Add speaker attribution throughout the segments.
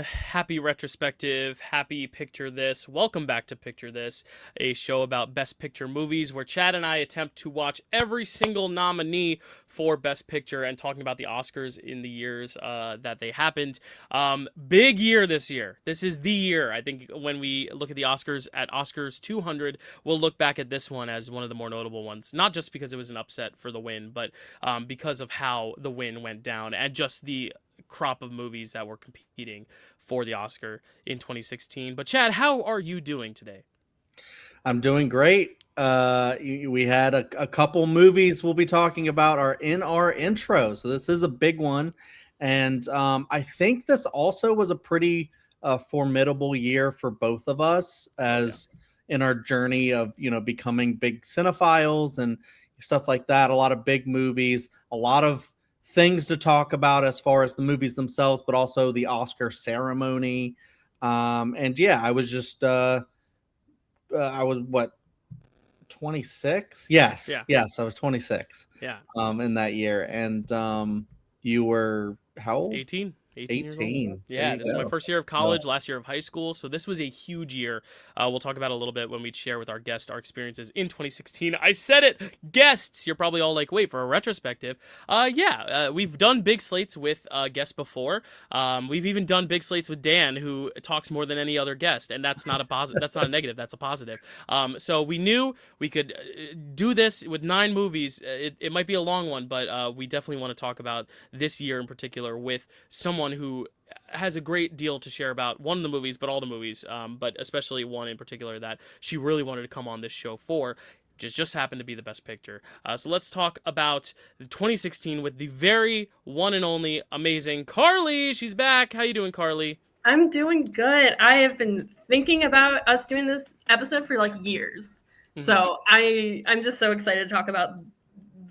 Speaker 1: Happy retrospective. Happy Picture This. Welcome back to Picture This, a show about Best Picture movies where Chad and I attempt to watch every single nominee for Best Picture and talking about the Oscars in the years that they happened. Big year this year. This is the year. I think when we look at the Oscars at Oscars 200, we'll look back at this one as one of the more notable ones. Not just because it was an upset for the win, but because of how the win went down and just the crop of movies that were competing for the Oscar in 2016. But Chad, how are you doing today?
Speaker 2: I'm doing great. We had a couple movies we'll be talking about are in our intro, so this is a big one, and I think this also was a pretty formidable year for both of us as in our journey of becoming big cinephiles and stuff like that. A lot of big movies, a lot of things to talk about as far as the movies themselves, but also the Oscar ceremony. And yeah, I was just I was what 26? Yes.
Speaker 1: Yeah.
Speaker 2: Yes, I was 26.
Speaker 1: Yeah.
Speaker 2: In that year. And you were how old?
Speaker 1: 18. 18 years old.
Speaker 2: 18.
Speaker 1: Yeah, this is my first year of college, last year of high school, so this was a huge year. We'll talk about it a little bit when we share with our guest our experiences in 2016. I said it, guests! You're probably all like, wait, for a retrospective? We've done big slates with guests before. We've even done big slates with Dan, who talks more than any other guest, and that's not a positive. That's not a negative. That's a positive. So we knew we could do this with 9 movies. It might be a long one, but we definitely want to talk about this year in particular with someone who has a great deal to share about one of the movies, but all the movies, but especially one in particular that she really wanted to come on this show for. Just happened to be the Best Picture. So let's talk about 2016 with the very one and only amazing Karly. She's back. How you doing, Karly?
Speaker 3: I'm doing good. I have been thinking about us doing this episode for like years. Mm-hmm. So I'm just so excited to talk about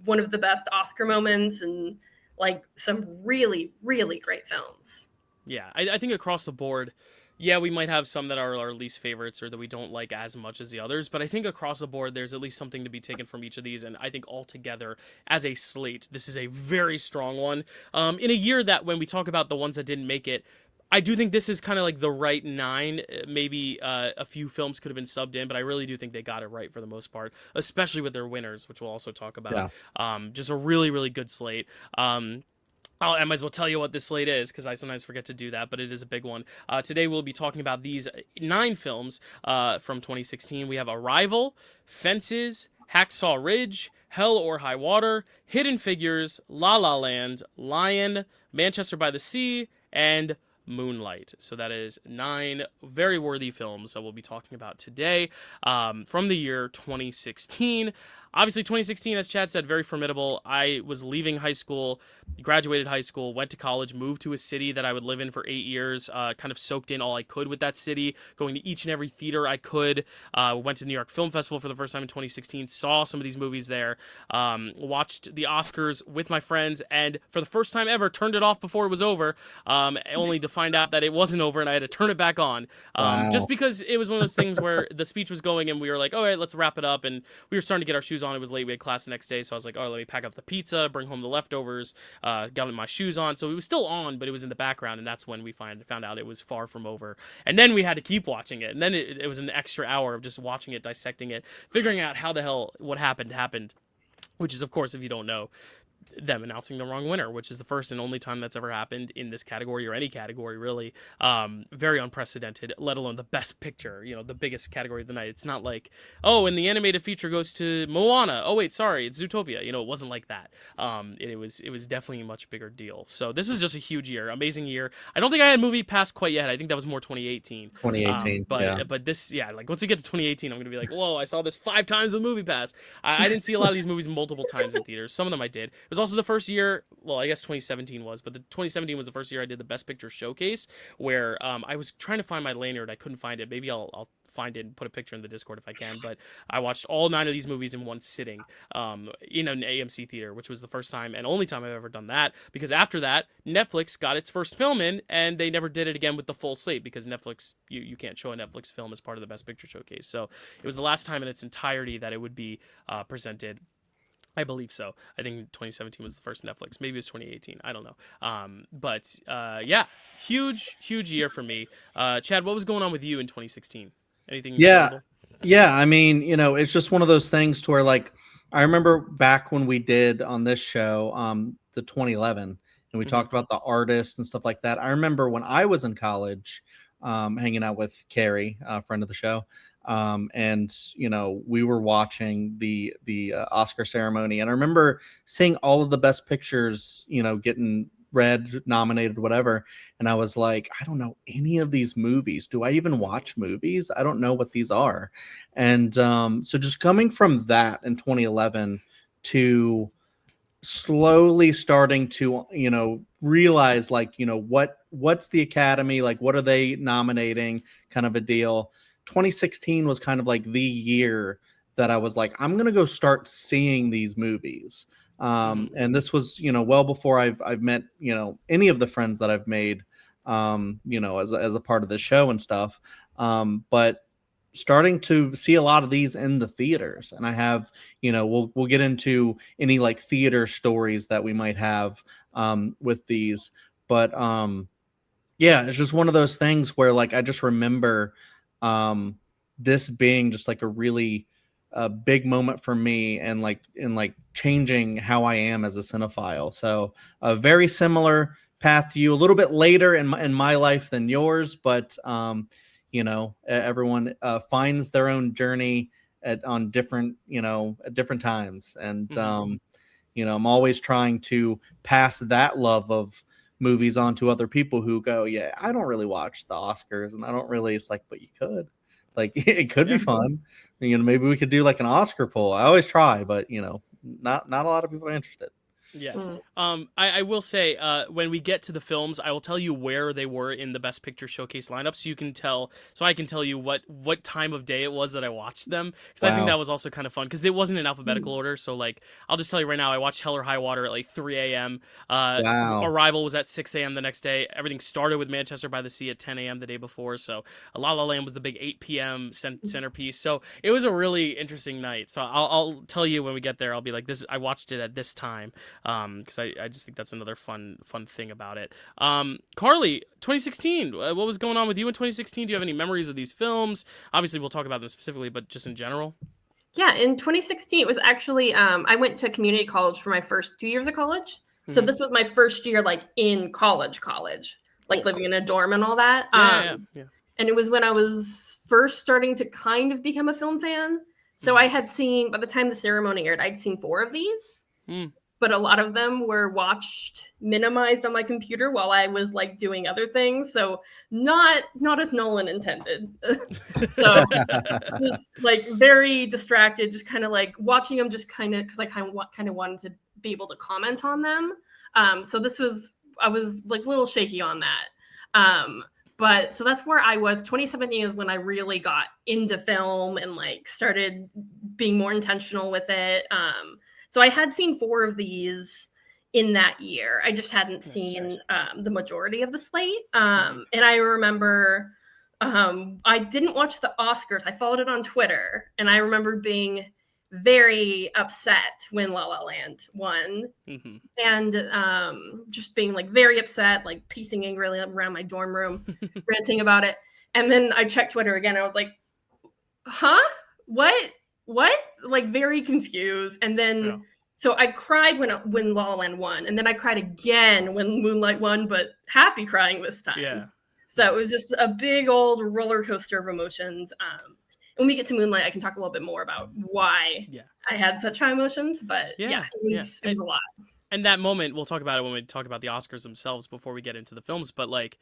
Speaker 3: one of the best Oscar moments and like some really, really great films.
Speaker 1: Yeah, I think across the board, yeah, we might have some that are our least favorites or that we don't like as much as the others, but I think across the board, there's at least something to be taken from each of these, and I think altogether, as a slate, this is a very strong one. In a year that when we talk about the ones that didn't make it, I do think this is kind of like the right 9. Maybe a few films could have been subbed in, but I really do think they got it right for the most part, especially with their winners, which we'll also talk about. Yeah. Just a really, really good slate. I might as well tell you what this slate is because I sometimes forget to do that, but it is a big one. Today we'll be talking about these 9 films from 2016. We have Arrival, Fences, Hacksaw Ridge, Hell or High Water, Hidden Figures, La La Land, Lion, Manchester by the Sea, and Moonlight. So that is 9 very worthy films that we'll be talking about today from the year 2016. Obviously, 2016, as Chad said, very formidable. I was leaving high school, graduated high school, went to college, moved to a city that I would live in for 8 years, kind of soaked in all I could with that city, going to each and every theater I could, went to the New York Film Festival for the first time in 2016, saw some of these movies there, watched the Oscars with my friends, and for the first time ever, turned it off before it was over, only to find out that it wasn't over and I had to turn it back on. Wow. Just because it was one of those things where the speech was going and we were like, all right, let's wrap it up, and we were starting to get our shoes on. It was late. We had class the next day, so I was like, oh, let me pack up the pizza, bring home the leftovers, got my shoes on. So it was still on, but it was in the background, and that's when we found out it was far from over. And then we had to keep watching it, and then it was an extra hour of just watching it, dissecting it, figuring out how the hell what happened, which is, of course, if you don't know, them announcing the wrong winner, which is the first and only time that's ever happened in this category or any category, really. Very unprecedented, let alone the best picture, the biggest category of the night. It's not like, oh, and the animated feature goes to Moana. Oh, wait, sorry, it's Zootopia. It wasn't like that. It was definitely a much bigger deal. So this is just a huge year, amazing year. I don't think I had Movie Pass quite yet. I think that was more 2018.
Speaker 2: 2018,
Speaker 1: but this, like once we get to 2018, I'm going to be like, whoa, I saw this 5 times with Movie Pass. I didn't see a lot of these movies multiple times in theaters. Some of them I did. It was also the first year, well, I guess 2017 was, but the 2017 was the first year I did the Best Picture Showcase, where I was trying to find my lanyard. I couldn't find it. Maybe I'll find it and put a picture in the Discord if I can, but I watched all 9 of these movies in one sitting in an AMC theater, which was the first time and only time I've ever done that, because after that, Netflix got its first film in, and they never did it again with the full slate, because Netflix, you can't show a Netflix film as part of the Best Picture Showcase. So it was the last time in its entirety that it would be presented. I believe so. I think 2017 was the first Netflix. Maybe it was 2018. I don't know. Yeah, huge year for me. Chad, what was going on with you in 2016? Anything
Speaker 2: Yeah,
Speaker 1: notable?
Speaker 2: yeah. I mean, it's just one of those things to where, like, I remember back when we did on this show, the 2011, and we
Speaker 1: Hmm.
Speaker 2: talked about the artists and stuff like that. I remember when I was in college, hanging out with Carrie, a friend of the show, and we were watching the Oscar ceremony, and I remember seeing all of the best pictures, getting read, nominated, whatever. And I was like, I don't know any of these movies. Do I even watch movies? I don't know what these are. And so just coming from that in 2011 to slowly starting to, realize, like, what's the Academy, like, what are they nominating, kind of a deal. 2016 was kind of like the year that I was like, I'm gonna go start seeing these movies.
Speaker 1: Hmm.
Speaker 2: And this was, well before I've met, any of the friends that I've made, as a part of the show and stuff. But starting to see a lot of these in the theaters, and I have, we'll get into any like theater stories that we might have with these. But yeah, it's just one of those things where, like, I just remember um this being just like a really big moment for me, and like changing how I am as a cinephile. So a very similar path to you, a little bit later in my life than yours, but everyone finds their own journey on different, at different times. And
Speaker 1: Hmm.
Speaker 2: I'm always trying to pass that love of movies on to other people who go, yeah, I don't really watch the Oscars, and I don't really. It's like, but you could, like, it could be
Speaker 1: Yeah.
Speaker 2: fun. Maybe we could do like an Oscar poll. I always try, but not a lot of people are interested.
Speaker 1: Yeah.
Speaker 3: Mm.
Speaker 1: I will say, when we get to the films, I will tell you where they were in the Best Picture Showcase lineup, so I can tell you what time of day it was that I watched them, because I think
Speaker 2: Wow.
Speaker 1: that was also kind of fun, because it wasn't in alphabetical order. So, like, I'll just tell you right now, I watched Hell or High Water at like 3 a.m.
Speaker 2: Wow.
Speaker 1: Arrival was at 6 a.m. the next day. Everything started with Manchester by the Sea at 10 a.m. the day before. So, La La Land was the big 8 p.m. Centerpiece. So it was a really interesting night. So I'll tell you when we get there. I'll be like, this. I watched it at this time, because I just think that's another fun thing about it. Karly, 2016, what was going on with you in 2016? Do you have any memories of these films? Obviously, we'll talk about them specifically, but just in general.
Speaker 3: Yeah, in 2016, it was actually I went to community college for my first 2 years of college. So
Speaker 1: Mm-hmm.
Speaker 3: this was my first year, like, in college, like
Speaker 1: Cool.
Speaker 3: living in a dorm and all that.
Speaker 1: Yeah.
Speaker 3: And it was when I was first starting to kind of become a film fan. So I had seen, by the time the ceremony aired, I'd seen 4 of these.
Speaker 1: Mm.
Speaker 3: But a lot of them were watched minimized on my computer while I was like doing other things. So not as Nolan intended. So just like very distracted, just kind of like watching them, just kind of because I kind of wanted to be able to comment on them. So I was like a little shaky on that. But so that's where I was. 2017 is when I really got into film and like started being more intentional with it. So I had seen 4 of these in that year. I just hadn't seen the majority of the slate. And I remember I didn't watch the Oscars. I followed it on Twitter, and I remember being very upset when La La Land won, and just being like very upset, like pacing angrily around my dorm room, ranting about it. And then I checked Twitter again. I was like, huh? What? Like very confused. And then so I cried when La La Land won, and then I cried again when Moonlight won, but happy crying this time.
Speaker 1: Yeah.
Speaker 3: So it was just a big old roller coaster of emotions. When we get to Moonlight, I can talk a little bit more about why I had such high emotions. But it was a lot.
Speaker 1: And that moment, we'll talk about it when we talk about the Oscars themselves before we get into the films. But like,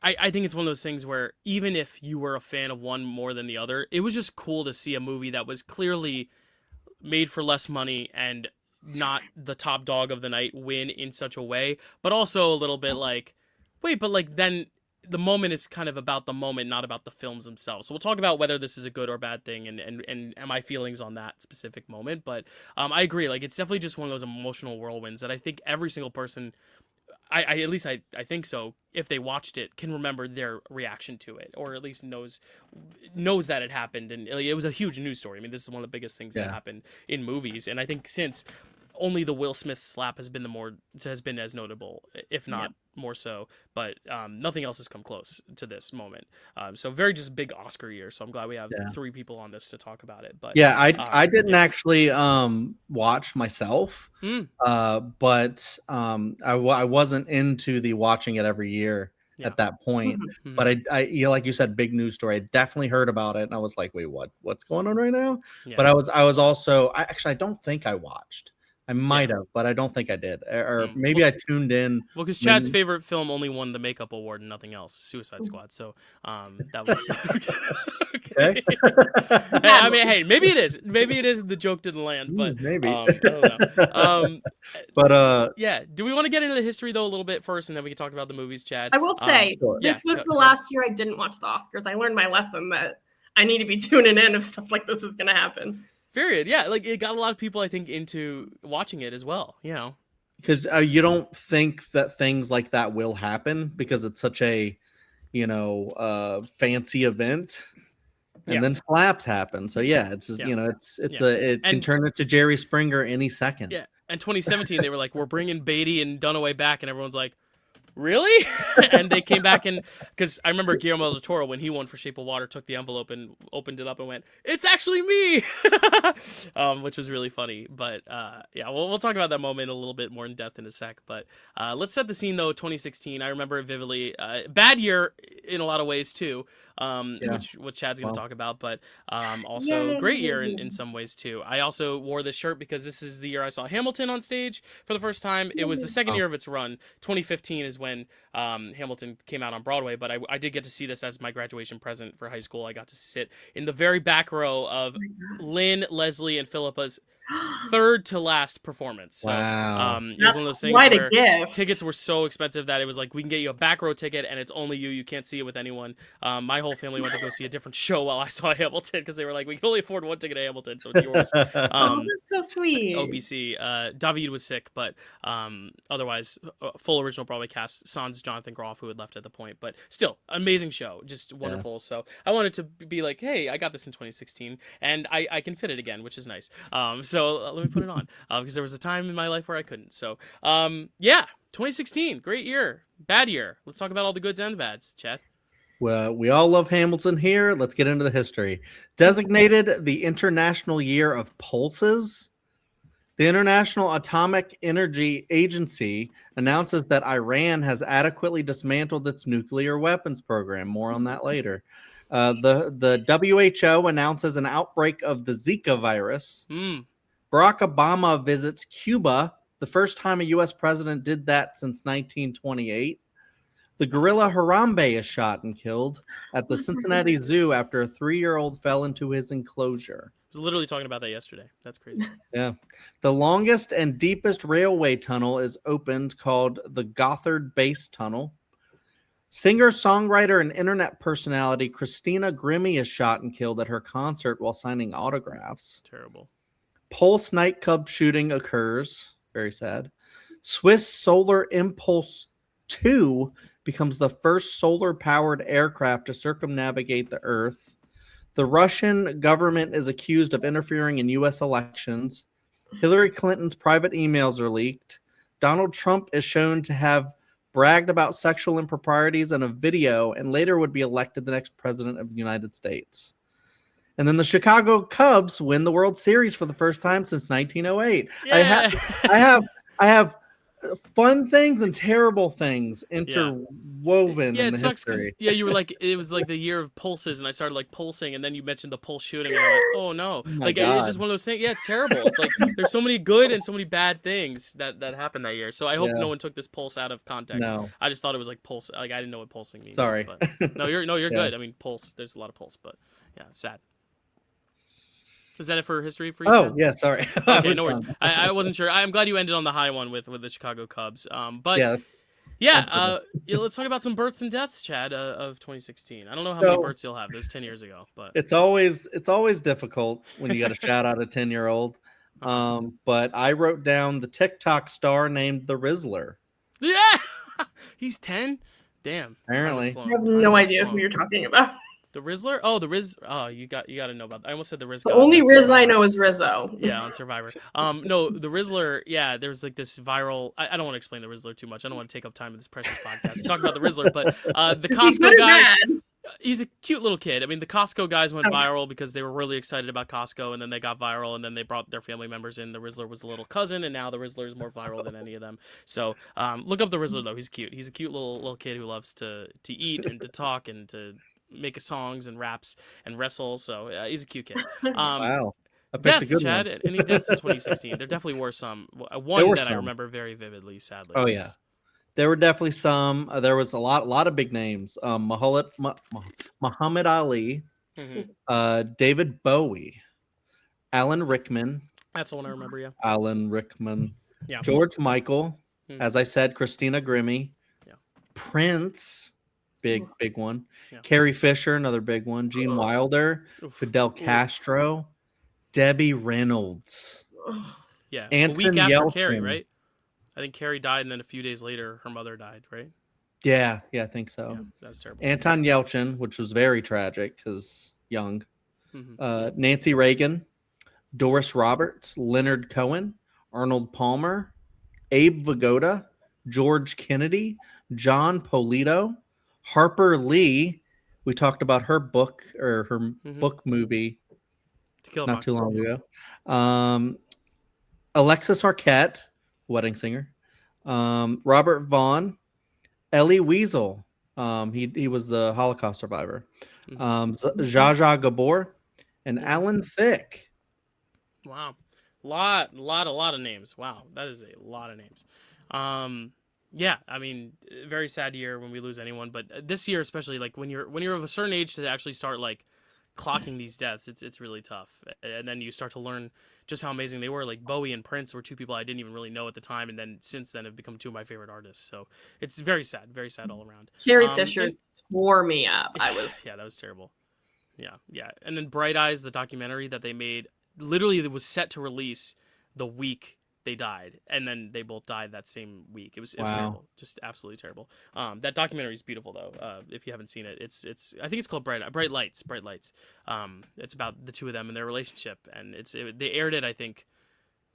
Speaker 1: I think it's one of those things where even if you were a fan of one more than the other, it was just cool to see a movie that was clearly made for less money and not the top dog of the night win in such a way, but also a little bit like, wait, but like then the moment is kind of about the moment, not about the films themselves. So we'll talk about whether this is a good or bad thing and my feelings on that specific moment. But I agree, like it's definitely just one of those emotional whirlwinds that I think every single person, I at least I think so, if they watched it, can remember their reaction to it, or at least knows that it happened. And it was a huge news story. I mean, this is one of the biggest things that happened in movies. And I think since only the Will Smith slap has been as notable, if not more so. But nothing else has come close to this moment. So very just big Oscar year. So I'm glad we have 3 people on this to talk about it. But
Speaker 2: I didn't actually watch myself, but I wasn't into the watching it every year at that point. But I like you said, big news story. I definitely heard about it, and I was like, wait, what's going on right now? But I was also I don't think I watched. I might have, but I don't think I did. Or maybe I tuned in.
Speaker 1: Well, because Chad's favorite film only won the makeup award and nothing else, Suicide Squad. So that was okay. I mean, hey, maybe it is. Maybe it is. The joke didn't land, but
Speaker 2: maybe.
Speaker 1: I don't know.
Speaker 2: But
Speaker 1: yeah. Do we want to get into the history though a little bit first, and then we can talk about the movies, Chad?
Speaker 3: I will say this was the last year I didn't watch the Oscars. I learned my lesson that I need to be tuning in if stuff like this is going to happen.
Speaker 1: Period. Yeah, like it got a lot of people, I think, into watching it as well. You know,
Speaker 2: because you don't think that things like that will happen because it's such a, fancy event, and then slaps happen. So it's it can turn into Jerry Springer any second.
Speaker 1: Yeah, and 2017 they were like, we're bringing Beatty and Dunaway back, and everyone's like, really? And they came back, and because I remember Guillermo del Toro, when he won for Shape of Water, took the envelope and opened it up and went, it's actually me, which was really funny. But we'll talk about that moment a little bit more in depth in a sec. But let's set the scene though. 2016, I remember it vividly. Bad year in a lot of ways too, which what Chad's going to talk about, but also great year in some ways too. I also wore this shirt because this is the year I saw Hamilton on stage for the first time. It was the second year of its run. 2015 is when Hamilton came out on Broadway, but I did get to see this as my graduation present for high school. I got to sit in the very back row of Lynn, Leslie, and Philippa's third to last performance. So,
Speaker 2: wow.
Speaker 1: It was one of those things where tickets were so expensive that it was like, we can get you a back row ticket and it's only you can't see it with anyone. My whole family went to go see a different show while I saw Hamilton because they were like, we can only afford one ticket to Hamilton, so it's yours.
Speaker 3: That's so sweet.
Speaker 1: OBC. David was sick, but otherwise full original Broadway cast, sans Jonathan Groff, who had left at the point, but still amazing show, just wonderful. So I wanted to be like, hey, I got this in 2016 and I can fit it again, which is nice. So let me put it on because there was a time in my life where I couldn't. So 2016, great year, bad year. Let's talk about all the goods and the bads, Chad.
Speaker 2: Well, we all love Hamilton here. Let's get into the history. Designated the International Year of Pulses, the International Atomic Energy Agency announces that Iran has adequately dismantled its nuclear weapons program. More on that later. The WHO announces an outbreak of the Zika virus. Barack Obama visits Cuba, the first time a U.S. president did that since 1928. The gorilla Harambe is shot and killed at the Cincinnati Zoo after a 3-year-old fell into his enclosure.
Speaker 1: I was literally talking about that yesterday. That's crazy.
Speaker 2: Yeah. The longest and deepest railway tunnel is opened, called the Gothard Base Tunnel. Singer, songwriter, and internet personality Christina Grimmie is shot and killed at her concert while signing autographs.
Speaker 1: Terrible.
Speaker 2: Pulse nightclub shooting occurs. Very sad. Swiss Solar Impulse 2 becomes the first solar-powered aircraft to circumnavigate the Earth. The Russian government is accused of interfering in U.S. elections. Hillary Clinton's private emails are leaked. Donald Trump is shown to have bragged about sexual improprieties in a video and later would be elected the next president of the United States. And then the Chicago Cubs win the World Series for the first time since 1908.
Speaker 1: Yeah.
Speaker 2: I have fun things and terrible things interwoven in
Speaker 1: it
Speaker 2: the
Speaker 1: sucks
Speaker 2: history.
Speaker 1: You were like, it was like the year of pulses, and I started like pulsing, and then you mentioned the pulse shooting, and I'm like, oh no. It's just one of those things. Yeah, it's terrible. It's like there's so many good and so many bad things that happened that year. So I hope no one took this pulse out of context. No. I just thought it was like pulse. Like I didn't know what pulsing means.
Speaker 2: Sorry.
Speaker 1: But you're good. I mean, pulse. There's a lot of pulse, but yeah, sad. Is that it for history for you?
Speaker 2: Oh, yeah, sorry.
Speaker 1: Okay, no worries. I wasn't sure. I'm glad you ended on the high one with the Chicago Cubs. Let's talk about some births and deaths, Chad, of 2016. I don't know how many births you'll have. It was 10 years ago, but
Speaker 2: it's always difficult when you got to shout out a 10-year-old. But I wrote down the TikTok star named the Rizzler.
Speaker 1: Yeah, he's 10. Damn.
Speaker 2: Apparently,
Speaker 3: I have no idea who you're talking about.
Speaker 1: The Rizzler? Oh, the Riz. Oh, you got to know about that. I almost said the Riz
Speaker 3: The
Speaker 1: God
Speaker 3: only
Speaker 1: on
Speaker 3: Riz I
Speaker 1: Survivor.
Speaker 3: know is Rizzo.
Speaker 1: Yeah, on Survivor. No, the Rizzler. Yeah, there's like this viral. I don't want to explain the Rizzler too much. I don't want to take up time in this precious podcast to talk about the Rizzler. But the
Speaker 3: Is he
Speaker 1: Costco
Speaker 3: good or
Speaker 1: guys.
Speaker 3: bad?
Speaker 1: He's a cute little kid. I mean, the Costco guys went
Speaker 3: Okay.
Speaker 1: viral because they were really excited about Costco, and then they got viral, and then they brought their family members in. The Rizzler was the little cousin, and now the Rizzler is more viral than any of them. So look up the Rizzler though. He's cute. He's a cute little kid who loves to eat and to talk and to make songs and raps and wrestle. So he's a cute kid.
Speaker 2: Wow. I picked a
Speaker 1: Deaths,
Speaker 2: good
Speaker 1: Chad.
Speaker 2: one.
Speaker 1: Any deaths in 2016? There definitely were some.
Speaker 2: There
Speaker 1: One
Speaker 2: were
Speaker 1: that I
Speaker 2: some.
Speaker 1: remember very vividly, sadly.
Speaker 2: Oh, yeah. There were definitely some. There was a lot of big names. Muhammad Ali, David Bowie, Alan Rickman,
Speaker 1: That's the one I remember, yeah. Yeah.
Speaker 2: George Michael,
Speaker 1: Mhm.
Speaker 2: as I said, Christina Grimmie,
Speaker 1: Yeah.
Speaker 2: Prince, big one.
Speaker 1: Yeah.
Speaker 2: Carrie Fisher, another big one. Gene Wilder,
Speaker 1: Oof.
Speaker 2: Fidel Castro, Debbie Reynolds,
Speaker 1: Yeah. A
Speaker 2: Anton
Speaker 1: week after
Speaker 2: Yelchin.
Speaker 1: Carrie, right? I think Carrie died, and then a few days later, her mother died, right?
Speaker 2: Yeah, I think so.
Speaker 1: Yeah, that's terrible.
Speaker 2: Anton Yelchin, which was very tragic because young.
Speaker 1: Mhm.
Speaker 2: Nancy Reagan, Doris Roberts, Leonard Cohen, Arnold Palmer, Abe Vigoda, George Kennedy, John Polito, Harper Lee. We talked about her book or her book movie
Speaker 1: To Kill a
Speaker 2: not too
Speaker 1: Mockingbird.
Speaker 2: long ago. Alexis Arquette, wedding singer. Robert Vaughn, Elie Wiesel. He was the Holocaust survivor. Zsa Zsa Gabor, and Alan Thicke.
Speaker 1: Wow, a lot of names. Wow, that is a lot of names. Yeah, I mean, very sad year when we lose anyone, but this year especially, like when you're of a certain age to actually start like clocking these deaths, it's really tough. And then you start to learn just how amazing they were. Like Bowie and Prince were two people I didn't even really know at the time, and then since then have become two of my favorite artists. So it's very sad all around.
Speaker 3: Carrie Fisher tore me up.
Speaker 1: Yeah, that was terrible. Yeah. And then Bright Eyes, the documentary that they made, literally it was set to release the week they died, and then they both died that same week. It was terrible, just absolutely terrible. That documentary is beautiful though. If you haven't seen it, it's I think it's called Bright Lights. It's about the two of them and their relationship, and they aired it I think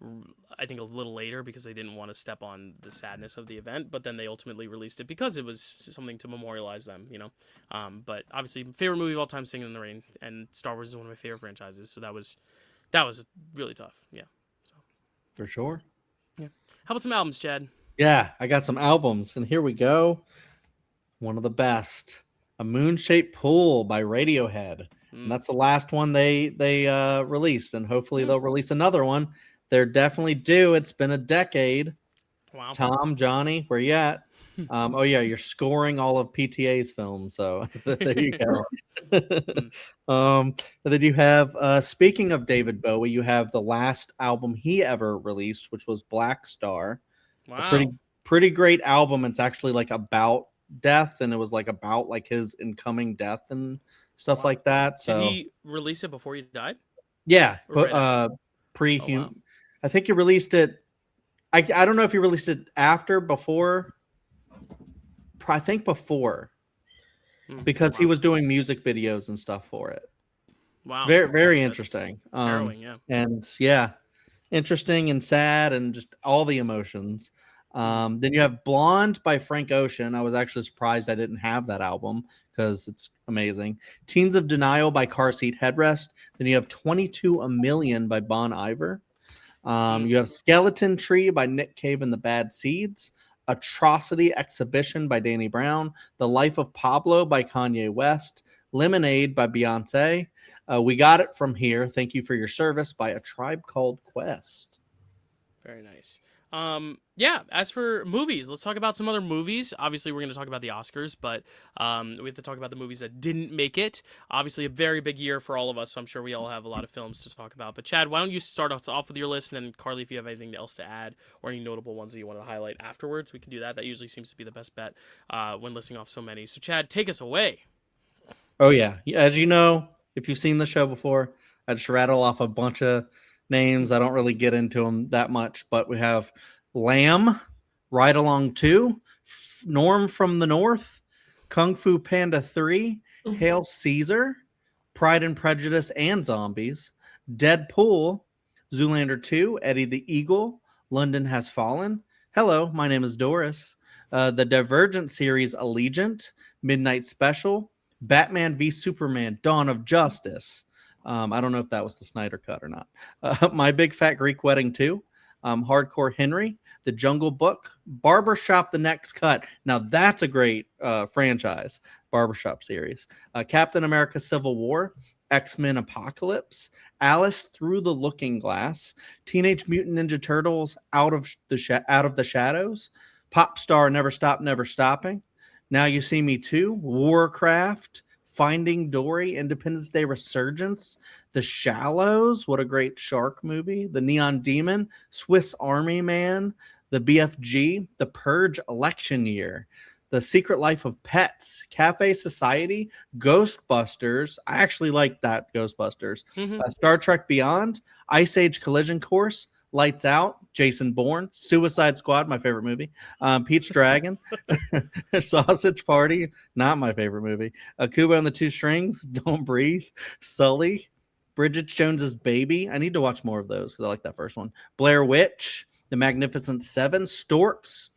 Speaker 1: a little later because they didn't want to step on the sadness of the event, but then they ultimately released it because it was something to memorialize them, you know. But obviously, favorite movie of all time, Singing in the Rain, and Star Wars is one of my favorite franchises, so that was really tough. Yeah.
Speaker 2: For sure.
Speaker 1: Yeah. How about some albums, Chad?
Speaker 2: Yeah, I got some albums, and here we go. One of the best, A Moon-Shaped Pool by Radiohead. And that's the last one they released, and hopefully they'll release another one. They're definitely due. It's been a decade.
Speaker 1: Wow.
Speaker 2: Tom, Johnny, where you at? Oh yeah, you're scoring all of PTA's films, so there you go. And then you have, speaking of David Bowie, you have the last album he ever released, which was Black Star.
Speaker 1: Wow.
Speaker 2: A pretty great album. It's actually like about death, and it was like about like his incoming death and stuff like that. So
Speaker 1: did he release it before he died?
Speaker 2: Yeah,
Speaker 1: Or
Speaker 2: but pre-human.
Speaker 1: wow.
Speaker 2: I think he released it. I don't know if he released it after, before. I think before, because he was doing music videos and stuff for it.
Speaker 1: Wow,
Speaker 2: very
Speaker 1: That's
Speaker 2: interesting.
Speaker 1: harrowing, yeah.
Speaker 2: And yeah, interesting and sad and just all the emotions. Then you have Blonde by Frank Ocean. I was actually surprised I didn't have that album because it's amazing. Teens of Denial by Car Seat Headrest. Then you have 22 A Million by Bon Iver. You have Skeleton Tree by Nick Cave and the Bad Seeds. Atrocity Exhibition by Danny Brown. The Life of Pablo by Kanye West. Lemonade by Beyonce. We Got It From Here. Thank You for Your Service by A Tribe Called Quest.
Speaker 1: Very nice. Yeah, as for movies, let's talk about some other movies. Obviously, we're going to talk about the Oscars, but we have to talk about the movies that didn't make it. Obviously, a very big year for all of us, so I'm sure we all have a lot of films to talk about. But Chad, why don't you start off with your list, and then Karly, if you have anything else to add or any notable ones that you want to highlight afterwards, we can do that. That usually seems to be the best bet when listing off so many. So Chad, take us away.
Speaker 2: Oh, yeah. As you know, if you've seen the show before, I just rattle off a bunch of names. I don't really get into them that much, but we have Lamb, Ride Along 2, Norm from the North, Kung Fu Panda 3, Hail Caesar, Pride and Prejudice and Zombies, Deadpool, Zoolander 2, Eddie the Eagle, London Has Fallen. Hello, my name is Doris. The Divergent series Allegiant, Midnight Special, Batman v Superman, Dawn of Justice. I don't know if that was the Snyder Cut or not. My Big Fat Greek Wedding 2, Hardcore Henry, The Jungle Book, Barbershop The Next Cut. Now that's a great franchise, Barbershop series. Captain America Civil War, X-Men Apocalypse, Alice Through the Looking Glass, Teenage Mutant Ninja Turtles Out of the Shadows, Popstar Never Stop Never Stopping, Now You See Me Too, Warcraft, Finding Dory, Independence Day Resurgence, The Shallows, what a great shark movie, The Neon Demon, Swiss Army Man, The BFG, The Purge Election Year, The Secret Life of Pets, Cafe Society, Ghostbusters. I actually like that, Ghostbusters. Star Trek Beyond, Ice Age Collision Course, Lights Out, Jason Bourne, Suicide Squad, my favorite movie, Pete's Dragon, Sausage Party, not my favorite movie, Kubo and the Two Strings, Don't Breathe, Sully, Bridget Jones's Baby. I need to watch more of those because I like that first one. Blair Witch, The Magnificent Seven, Storks.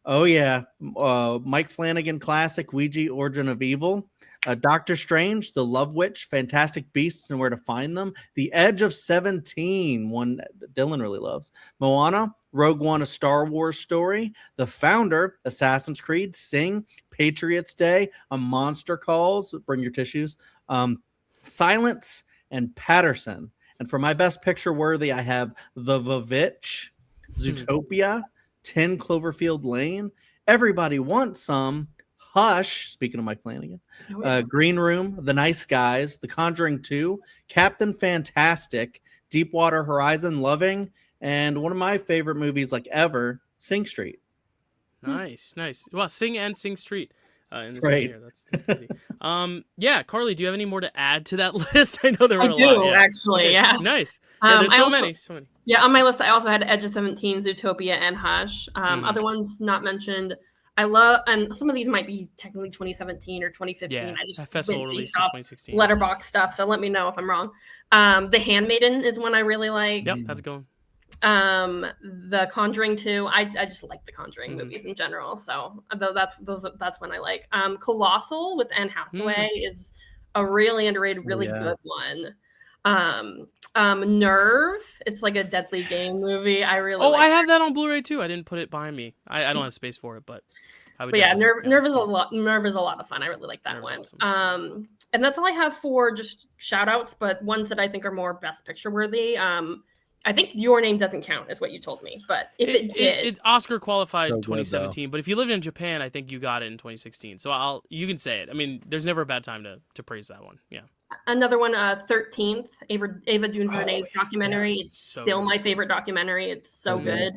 Speaker 2: Oh, yeah. Mike Flanagan classic, Ouija, Origin of Evil. Doctor Strange, The Love Witch, Fantastic Beasts and Where to Find Them. The Edge of 17, one Dylan really loves. Moana, Rogue One, A Star Wars Story. The Founder, Assassin's Creed, Sing, Patriots Day, A Monster Calls, bring your tissues. Silence, and Patterson. And for my best picture worthy, I have The Vavitch, Zootopia, 10 Cloverfield Lane, Everybody Wants Some, Hush, speaking of Mike Flanagan, Green Room, The Nice Guys, The Conjuring 2, Captain Fantastic, Deepwater Horizon, Loving, and one of my favorite movies like ever, Sing Street.
Speaker 1: Nice. Well, Sing and Sing Street. In the same
Speaker 2: Right.
Speaker 1: year. That's crazy. Yeah, Carly, do you have any more to add to that list? I know there were
Speaker 3: I
Speaker 1: a
Speaker 3: do,
Speaker 1: lot. Yeah.
Speaker 3: actually,
Speaker 1: Okay,
Speaker 3: yeah.
Speaker 1: Nice. Yeah, there's
Speaker 3: I
Speaker 1: so
Speaker 3: also-
Speaker 1: many.
Speaker 3: Yeah, on my list, I also had Edge of 17, Zootopia, and Hush. Other ones not mentioned. I love, and some of these might be technically 2017 or 2015.
Speaker 1: Yeah,
Speaker 3: I just
Speaker 1: that festival
Speaker 3: went
Speaker 1: released
Speaker 3: based
Speaker 1: in
Speaker 3: off
Speaker 1: 2016.
Speaker 3: Letterbox stuff, so let me know if I'm wrong. The Handmaiden is one I really like.
Speaker 1: Yep, how's it going?
Speaker 3: The Conjuring 2. I just like the Conjuring
Speaker 1: Mhm.
Speaker 3: movies in general, so that's one I like. Colossal with Anne Hathaway is a really underrated, really good one. Nerve, it's like a deadly game movie. I really like
Speaker 1: I have that on Blu-ray too. I didn't put it behind me. I don't have space for it, but I would.
Speaker 3: But yeah,
Speaker 1: definitely-
Speaker 3: Nerve
Speaker 1: it's
Speaker 3: is a
Speaker 1: cool.
Speaker 3: lot. Nerve is a lot of fun. I really like that
Speaker 1: Nerve's
Speaker 3: one.
Speaker 1: awesome.
Speaker 3: And that's all I have for just shout outs, but ones that I think are more best picture worthy. I think Your Name doesn't count, is what you told me. But if it did,
Speaker 1: it Oscar qualified
Speaker 2: So good,
Speaker 1: 2017, but if you lived in Japan, I think you got it in 2016. So you can say it. I mean, there's never a bad time to praise that one. Yeah.
Speaker 3: another one, 13th, Ava DuVernay's documentary. It's
Speaker 1: So
Speaker 3: still
Speaker 1: good.
Speaker 3: my favorite documentary. It's so
Speaker 2: Mhm.
Speaker 3: good.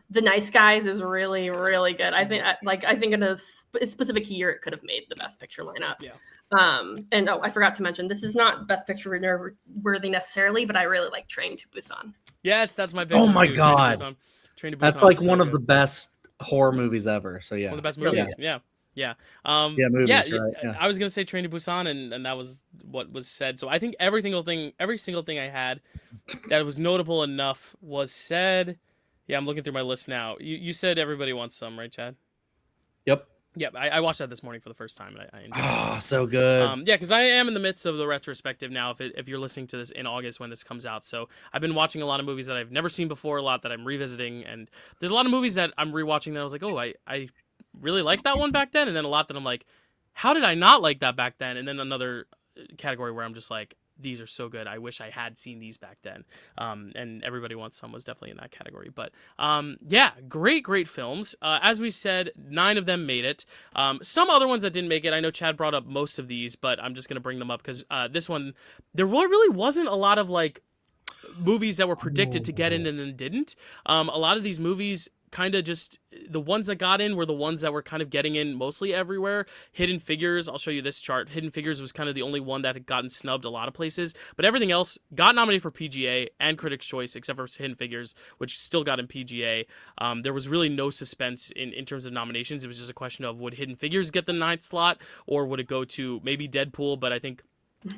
Speaker 3: The Nice Guys is really, really good. I think in a specific year it could have made the best picture lineup.
Speaker 1: Yeah.
Speaker 3: And I forgot to mention, this is not best picture worthy necessarily, but I really like Train to Busan.
Speaker 1: Yes, that's my big
Speaker 2: Oh
Speaker 1: one,
Speaker 2: my
Speaker 1: too.
Speaker 2: God.
Speaker 1: Train to Busan.
Speaker 2: That's like
Speaker 1: is so
Speaker 2: one of
Speaker 1: good.
Speaker 2: the best horror movies ever. So yeah.
Speaker 1: One of the best
Speaker 2: Yeah.
Speaker 1: movies. Yeah.
Speaker 2: Movies,
Speaker 1: yeah,
Speaker 2: right, yeah.
Speaker 1: I was gonna say Train to Busan, and that was what was said. So I think every single thing I had that was notable enough was said. Yeah, I'm looking through my list now. You said Everybody Wants Some, right, Chad?
Speaker 2: Yep.
Speaker 1: Yeah, I watched that this morning for the first time, and I enjoyed it.
Speaker 2: Ah, so good.
Speaker 1: Yeah, because I am in the midst of the retrospective now. If you're listening to this in August when this comes out, so I've been watching a lot of movies that I've never seen before, a lot that I'm revisiting, and there's a lot of movies that I'm rewatching that I was like, oh, I really liked that one back then, and then a lot that I'm like, how did I not like that back then? And then another category where I'm just like, these are so good. I wish I had seen these back then. And Everybody Wants Some was definitely in that category. But yeah, great films. As we said, 9 of them made it. Some other ones that didn't make it. I know Chad brought up most of these, but I'm just going to bring them up because this one, there really wasn't a lot of like movies that were predicted to get in and then didn't. A lot of these movies kind of just the ones that got in were the ones that were kind of getting in mostly everywhere. Hidden Figures, I'll show you this chart. Hidden Figures was kind of the only one that had gotten snubbed a lot of places, but everything else got nominated for PGA and Critics' Choice, except for Hidden Figures, which still got in PGA. There was really no suspense in terms of nominations. It was just a question of would Hidden Figures get the 9th slot, or would it go to maybe Deadpool, but I think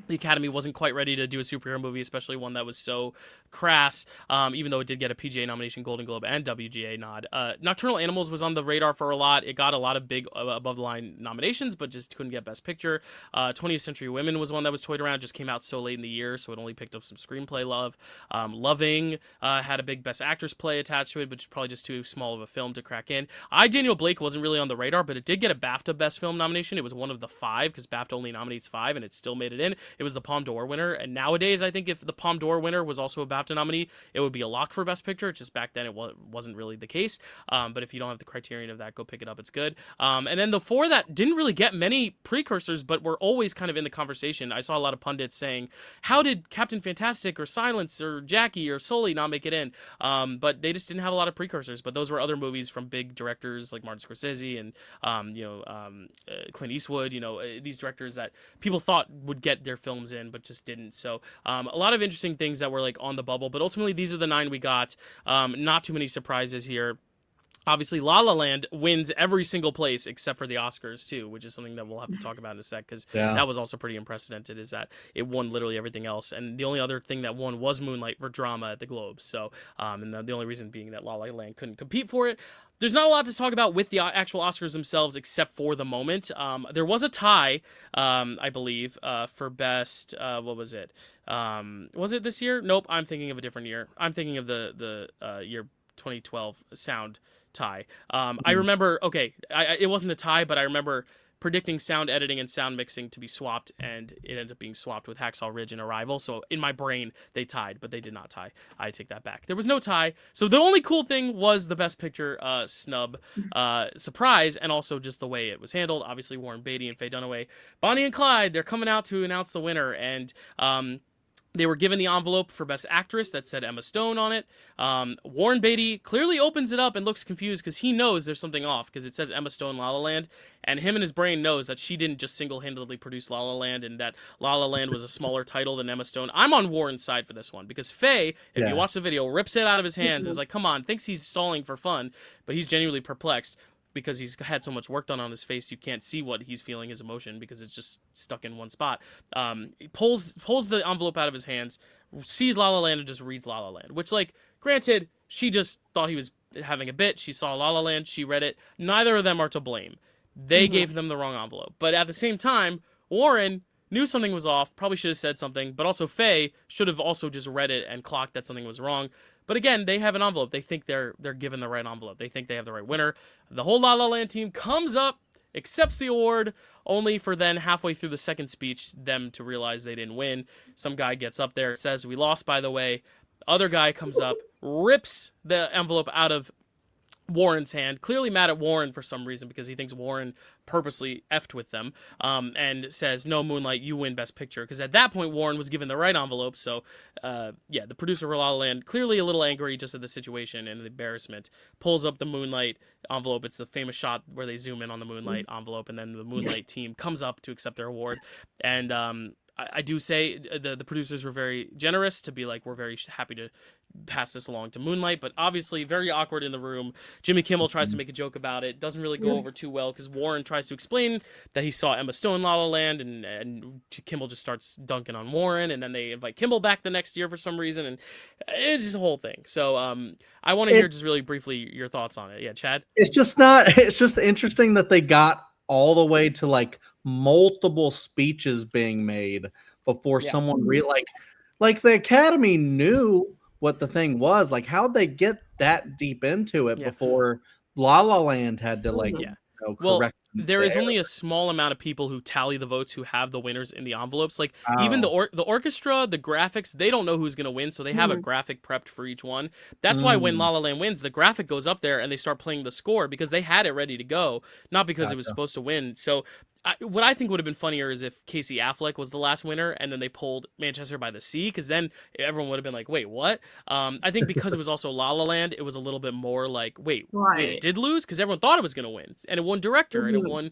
Speaker 1: the Academy wasn't quite ready to do a superhero movie, especially one that was so crass, even though it did get a PGA nomination, Golden Globe, and WGA nod. Nocturnal Animals was on the radar for a lot. It got a lot of big above-the-line nominations, but just couldn't get Best Picture. 20th Century Women was one that was toyed around, just came out so late in the year, so it only picked up some screenplay love. Loving had a big Best Actress play attached to it, but probably just too small of a film to crack in. Daniel Blake wasn't really on the radar, but it did get a BAFTA Best Film nomination. It was one of the 5, because BAFTA only nominates 5, and it still made it in. It was the Palme d'Or winner, and nowadays I think if the Palme d'Or winner was also a BAFTA nominee, it would be a lock for Best Picture. Just back then it wasn't really the case, but if you don't have the criterion of that, go pick it up, it's good. And then the 4 that didn't really get many precursors but were always kind of in the conversation, I saw a lot of pundits saying, how did Captain Fantastic or Silence or Jackie or Sully not make it in? But they just didn't have a lot of precursors, but those were other movies from big directors like Martin Scorsese and Clint Eastwood, these directors that people thought would get their films in but just didn't. So a lot of interesting things that were like on the bubble, but ultimately these are the 9 we got. Not too many surprises here. Obviously, La La Land wins every single place except for the Oscars, too, which is something that we'll have to talk about in a sec, because that was also pretty unprecedented, is that it won literally everything else. And the only other thing that won was Moonlight for drama at the Globes. So, and the only reason being that La La Land couldn't compete for it. There's not a lot to talk about with the actual Oscars themselves, except for the moment. There was a tie, I believe, for best, what was it? Was it this year? Nope, I'm thinking of a different year. I'm thinking of the year 2012 sound tie. I remember, it wasn't a tie, but I remember predicting sound editing and sound mixing to be swapped, and it ended up being swapped with Hacksaw Ridge and Arrival. So in my brain, they tied, but they did not tie. I take that back. There was no tie. So the only cool thing was the Best Picture snub surprise, and also just the way it was handled. Obviously, Warren Beatty and Faye Dunaway, Bonnie and Clyde, they're coming out to announce the winner, and they were given the envelope for Best Actress that said Emma Stone on it. Warren Beatty clearly opens it up and looks confused because he knows there's something off, because it says Emma Stone La La Land, and him in his brain knows that she didn't just single-handedly produce La La Land, and that La La Land was a smaller title than Emma Stone. I'm on Warren's side for this one, because Faye, if you watch the video, rips it out of his hands, is like, come on, thinks he's stalling for fun, but he's genuinely perplexed, because he's had so much work done on his face, you can't see what he's feeling, his emotion, because it's just stuck in one spot. He pulls the envelope out of his hands, sees La La Land, and just reads La La Land, which, like, granted, she just thought he was having a bit. She saw La La Land, she read it. Neither of them are to blame. They gave them the wrong envelope. But at the same time, Warren knew something was off, probably should have said something, but also Faye should have also just read it and clocked that something was wrong. But again, they have an envelope. They think they're given the right envelope. They think they have the right winner. The whole La La Land team comes up, accepts the award, only for then halfway through the second speech, them to realize they didn't win. Some guy gets up there, says, "We lost, by the way." Other guy comes up, rips the envelope out of Warren's hand, clearly mad at Warren for some reason, because he thinks Warren purposely effed with them, and says, "No, Moonlight, you win Best Picture," because at that point Warren was given the right envelope. So the producer of La La Land, clearly a little angry just at the situation and the embarrassment, pulls up the Moonlight envelope. It's the famous shot where they zoom in on the Moonlight envelope, and then the Moonlight team comes up to accept their award. And I do say the producers were very generous to be like, we're very happy to pass this along to Moonlight, but obviously very awkward in the room. Jimmy Kimmel tries to make a joke about it. Doesn't really go over too well, because Warren tries to explain that he saw Emma Stone La La Land, and Kimmel just starts dunking on Warren, and then they invite Kimmel back the next year for some reason, and it's just a whole thing. So I want to hear just really briefly your thoughts on it. Yeah, Chad?
Speaker 2: It's just interesting that they got all the way to like multiple speeches being made before someone like the Academy knew what the thing was. Like, how'd they get that deep into it before La La Land had to correct?
Speaker 1: There is only a small amount of people who tally the votes who have the winners in the envelopes. Like, even the orchestra, the graphics, they don't know who's going to win, so they have a graphic prepped for each one. That's why when La La Land wins, the graphic goes up there and they start playing the score, because they had it ready to go, not because it was supposed to win. So what I think would have been funnier is if Casey Affleck was the last winner and then they pulled Manchester by the Sea, because then everyone would have been like, wait, what? I think because it was also La La Land, it was a little bit more like, wait, it did lose? Because everyone thought it was going to win. And it won director and it won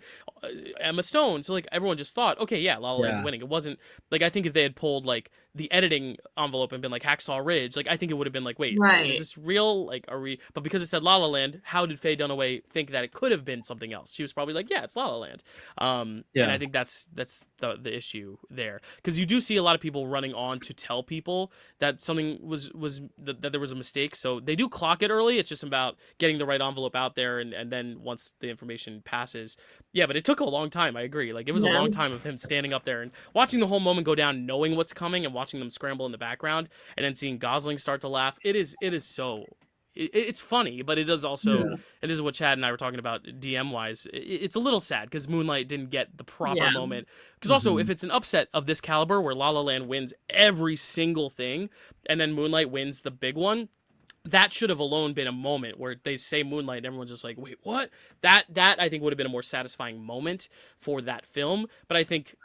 Speaker 1: Emma Stone. So like everyone just thought, okay, yeah, La La Land's winning. It wasn't like, I think if they had pulled like the editing envelope and been like Hacksaw Ridge, like I think it would have been like, wait, is this real? Like, are we? But because it said La La Land, how did Faye Dunaway think that it could have been something else? She was probably like, yeah, it's La La Land. And I think that's the issue there, because you do see a lot of people running on to tell people that something was that there was a mistake. So they do clock it early. It's just about getting the right envelope out there, and then once the information passes. Yeah, but it took a long time. I agree. Like it was a long time of him standing up there and watching the whole moment go down, knowing what's coming, and watching them scramble in the background, and then seeing Gosling start to laugh. It's funny, but it is also, it is what Chad and I were talking about DM wise. It's a little sad because Moonlight didn't get the proper moment. Because also, if it's an upset of this caliber where La La Land wins every single thing and then Moonlight wins the big one, that should have alone been a moment where they say Moonlight and everyone's just like, wait, what? That I think would have been a more satisfying moment for that film. But I think,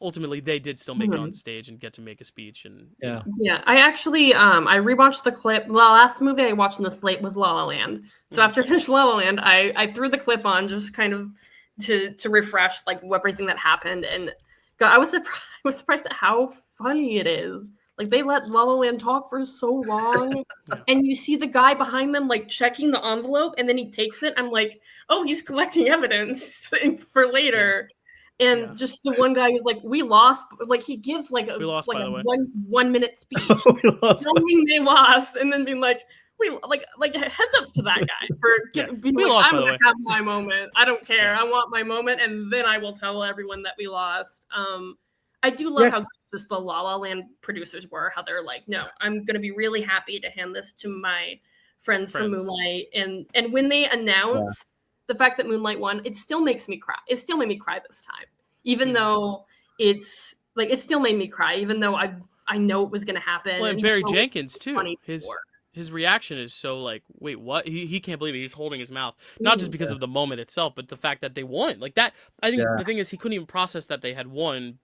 Speaker 1: ultimately they did still make it on stage and get to make a speech. And
Speaker 3: I actually I rewatched the clip. The last movie I watched in the slate was La La Land. So after I finished La La Land, I threw the clip on just kind of to refresh like everything that happened. And God, I was surprised at how funny it is. Like they let La La Land talk for so long, and you see the guy behind them like checking the envelope, and then he takes it. I'm like, oh, he's collecting evidence for later. And just the one guy who's like, we lost. Like he gives like a 1 minute speech knowing they lost, and then being like, we like heads up to that guy for being like,
Speaker 1: lost,
Speaker 3: I'm gonna have my moment. I don't care. I want my moment, and then I will tell everyone that we lost. I do love how just the La La Land producers were, how they're like, no, I'm going to be really happy to hand this to my friends from Moonlight. And when they announced the fact that Moonlight won, it still makes me cry. It still made me cry this time, even though it's like, it still made me cry, even though I know it was going to happen.
Speaker 1: Well, and Barry Jenkins too. His reaction is so like, wait, what? He can't believe it. He's holding his mouth, not just because of the moment itself, but the fact that they won. Like that, I think the thing is he couldn't even process that they had won,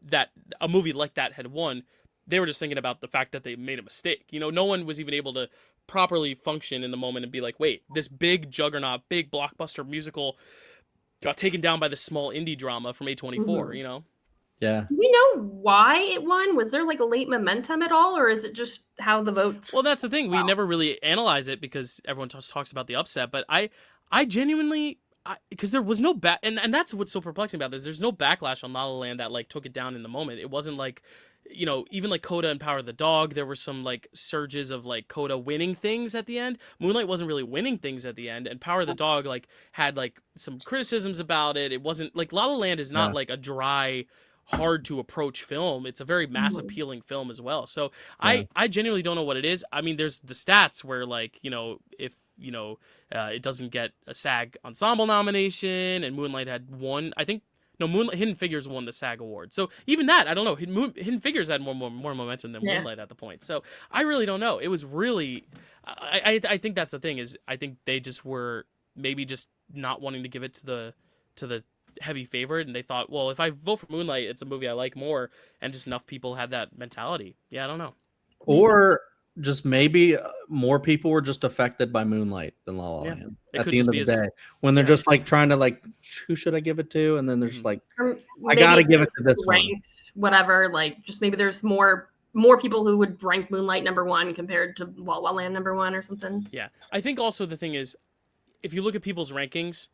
Speaker 1: that a movie like that had won. They were just thinking about the fact that they made a mistake. No one was even able to properly function in the moment and be like, wait, this big juggernaut, big blockbuster musical got taken down by this small indie drama from A24,
Speaker 2: Yeah.
Speaker 3: Do we know why it won? Was there like a late momentum at all, or is it just how the votes?
Speaker 1: Well, that's the thing. We never really analyze it because everyone talks about the upset, but I genuinely, because there was no and that's what's so perplexing about this. There's no backlash on La La Land that like took it down in the moment. It wasn't like, even like Coda and Power of the Dog, there were some like surges of like Coda winning things at the end. Moonlight wasn't really winning things at the end, and Power of the Dog like had like some criticisms about it. It wasn't like La La Land is not like a dry, hard to approach film. It's a very mass appealing film as well. So I genuinely don't know what it is. I mean, there's the stats where like, if it doesn't get a SAG ensemble nomination, and Moonlight had one, I think. No, Hidden Figures won the SAG award. So even that, I don't know. Hidden Figures had more momentum than Moonlight at the point. So I really don't know. It was really, I think that's the thing, is I think they just were maybe just not wanting to give it to the heavy favorite, and they thought, well, if I vote for Moonlight, it's a movie I like more, and just enough people had that mentality. Yeah, I don't know.
Speaker 2: Or just maybe more people were just affected by Moonlight than La La Land at the end of the day, when they're just like trying to like, who should I give it to? And then there's like, I gotta give it to this
Speaker 3: ranked, whatever. Like, just maybe there's more people who would rank Moonlight number one compared to La La Land number one or something.
Speaker 1: Yeah, I think also the thing is, if you look at people's rankings,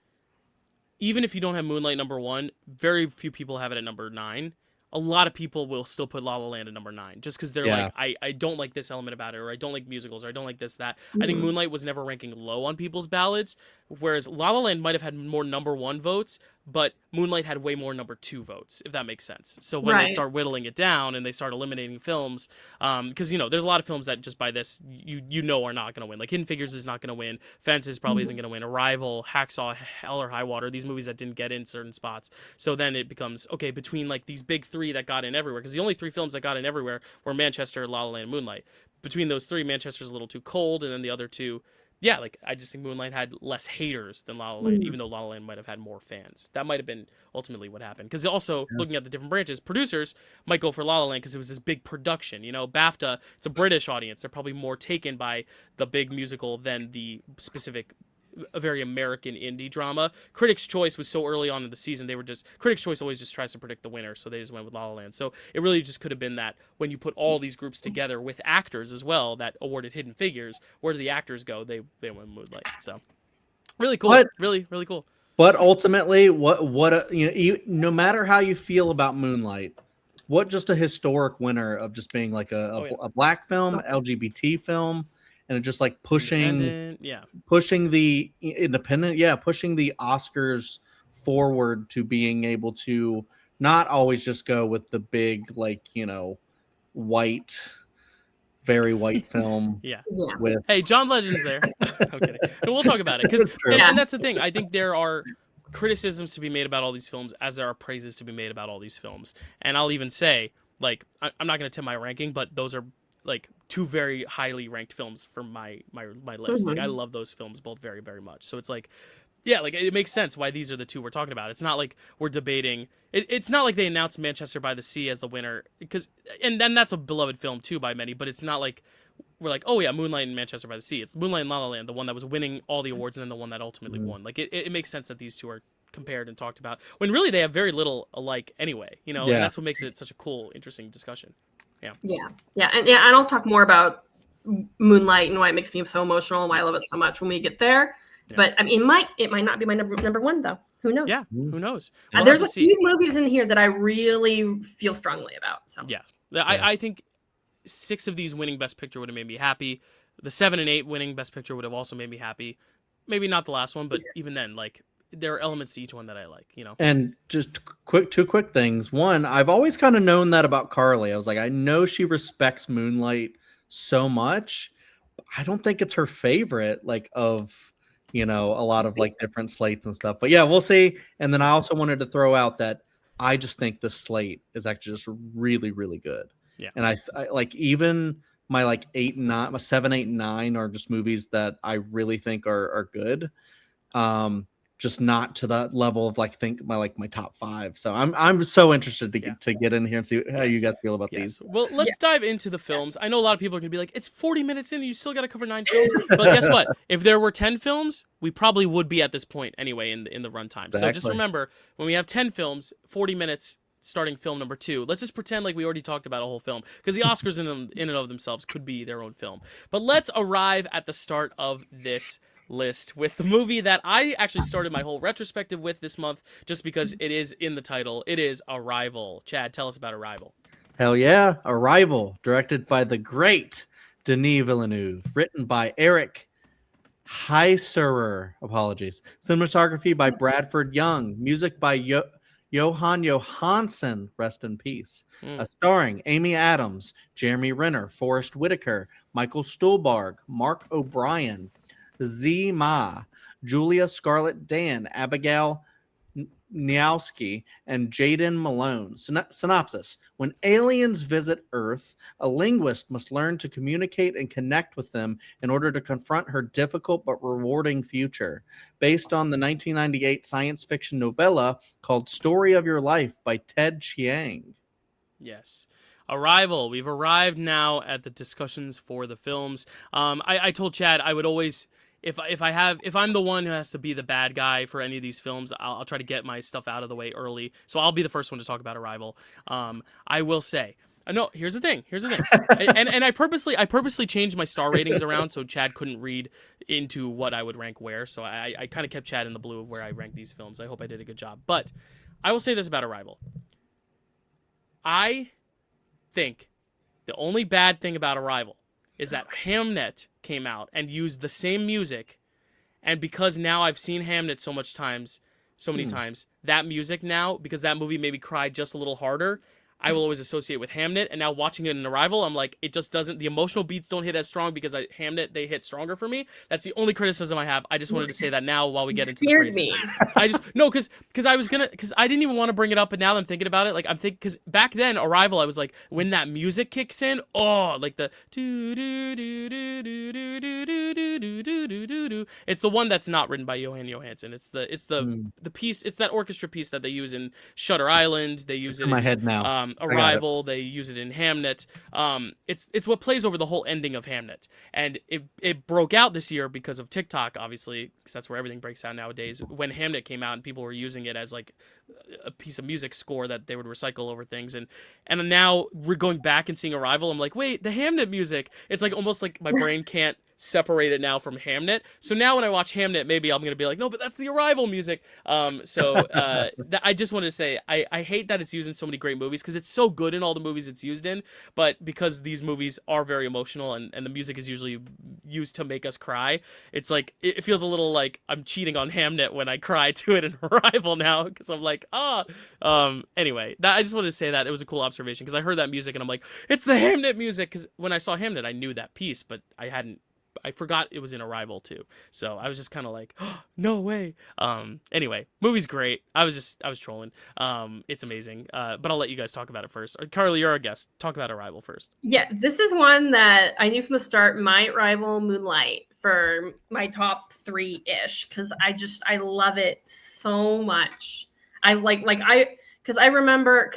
Speaker 1: even if you don't have Moonlight number one, very few people have it at number 9. A lot of people will still put La La Land at number 9 just because they're like, I don't like this element about it, or I don't like musicals, or I don't like this, that. I think Moonlight was never ranking low on people's ballots, whereas La La Land might have had more number 1 votes, but Moonlight had way more number 2 votes, if that makes sense. So when they start whittling it down and they start eliminating films, because, there's a lot of films that just by this, are not going to win. Like Hidden Figures is not going to win. Fences probably isn't going to win. Arrival, Hacksaw, Hell or High Water, these movies that didn't get in certain spots. So then it becomes, okay, between like these big 3 that got in everywhere, because the only 3 films that got in everywhere were Manchester, La La Land, and Moonlight. Between those 3, Manchester's a little too cold, and then the other 2, yeah, like I just think Moonlight had less haters than La La Land, even though La La Land might have had more fans. That might have been ultimately what happened. Because also
Speaker 2: Yeah.
Speaker 1: looking at the different branches, producers might go for La La Land because it was this big production. You know, BAFTA, it's a British audience. They're probably more taken by the big musical than the specific, a very American indie drama. Critics' Choice was so early on in the season, they were just Critics' Choice always just tries to predict the winner, so they just went with La La Land. So it really just could have been that when you put all these groups together with actors as well that awarded Hidden Figures, where do the actors go? They went with Moonlight. So really cool,
Speaker 2: But
Speaker 1: really cool.
Speaker 2: but ultimately, no matter how you feel about Moonlight, what just a historic winner of just being like a black film, LGBT film, and it just like pushing the independent, pushing the Oscars forward to being able to not always just go with the big, like, white, very white film.
Speaker 1: Yeah.
Speaker 2: With
Speaker 1: Hey, John Legend's there. I'm kidding. No, we'll talk about it because, and that's the thing. I think there are criticisms to be made about all these films, as there are praises to be made about all these films. And I'll even say, like, I'm not going to tip my ranking, but those are like two very highly ranked films for my list. Like, I love those films both very, very much. So it's like, yeah, like it makes sense why these are the two we're talking about. It's not like we're debating. It's not like they announced Manchester by the Sea as the winner, and then that's a beloved film too by many. But it's not like we're like, oh yeah, Moonlight and Manchester by the Sea. It's Moonlight and La La Land, the one that was winning all the awards, and then the one that ultimately won. Like it makes sense that these two are compared and talked about when really they have very little alike anyway. And that's what makes it such a cool, interesting discussion.
Speaker 3: And I'll talk more about Moonlight and why it makes me so emotional and why I love it so much when we get there. Yeah. But I mean, it might not be my number one though. Who knows?
Speaker 1: Yeah, who knows?
Speaker 3: We'll there's a few movies in here that I really feel strongly about. So
Speaker 1: I think 6 of these winning Best Picture would have made me happy. The 7 and 8 winning Best Picture would have also made me happy. Maybe not the last one, but even then, like, there are elements to each one that I like,
Speaker 2: And just two quick things. One, I've always kind of known that about Karly. I was like, I know she respects Moonlight so much. I don't think it's her favorite, like, of a lot of like different slates and stuff. But yeah, we'll see. And then I also wanted to throw out that I just think the slate is actually just really, really good.
Speaker 1: Yeah.
Speaker 2: And I like even my like 8 and 9, my 7, 8, and 9 are just movies that I really think are good. Just not to that level of like my top 5. So I'm so interested to get in here and see how you guys feel about these.
Speaker 1: Well, let's dive into the films. I know a lot of people are gonna be like, it's 40 minutes in, and you still got to cover 9 films. But guess what? If there were 10 films, we probably would be at this point anyway in the runtime. Exactly. So just remember, when we have 10 films, 40 minutes. Starting film number 2. Let's just pretend like we already talked about a whole film, because the Oscars in and of themselves could be their own film. But let's arrive at the start of this list with the movie that I actually started my whole retrospective with this month, just because it is in the title. It is Arrival. Chad, tell us about Arrival.
Speaker 2: Hell yeah, Arrival, directed by the great Denis Villeneuve, written by Eric Heiserer. Apologies. Cinematography by Bradford Young. Music by Johan Johansson, rest in peace. Starring Amy Adams, Jeremy Renner, Forrest Whitaker, Michael Stuhlbarg, Mark O'Brien, Z Ma, Julia Scarlett Dan, Abigail Niowski, and Jaden Malone. Synopsis: when aliens visit Earth, a linguist must learn to communicate and connect with them in order to confront her difficult but rewarding future. Based on the 1998 science fiction novella called Story of Your Life by Ted Chiang.
Speaker 1: Yes. Arrival. We've arrived now at the discussions for the films. I told Chad I would always... If I'm the one who has to be the bad guy for any of these films, I'll try to get my stuff out of the way early. So I'll be the first one to talk about Arrival. I will say, no. Here's the thing. and I purposely changed my star ratings around so Chad couldn't read into what I would rank where. So I kind of kept Chad in the blue of where I rank these films. I hope I did a good job. But I will say this about Arrival. I think the only bad thing about Arrival is that Hamnet came out and used the same music, and because now I've seen Hamnet so many times, that music now, because that movie made me cry just a little harder, I will always associate with Hamnet. And now watching it in Arrival, I'm like, it just doesn't, the emotional beats don't hit as strong because Hamnet, they hit stronger for me. That's the only criticism I have. I just wanted to say that now while we get into the praises. Because I didn't even want to bring it up, but now that I'm thinking about it, like because back then Arrival, I was like, when that music kicks in, like the to. It's the one that's not written by Johan Johansson. It's
Speaker 2: Mm.
Speaker 1: the piece. It's that orchestra piece that they use in Shutter Island. They use
Speaker 2: It's
Speaker 1: it
Speaker 2: in my
Speaker 1: in
Speaker 2: head now. I got it.
Speaker 1: Arrival. They use it in Hamnet. It's what plays over the whole ending of Hamnet, and it broke out this year because of TikTok, obviously, because that's where everything breaks out nowadays. When Hamnet came out, and people were using it as like a piece of music score that they would recycle over things, and now we're going back and seeing Arrival. I'm like, wait, the Hamnet music. It's like almost like my brain can't separate it now from Hamnet. So now when I watch Hamnet, maybe I'm gonna be like, no, but that's the Arrival music. I just wanted to say I hate that it's used in so many great movies because it's so good in all the movies it's used in, but because these movies are very emotional and the music is usually used to make us cry, it's like it feels a little like I'm cheating on Hamnet when I cry to it in Arrival now because I'm like, anyway, I just wanted to say that it was a cool observation because I heard that music and I'm like, it's the Hamnet music, because when I saw Hamnet I knew that piece, but I forgot it was in Arrival too. So I was just kind of like, oh, no way. Anyway, movie's great. I was trolling. It's amazing. But I'll let you guys talk about it first. Karly, you're our guest. Talk about Arrival first.
Speaker 3: Yeah, this is one that I knew from the start might rival Moonlight for my top 3-ish because I love it so much. I because I remember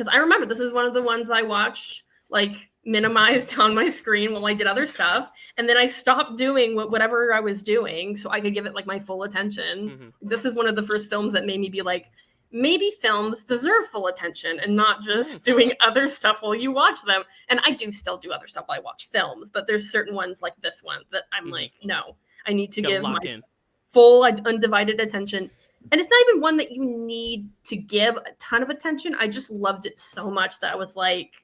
Speaker 3: this is one of the ones I watched like minimized on my screen while I did other stuff, and then I stopped doing whatever I was doing so I could give it like my full attention.
Speaker 1: Mm-hmm.
Speaker 3: This is one of the first films that made me be like, maybe films deserve full attention and not just doing other stuff while you watch them. And I do still do other stuff while I watch films, but there's certain ones like this one that I'm like, no, I need to give my full undivided attention. And it's not even one that you need to give a ton of attention. I just loved it so much that I was like,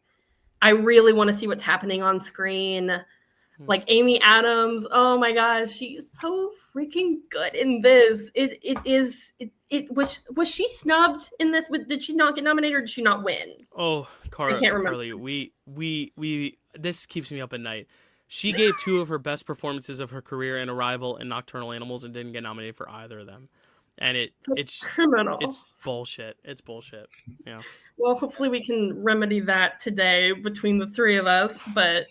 Speaker 3: I really want to see what's happening on screen. Like Amy Adams, oh my gosh, she's so freaking good in this. Was she snubbed in this? Did she not get nominated or did she not win?
Speaker 1: Oh,
Speaker 3: I can't remember.
Speaker 1: Karly, we this keeps me up at night. She gave 2 of her best performances of her career in Arrival and Nocturnal Animals and didn't get nominated for either of them. And it's criminal. It's bullshit. It's bullshit. Yeah.
Speaker 3: Well, hopefully we can remedy that today between the 3 of us. But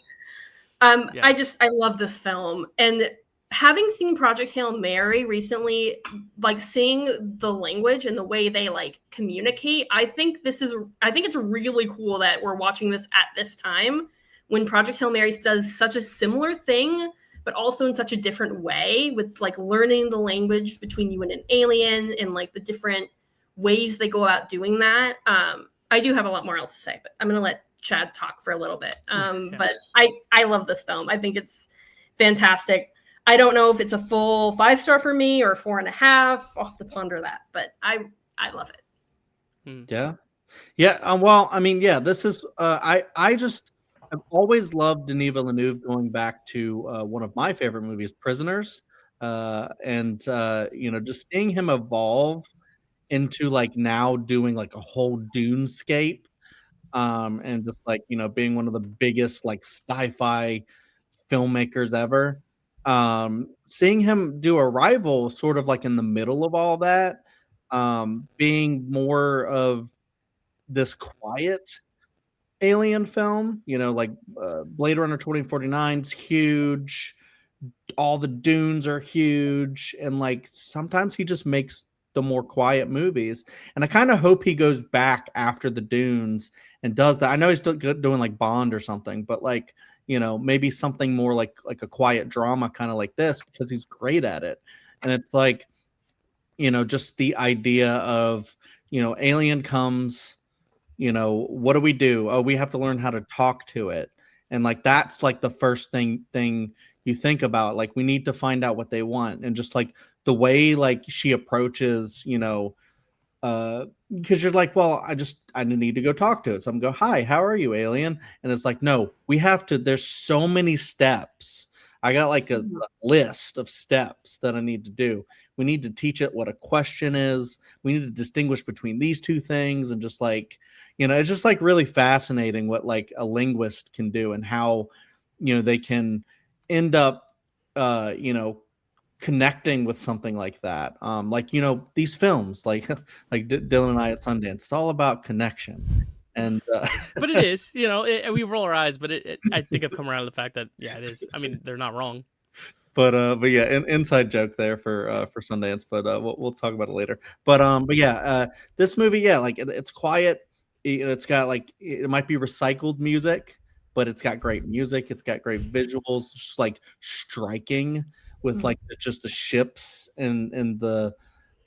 Speaker 3: yeah. I love this film. And having seen Project Hail Mary recently, like seeing the language and the way they like communicate, I think it's really cool that we're watching this at this time when Project Hail Mary does such a similar thing, but also in such a different way with like learning the language between you and an alien and like the different ways they go about doing that. I do have a lot more else to say, but I'm going to let Chad talk for a little bit. But I love this film. I think it's fantastic. I don't know if it's a full 5-star for me or 4.5. I'll have to ponder that, but I love it.
Speaker 2: Yeah. Yeah. Well, I mean, yeah, this is, I've always loved Denis Villeneuve going back to one of my favorite movies, Prisoners. And just seeing him evolve into like now doing like a whole Dunescape and just like, being one of the biggest like sci-fi filmmakers ever. Seeing him do Arrival sort of like in the middle of all that, being more of this quiet alien film, like Blade Runner 2049 is huge, all the Dunes are huge, and like sometimes he just makes the more quiet movies, and I kind of hope he goes back after the Dunes and does that. I know he's doing like Bond or something, but like maybe something more like a quiet drama kind of like this, because he's great at it. And it's like just the idea of alien comes, what do we do? Oh, we have to learn how to talk to it. And like, that's like the first thing you think about. Like, we need to find out what they want. And just like the way like she approaches, because you're like, well, I need to go talk to it. So I'm go, hi, how are you, alien? And it's like, no, we have to, there's so many steps. I got like a list of steps that I need to do. We need to teach it what a question is. We need to distinguish between these two things. And just like, it's just like really fascinating what like a linguist can do and how, they can end up, connecting with something like that. Like, these films, like Dylan and I at Sundance, it's all about connection. And
Speaker 1: but it is, we roll our eyes, but I think I've come around to the fact that, yeah, it is. I mean, they're not wrong.
Speaker 2: but yeah, inside joke there for Sundance, but we'll talk about it later. But yeah, this movie, yeah, like it's quiet. It's got like it might be recycled music, but it's got great music. It's got great visuals, just like striking with like just the ships and the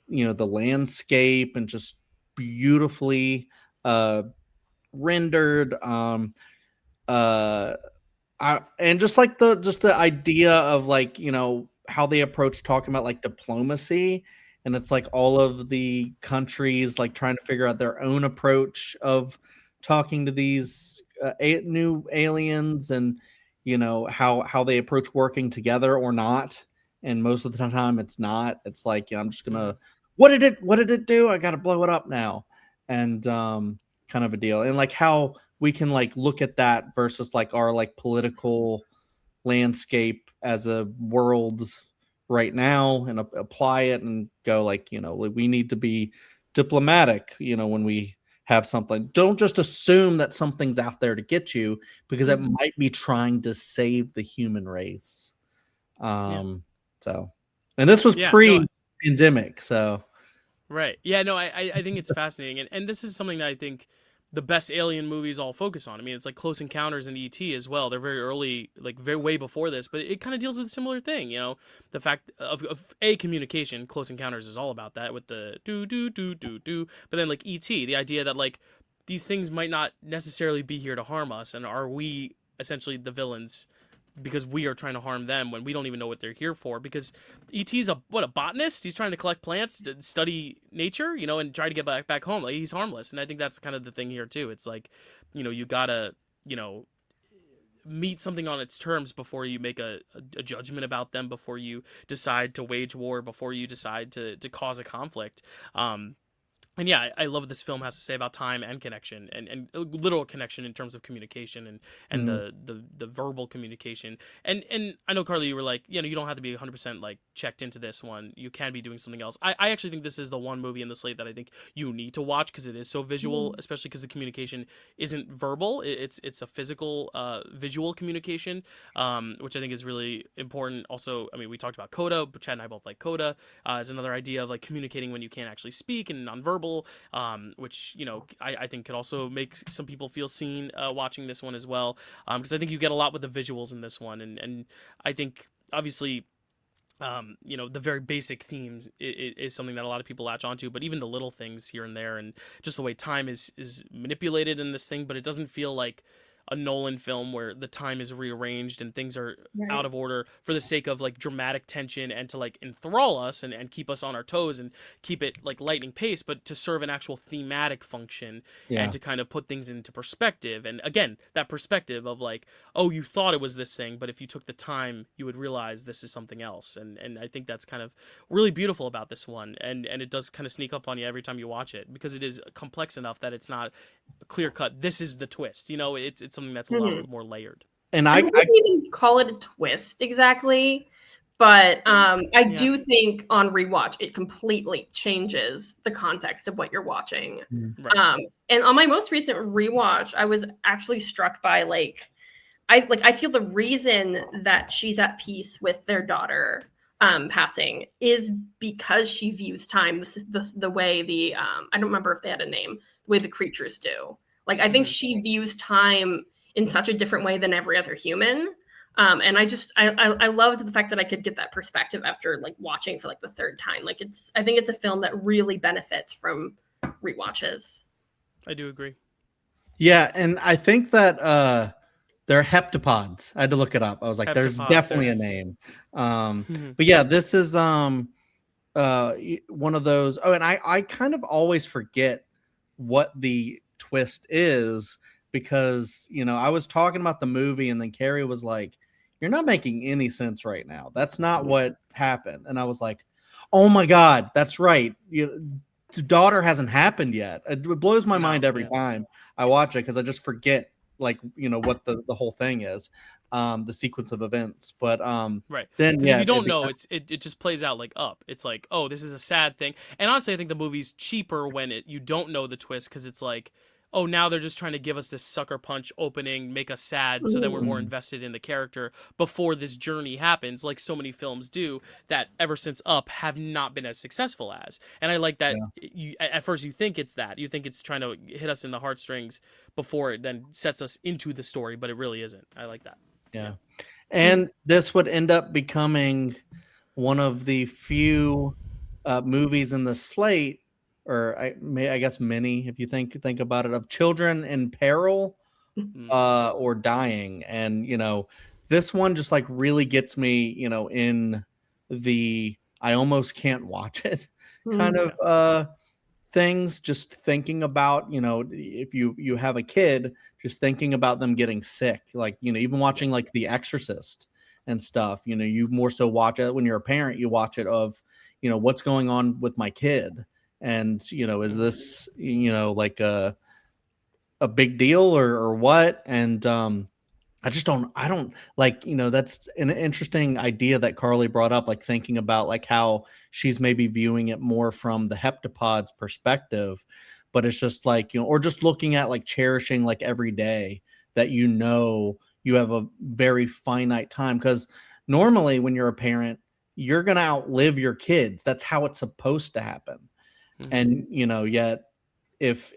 Speaker 2: the landscape and just beautifully rendered. Uh and just like the idea of like how they approach talking about like diplomacy, and it's like all of the countries like trying to figure out their own approach of talking to these new aliens, and how they approach working together or not. And most of the time it's not. It's like, I'm just gonna, what did it do? I gotta blow it up now. And kind of a deal. And like how we can like look at that versus like our like political landscape as a world right now, and apply it and go like, we need to be diplomatic, when we have something. Don't just assume that something's out there to get you, because it might be trying to save the human race. So, and this was pre-pandemic, so.
Speaker 1: Right. Yeah, no, I think it's fascinating. And this is something that I think the best alien movies all focus on. I mean, it's like Close Encounters and E.T. as well. They're very early, like very way before this, but it kind of deals with a similar thing, the fact of communication. Close Encounters is all about that with the do, do, do, do, do. But then like E.T., the idea that like these things might not necessarily be here to harm us, and are we essentially the villains because we are trying to harm them when we don't even know what they're here for. Because E.T.'s a botanist. He's trying to collect plants to study nature, and try to get back home. Like, he's harmless. And I think that's kind of the thing here too. It's like, you gotta, meet something on its terms before you make a judgment about them, before you decide to wage war, before you decide to cause a conflict. And yeah, I love what this film has to say about time and connection, and literal connection in terms of communication and the verbal communication. And I know, Karly, you were like, you don't have to be 100% like checked into this one. You can be doing something else. I actually think this is the one movie in the slate that I think you need to watch, because it is so visual, especially because the communication isn't verbal. It's a physical, visual communication, which I think is really important. Also, I mean, we talked about Coda, but Chad and I both like Coda. It's another idea of like communicating when you can't actually speak, and nonverbal, which I think could also make some people feel seen watching this one as well, because I think you get a lot with the visuals in this one, and I think obviously the very basic themes is something that a lot of people latch onto, but even the little things here and there, and just the way time is manipulated in this thing, but it doesn't feel like a Nolan film where the time is rearranged and things are out of order for the sake of like dramatic tension and to like enthrall us and keep us on our toes and keep it like lightning pace, but to serve an actual thematic function and to kind of put things into perspective. And again, that perspective of like, oh, you thought it was this thing, but if you took the time, you would realize this is something else. And I think that's kind of really beautiful about this one. And it does kind of sneak up on you every time you watch it, because it is complex enough that it's not clear cut. This is the twist, it's something that's a lot more layered.
Speaker 3: And I wouldn't even call it a twist exactly, but I do think on rewatch it completely changes the context of what you're watching. Right. And on my most recent rewatch, I was actually struck by I feel the reason that she's at peace with their daughter passing is because she views time the way I don't remember if they had a name, the way the creatures do. Like, I think she views time in such a different way than every other human. And I loved the fact that I could get that perspective after like watching for like the third time. Like, I think it's a film that really benefits from rewatches.
Speaker 1: I do agree.
Speaker 2: Yeah. And I think that, they're heptapods. I had to look it up. I was like, there's definitely a name. But yeah, this is one of those. Oh, and I kind of always forget what the twist is, because I was talking about the movie and then Carrie was like, you're not making any sense right now. That's not what happened. And I was like, oh my God, that's right. The daughter hasn't happened yet. It blows my mind every time I watch it, because I just forget like what the whole thing is, the sequence of events. But
Speaker 1: right,
Speaker 2: then
Speaker 1: if you don't know, it just plays out like Up. It's like, oh, this is a sad thing. And honestly, I think the movie's cheaper when you don't know the twist, because it's like, oh, now they're just trying to give us this sucker punch opening, make us sad, so then we're more
Speaker 2: Mhm.
Speaker 1: invested in the character before this journey happens, like so many films do that ever since Up have not been as successful as. And I like that
Speaker 2: Yeah.
Speaker 1: at first you think it's that. You think it's trying to hit us in the heartstrings before it then sets us into the story, but it really isn't. I like that.
Speaker 2: Yeah. And this would end up becoming one of the few movies in the slate, or I guess many, if you think about it, of children in peril
Speaker 1: Mm.
Speaker 2: or dying. And this one just like really gets me, in the I almost can't watch it kind of things. Just thinking about, if you have a kid, just thinking about them getting sick, like even
Speaker 1: Yeah.
Speaker 2: watching like The Exorcist and stuff. You more so watch it when you're a parent. You watch it of what's going on with my kid, and is this like a big deal or what. And I don't like, that's an interesting idea that Carly brought up, like thinking about like how she's maybe viewing it more from the heptapod's perspective. But it's just like, or just looking at like cherishing like every day that you have a very finite time. Because normally when you're a parent, you're going to outlive your kids. That's how it's supposed to happen.
Speaker 1: Mhm.
Speaker 2: And yet if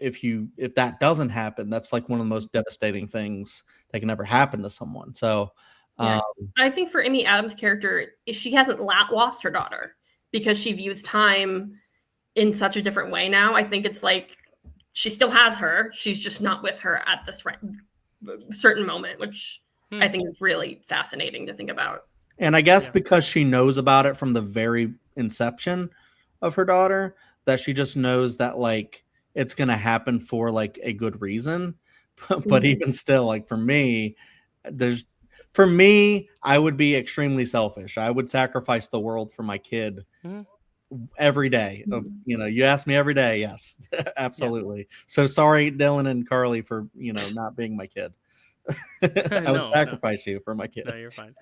Speaker 2: that doesn't happen, that's like one of the most devastating things that can ever happen to someone. So
Speaker 3: Yes.
Speaker 2: um
Speaker 3: I think for Amy Adams' character, she hasn't lost her daughter because she views time in such a different way now. I think it's like she still has her. She's just not with her at this certain moment, which I think is really fascinating to think about.
Speaker 2: and I guess
Speaker 1: Yeah.
Speaker 2: because she knows about it from the very inception of her daughter, that she just knows that like it's going to happen for like a good reason. But
Speaker 3: Mhm.
Speaker 2: even still, like there's for me, I would be extremely selfish. I would sacrifice the world for my kid
Speaker 1: Mhm.
Speaker 2: every day. Of
Speaker 3: Mhm.
Speaker 2: you ask me every day, yes.
Speaker 1: Yeah.
Speaker 2: Absolutely. So sorry, Dylan and Carly, for not being my kid. I would
Speaker 1: No, no.
Speaker 2: sacrifice you for my kid.
Speaker 1: No, you're fine.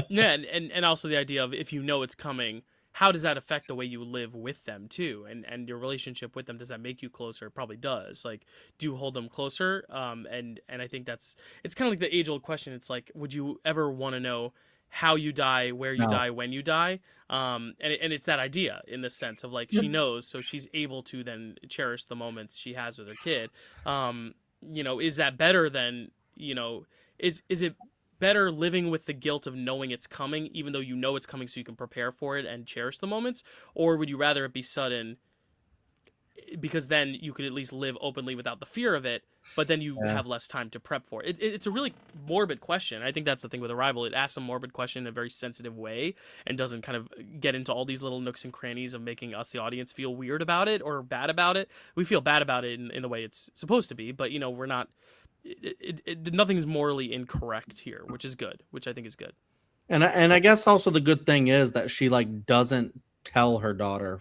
Speaker 1: Yeah, and also the idea of if you know it's coming, how does that affect the way you live with them too, and your relationship with them? Does that make you closer? It probably does. Like, do you hold them closer? And I think it's kind of like the age old question. It's like, would you ever want to know how you die, where you
Speaker 2: No.
Speaker 1: die, when you die? And it's that idea in the sense of like she knows, so she's able to then cherish the moments she has with her kid. Is that better than is it better living with the guilt of knowing it's coming, even though you know it's coming so you can prepare for it and cherish the moments? Or would you rather it be sudden because then you could at least live openly without the fear of it, but then you
Speaker 2: Yeah.
Speaker 1: have less time to prep for it? It's a really morbid question. I think that's the thing with Arrival. It asks a morbid question in a very sensitive way and doesn't kind of get into all these little nooks and crannies of making us, the audience, feel weird about it or bad about it. We feel bad about it in the way it's supposed to be, but we're not. Nothing's morally incorrect here, which is good, which I think is good.
Speaker 2: And I guess also the good thing is that she like doesn't tell her daughter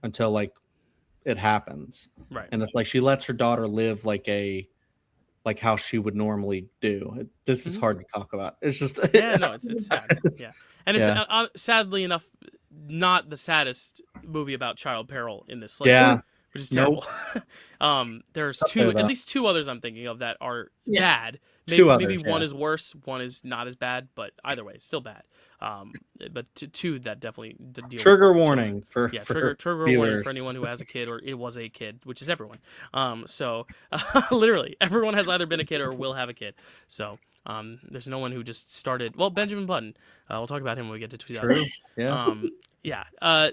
Speaker 2: until like it happens.
Speaker 1: Right.
Speaker 2: And it's like she lets her daughter live like how she would normally do. This is
Speaker 1: Hmm.
Speaker 2: hard to talk about. It's just
Speaker 1: Yeah, no, it's sad. Yeah, and it's
Speaker 2: yeah.
Speaker 1: sadly enough not the saddest movie about child peril in this slate,
Speaker 2: Yeah.
Speaker 1: which is
Speaker 2: Nope.
Speaker 1: terrible. There's
Speaker 2: Up there
Speaker 1: at
Speaker 2: though.
Speaker 1: least two others I'm thinking of that are
Speaker 3: Yeah.
Speaker 1: bad.
Speaker 2: Two
Speaker 1: Maybe
Speaker 2: others,
Speaker 1: one
Speaker 2: yeah.
Speaker 1: is worse, one is not as bad, but either way, it's still bad. But two that definitely deal
Speaker 2: Trigger
Speaker 1: with
Speaker 2: warning
Speaker 1: children.
Speaker 2: for
Speaker 1: Yeah,
Speaker 2: for
Speaker 1: trigger warning
Speaker 2: viewers.
Speaker 1: for anyone who has a kid or it was a kid, which is everyone. So literally everyone has either been a kid or will have a kid. So there's no one who just started. Well, Benjamin Button. We'll talk about him when we get to 2000.
Speaker 2: True. Yeah.
Speaker 1: Yeah.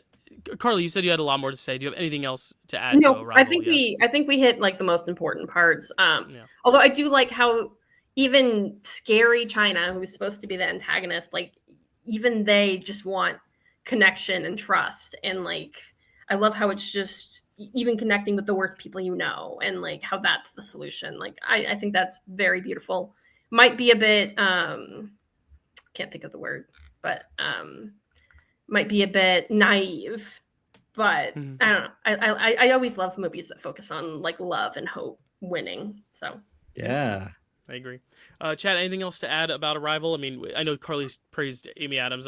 Speaker 1: Carly, you said you had a lot more to say. Do you have anything else to add to
Speaker 3: No, I
Speaker 1: Arrival?
Speaker 3: think
Speaker 1: Yeah.
Speaker 3: I think we hit like the most important parts.
Speaker 1: Yeah.
Speaker 3: Although I do like how even scary China, who's supposed to be the antagonist, like even they just want connection and trust. And like I love how it's just even connecting with the worst people and like how that's the solution. Like I think that's very beautiful. Might be a bit can't think of the word, but might be a bit naive, but
Speaker 1: Mhm.
Speaker 3: I don't know. I always love movies that focus on like love and hope winning. So
Speaker 2: Yeah.
Speaker 1: I agree. Chad, anything else to add about Arrival? I mean, I know Carly's praised Amy Adams.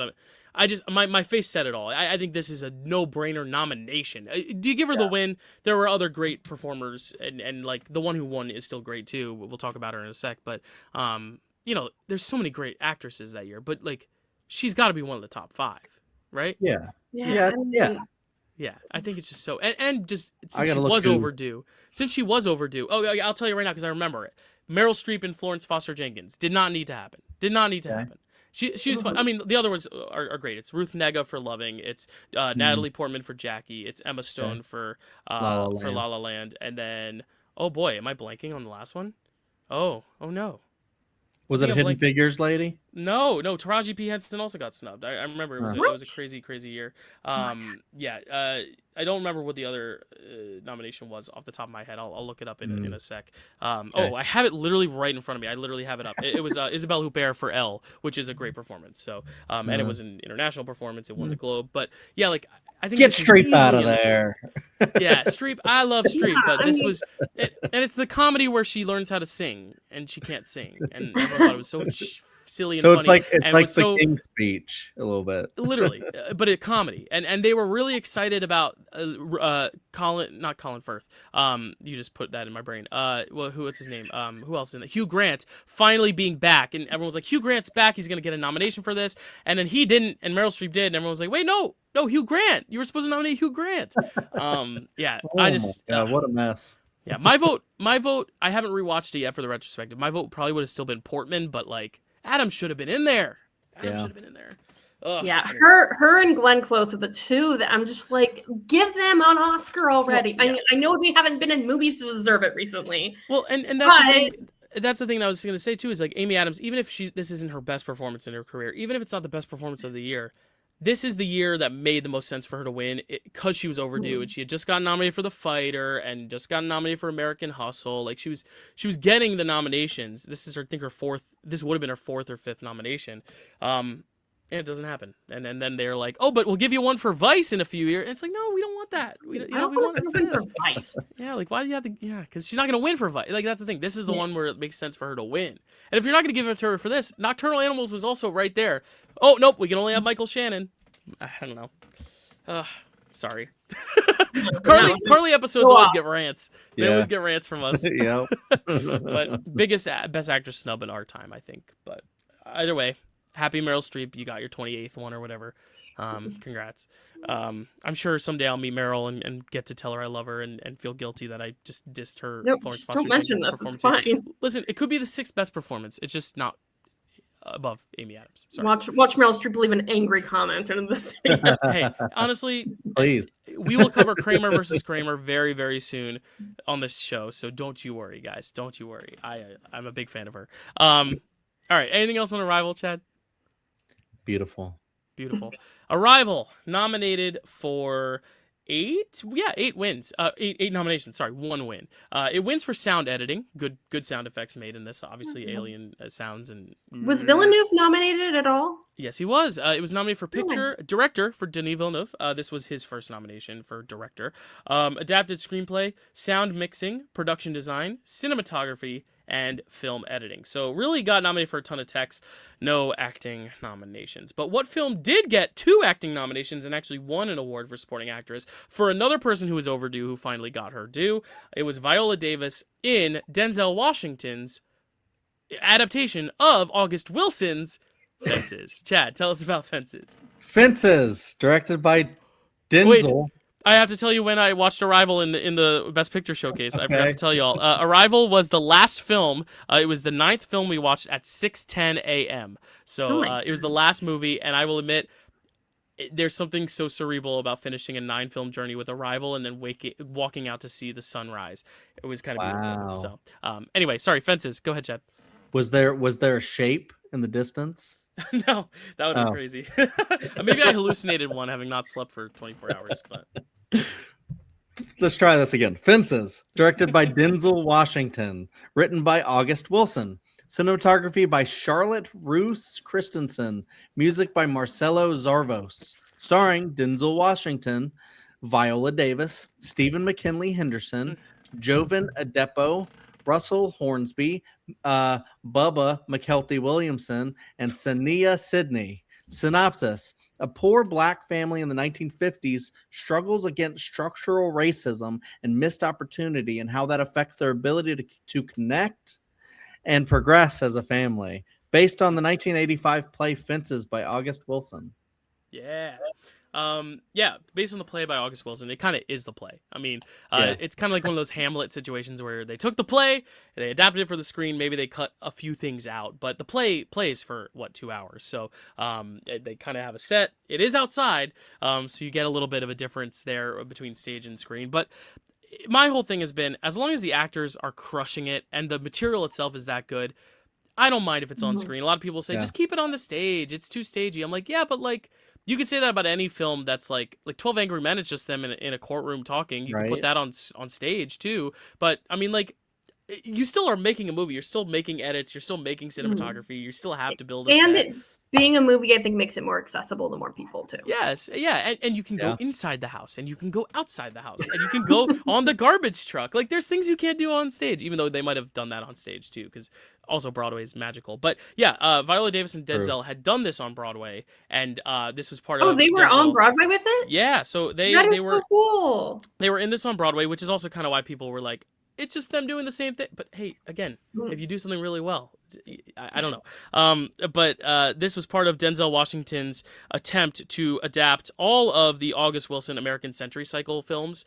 Speaker 1: I just my face said it all. I think this is a no-brainer nomination. Do you give her the win? There were other great performers, and like the one who won is still great too. We'll talk about her in a sec. But there's so many great actresses that year. But like, she's got to be one of the top 5, right?
Speaker 2: Yeah.
Speaker 3: Yeah.
Speaker 1: Yeah, I think it's just so, and just
Speaker 2: I
Speaker 1: since she
Speaker 2: gotta look
Speaker 1: was
Speaker 2: too.
Speaker 1: overdue. Since she was overdue. Oh, I'll tell you right now because I remember it. Meryl Streep and Florence Foster Jenkins did not need to happen. Did not need to happen. She was fun. I mean, the other ones are great. It's Ruth Negga for Loving. It's Natalie Portman for Jackie. It's Emma Stone for La La Land. And then, oh boy, am I blanking on the last one? Oh no.
Speaker 2: Was it a Hidden Figures lady?
Speaker 1: No. Taraji P. Henson also got snubbed. I remember it was a crazy year. I don't remember what the other nomination was off the top of my head. I'll look it up in a sec. Okay. Oh, I have it literally right in front of me. I literally have it up. It was Isabelle Huppert for Elle, which is a great performance. So, and it was an international performance. It won the Globe. But yeah, like I think
Speaker 2: get Streep out of there.
Speaker 1: Yeah, Streep. I love Streep, but this was, and it's the comedy where she learns how to sing and she can't sing, and everyone thought it was so silly and funny.
Speaker 2: So it's like the King's Speech a little bit,
Speaker 1: literally, but a comedy, and they were really excited about not Colin Firth. You just put that in my brain. What's his name? Who else in it? Hugh Grant finally being back, and everyone was like, Hugh Grant's back. He's gonna get a nomination for this, and then he didn't, and Meryl Streep did, and everyone was like, wait, no, Hugh Grant. You were supposed to nominate Hugh Grant. Yeah,
Speaker 2: what a mess.
Speaker 1: Yeah, my vote. I haven't rewatched it yet for the retrospective. My vote probably would have still been Portman, but like Adam should have been in there. Adam should have been in there. Ugh.
Speaker 3: Yeah, her and Glenn Close are the two that I'm just like, give them an Oscar already. Well, yeah. I know they haven't been in movies to deserve it recently.
Speaker 1: Well, and that's the thing I was going to say too, is like Amy Adams, even if this isn't her best performance in her career, even if it's not the best performance of the year, this is the year that made the most sense for her to win because she was overdue and she had just gotten nominated for The Fighter and just gotten nominated for American Hustle. Like she was getting the nominations. This is her fourth. This would have been her 4th or 5th nomination. And it doesn't happen. And then they're like, oh, but we'll give you one for Vice in a few years. And it's like, no, we don't want that. We want it for
Speaker 3: Vice.
Speaker 1: Yeah, like why do you have to? Yeah, because she's not gonna win for Vice. Like that's the thing. This is the one where it makes sense for her to win. And if you're not gonna give it to her for this, Nocturnal Animals was also right there. Oh nope, we can only have Michael Shannon. I don't know. Sorry. Karly episodes always get rants. They always get rants from us.
Speaker 2: Yeah.
Speaker 1: But best actress snub in our time, I think. But either way, happy Meryl Streep. You got your 28th one or whatever. Congrats. I'm sure someday I'll meet Meryl and get to tell her I love her and feel guilty that I just dissed her.
Speaker 3: Nope, Florence Foster don't mention this. It's fine.
Speaker 1: Listen, it could be the 6th best performance. It's just not above Amy Adams. Sorry.
Speaker 3: Watch Meryl Streep leave an angry comment in this thing.
Speaker 1: Hey, honestly,
Speaker 2: please.
Speaker 1: We will cover Kramer versus Kramer very, very soon on this show, so don't you worry, guys. Don't you worry. I'm a big fan of her. All right, anything else on Arrival, Chad?
Speaker 2: Beautiful.
Speaker 1: Arrival nominated for 8 wins. 8 nominations. Sorry, 1 win. It wins for sound editing. Good sound effects made in this. Obviously, alien sounds and.
Speaker 3: Was Villeneuve nominated at all?
Speaker 1: Yes, he was. It was nominated for director for Denis Villeneuve. This was his first nomination for director. Adapted screenplay, sound mixing, production design, cinematography, and film editing. So really got nominated for a ton of techs, no acting nominations. But what film did get 2 acting nominations and actually won an award for supporting actress for another person who was overdue who finally got her due? It was Viola Davis in Denzel Washington's adaptation of August Wilson's Fences. Chad, tell us about Fences.
Speaker 2: Fences, directed by Denzel.
Speaker 1: Wait. I have to tell you when I watched Arrival in the Best Picture showcase. I forgot to tell you all. Arrival was the last film. It was the 9th film we watched at 6:10 a.m. So it was the last movie, and I will admit, there's something so cerebral about finishing a 9-film journey with Arrival and then walking out to see the sunrise. It was kind of beautiful. So anyway, sorry, Fences. Go ahead, Chad.
Speaker 2: Was there a shape in the distance?
Speaker 1: No, that would be crazy. Maybe I hallucinated one having not slept for 24 hours, but.
Speaker 2: Let's try this again. Fences, directed by Denzel Washington, written by August Wilson, cinematography by Charlotte Roos Christensen, music by Marcelo Zarvos, starring Denzel Washington, Viola Davis, Stephen McKinley Henderson, Jovan Adepo, Russell Hornsby, Bubba McKelty Williamson, and Sania Sidney. Synopsis. A poor black family in the 1950s struggles against structural racism and missed opportunity, and how that affects their ability to connect and progress as a family. Based on the 1985 play Fences by August Wilson.
Speaker 1: Yeah. Based on the play by August Wilson, it kind of is the play. I mean, it's kind of like one of those Hamlet situations where they took the play, they adapted it for the screen, maybe they cut a few things out, but the play plays for, 2 hours, so they kind of have a set. It is outside, so you get a little bit of a difference there between stage and screen, but my whole thing has been, as long as the actors are crushing it and the material itself is that good, I don't mind if it's on screen. A lot of people say, just keep it on the stage, it's too stagey. I'm like, yeah, but like, you could say that about any film that's like 12 Angry Men. It's just them in a courtroom talking. You can put that on stage too. But I mean, like, you still are making a movie. You're still making edits. You're still making cinematography. You still have to build a
Speaker 3: and
Speaker 1: set.
Speaker 3: it being a movie, I think, makes it more accessible to more people too.
Speaker 1: Yes, yeah, and you can go inside the house, and you can go outside the house, and you can go on the garbage truck. Like, there's things you can't do on stage, even though they might have done that on stage too, because also Broadway is magical. But yeah, Viola Davis and Denzel had done this on Broadway, and this was part of.
Speaker 3: Oh, they were on Broadway with it?
Speaker 1: Yeah, so they
Speaker 3: were
Speaker 1: so
Speaker 3: cool.
Speaker 1: They were in this on Broadway, which is also kind of why people were like, it's just them doing the same thing. But hey, again, if you do something really well, I don't know. But this was part of Denzel Washington's attempt to adapt all of the August Wilson American Century Cycle films,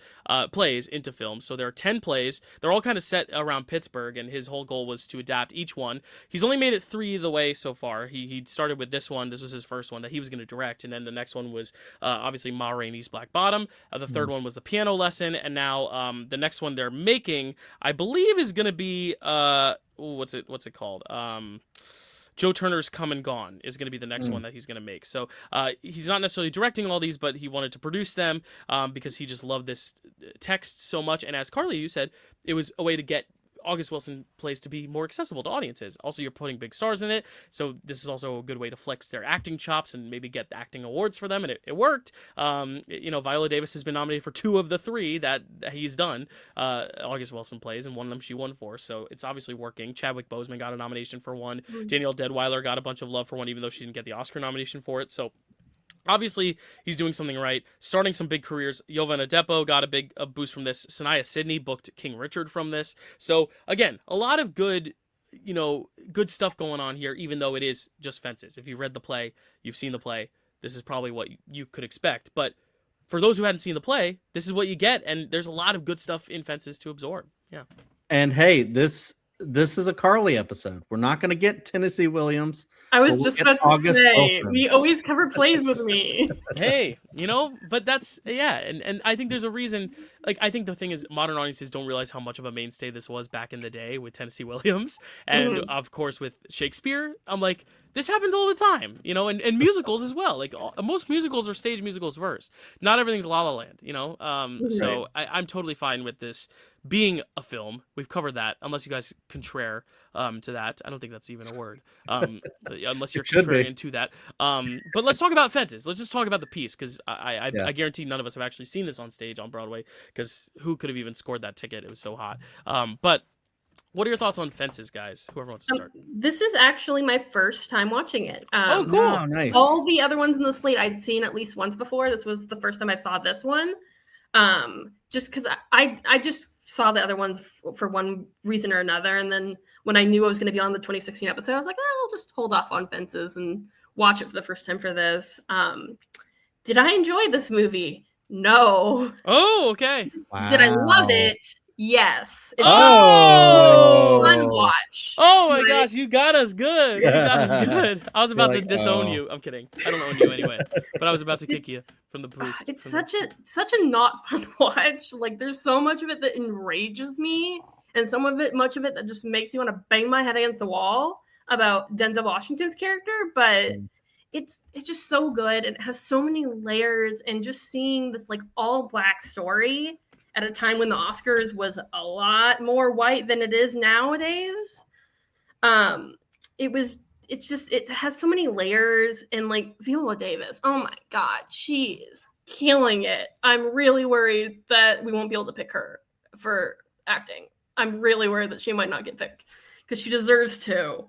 Speaker 1: plays into films. So there are 10 plays. They're all kind of set around Pittsburgh, and his whole goal was to adapt each one. He's only made it 3 of the way so far. He started with this one. This was his first one that he was going to direct, and then the next one was obviously Ma Rainey's Black Bottom. The third one was The Piano Lesson, and now the next one they're making, I believe, is going to be what's it called? Joe Turner's Come and Gone is going to be the next one that he's going to make. So he's not necessarily directing all these, but he wanted to produce them because he just loved this text so much. And as Karly, you said, it was a way to get August Wilson plays to be more accessible to audiences. Also, you're putting big stars in it, so this is also a good way to flex their acting chops and maybe get acting awards for them, and it worked. Viola Davis has been nominated for 2 of the 3 that he's done, August Wilson plays, and one of them she won for, so it's obviously working. Chadwick Boseman got a nomination for one. Danielle Deadwyler got a bunch of love for one, even though she didn't get the Oscar nomination for it, so obviously, he's doing something right, starting some big careers. Yovan Adepo got a boost from this. Sanaya Sidney booked King Richard from this. So, again, a lot of good stuff going on here, even though it is just Fences. If you read the play, you've seen the play, this is probably what you could expect. But for those who hadn't seen the play, this is what you get, and there's a lot of good stuff in Fences to absorb. Yeah.
Speaker 2: And hey, this is a Karly episode. We're not going to get Tennessee Williams.
Speaker 3: I was just about to say, we always cover plays with me.
Speaker 1: Hey, but that's, and I think there's a reason. Like, I think the thing is, modern audiences don't realize how much of a mainstay this was back in the day with Tennessee Williams, and of course with Shakespeare. I'm like, this happened all the time, and musicals as well. Like, most musicals are stage musicals first. Not everything's La La Land, So I'm totally fine with this being a film. We've covered that, unless you guys contraire to that. I don't think that's even a word. Unless you're contrarian to that. But let's talk about Fences. Let's just talk about the piece, because I guarantee none of us have actually seen this on stage on Broadway, because who could have even scored that ticket? It was so hot. But what are your thoughts on Fences, guys? Whoever wants to start.
Speaker 3: This is actually my first time watching it.
Speaker 1: Oh, cool.
Speaker 2: Oh, nice.
Speaker 3: All the other ones in the slate I'd seen at least once before. This was the first time I saw this one. Just because I just saw the other ones for one reason or another. And then when I knew I was going to be on the 2016 episode, I was like, I'll just hold off on Fences and watch it for the first time for this. Did I enjoy this movie? No.
Speaker 1: Oh, okay.
Speaker 2: Wow.
Speaker 3: Did I love it? Yes. It's
Speaker 1: Oh!
Speaker 3: a fun watch.
Speaker 1: Oh my gosh, you got us good. You got us good. I was about to disown you. I'm kidding. I don't own you anyway. But I was about to kick you from the booth.
Speaker 3: It's such a not fun watch. Like, there's so much of it that enrages me, and much of it that just makes me want to bang my head against the wall about Denzel Washington's character. But it's just so good, and it has so many layers, and just seeing this like all black story at a time when the Oscars was a lot more white than it is nowadays. It has so many layers, and like Viola Davis, oh my God, she is killing it. I'm really worried that we won't be able to pick her for acting. I'm really worried that she might not get picked because she deserves to.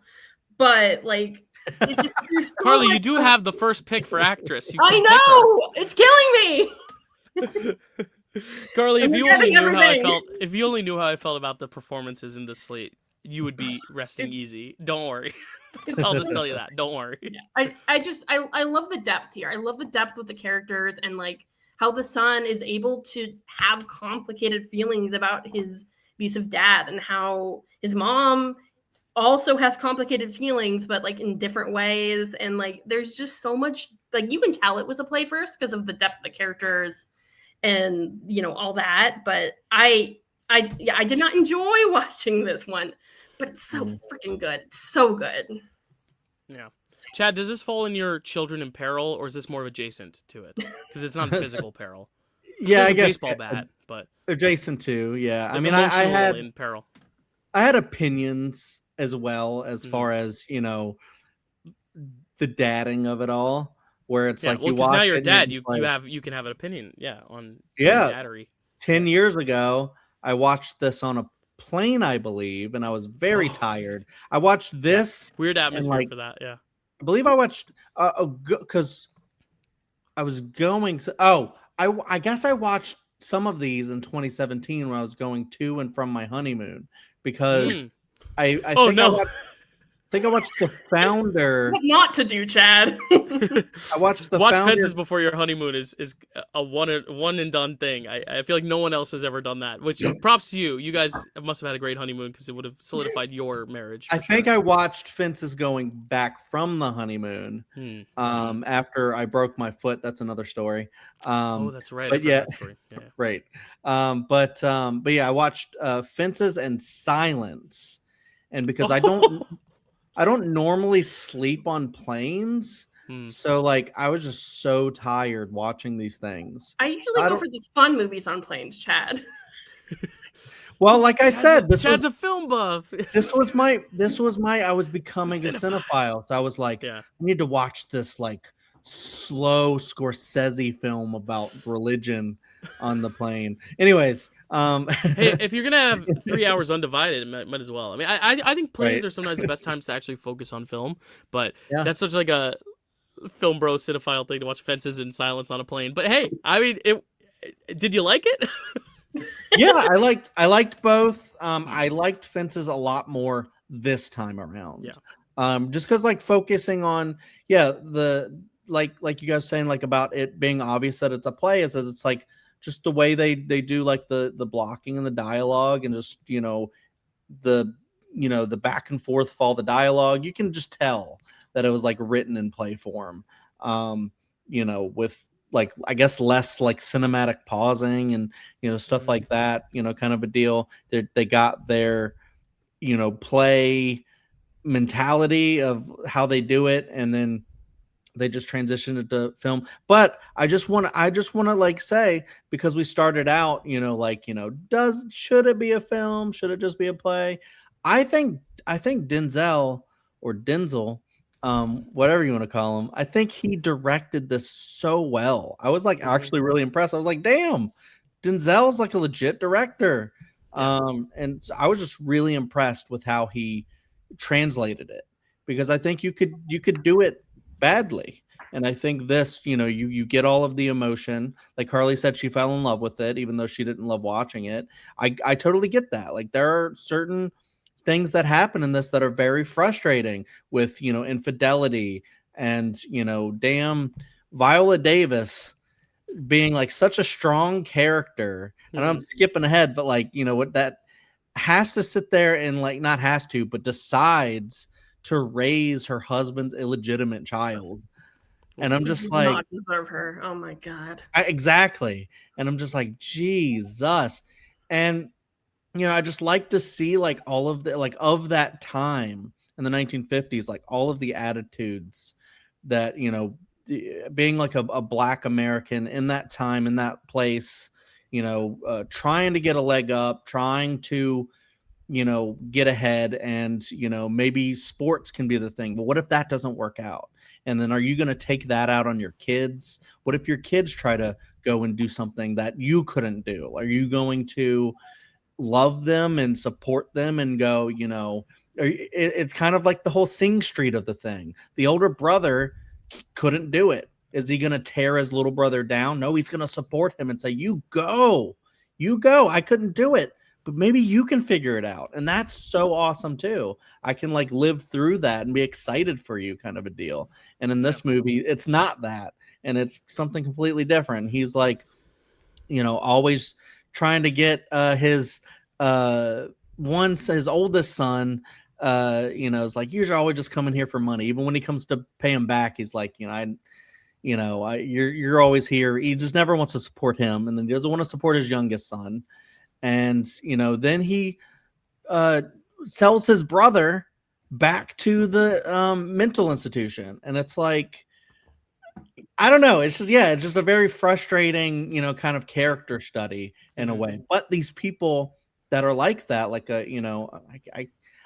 Speaker 3: But like, it's just
Speaker 1: Karly, you do have the first pick for actress. You
Speaker 3: I know it's killing me.
Speaker 1: Karly,
Speaker 3: if
Speaker 1: you only knew how I felt about the performances in this slate, you would be resting easy. Don't worry. I'll just tell you that. Don't worry.
Speaker 3: Yeah. I love the depth here. I love the depth with the characters and like how the son is able to have complicated feelings about his abusive dad and how his mom also has complicated feelings, but like in different ways. And like, there's just so much, like you can tell it was a play first because of the depth of the characters and, you know, all that. But I did not enjoy watching this one, but it's so freaking good. It's so good.
Speaker 1: Yeah. Chad, does this fall in your children in peril, or is this more adjacent to it? Because it's not physical peril.
Speaker 2: Yeah, I guess
Speaker 1: baseball bat, but
Speaker 2: adjacent to. Yeah, I mean,
Speaker 1: I
Speaker 2: had
Speaker 1: in peril.
Speaker 2: I had opinions as well as far as, you know, the dadding of it all, where it's like you watch.
Speaker 1: Now you're a dad, you can have an opinion, on daddery.
Speaker 2: 10 years ago, I watched this on a plane, I believe, and I was very tired. I watched this
Speaker 1: weird atmosphere for that. Yeah,
Speaker 2: I believe I watched because I was going. I guess I watched some of these in 2017 when I was going to and from my honeymoon because I think I watched The Founder.
Speaker 3: What not to do, Chad?
Speaker 2: I watched The
Speaker 1: Watch
Speaker 2: Founder.
Speaker 1: Fences before your honeymoon is a one and done thing. I feel like no one else has ever done that. Which props to you. You guys must have had a great honeymoon because it would have solidified your marriage.
Speaker 2: I think I watched Fences going back from the honeymoon. After I broke my foot. That's another story.
Speaker 1: That's right.
Speaker 2: But yeah,
Speaker 1: that story. Yeah.
Speaker 2: Right. But yeah, I watched Fences and Silence, and because I don't normally sleep on planes. So like I was just so tired watching these things.
Speaker 3: I usually go for the fun movies on planes, Chad.
Speaker 2: Well, like I said,
Speaker 1: Chad's a film buff.
Speaker 2: This was my I was becoming a cinephile. So I was like, I need to watch this like slow Scorsese film about religion on the plane. Anyways,
Speaker 1: hey, if you're gonna have 3 hours undivided, it might as well. I mean, I think planes are sometimes the best times to actually focus on film, but that's such like a film bro cinephile thing to watch Fences in Silence on a plane. But hey, I mean, did you like it?
Speaker 2: Yeah, I liked both. I liked Fences a lot more this time around. Yeah. Just because like focusing on the like you guys saying like about it being obvious that it's a play is that it's like just the way they do like the blocking and the dialogue and just the back and forth for all the dialogue. You can just tell that it was like written in play form. With like I guess less like cinematic pausing and stuff like that. Kind of a deal. They got their play mentality of how they do it, and then they just transitioned it to film. But I just want to like say, because we started out, should it be a film? Should it just be a play? I think Denzel or Denzel, whatever you want to call him, I think he directed this so well. I was like actually really impressed. I was like, damn, Denzel's like a legit director. And so I was just really impressed with how he translated it, because I think you could do it badly. And I think this, you get all of the emotion. Like Karly said, she fell in love with it, even though she didn't love watching it. I totally get that. Like there are certain things that happen in this that are very frustrating with, infidelity and, damn Viola Davis being like such a strong character. And I'm skipping ahead, but like, what that has to sit there and like, not has to, but decides to raise her husband's illegitimate child. And I'm just like,
Speaker 3: not deserve her. Oh my God.
Speaker 2: Exactly. And I'm just like, Jesus. And, I just like to see like all of the, like of that time in the 1950s, like all of the attitudes that, being like a Black American in that time, in that place, trying to get a leg up, trying to, get ahead, and, maybe sports can be the thing. But what if that doesn't work out? And then are you going to take that out on your kids? What if your kids try to go and do something that you couldn't do? Are you going to, love them and support them and go, it's kind of like the whole Sing Street of the thing. The older brother couldn't do it. Is he going to tear his little brother down? No, he's going to support him and say, you go. I couldn't do it, but maybe you can figure it out. And that's so awesome too. I can like live through that and be excited for you, kind of a deal. And in this movie, it's not that. And it's something completely different. He's like, always trying to get his oldest son, is like, you're always just coming here for money. Even when he comes to pay him back, he's like, you're always here. He just never wants to support him. And then he doesn't want to support his youngest son. And, then he sells his brother back to the mental institution. And it's like, I don't know. It's just a very frustrating, kind of character study in a way. But these people that are like that, like I don't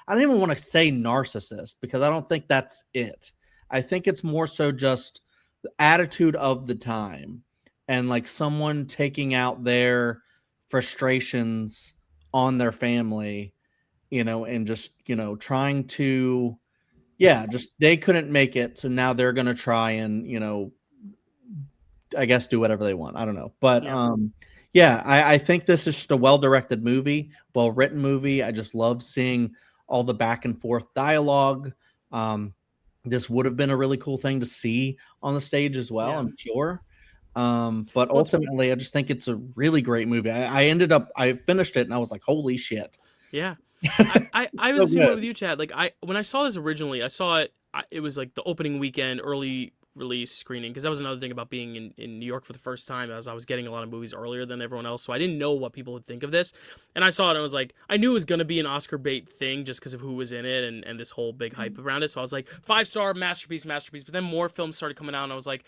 Speaker 2: even want to say narcissist, because I don't think that's it. I think it's more so just the attitude of the time and like someone taking out their frustrations on their family, and just, trying to, just they couldn't make it. So now they're going to try and, I guess do whatever they want. I don't know. But I think this is just a well-directed movie, well-written movie. I just love seeing all the back and forth dialogue. This would have been a really cool thing to see on the stage as well, I'm sure. But ultimately, I just think it's a really great movie. I finished it and I was like, holy shit.
Speaker 1: Yeah. I was the same way with you, Chad. Like when I saw this originally, I saw it, it was like the opening weekend, early release screening, because that was another thing about being in New York for the first time, as I was getting a lot of movies earlier than everyone else, so I didn't know what people would think of this. And I saw it and I was like, I knew it was going to be an Oscar bait thing just because of who was in it and this whole big hype around it. So I was like, 5-star, masterpiece. But then more films started coming out and I was like,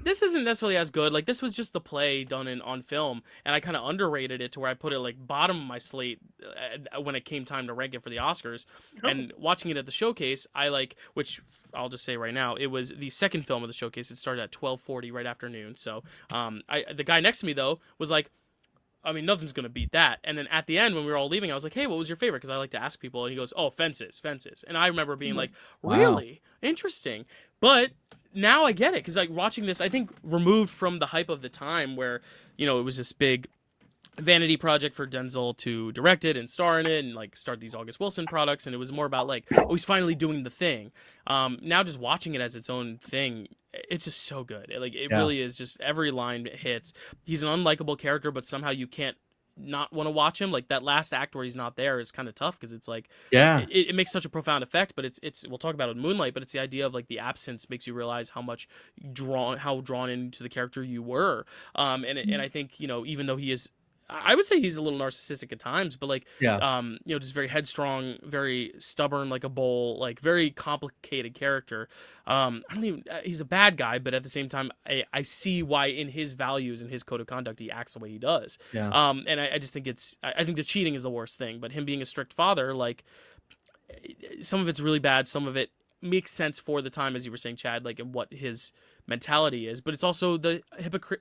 Speaker 1: this isn't necessarily as good. Like, this was just the play done on film, and I kind of underrated it to where I put it like bottom of my slate when it came time to rank it for the Oscars. And watching it at the showcase, which I'll just say right now, it was the second film of the showcase. It started at 12:40 right after noon. So the guy next to me though was like, I mean, nothing's going to beat that. And then at the end, when we were all leaving, I was like, hey, what was your favorite? Because I like to ask people. And he goes, oh, Fences. And I remember being like, really? Wow. Interesting. But now I get it. Because like watching this, I think removed from the hype of the time where, it was this big vanity project for Denzel to direct it and star in it and like start these August Wilson products. And it was more about like, oh, he's finally doing the thing. Now just watching it as its own thing, it's just so good. It really is, just every line hits. He's an unlikable character, but somehow you can't not want to watch him. Like that last act where he's not there is kind of tough because it's like, it makes such a profound effect. But it's we'll talk about it in Moonlight, but it's the idea of like the absence makes you realize how much drawn into the character you were. And I think even though he is, I would say he's a little narcissistic at times, but like, just very headstrong, very stubborn, like a bull, like very complicated character. He's a bad guy, but at the same time, I see why in his values and his code of conduct, he acts the way he does. And I just think I think the cheating is the worst thing, but him being a strict father, like some of it's really bad. Some of it makes sense for the time, as you were saying, Chad, like and what his mentality is, but it's also the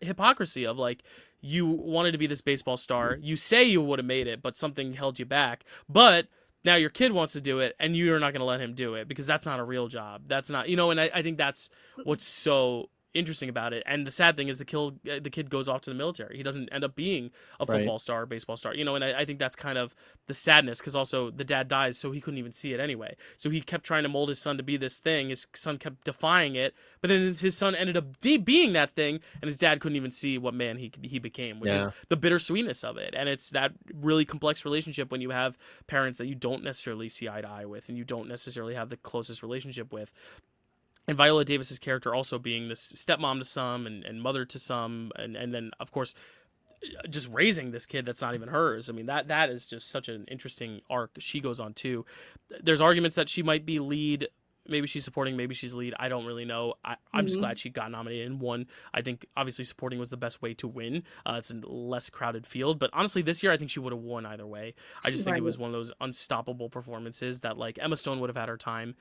Speaker 1: hypocrisy of like, you wanted to be this baseball star, you say you would have made it, but something held you back, but now your kid wants to do it and you're not going to let him do it because that's not a real job. That's not, and I think that's what's so interesting about it. And the sad thing is the kid goes off to the military. He doesn't end up being a football star or baseball star, and I think that's kind of the sadness, because also the dad dies, so he couldn't even see it anyway. So he kept trying to mold his son to be this thing. His son kept defying it, but then his son ended up being that thing, and his dad couldn't even see what man he became, which is the bittersweetness of it. And it's that really complex relationship when you have parents that you don't necessarily see eye to eye with, and you don't necessarily have the closest relationship with. And Viola Davis's character also being this stepmom to some and mother to some, and then of course just raising this kid that's not even hers. I mean, that is just such an interesting arc she goes on too. There's arguments that she might be lead, maybe she's supporting, maybe she's lead. I don't really know. I'm just glad she got nominated and won. I think obviously supporting was the best way to win. It's a less crowded field, but honestly this year I think she would have won either way. I just think it was one of those unstoppable performances that like Emma Stone would have had her time.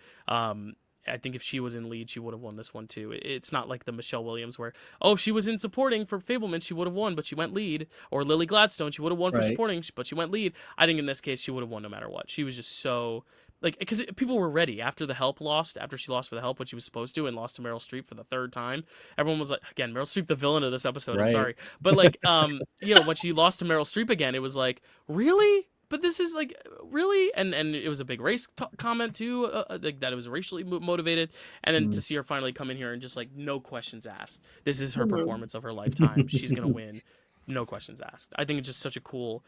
Speaker 1: I think if she was in lead, she would have won this one too. It's not like the Michelle Williams where, oh, if she was in supporting for Fableman, she would have won, but she went lead. Or Lily Gladstone, she would have won for supporting, but she went lead. I think in this case, she would have won no matter what. She was just so, like, because people were ready after The Help lost, after she lost for The Help, what she was supposed to, and lost to Meryl Streep for the third time. Everyone was like, again, Meryl Streep, the villain of this episode. I'm sorry, but like, when she lost to Meryl Streep again, it was like, really? But this is like, really? And it was a big race comment too, like that it was racially motivated. And then to see her finally come in here and just like, no questions asked. This is her performance of her lifetime. She's going to win. No questions asked. I think it's just such a cool,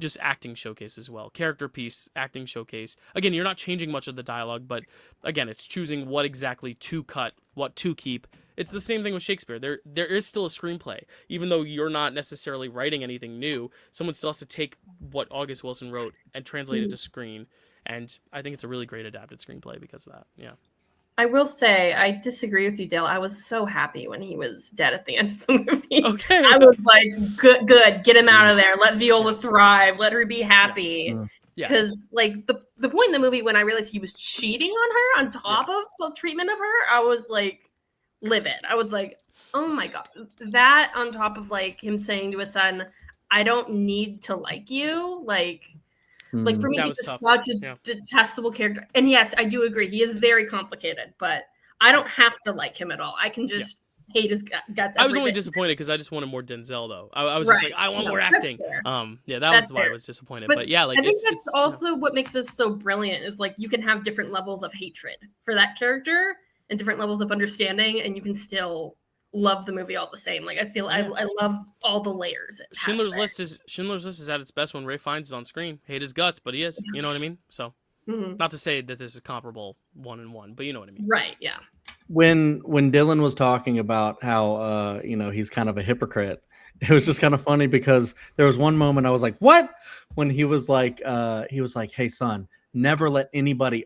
Speaker 1: just acting showcase as well. Character piece, acting showcase. Again, you're not changing much of the dialogue, but again, it's choosing what exactly to cut, what to keep. It's the same thing with Shakespeare. There is still a screenplay. Even though you're not necessarily writing anything new, someone still has to take what August Wilson wrote and translate it to screen. And I think it's a really great adapted screenplay because of that. Yeah.
Speaker 3: I will say, I disagree with you, Dale. I was so happy when he was dead at the end of the movie.
Speaker 1: Okay.
Speaker 3: I was like, good, get him out of there. Let Viola thrive. Let her be happy. Because, like, the point in the movie when I realized he was cheating on her on top of the treatment of her, I was like, livid. I was like, oh my God. That on top of, like, him saying to his son, I don't need to like you. Like for me, he's just such a detestable character. And yes, I do agree. He is very complicated, but I don't have to like him at all. I can just hate his guts.
Speaker 1: I was only disappointed because I just wanted more Denzel, though. I was just like, I want more acting. That was why I was disappointed. But yeah, like
Speaker 3: I think that's also what makes this so brilliant is like you can have different levels of hatred for that character and different levels of understanding, and you can still love the movie all the same. Like I feel I love all the layers.
Speaker 1: Schindler's List is at its best when Ray Fiennes is on screen. Hate his guts, but he is. You know what I mean? So not to say that this is comparable 1-1, but you know what I mean.
Speaker 3: Right, yeah.
Speaker 2: When Dylan was talking about how he's kind of a hypocrite, it was just kind of funny because there was one moment I was like, what? When he was like, hey son, never owe anybody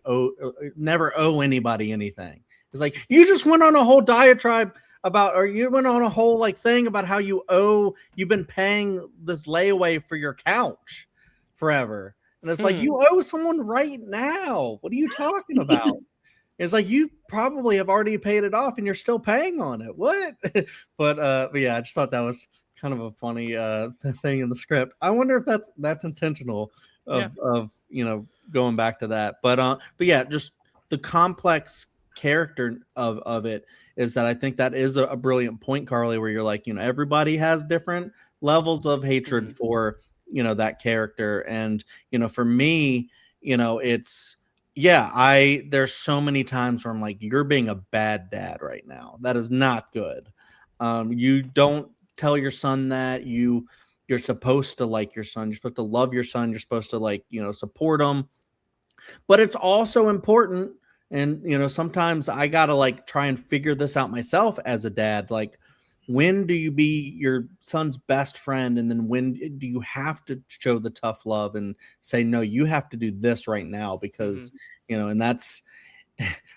Speaker 2: anything. It's like, you just went on a whole diatribe about, or you went on a whole like thing about how you've been paying this layaway for your couch forever. And it's like, you owe someone right now. What are you talking about? It's like, you probably have already paid it off and you're still paying on it. What? But yeah, I just thought that was kind of a funny thing in the script. I wonder if that's intentional of going back to that. But yeah, just the complex character of it is that I think that is a brilliant point, Karly, where you're like, everybody has different levels of hatred for, that character. And, for me, it's, there's so many times where I'm like, you're being a bad dad right now. That is not good. You don't tell your son that you're supposed to like your son. You're supposed to love your son. You're supposed to support him, but it's also important. And, sometimes I got to try and figure this out myself as a dad. Like, when do you be your son's best friend? And then when do you have to show the tough love and say, no, you have to do this right now because, and that's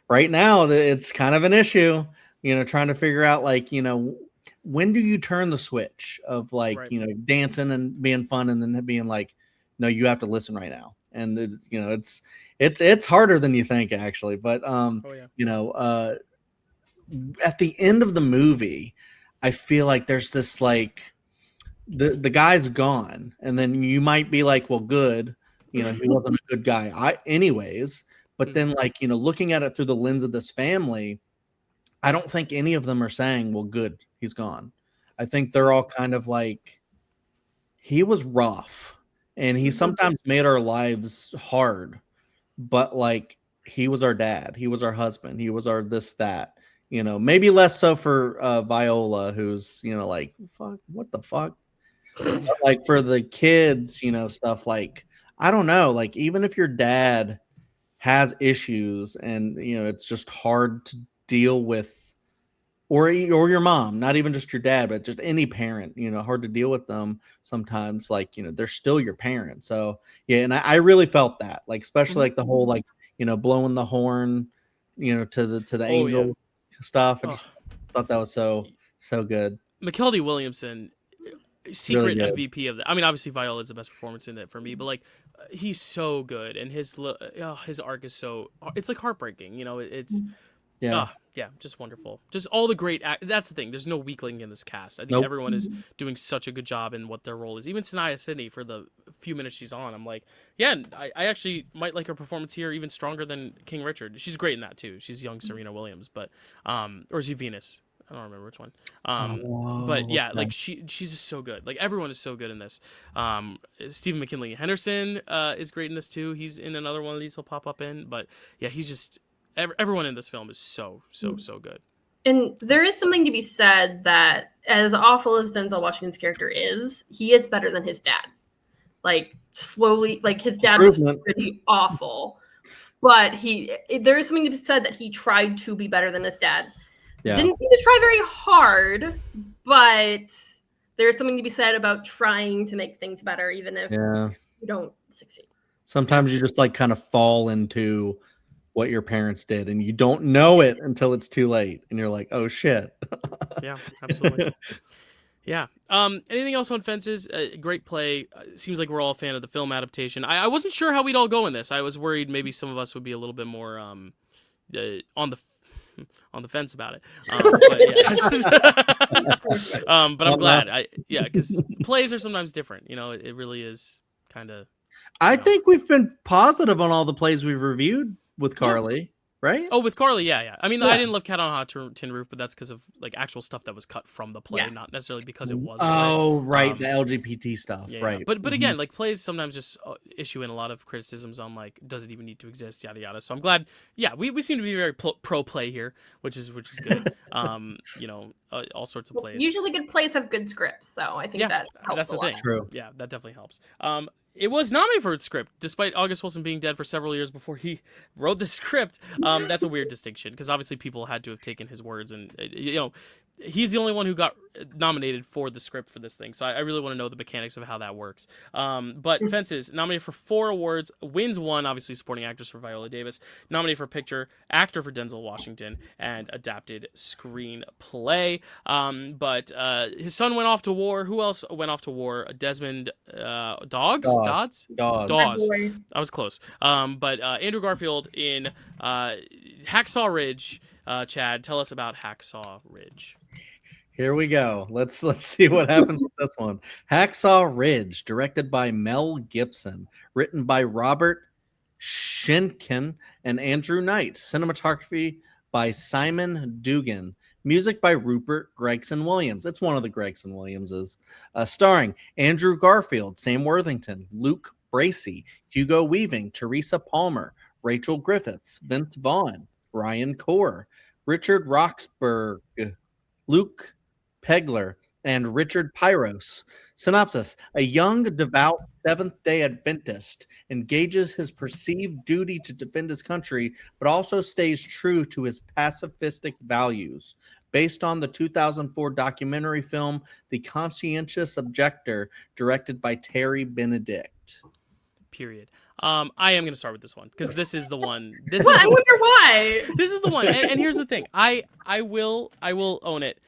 Speaker 2: right now it's kind of an issue, trying to figure out when do you turn the switch of dancing and being fun and then being like, no, you have to listen right now. And it's harder than you think actually. But, at the end of the movie, I feel like there's this the guy's gone, and then you might be like, well, good, he wasn't a good guy anyways. But then looking at it through the lens of this family, I don't think any of them are saying, well, good, he's gone. I think they're all kind of like, he was rough and he sometimes made our lives hard, but he was our dad, he was our husband, he was our this, that. Maybe less so for Viola, who's, fuck, what the fuck? But, for the kids, stuff I don't know, even if your dad has issues and, it's just hard to deal with, or your mom, not even just your dad, but just any parent, hard to deal with them sometimes, they're still your parent. So, yeah, and I really felt that, especially the whole, blowing the horn, to the angel. Stuff. I just thought that was so good.
Speaker 1: McKeldy Williamson, secret
Speaker 2: good.
Speaker 1: MVP of that. I mean, obviously Viola is the best performance in it for me, but like he's so good, and his arc is so, it's like heartbreaking. You know, it's
Speaker 2: Yeah.
Speaker 1: yeah, just wonderful. Just all the great that's the thing. There's no weakling in this cast. I think
Speaker 2: Nope.
Speaker 1: everyone is doing such a good job in what their role is. Even Sanaya Sidney, for the few minutes she's on, I'm like, yeah, I actually might like her performance here even stronger than King Richard. She's great in that too. She's young Serena Williams, but or is she Venus? I don't remember which one. But yeah, like she's just so good. Like everyone is so good in this. Stephen McKinley Henderson is great in this too. He's in another one of these he'll pop up in. But yeah, he's just everyone in this film is so good.
Speaker 3: And there is something to be said that as awful as Denzel Washington's character is, he is better than his dad. Like slowly, like his dad was pretty awful, but there is something to be said that he tried to be better than his dad. Yeah. Didn't seem to try very hard, but there's something to be said about trying to make things better, even if you don't succeed.
Speaker 2: Sometimes you just like kind of fall into what your parents did, and you don't know it until it's too late, and you're like, "Oh shit!"
Speaker 1: Yeah, absolutely. Yeah. Anything else on Fences? Great play. Seems like we're all a fan of the film adaptation. I wasn't sure how we'd all go in this. I was worried maybe some of us would be a little bit more on the fence about it. But I'm glad. Because plays are sometimes different. You know, it really is kind of.
Speaker 2: I think we've been positive on all the plays we've reviewed with Karly, right?
Speaker 1: Oh, with Karly, yeah. I mean, I didn't love Cat on a Hot Tin Roof, but that's because of like actual stuff that was cut from the play, not necessarily because it was.
Speaker 2: Oh, right, the LGBT stuff, right?
Speaker 1: But again, like plays sometimes just issue in a lot of criticisms on like, does it even need to exist, yada yada. So I'm glad. Yeah, we seem to be very pro play here, which is good. You know, all sorts of plays.
Speaker 3: Usually, good plays have good scripts, so I think that helps.
Speaker 1: That's the thing.
Speaker 2: True.
Speaker 1: Yeah, that definitely helps. It was nominated for its script, despite August Wilson being dead for several years before he wrote the script. That's a weird distinction, because obviously people had to have taken his words, and you know, he's the only one who got nominated for the script for this thing. So I really want to know the mechanics of how that works. But Fences, nominated for 4 awards, wins 1, obviously supporting actress for Viola Davis, nominated for picture, actor for Denzel Washington, and adapted screenplay. But his son went off to war. Who else went off to war? Desmond Dawes. I was close. But Andrew Garfield in Hacksaw Ridge. Chad, tell us about Hacksaw Ridge.
Speaker 2: Here we go. Let's see what happens with this one. Hacksaw Ridge, directed by Mel Gibson, written by Robert Schinken and Andrew Knight, cinematography by Simon Dugan, music by Rupert Gregson Williams. It's one of the Gregson Williamses. Starring Andrew Garfield, Sam Worthington, Luke Bracey, Hugo Weaving, Teresa Palmer, Rachel Griffiths, Vince Vaughn, Ryan Core, Richard Roxburgh, Luke Pegler, and Richard Pyros. Synopsis: a young, devout Seventh-day Adventist engages his perceived duty to defend his country, but also stays true to his pacifistic values. Based on the 2004 documentary film The Conscientious Objector, directed by Terry Benedict.
Speaker 1: Period. I am going to start with this one because this is the one.
Speaker 3: I wonder why.
Speaker 1: This is the one, and here's the thing. I will own it.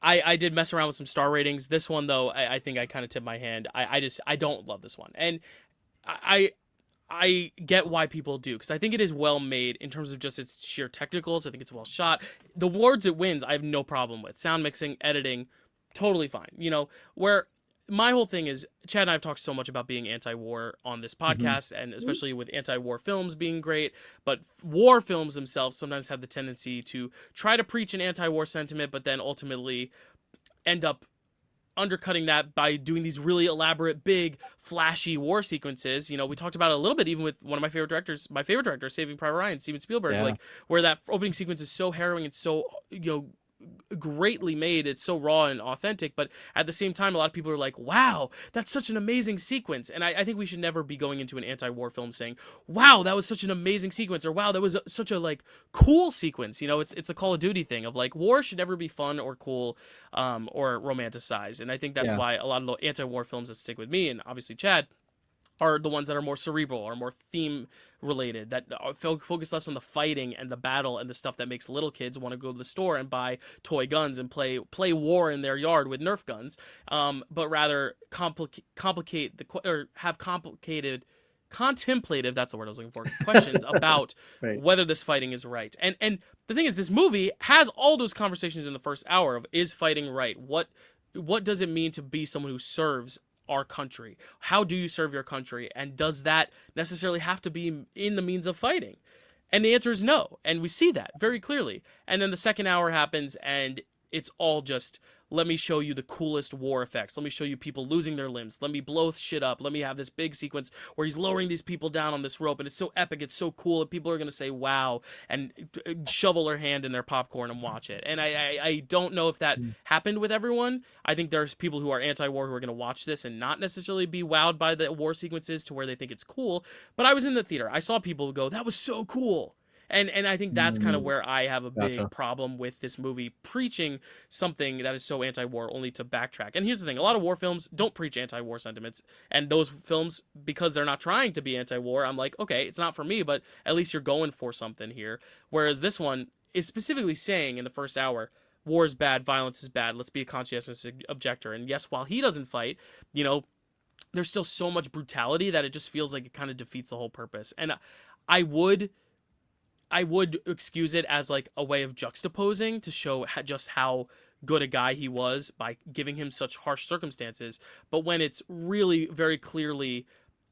Speaker 1: I did mess around with some star ratings. This one though, I think I kind of tipped my hand. I don't love this one, and I get why people do, because I think it is well made in terms of just its sheer technicals. I think it's well shot. The awards it wins, I have no problem with. Sound mixing, editing, totally fine. You know, where my whole thing is, Chad and I have talked so much about being anti-war on this podcast, and especially with anti-war films being great, but war films themselves sometimes have the tendency to try to preach an anti-war sentiment, but then ultimately end up undercutting that by doing these really elaborate, big, flashy war sequences. You know, we talked about it a little bit even with one of my favorite director, Saving Private Ryan, Steven Spielberg, like where that opening sequence is so harrowing and so, you know, greatly made. It's so raw and authentic, but at the same time a lot of people are like, wow, that's such an amazing sequence. And I think we should never be going into an anti-war film saying, wow, that was such an amazing sequence, or wow, that was such a like cool sequence. You know, it's a Call of Duty thing of like, war should never be fun or cool or romanticized. And I think that's why a lot of the anti-war films that stick with me, and obviously Chad, are the ones that are more cerebral or more theme related, that focus less on the fighting and the battle and the stuff that makes little kids want to go to the store and buy toy guns and play war in their yard with Nerf guns, but rather complicate or have complicated contemplative, that's the word I was looking for, questions about
Speaker 2: Right.
Speaker 1: whether this fighting is right. And the thing is, this movie has all those conversations in the first hour of, is fighting right? What does it mean to be someone who serves our country? How do you serve your country? And does that necessarily have to be in the means of fighting? And the answer is no. And we see that very clearly. And then the second hour happens and it's all just, let me show you the coolest war effects. Let me show you people losing their limbs. Let me blow shit up. Let me have this big sequence where he's lowering these people down on this rope, and it's so epic, it's so cool, and people are going to say, wow, and shovel their hand in their popcorn and watch it. And I don't know if that happened with everyone. I think there's people who are anti-war who are going to watch this and not necessarily be wowed by the war sequences to where they think it's cool. But I was in the theater. I saw people go, that was so cool. And I think that's kind of where I have a big problem with this movie preaching something that is so anti-war only to backtrack. And here's the thing, a lot of war films don't preach anti-war sentiments, and those films, because they're not trying to be anti-war, I'm like, okay, it's not for me, but at least you're going for something here. Whereas this one is specifically saying in the first hour, war is bad, violence is bad, let's be a conscientious objector. And yes, while he doesn't fight, you know, there's still so much brutality that it just feels like it kind of defeats the whole purpose. And I would excuse it as like a way of juxtaposing to show just how good a guy he was by giving him such harsh circumstances. But when it's really very clearly,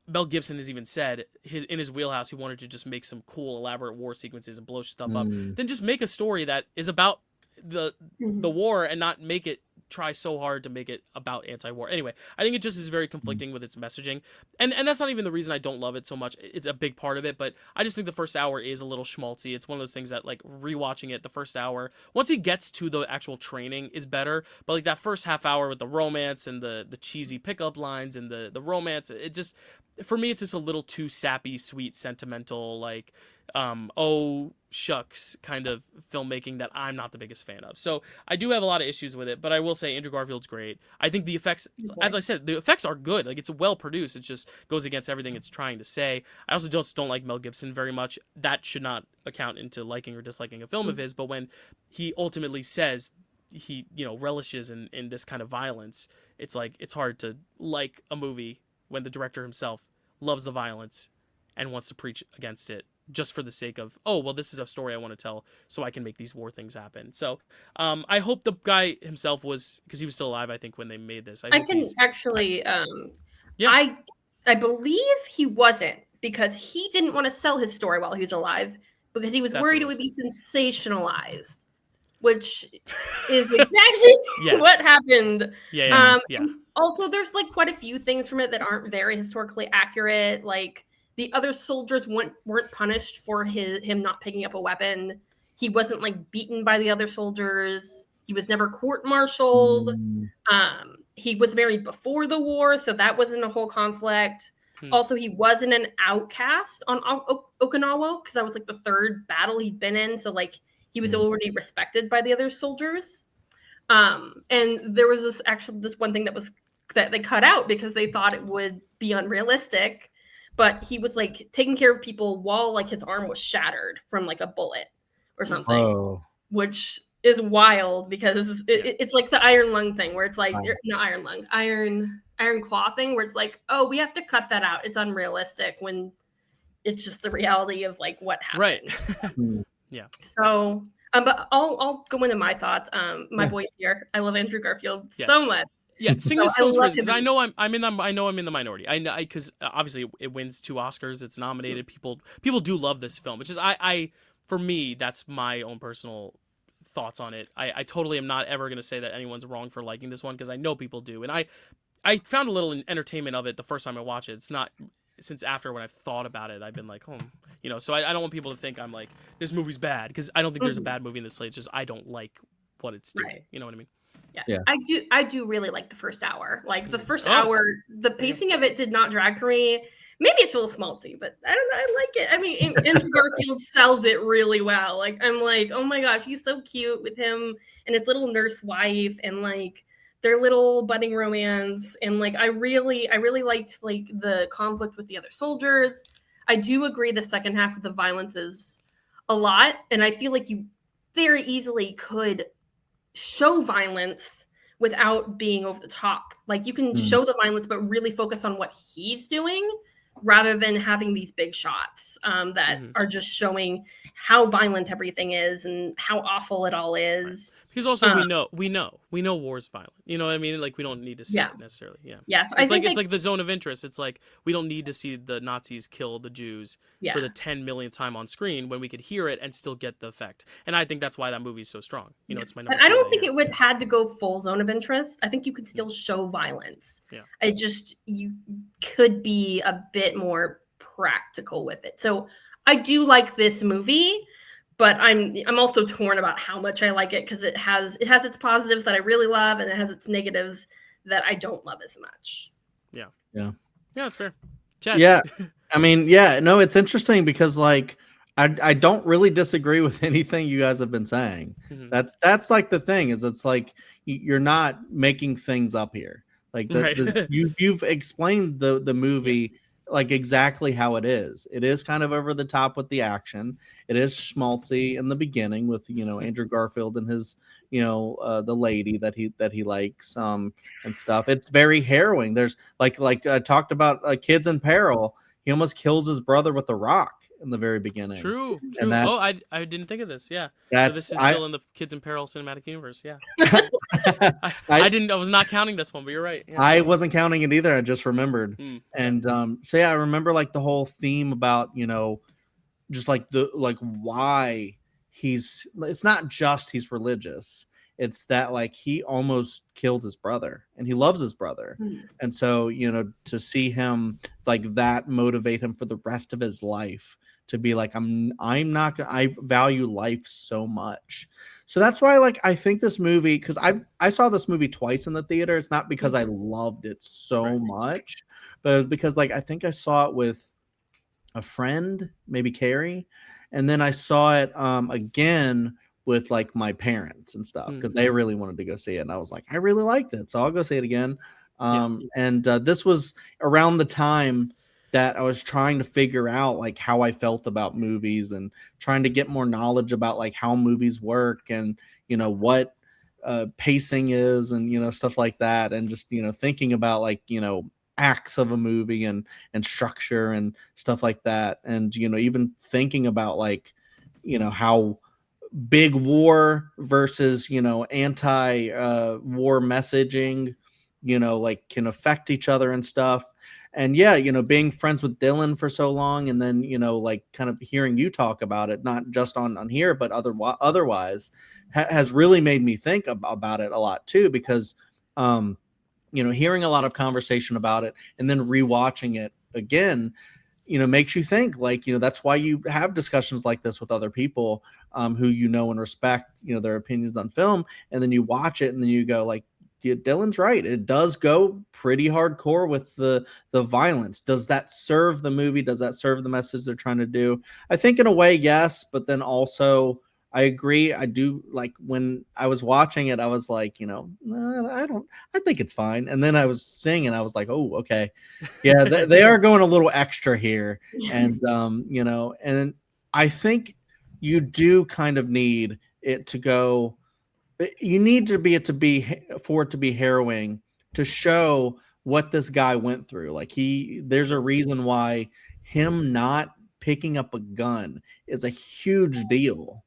Speaker 1: Mel Gibson has even said in his wheelhouse, he wanted to just make some cool, elaborate war sequences and blow stuff up, then just make a story that is about the war and not make it try so hard to make it about anti-war. Anyway, I think it just is very conflicting with its messaging. And that's not even the reason I don't love it so much. It's a big part of it, but I just think the first hour is a little schmaltzy. It's one of those things that, like, rewatching it the first hour, once he gets to the actual training, is better. But like that first half hour with the romance and the cheesy pickup lines and the romance, it just, for me, it's just a little too sappy, sweet, sentimental, like, oh shucks kind of filmmaking that I'm not the biggest fan of. So I do have a lot of issues with it, but I will say Andrew Garfield's great. I think the effects, as I said, the effects are good. Like, it's well produced. It just goes against everything it's trying to say. I also don't like Mel Gibson very much. That should not account into liking or disliking a film of his, but when he ultimately says he, you know, relishes in this kind of violence, it's like, it's hard to like a movie when the director himself loves the violence and wants to preach against it just for the sake of, oh, well, this is a story I want to tell, so I can make these war things happen. So I hope the guy himself was, because he was still alive, I think, when they made this.
Speaker 3: I can actually,
Speaker 1: yeah.
Speaker 3: I believe he wasn't, because he didn't want to sell his story while he was alive, because he was worried it would be sensationalized, which is exactly what happened.
Speaker 1: Yeah.
Speaker 3: Also, there's like quite a few things from it that aren't very historically accurate, like the other soldiers weren't punished for him not picking up a weapon. He wasn't like beaten by the other soldiers. He was never court-martialed. He was married before the war, so that wasn't a whole conflict. Also, he wasn't an outcast on Okinawa, because that was like the third battle he'd been in. So like he was already respected by the other soldiers. And there was this one thing that they cut out because they thought it would be unrealistic. But he was like taking care of people while like his arm was shattered from like a bullet or something, which is wild, because it's like the iron lung thing where it's like, not iron lung, iron claw thing, where it's like, oh, we have to cut that out. It's unrealistic, when it's just the reality of like what happened.
Speaker 1: Right. Yeah.
Speaker 3: So, but I'll go into my thoughts. My boy's here. I love Andrew Garfield so much.
Speaker 1: Yeah, sing this film for because I know I'm in the minority. I know, because obviously it wins 2 Oscars. It's nominated. People do love this film, which is I for me, that's my own personal thoughts on it. I totally am not ever going to say that anyone's wrong for liking this one, because I know people do, and I found a little entertainment of it the first time I watched it. It's not since after, when I've thought about it, I've been like, you know. So I don't want people to think I'm like, this movie's bad, because I don't think there's a bad movie in this slate. It's just I don't like what it's doing. Right. You know what I mean?
Speaker 3: Yeah. I do really like the first hour. Like the first hour, the pacing of it did not drag for me. Maybe it's a little schmaltzy, but I don't know. I like it. I mean, Andrew Garfield sells it really well. Like, I'm like, oh my gosh, he's so cute with him and his little nurse wife, and like their little budding romance, and like I really liked like the conflict with the other soldiers. I do agree the second half of the violence is a lot, and I feel like you very easily could show violence without being over the top. Like you can show the violence, but really focus on what he's doing rather than having these big shots that are just showing how violent everything is and how awful it all is.
Speaker 1: Because also we know war's violent. You know what I mean? Like we don't need to see it necessarily. Yeah.
Speaker 3: Yeah. So
Speaker 1: it's like the zone of interest. It's like we don't need to see the Nazis kill the Jews for the 10 millionth time on screen when we could hear it and still get the effect. And I think that's why that movie's so strong. You know, it's my number.
Speaker 3: I don't think it would had to go full zone of interest. I think you could still show violence.
Speaker 1: Yeah.
Speaker 3: It just you could be a bit more practical with it. So I do like this movie, but I'm also torn about how much I like it because it has its positives that I really love and it has its negatives that I don't love as much.
Speaker 1: Yeah.
Speaker 2: Yeah.
Speaker 1: Yeah, it's fair. Chad.
Speaker 2: Yeah. I mean, yeah, no, it's interesting because like I don't really disagree with anything you guys have been saying. That's like the thing is it's like you're not making things up here. Like you've explained the movie like exactly how it is. It is kind of over the top with the action. It is schmaltzy in the beginning with Andrew Garfield and his the lady that he likes and stuff. It's very harrowing. There's like I talked about Kids in Peril. He almost kills his brother with a rock in the very beginning.
Speaker 1: True.
Speaker 2: And
Speaker 1: I didn't think of this. Yeah. So this is still in the Kids in Peril cinematic universe. Yeah. I was not counting this one, but you're right. Yeah.
Speaker 2: I wasn't counting it either. I just remembered. And so yeah, I remember like the whole theme about, just like why it's not just he's religious. It's that like he almost killed his brother and he loves his brother. And so, to see him like that motivate him for the rest of his life to be like, I value life so much. So that's why like I think this movie, because I saw this movie twice in the theater. It's not because I loved it so much, but it was because like I think I saw it with a friend, maybe Carrie, and then I saw it again with like my parents and stuff because they really wanted to go see it, and I was like, I really liked it, so I'll go see it again. And this was around the time that I was trying to figure out like how I felt about movies and trying to get more knowledge about like how movies work and what pacing is and stuff like that, and just thinking about like acts of a movie and structure and stuff like that, and even thinking about like how big war versus anti war messaging like can affect each other and stuff. And yeah, being friends with Dylan for so long, and then like kind of hearing you talk about it, not just on here but otherwise has really made me think about it a lot too, because hearing a lot of conversation about it and then rewatching it again makes you think like that's why you have discussions like this with other people who and respect their opinions on film, and then you watch it and then you go like, yeah, Dylan's right, it does go pretty hardcore with the violence. Does that serve the movie? Does that serve the message they're trying to do? I think in a way yes, but then also I agree. I do like when I was watching it, I was like, I think it's fine. And then I was seeing it, I was like, oh, okay. Yeah, they are going a little extra here. And, and I think you do kind of need it to go, you need to be for it to be harrowing to show what this guy went through. Like there's a reason why him not picking up a gun is a huge deal.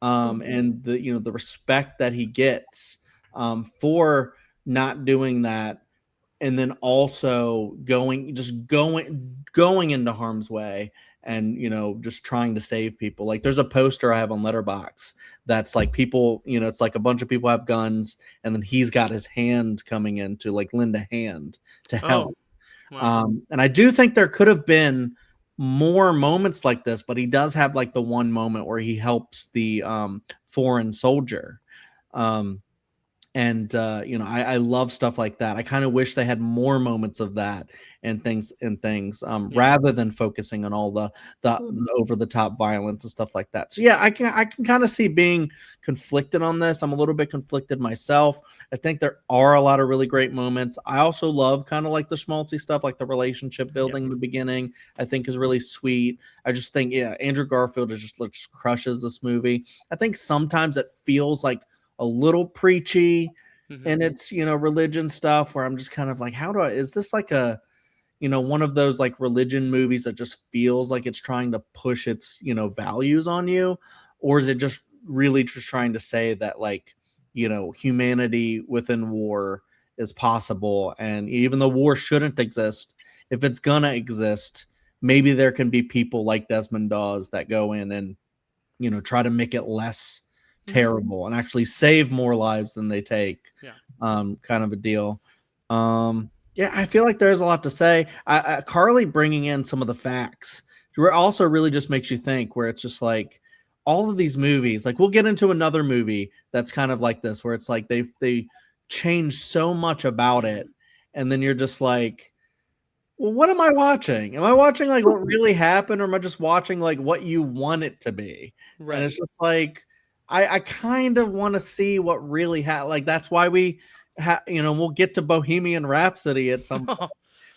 Speaker 2: And the respect that he gets for not doing that, and then also going into harm's way and just trying to save people. Like there's a poster I have on Letterboxd that's like people, it's like a bunch of people have guns, and then he's got his hand coming in to like lend a hand to help. Wow. And I do think there could have been more moments like this, but he does have like the one moment where he helps the foreign soldier. And I love stuff like that. I kind of wish they had more moments of that and things rather than focusing on all the over the top violence and stuff like that. So yeah, I can kind of see being conflicted on this. I'm a little bit conflicted myself. I think there are a lot of really great moments. I also love kind of like the schmaltzy stuff, like the relationship building in the beginning, I think is really sweet. I just think, Andrew Garfield just crushes this movie. I think sometimes it feels like a little preachy and it's, religion stuff where I'm just kind of like, is this like a, one of those like religion movies that just feels like it's trying to push its, values on you? Or is it just really just trying to say that like, humanity within war is possible? And even though war shouldn't exist, if it's gonna exist, maybe there can be people like Desmond Dawes that go in and, try to make it less terrible and actually save more lives than they take. Kind of a deal. I feel like there's a lot to say. Karly bringing in some of the facts also really just makes you think, where it's just like all of these movies, like we'll get into another movie that's kind of like this, where it's like they change so much about it, and then you're just like, well, what am I watching? Am I watching like what really happened, or am I just watching like what you want it to be? Right. And it's just like, I kind of want to see what really happened. Like that's why we'll get to Bohemian Rhapsody at some point.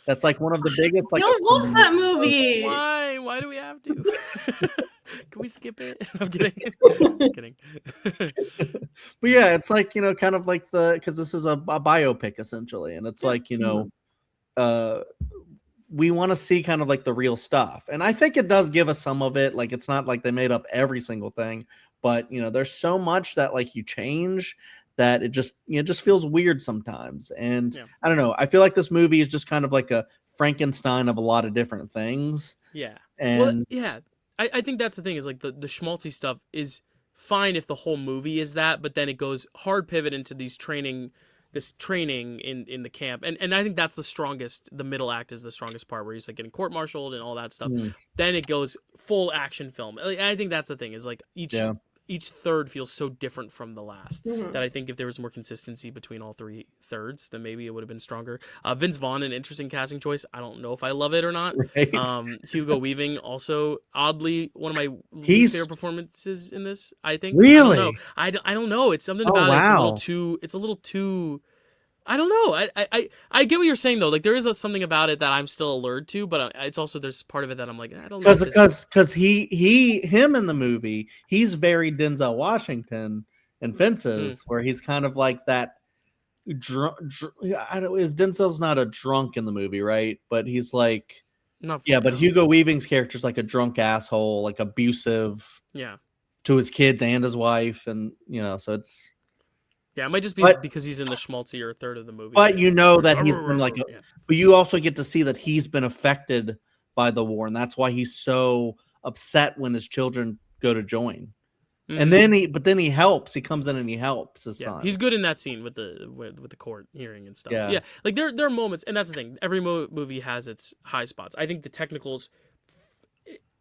Speaker 2: That's like one of the biggest. Like,
Speaker 3: Bill loves that movie.
Speaker 1: Why? Why do we have to? Can we skip it? I'm kidding. I'm kidding.
Speaker 2: But yeah, it's like, kind of like because this is a biopic essentially, and it's like, we want to see kind of like the real stuff, and I think it does give us some of it. Like it's not like they made up every single thing, but there's so much that like you change that it just feels weird sometimes. And I don't know, I feel like this movie is just kind of like a Frankenstein of a lot of different things. And
Speaker 1: I think that's the thing, is like the schmaltzy stuff is fine if the whole movie is that, but then it goes hard pivot into this training in the camp, and I think that's the strongest. The middle act is the strongest part, where he's like getting court-martialed and all that stuff. Then it goes full action film. I think that's the thing, is like each third feels so different from the last that I think if there was more consistency between all three thirds, then maybe it would have been stronger. Vince Vaughn, an interesting casting choice. I don't know if I love it or not. Right. Hugo Weaving, also oddly one of my least favorite performances in this, I think.
Speaker 2: Really?
Speaker 1: I don't know. It's something about it. It's a little too. I don't know. I get what you're saying though. Like there is something about it that I'm still allured to, but it's also there's part of it that I'm like, I don't know.
Speaker 2: Because him in the movie, he's very Denzel Washington in Fences, where he's kind of like that drunk. Denzel's not a drunk in the movie, right? But he's like, but Hugo Weaving's character is like a drunk asshole, like abusive, to his kids and his wife, and so it's.
Speaker 1: Yeah, it might just be because he's in the schmaltzier third of the movie.
Speaker 2: But that he's been like, but you also get to see that he's been affected by the war, and that's why he's so upset when his children go to join. And then he helps. He comes in and he helps his son.
Speaker 1: He's good in that scene with the court hearing and stuff. Yeah, like there are moments, and that's the thing. Every movie has its high spots. I think the technicals.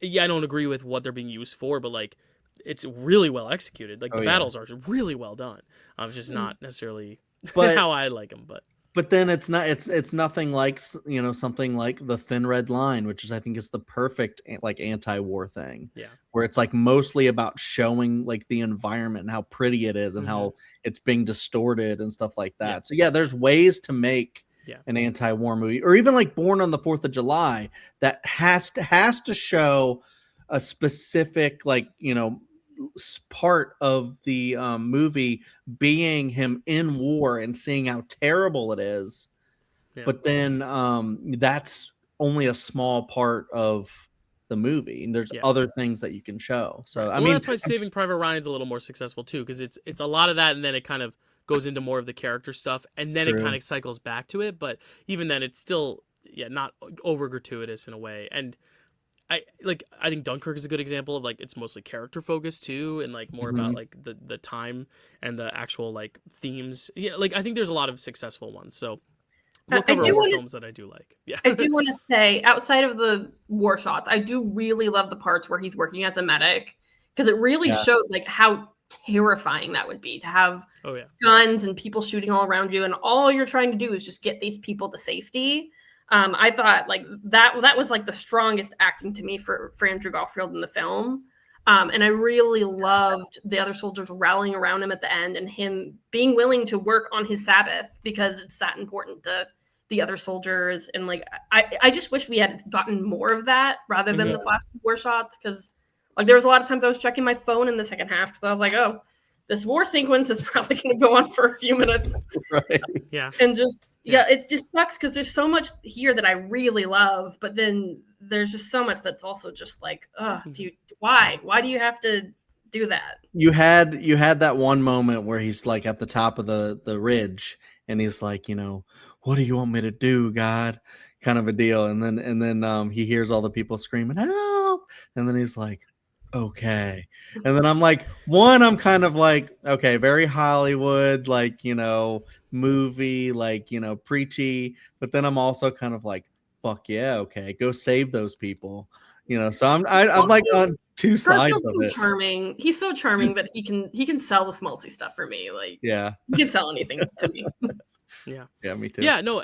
Speaker 1: I don't agree with what they're being used for, but like. It's really well executed. Like the battles are really well done. It's just not necessarily how I like them.
Speaker 2: But then it's not. It's nothing like something like The Thin Red Line, which I think is the perfect like anti-war thing. Yeah, where it's like mostly about showing like the environment and how pretty it is and how it's being distorted and stuff like that. So there's ways to make an anti-war movie, or even like Born on the 4th of July, that has to show a specific part of the movie being him in war and seeing how terrible it is. But then that's only a small part of the movie, and there's other things that you can show. So I mean,
Speaker 1: that's why Saving Private Ryan's a little more successful too, because it's a lot of that, and then it kind of goes into more of the character stuff, and then it kind of cycles back to it. But even then, it's still not over gratuitous in a way. And I think Dunkirk is a good example of like it's mostly character focused too, and like more about like the time and the actual like themes. Like I think there's a lot of successful ones. So we'll cover more films that I do like. Yeah,
Speaker 3: I do want to say, outside of the war shots, I do really love the parts where he's working as a medic, because it really showed like how terrifying that would be to have
Speaker 1: Oh yeah.
Speaker 3: guns and people shooting all around you, and all you're trying to do is just get these people to safety. I thought like that was like the strongest acting to me for Andrew Garfield in the film. And I really loved the other soldiers rallying around him at the end and him being willing to work on his Sabbath because it's that important to the other soldiers. And like, I just wish we had gotten more of that rather than the flash war shots. Cause like there was a lot of times I was checking my phone in the second half because I was like, oh, this war sequence is probably going to go on for a few minutes.
Speaker 2: Right.
Speaker 1: Yeah.
Speaker 3: And just, it just sucks because there's so much here that I really love, but then there's just so much that's also just like, oh, dude, why do you have to do that?
Speaker 2: You had that one moment where he's like at the top of the ridge and he's like, you know, what do you want me to do, God? Kind of a deal. And then he hears all the people screaming, help. And then he's like, okay. And then I'm like, I'm kind of like, okay, very Hollywood, like, you know, movie, like, you know, preachy. But then I'm also kind of like, fuck yeah, okay, go save those people. You know, so I'm like on two sides of it.
Speaker 3: Charming. He's so charming that he can sell the schmaltzy stuff for me. Like,
Speaker 2: yeah,
Speaker 3: he can sell anything to me.
Speaker 1: Yeah,
Speaker 2: me too.
Speaker 1: Yeah, no,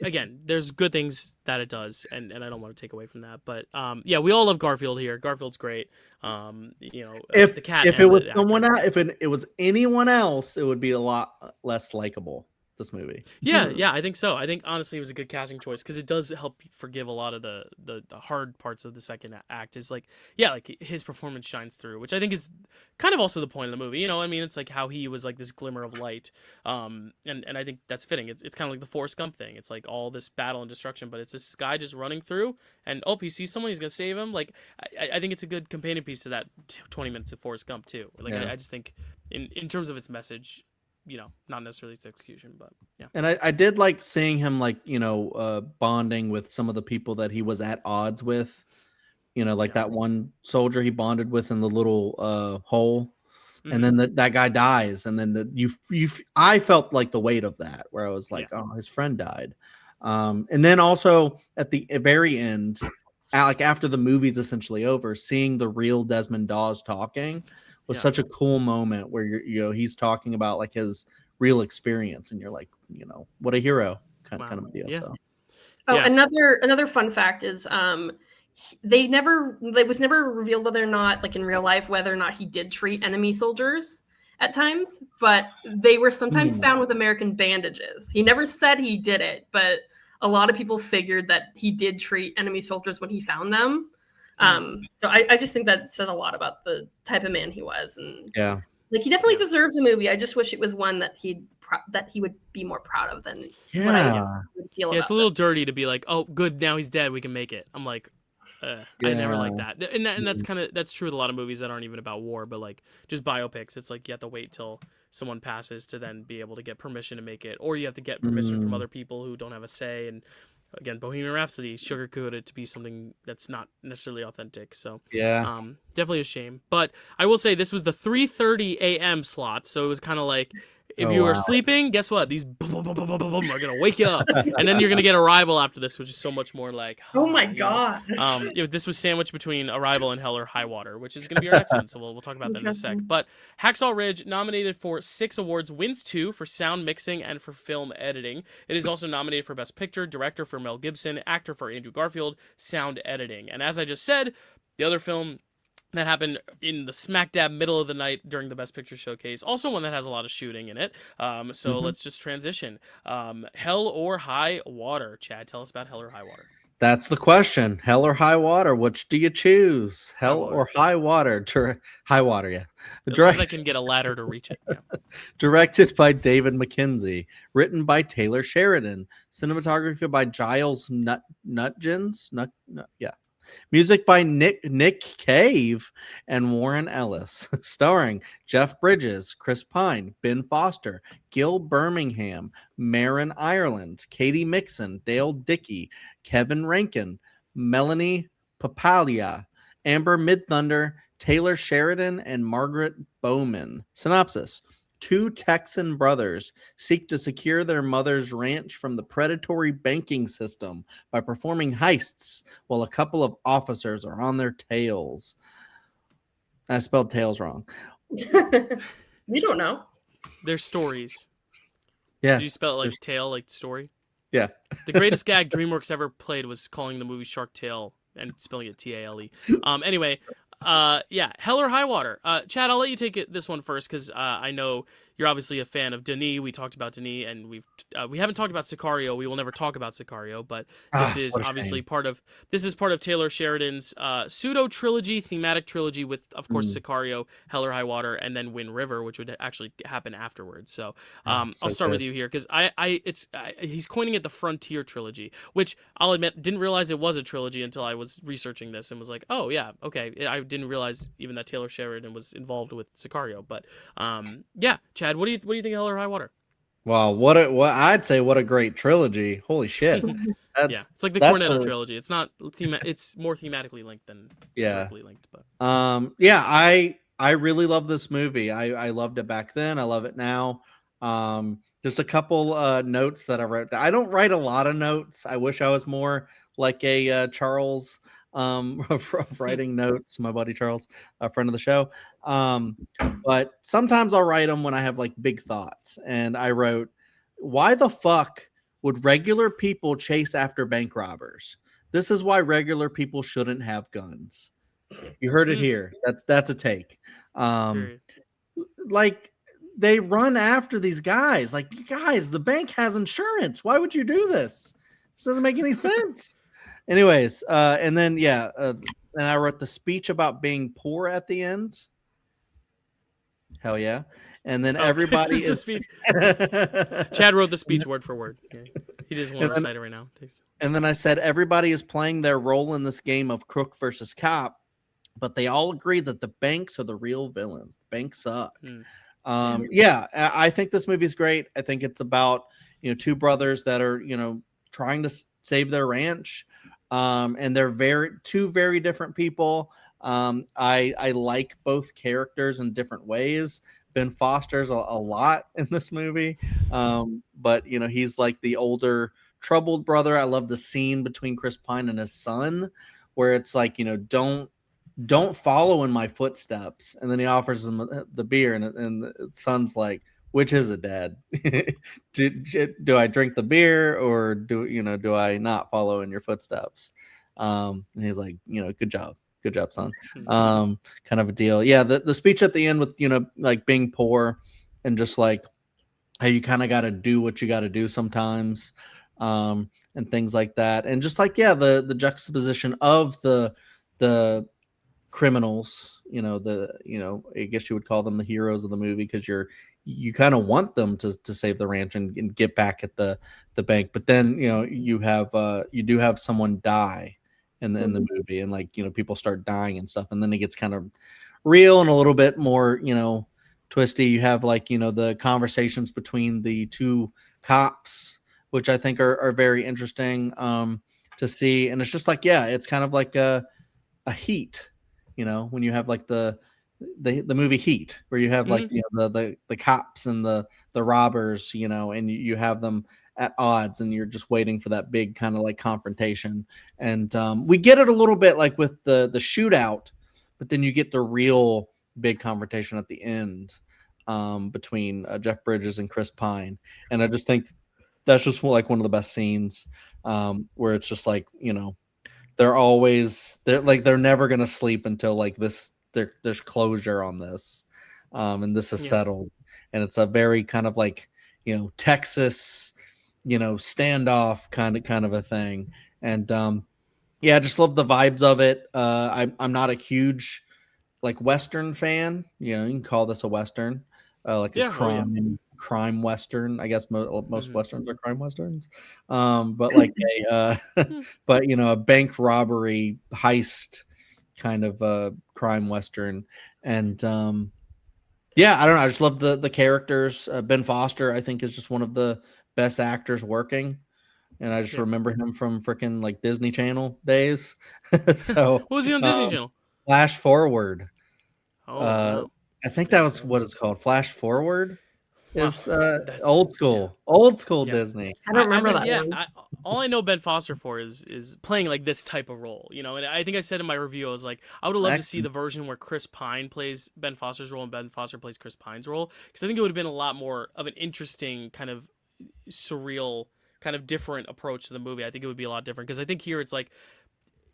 Speaker 1: again, there's good things that it does, and I don't want to take away from that. But yeah, we all love Garfield here. Garfield's great. You know,
Speaker 2: if
Speaker 1: the cat.
Speaker 2: If it was someone else, if it was anyone else, it would be a lot less likable. This movie.
Speaker 1: Yeah, I think so. I think honestly it was a good casting choice because it does help forgive a lot of the hard parts of the second act. Is like, yeah, like his performance shines through, which I think is kind of also the point of the movie. You know, I mean, it's like how he was like this glimmer of light, and I think that's fitting. It's kind of like the Forrest Gump thing. It's like all this battle and destruction, but it's this guy just running through, and he sees someone, he's gonna save him. Like, I think it's a good companion piece to that 20 minutes of Forrest Gump too. Like, I just think in terms of its message, you know, not necessarily its execution, but yeah.
Speaker 2: And I did like seeing him, like, you know, bonding with some of the people that he was at odds with, you know, like that one soldier he bonded with in the little hole. And then that guy dies. And then I felt like the weight of that, where I was like, oh, his friend died. And then also at the very end, like after the movie's essentially over, seeing the real Desmond Dawes talking was such a cool moment where he's talking about like his real experience, and you're like, you know, what a hero kind of a deal.
Speaker 1: Yeah.
Speaker 2: So.
Speaker 3: Another fun fact is it was never revealed whether or not, like in real life, whether or not he did treat enemy soldiers at times, but they were sometimes found with American bandages. He never said he did it, but a lot of people figured that he did treat enemy soldiers when he found them. So I just think that says a lot about the type of man he was, and like he definitely deserves a movie. I just wish it was one that he would be more proud of than what I would feel.
Speaker 1: Yeah, it's a little dirty to be like, oh, good, now he's dead, we can make it. I'm like, I never like that, and that's true with a lot of movies that aren't even about war, but like just biopics. It's like you have to wait till someone passes to then be able to get permission to make it, or you have to get permission from other people who don't have a say. And again, Bohemian Rhapsody sugarcoated to be something that's not necessarily authentic. So definitely a shame. But I will say this was the 3:30 a.m. slot, so it was kind of like, if you were sleeping, guess what? These are gonna wake you up, and then you're gonna get Arrival after this, which is so much more like.
Speaker 3: Oh my god!
Speaker 1: This was sandwiched between Arrival and Hell or High Water, which is gonna be our next one. So we'll talk about that in a sec. But Hacksaw Ridge, nominated for 6 awards, wins 2 for sound mixing and for film editing. It is also nominated for Best Picture, Director for Mel Gibson, Actor for Andrew Garfield, Sound Editing. And as I just said, the other film that happened in the smack dab middle of the night during the Best Picture showcase. Also one that has a lot of shooting in it. So let's just transition. Hell or High Water. Chad, tell us about Hell or High Water.
Speaker 2: That's the question. Hell or high water? Which do you choose? Hell or high water? High water, yeah.
Speaker 1: As long as I can get a ladder to reach it. Yeah.
Speaker 2: Directed by David Mackenzie. Written by Taylor Sheridan. Cinematography by Giles Nutgens. Music by Nick Cave and Warren Ellis. Starring Jeff Bridges, Chris Pine, Ben Foster, Gil Birmingham, Marin Ireland, Katie Mixon, Dale Dickey, Kevin Rankin, Melanie Papalia, Amber Midthunder, Taylor Sheridan, and Margaret Bowman. Synopsis. 2 Texan brothers seek to secure their mother's ranch from the predatory banking system by performing heists while a couple of officers are on their tails. I spelled tails wrong.
Speaker 3: We don't know.
Speaker 1: They're stories.
Speaker 2: Yeah.
Speaker 1: Did you spell it like tail, like story?
Speaker 2: Yeah.
Speaker 1: The greatest gag DreamWorks ever played was calling the movie Shark Tale and spelling it Tale. Anyway, yeah, Hell or High Water. Chad, I'll let you take this one first because I know you're obviously a fan of Denis. We talked about Denis, and we haven't talked about Sicario. We will never talk about Sicario, but this is
Speaker 2: what a
Speaker 1: obviously
Speaker 2: shame.
Speaker 1: part of Taylor Sheridan's pseudo trilogy, thematic trilogy with, of course, Sicario, Hell or High Water, and then Wind River, which would actually happen afterwards. So I'll start with you here because he's coining it the Frontier trilogy, which I'll admit didn't realize it was a trilogy until I was researching this and was like, oh yeah, okay. I didn't realize even that Taylor Sheridan was involved with Sicario, but yeah, Chad, what do you think of Hell or High Water?
Speaker 2: Wow, what I'd say what a great trilogy. Holy shit.
Speaker 1: Yeah, it's like the Cornetto trilogy. It's not it's more thematically linked than directly linked, but
Speaker 2: yeah, I really love this movie. I loved it back then. I love it now. Just a couple notes that I wrote. I don't write a lot of notes. I wish I was more like a Charles of writing notes. My buddy Charles, a friend of the show. But sometimes I'll write them when I have like big thoughts. And I wrote, why the fuck would regular people chase after bank robbers? This is why regular people shouldn't have guns. You heard it here. That's a take. Like they run after these guys. Like, guys, the bank has insurance. Why would you do this? This doesn't make any sense. Anyways, and then and I wrote the speech about being poor at the end. Hell yeah. And then everybody is
Speaker 1: the speech. Chad wrote the speech word for word. Yeah. He doesn't want to recite it right now.
Speaker 2: And then I said everybody is playing their role in this game of crook versus cop, but they all agree that the banks are the real villains. The banks suck. Yeah, I think this movie is great. I think it's about two brothers that are trying to save their ranch, and they're two very different people. I like both characters in different ways. Ben Foster's a lot in this movie, but he's like the older troubled brother. I love the scene between Chris Pine and his son, where it's like don't follow in my footsteps, and then he offers him the beer, and the son's like, which is it, Dad? do I drink the beer or do I not follow in your footsteps? And he's like, good job, son. Kind of a deal. Yeah, the speech at the end with like being poor and just like how you kind of got to do what you got to do sometimes, and things like that, and just like the juxtaposition of the criminals, I guess you would call them the heroes of the movie because you kind of want them to save the ranch and get back at the bank, but then you do have someone die in the movie, and like people start dying and stuff, and then it gets kind of real and a little bit more twisty. You have like the conversations between the two cops, which I think are very interesting to see, and it's just like it's kind of like a Heat, when you have like the movie Heat, where you have like the cops and the robbers, and you have them at odds, and you're just waiting for that big kind of like confrontation. And we get it a little bit like with the shootout, but then you get the real big confrontation at the end between Jeff Bridges and Chris Pine. And I just think that's just like one of the best scenes where it's just like they're never gonna sleep until like this there's closure on this, and this is settled, and it's a very kind of like Texas standoff kind of a thing. And I just love the vibes of it. I'm not a huge like Western fan. You can call this a Western, like a crime Western. I guess most Westerns are crime Westerns. But like a bank robbery heist kind of crime Western. And I don't know. I just love the characters. Ben Foster, I think, is just one of the best actors working. And I just remember him from freaking like Disney Channel days. So
Speaker 1: what was he on Disney Channel?
Speaker 2: Flash Forward.
Speaker 1: Wow.
Speaker 2: I think that was what it's called. Flash Forward is old school Disney.
Speaker 3: I don't remember that one.
Speaker 1: all I know Ben Foster for is playing like this type of role, you know. And I think I said in my review, I was like, I would have loved to see the version where Chris Pine plays Ben Foster's role and Ben Foster plays Chris Pine's role, because I think it would have been a lot more of an interesting kind of surreal, kind of different approach to the movie. I think it would be a lot different, because I think here it's like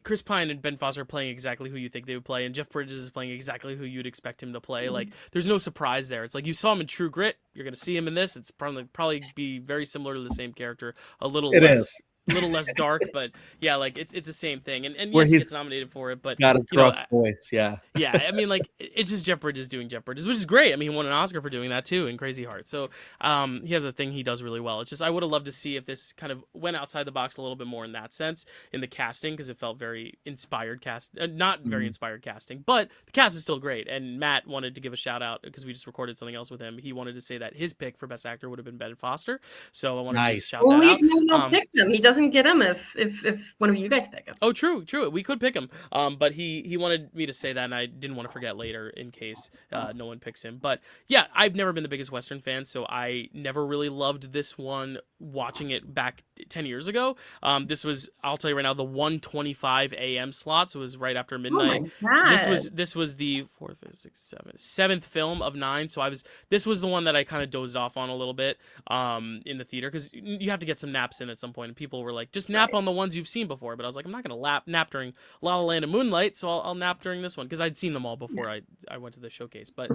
Speaker 1: Chris Pine and Ben Foster are playing exactly who you think they would play, and Jeff Bridges is playing exactly who you'd expect him to play. Like, there's no surprise there. It's like you saw him in True Grit, you're gonna see him in this. It's probably be very similar to the same character, a little less dark, but yeah, like it's the same thing. And
Speaker 2: Where
Speaker 1: yes, he
Speaker 2: he's
Speaker 1: gets nominated for it, but
Speaker 2: got a
Speaker 1: you know,
Speaker 2: gruff voice, yeah.
Speaker 1: yeah, I mean, like it's just Jeff Bridges doing Jeff Bridges, which is great. I mean, he won an Oscar for doing that too in Crazy Heart. So he has a thing he does really well. It's just I would have loved to see if this kind of went outside the box a little bit more in that sense in the casting, because it felt very inspired not very inspired casting, but the cast is still great. And Matt wanted to give a shout out because we just recorded something else with him. He wanted to say that his pick for Best Actor would have been Ben Foster. So I wanted to just shout that out.
Speaker 3: No one else picks him. He doesn't get him if one of you guys pick him.
Speaker 1: Oh, true. We could pick him. But he wanted me to say that, and I didn't want to forget later in case no one picks him. But yeah, I've never been the biggest Western fan, so I never really loved this one watching it back 10 years ago. This was, I'll tell you right now, the 1:25 a.m. slot, so it was right after midnight.
Speaker 3: Oh my God.
Speaker 1: This was the seventh film of 9, so this was the one that I kind of dozed off on a little bit in the theater, because you have to get some naps in at some point, and people were like, just nap on the ones you've seen before. But I was like, I'm not gonna nap during La La Land and Moonlight, so I'll nap during this one, because I'd seen them all before I went to the showcase. But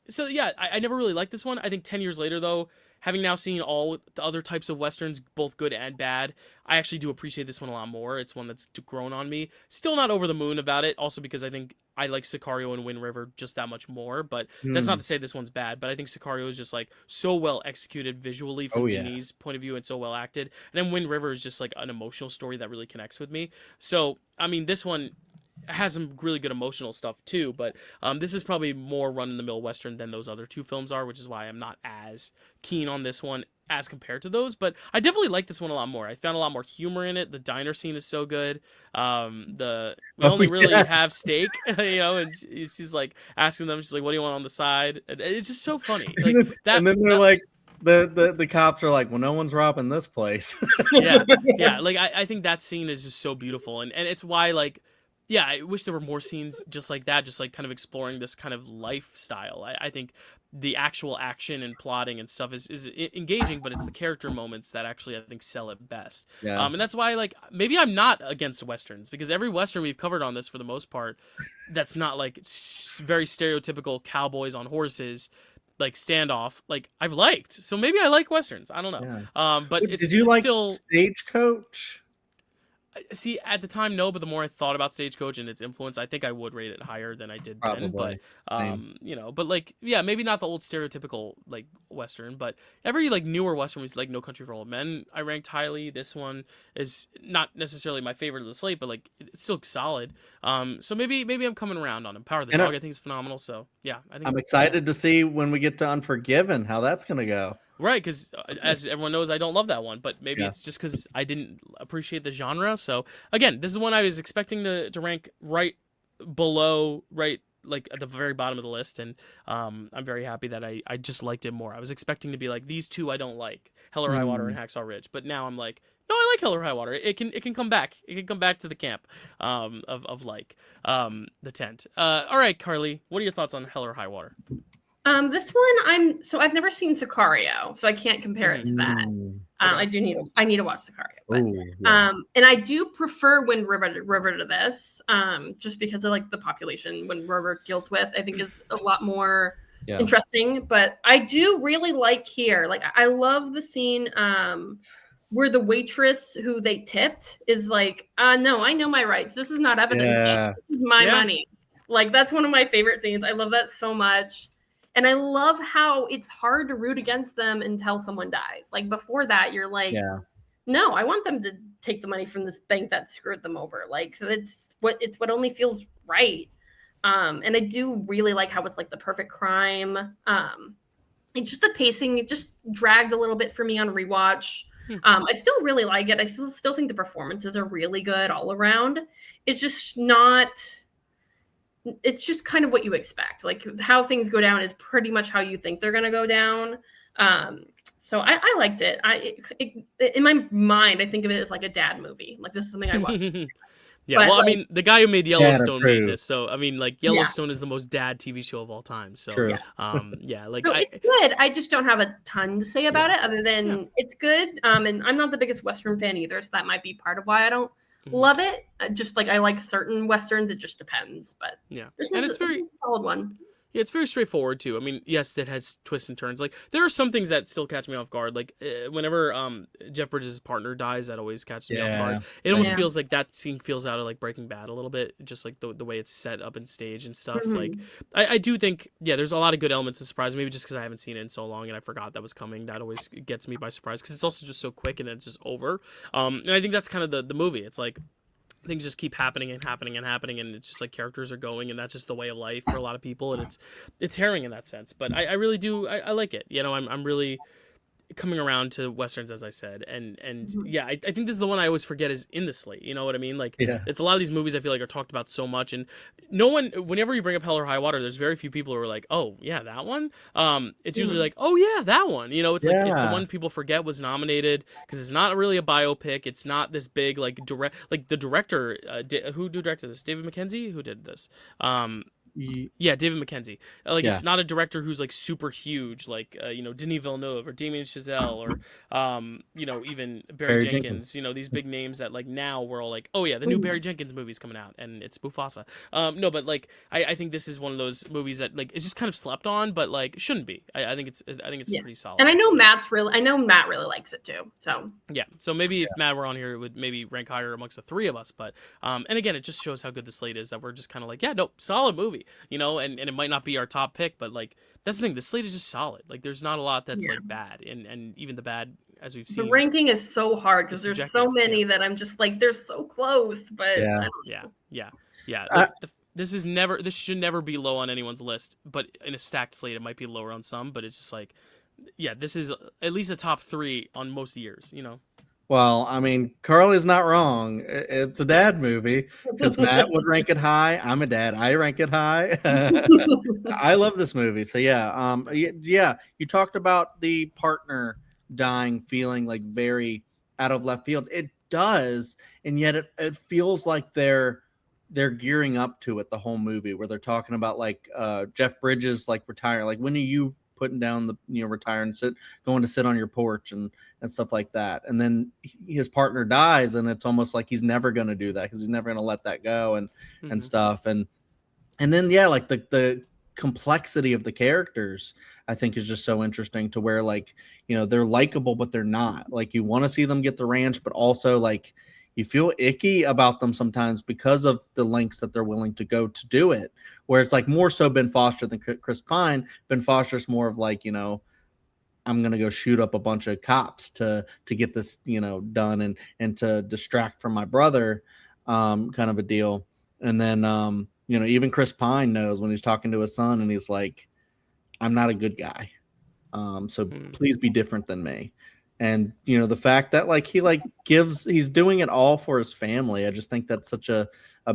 Speaker 1: so yeah, I never really liked this one. I think 10 years later, though, having now seen all the other types of Westerns, both good and bad, I actually do appreciate this one a lot more. It's one that's grown on me. Still not over the moon about it, also because I think I like Sicario and Wind River just that much more, but that's not to say this one's bad. But I think Sicario is just like so well executed visually from Denis' point of view, and so well acted. And then Wind River is just like an emotional story that really connects with me. So, I mean, this one has some really good emotional stuff too, but this is probably more run-of-the-mill Western than those other two films are, which is why I'm not as keen on this one as compared to those. But I definitely like this one a lot more. I found a lot more humor in it. The diner scene is so good. We only really have steak, you know, and she's like asking them, she's like, what do you want on the side? And it's just so funny. Like that,
Speaker 2: and then they're like, the cops are like, well, no one's robbing this place.
Speaker 1: yeah. Like I think that scene is just so beautiful, and it's why, like, yeah, I wish there were more scenes just like that, just like kind of exploring this kind of lifestyle. I think the actual action and plotting and stuff is engaging, but it's the character moments that actually I think sell it best.
Speaker 2: Yeah.
Speaker 1: And that's why, like, maybe I'm not against Westerns, because every Western we've covered on this for the most part, that's not like very stereotypical cowboys on horses, like standoff, like I've liked. So maybe I like Westerns. I don't know.
Speaker 2: Yeah.
Speaker 1: But
Speaker 2: Did you like
Speaker 1: still
Speaker 2: Stagecoach?
Speaker 1: See, at the time, no, but the more I thought about Stagecoach and its influence, I think I would rate it higher than I did then. But you know, but like, yeah, maybe not the old stereotypical like Western, but every like newer Western was like No Country for Old Men, I ranked highly. This one is not necessarily my favorite of the slate, but like it's still solid. So maybe I'm coming around on him. Power of the Dog, I think is phenomenal. So yeah, I think
Speaker 2: I'm excited to see when we get to Unforgiven how that's gonna go.
Speaker 1: Right, because as everyone knows, I don't love that one, but maybe it's just because I didn't appreciate the genre. So again, this is one I was expecting to rank right below, right like at the very bottom of the list, and I'm very happy that I just liked it more. I was expecting to be like, these two I don't like, Hell or High Water and Hacksaw Ridge, but now I'm like, no, I like Hell or High Water. It can come back. It can come back to the camp of like the tent. All right, Karly, what are your thoughts on Hell or High Water?
Speaker 3: This one I've never seen Sicario, so I can't compare it to that. I need to watch Sicario, but and I do prefer Wind River to this, just because of like the population Wind River deals with, I think is a lot more interesting. But I do really like here, like I love the scene where the waitress who they tipped is like, no, I know my rights. This is not evidence. This is my money. Like that's one of my favorite scenes. I love that so much. And I love how it's hard to root against them until someone dies. Like before that, you're like, no, I want them to take the money from this bank that screwed them over. Like it's what only feels right. And I do really like how it's like the perfect crime. And just the pacing, it just dragged a little bit for me on rewatch. I still really like it. I still think the performances are really good all around. It's just not. It's just kind of what you expect. Like how things go down is pretty much how you think they're going to go down. So I liked it. In my mind, I think of it as like a dad movie. Like this is something I watch.
Speaker 1: Yeah,
Speaker 3: But,
Speaker 1: well, I
Speaker 3: like,
Speaker 1: mean, the guy who made Yellowstone made
Speaker 2: approved.
Speaker 1: this, so I mean, like
Speaker 3: Yeah.
Speaker 1: Yellowstone is the most dad TV show of all time. So,
Speaker 2: True.
Speaker 1: yeah, like
Speaker 3: So it's good. I just don't have a ton to say about it, other than it's good. And I'm not the biggest Western fan either, so that might be part of why I don't love it. Just like I like certain Westerns, it just depends. But
Speaker 1: yeah,
Speaker 3: this
Speaker 1: and
Speaker 3: is,
Speaker 1: it's very
Speaker 3: this is a solid one.
Speaker 1: Yeah, it's very straightforward too. I mean, yes, it has twists and turns. Like there are some things that still catch me off guard. Like whenever Jeff Bridges' partner dies, that always catches me off guard. It almost feels like that scene feels out of like Breaking Bad a little bit, just like the way it's set up and staged and stuff. Like I do think there's a lot of good elements of surprise. Maybe just because I haven't seen it in so long and I forgot that was coming. That always gets me by surprise because it's also just so quick and then it's just over. And I think that's kind of the movie. It's like things just keep happening and happening and happening, and it's just like characters are going, and that's just the way of life for a lot of people, and it's harrowing in that sense. But I really do I like it. You know, I'm really coming around to Westerns, as I said, and yeah, I think this is the one I always forget is in the slate. You know what I mean? Like it's a lot of these movies I feel like are talked about so much, and no one, whenever you bring up Hell or High Water, there's very few people who are like, oh yeah, that one. It's usually like, oh yeah, that one. You know, it's like it's the one people forget was nominated because it's not really a biopic. It's not this big like direct, like the director who directed this, David Mackenzie, who did this. Yeah, David Mackenzie. Like it's not a director who's like super huge, like you know, Denis Villeneuve or Damien Chazelle or you know, even Barry Jenkins. You know, these big names that like now we're all like, oh yeah, the new Barry Jenkins movie's coming out and it's Mufasa. No, but like I think this is one of those movies that like it's just kind of slept on, but like shouldn't be. I think it's pretty solid.
Speaker 3: And I know Matt really likes it too. So
Speaker 1: yeah, so maybe if Matt were on here, it would maybe rank higher amongst the three of us. But and again, it just shows how good the slate is that we're just kind of like, yeah, no, solid movie. You know, and it might not be our top pick, but like that's the thing. The slate is just solid. Like there's not a lot that's like bad, and even the bad, as we've seen.
Speaker 3: The ranking is so hard because there's so many that I'm just like they're so close, but
Speaker 1: this should never be low on anyone's list, but in a stacked slate, it might be lower on some. But it's just like, yeah, this is at least a top 3 on most years. You know.
Speaker 2: Well, I mean, Karly's not wrong. It's a dad movie because Matt would rank it high. I'm a dad. I rank it high. I love this movie. So yeah, you talked about the partner dying, feeling like very out of left field. It does, and yet it feels like they're gearing up to it the whole movie, where they're talking about like Jeff Bridges like retire. Like when are you putting down the retire and going to sit on your porch and stuff like that, and then his partner dies and it's almost like he's never going to do that because he's never going to let that go and stuff, and then like the complexity of the characters I think is just so interesting to where like they're likable but they're not. Like you want to see them get the ranch, but also like you feel icky about them sometimes because of the lengths that they're willing to go to do it. Where it's like more so Ben Foster than Chris Pine. Ben Foster's more of like, I'm going to go shoot up a bunch of cops to get this, done and to distract from my brother, kind of a deal. And then, even Chris Pine knows when he's talking to his son and he's like, I'm not a good guy. So please be different than me. And, the fact that like he's doing it all for his family. I just think that's such a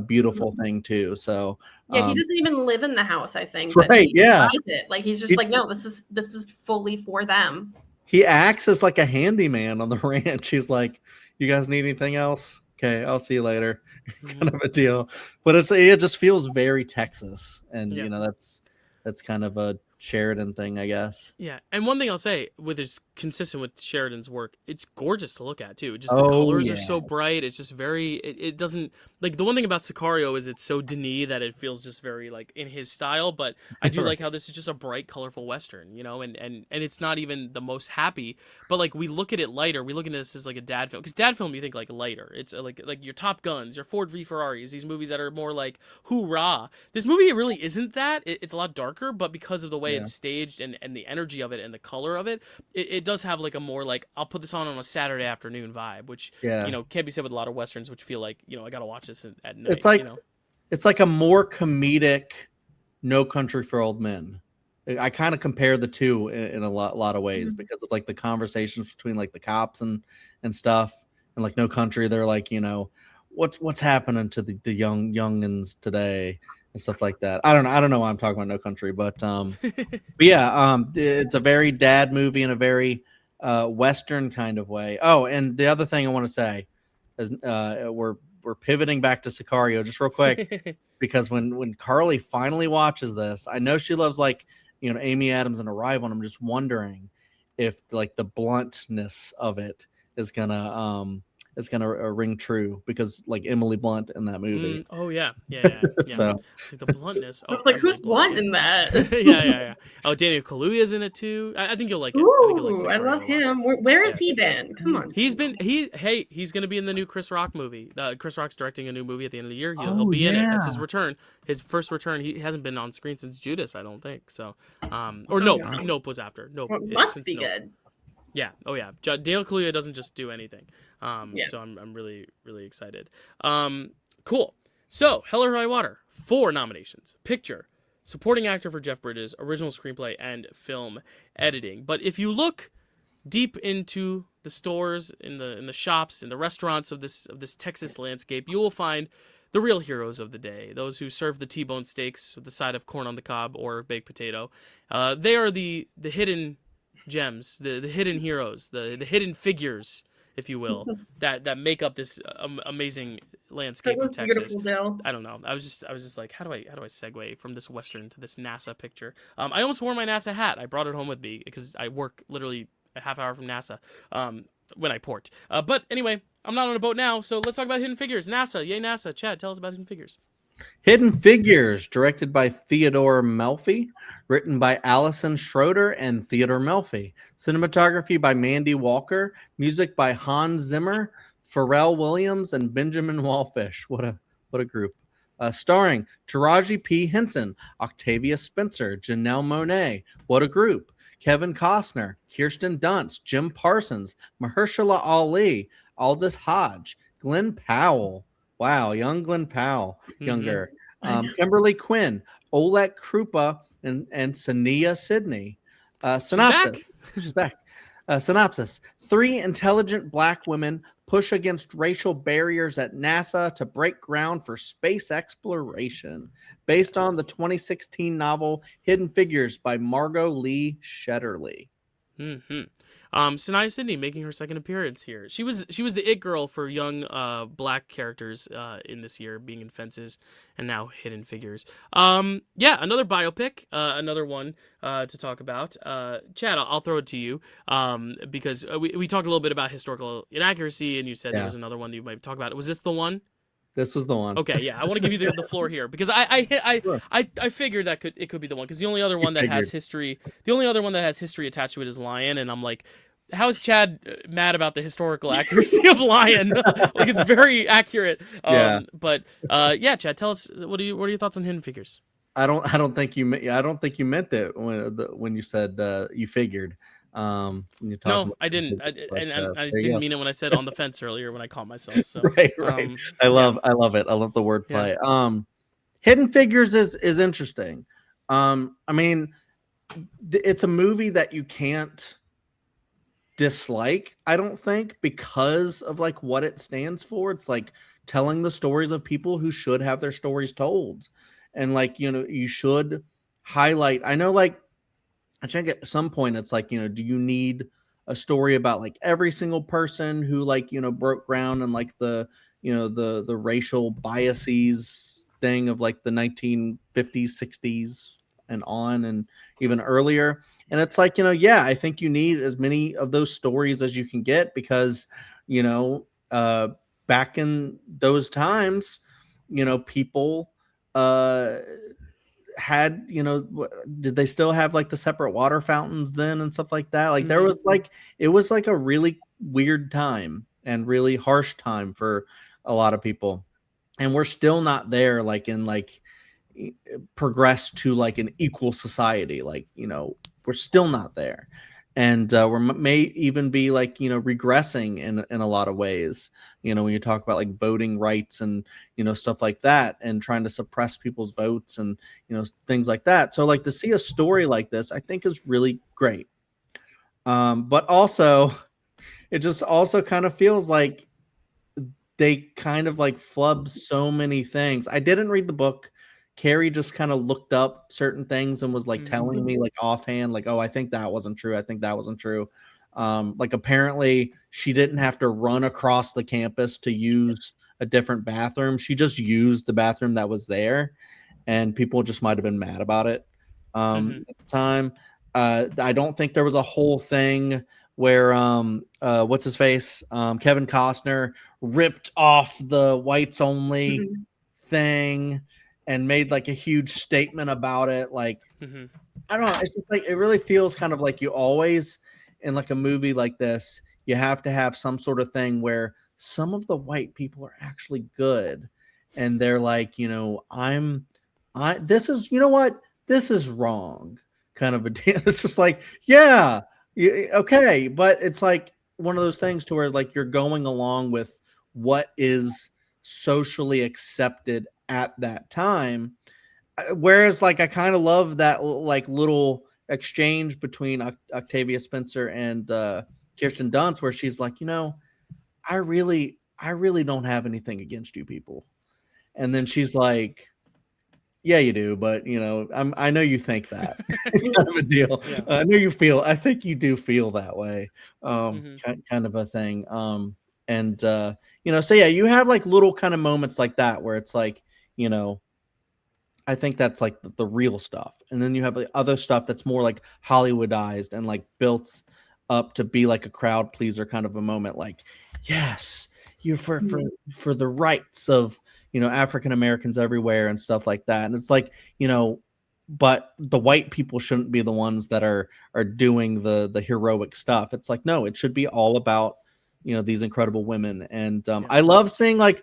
Speaker 2: beautiful thing too. So
Speaker 3: yeah, he doesn't even live in the house, I think.
Speaker 2: Right. Yeah.
Speaker 3: Like he's just like, no, this is fully for them.
Speaker 2: He acts as like a handyman on the ranch. He's like, you guys need anything else? Okay, I'll see you later. Kind of a deal. But it just feels very Texas. And that's kind of a Sheridan thing, I guess.
Speaker 1: Yeah, and one thing I'll say, is consistent with Sheridan's work, it's gorgeous to look at too. Just the colors are so bright. It's just very. It doesn't like the one thing about Sicario is it's so Denis that it feels just very like in his style. But I do like how this is just a bright, colorful Western, and it's not even the most happy. But like we look at it lighter. We look at this as like a dad film because dad film you think like lighter. It's like your Top Guns, your Ford v Ferraris, these movies that are more like hoorah. This movie it really isn't that. It's a lot darker, but because of the way it's staged and the energy of it and the color of it, it does have like a more like I'll put this on a Saturday afternoon vibe, which can't be said with a lot of Westerns, which feel like I gotta watch this at night.
Speaker 2: It's like a more comedic No Country for Old Men. I kind of compare the two in a lot of ways because of like the conversations between like the cops and stuff, and like No Country, they're like what's happening to the youngins today and stuff like that. I don't know why I'm talking about No Country, but yeah, it's a very dad movie and a very Western kind of way. Oh, and the other thing I want to say is we're pivoting back to Sicario just real quick, because when Karly finally watches this, I know she loves like Amy Adams and Arrival, and I'm just wondering if like the bluntness of it is gonna ring true, because like Emily Blunt in that movie.
Speaker 1: Oh yeah.
Speaker 2: So
Speaker 1: It's like the bluntness. Oh,
Speaker 3: It's like,
Speaker 1: Emily
Speaker 3: who's blunt in that?
Speaker 1: yeah. Oh, Daniel Kaluuya's in it too. I think you'll like it. I think you'll like
Speaker 3: Ooh,
Speaker 1: Sicario
Speaker 3: I love
Speaker 1: a lot.
Speaker 3: him. Where has
Speaker 1: Yes.
Speaker 3: he been? Come on.
Speaker 1: He's gonna be in the new Chris Rock movie. Chris Rock's directing a new movie at the end of the year. He'll
Speaker 2: Oh,
Speaker 1: be in it. That's
Speaker 2: yeah.
Speaker 1: his return. His first return. He hasn't been on screen since Judas, I don't think. So, or Nope.
Speaker 3: yeah.
Speaker 1: Nope was after. Nope.
Speaker 3: So it must
Speaker 1: since
Speaker 3: be
Speaker 1: Nope.
Speaker 3: good.
Speaker 1: Yeah. Oh yeah. Daniel Kaluuya doesn't just do anything.
Speaker 3: Yeah.
Speaker 1: So I'm really excited. Cool. So Hell or High Water, 4 nominations: picture, supporting actor for Jeff Bridges, original screenplay, and film editing. But if you look deep into the stores, in the shops, in the restaurants of this Texas landscape, you will find the real heroes of the day, those who serve the T-bone steaks with the side of corn on the cob or baked potato. They are the hidden gems, the hidden heroes, the hidden figures, if you will, that make up this amazing landscape
Speaker 3: That
Speaker 1: of
Speaker 3: was
Speaker 1: Texas.
Speaker 3: beautiful, Dale.
Speaker 1: I don't know. I was just like, how do I segue from this Western to this NASA picture? I almost wore my NASA hat. I brought it home with me because I work literally a half hour from NASA when I port. But anyway, I'm not on a boat now, so let's talk about Hidden Figures. NASA, yay NASA. Chad, tell us about Hidden Figures.
Speaker 2: Hidden Figures, directed by Theodore Melfi, written by Allison Schroeder and Theodore Melfi, cinematography by Mandy Walker, music by Hans Zimmer, Pharrell Williams, and Benjamin Wallfish. What a group. Starring Taraji P. Henson, Octavia Spencer, Janelle Monáe. What a group. Kevin Costner, Kirsten Dunst, Jim Parsons, Mahershala Ali, Aldous Hodge, Glenn Powell. Wow, young Glenn Powell, younger. Kimberly Quinn, Oleg Krupa, and Sania Sidney. Synopsis. She's back. Synopsis. 3 intelligent black women push against racial barriers at NASA to break ground for space exploration. Based on the 2016 novel Hidden Figures by Margot Lee Shetterly.
Speaker 1: Sanaya Sidney making her second appearance here. She was the it girl for young black characters in this year, being in Fences and now Hidden Figures. Yeah, another biopic, another one to talk about. Chad, I'll throw it to you because we talked a little bit about historical inaccuracy, and you said there was another one that you might talk about. Was this the one?
Speaker 2: This was the one.
Speaker 1: Okay, yeah, I want to give you the floor here because I figured that it could be the one, because the only other one that has history attached to it is Lion, and I'm like, how is Chad mad about the historical accuracy of Lion? Like, it's very accurate. But Chad, tell us what are your thoughts on Hidden Figures?
Speaker 2: I don't think you meant that when you said you figured.
Speaker 1: No, I didn't. I didn't mean it when I said on the fence earlier when I caught myself. So
Speaker 2: right. I love it. I love the wordplay. Yeah. Hidden Figures is interesting. I mean, it's a movie that you can't dislike, I don't think, because of like what it stands for. It's like telling the stories of people who should have their stories told, and like you should highlight. I know, like, I think at some point it's like, do you need a story about like every single person who like, broke ground and like the racial biases thing of like the 1950s, 60s and on, and even earlier. And it's like, I think you need as many of those stories as you can get, because, back in those times, people, had, did they still have like the separate water fountains then and stuff like that? Like there was like, it was like a really weird time and really harsh time for a lot of people. And we're still not there, like in like progress to like an equal society. Like, we're still not there. And we may even be like, regressing in a lot of ways, when you talk about like voting rights and, stuff like that, and trying to suppress people's votes and, things like that. So like to see a story like this, I think is really great. But also it just also kind of feels like they kind of like flub so many things. I didn't read the book. Carrie just kind of looked up certain things and was like telling me like offhand, like, oh, I think that wasn't true. I think that wasn't true. Like apparently she didn't have to run across the campus to use a different bathroom. She just used the bathroom that was there, and people just might have been mad about it at the time. I don't think there was a whole thing where what's his face, Kevin Costner ripped off the whites only thing and made like a huge statement about it. Like I don't know, it's just like it really feels kind of like you always in like a movie like this, you have to have some sort of thing where some of the white people are actually good, and they're like, this is, what, this is wrong, kind of a deal. It's just like, yeah, okay, but it's like one of those things to where like you're going along with what is socially accepted at that time. Whereas like I kind of love that like little exchange between Octavia Spencer and Kirsten Dunst, where she's like, I really don't have anything against you people, and then she's like, yeah, you do, but I know you think that kind of a deal.
Speaker 1: Yeah.
Speaker 2: I know I think you do feel that way, kind of a thing. And so yeah, you have like little kind of moments like that where it's like, I think that's like the real stuff. And then you have the other stuff that's more like Hollywoodized and like built up to be like a crowd pleaser kind of a moment. Like, yes, you're for the rights of, African Americans everywhere and stuff like that. And it's like, but the white people shouldn't be the ones that are doing the heroic stuff. It's like, no, it should be all about, these incredible women. And I love seeing like,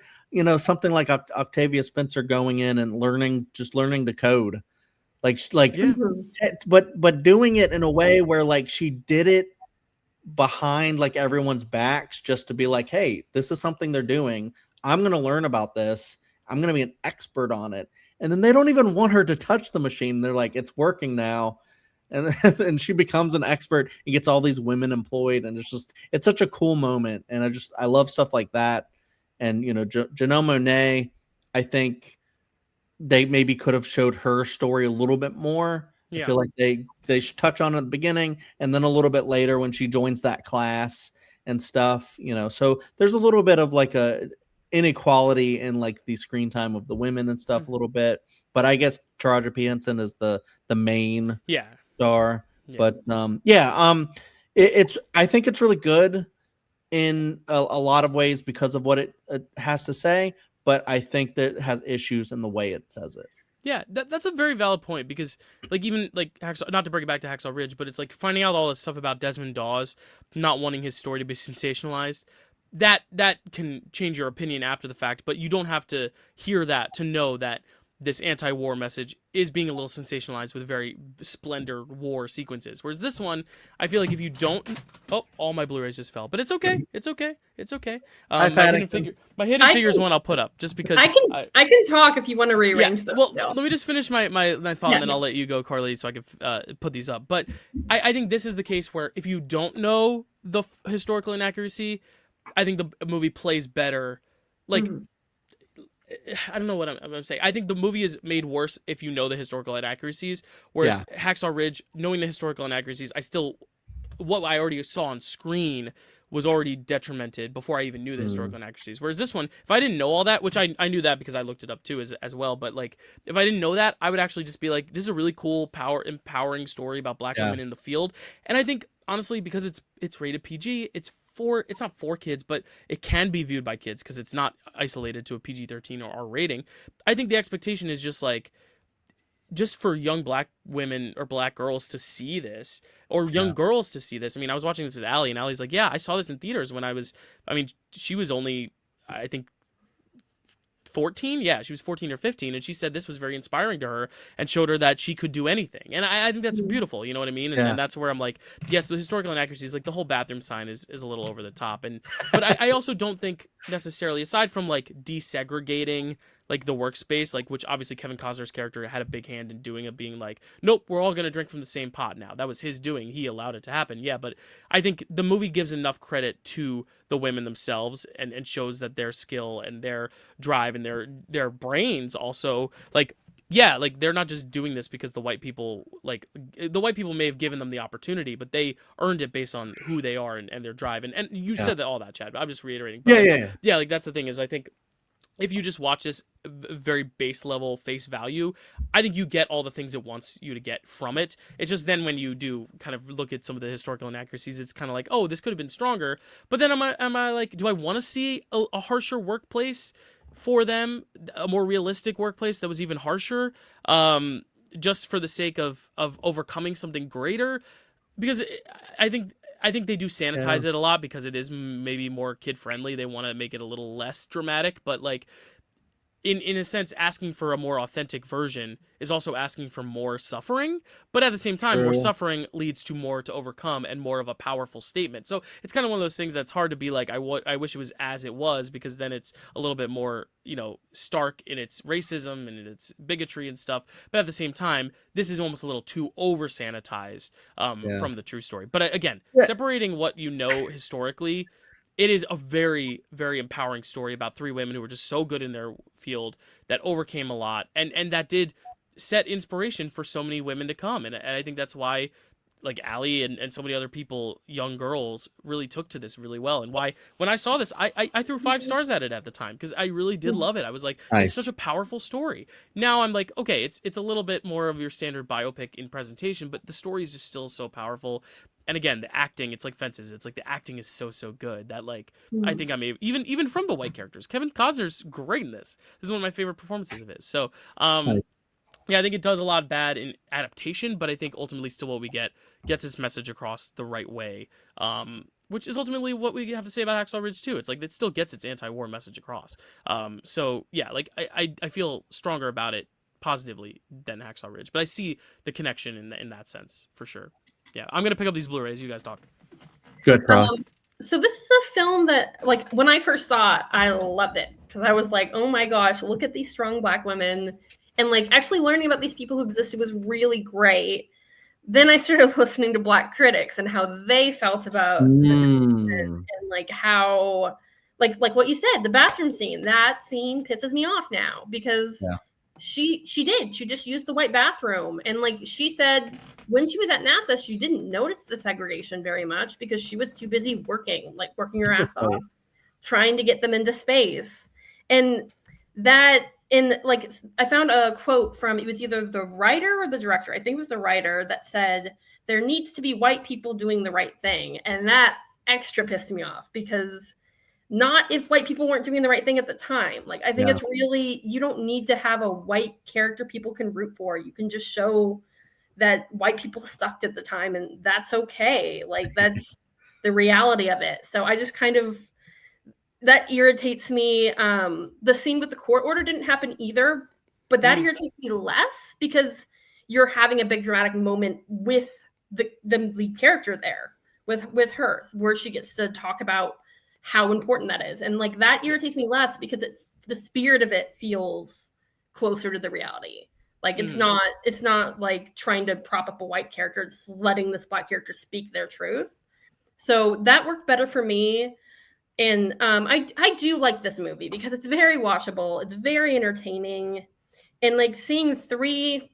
Speaker 2: something like Octavia Spencer going in and learning to code, but doing it in a way where like she did it behind like everyone's backs, just to be like, hey, this is something they're doing. I'm going to learn about this. I'm going to be an expert on it. And then they don't even want her to touch the machine. They're like, it's working now. And and she becomes an expert and gets all these women employed. And it's such a cool moment. And I love stuff like that. And, Janelle Monáe, I think they maybe could have showed her story a little bit more.
Speaker 1: Yeah.
Speaker 2: I feel like they should touch on it at the beginning and then a little bit later when she joins that class and stuff, so there's a little bit of like a inequality in like the screen time of the women and stuff a little bit, but I guess Taraji P. Henson is the main star. But it's I think it's really good in a lot of ways because of what it has to say, but I think that it has issues in the way it says it.
Speaker 1: Yeah, that's a very valid point, because like even like Hacksaw, not to bring it back to Hacksaw Ridge, but it's like finding out all this stuff about Desmond Dawes not wanting his story to be sensationalized. That can change your opinion after the fact, but you don't have to hear that to know that this anti-war message is being a little sensationalized with very splendor war sequences. Whereas this one, I feel like if you don't, all my Blu-rays just fell, but it's okay. It's okay. It's okay. My hidden figures one I'll put up just because
Speaker 3: I can talk if you want to rearrange them.
Speaker 1: Well, let me just finish my thought, and then I'll let you go, Karly, so I can put these up. But I think this is the case where if you don't know the historical inaccuracy, I think the movie plays better. Like, I don't know what I'm saying. I think the movie is made worse if you know the historical inaccuracies, whereas Hacksaw Ridge, knowing the historical inaccuracies, what I already saw on screen was already detrimented before I even knew the historical inaccuracies. Whereas this one, if I didn't know all that, which I knew that because I looked it up too as well, but like if I didn't know that, I would actually just be like, this is a really cool, empowering story about black women in the field. And I think honestly, because it's rated PG, it's not for kids, but it can be viewed by kids because it's not isolated to a PG-13 or R rating. I think the expectation is just for young black women or black girls to see this, or young girls to see this. I mean, I was watching this with Allie, and Allie's like, yeah, I saw this in theaters when she was only, I think, 14. Yeah, she was 14 or 15, and she said this was very inspiring to her and showed her that she could do anything. And I think that's beautiful, you know what I mean? And that's where I'm like, yes, the historical inaccuracies, like the whole bathroom sign is a little over the top. But I also don't think necessarily, aside from like desegregating like the workspace, like, which obviously Kevin Costner's character had a big hand in doing, of being like, nope, we're all gonna drink from the same pot now. That was his doing. He allowed it to happen. Yeah, but I think the movie gives enough credit to the women themselves and shows that their skill and their drive and their brains also, like, Yeah, like they're not just doing this because the white people may have given them the opportunity, but they earned it based on who they are and their drive. And you
Speaker 2: Yeah.
Speaker 1: said that all that, Chad. But I'm just reiterating. But
Speaker 2: Yeah,
Speaker 1: like,
Speaker 2: yeah,
Speaker 1: yeah, like that's the thing is I think if you just watch this very base level face value, I think you get all the things it wants you to get from it. It's just then when you do kind of look at some of the historical inaccuracies, it's kind of like, oh, this could have been stronger. But then am I like, do I want to see a harsher workplace for them, a more realistic workplace that was even harsher, just for the sake of overcoming something greater? Because I think they do
Speaker 2: yeah.
Speaker 1: sanitize it a lot because it is maybe more kid friendly. They want to make it a little less dramatic, but like in a sense, asking for a more authentic version is also asking for more suffering. But at the same time, more
Speaker 2: True.
Speaker 1: suffering leads to more to overcome and more of a powerful statement. So it's kind of one of those things that's hard to be like, I wish it was as it was, because then it's a little bit more, stark in its racism and in its bigotry and stuff. But at the same time, this is almost a little too over sanitized
Speaker 2: Yeah.
Speaker 1: from the true story. But again,
Speaker 2: Yeah.
Speaker 1: separating what you know historically, it is a very, very empowering story about three women who were just so good in their field that overcame a lot, and that did set inspiration for so many women to come. And I think that's why like Allie and so many other people, young girls, really took to this really well. And why when I saw this, I threw 5 stars at it at the time because I really did love it. I was like, this is such
Speaker 2: Nice.
Speaker 1: a powerful story. Now I'm like, okay, it's a little bit more of your standard biopic in presentation, but the story is just still so powerful. And again, the acting, it's like Fences. It's like the acting is so good that like I think I may even from the white characters, Kevin Costner's great in this. This is one of my favorite performances of his. So
Speaker 2: Nice.
Speaker 1: yeah, I think it does a lot bad in adaptation, but I think ultimately still what we get gets its message across the right way. Which is ultimately what we have to say about Hacksaw Ridge too. It's like it still gets its anti-war message across. So yeah, like I feel stronger about it positively than Hacksaw Ridge, but I see the connection in that sense for sure. Yeah, I'm gonna pick up these Blu-rays. You guys talk.
Speaker 2: Good, bro.
Speaker 3: So this is a film that, like, when I first saw it, I loved it because I was like, oh my gosh, look at these strong Black women. And like actually learning about these people who existed was really great. Then I started listening to Black critics and how they felt about the
Speaker 2: Mm.
Speaker 3: and like how like what you said, the bathroom scene, that scene pisses me off now because
Speaker 2: Yeah.
Speaker 3: she just used the white bathroom. And like she said, when she was at NASA, she didn't notice the segregation very much because she was too busy working her ass off, trying to get them into space. And that, in like, I found a quote from, it was either the writer or the director, I think it was the writer, that said there needs to be white people doing the right thing. And that extra pissed me off because not if white people weren't doing the right thing at the time. Like, I think
Speaker 2: Yeah.
Speaker 3: it's really, you don't need to have a white character people can root for. You can just show that white people sucked at the time, and that's okay. Like, that's the reality of it. So I just kind of, that irritates me. The scene with the court order didn't happen either, but that irritates me less because you're having a big dramatic moment with the lead character there, with her, where she gets to talk about how important that is. And like that irritates me less because the spirit of it feels closer to the reality. Like it's not like trying to prop up a white character, it's letting this Black character speak their truth. So that worked better for me. And I do like this movie because it's very watchable. It's very entertaining. And like seeing 3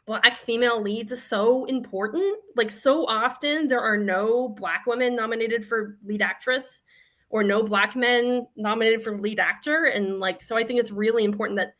Speaker 3: Black female leads is so important. Like so often there are no Black women nominated for lead actress or no Black men nominated for lead actor. And like, so I think it's really important that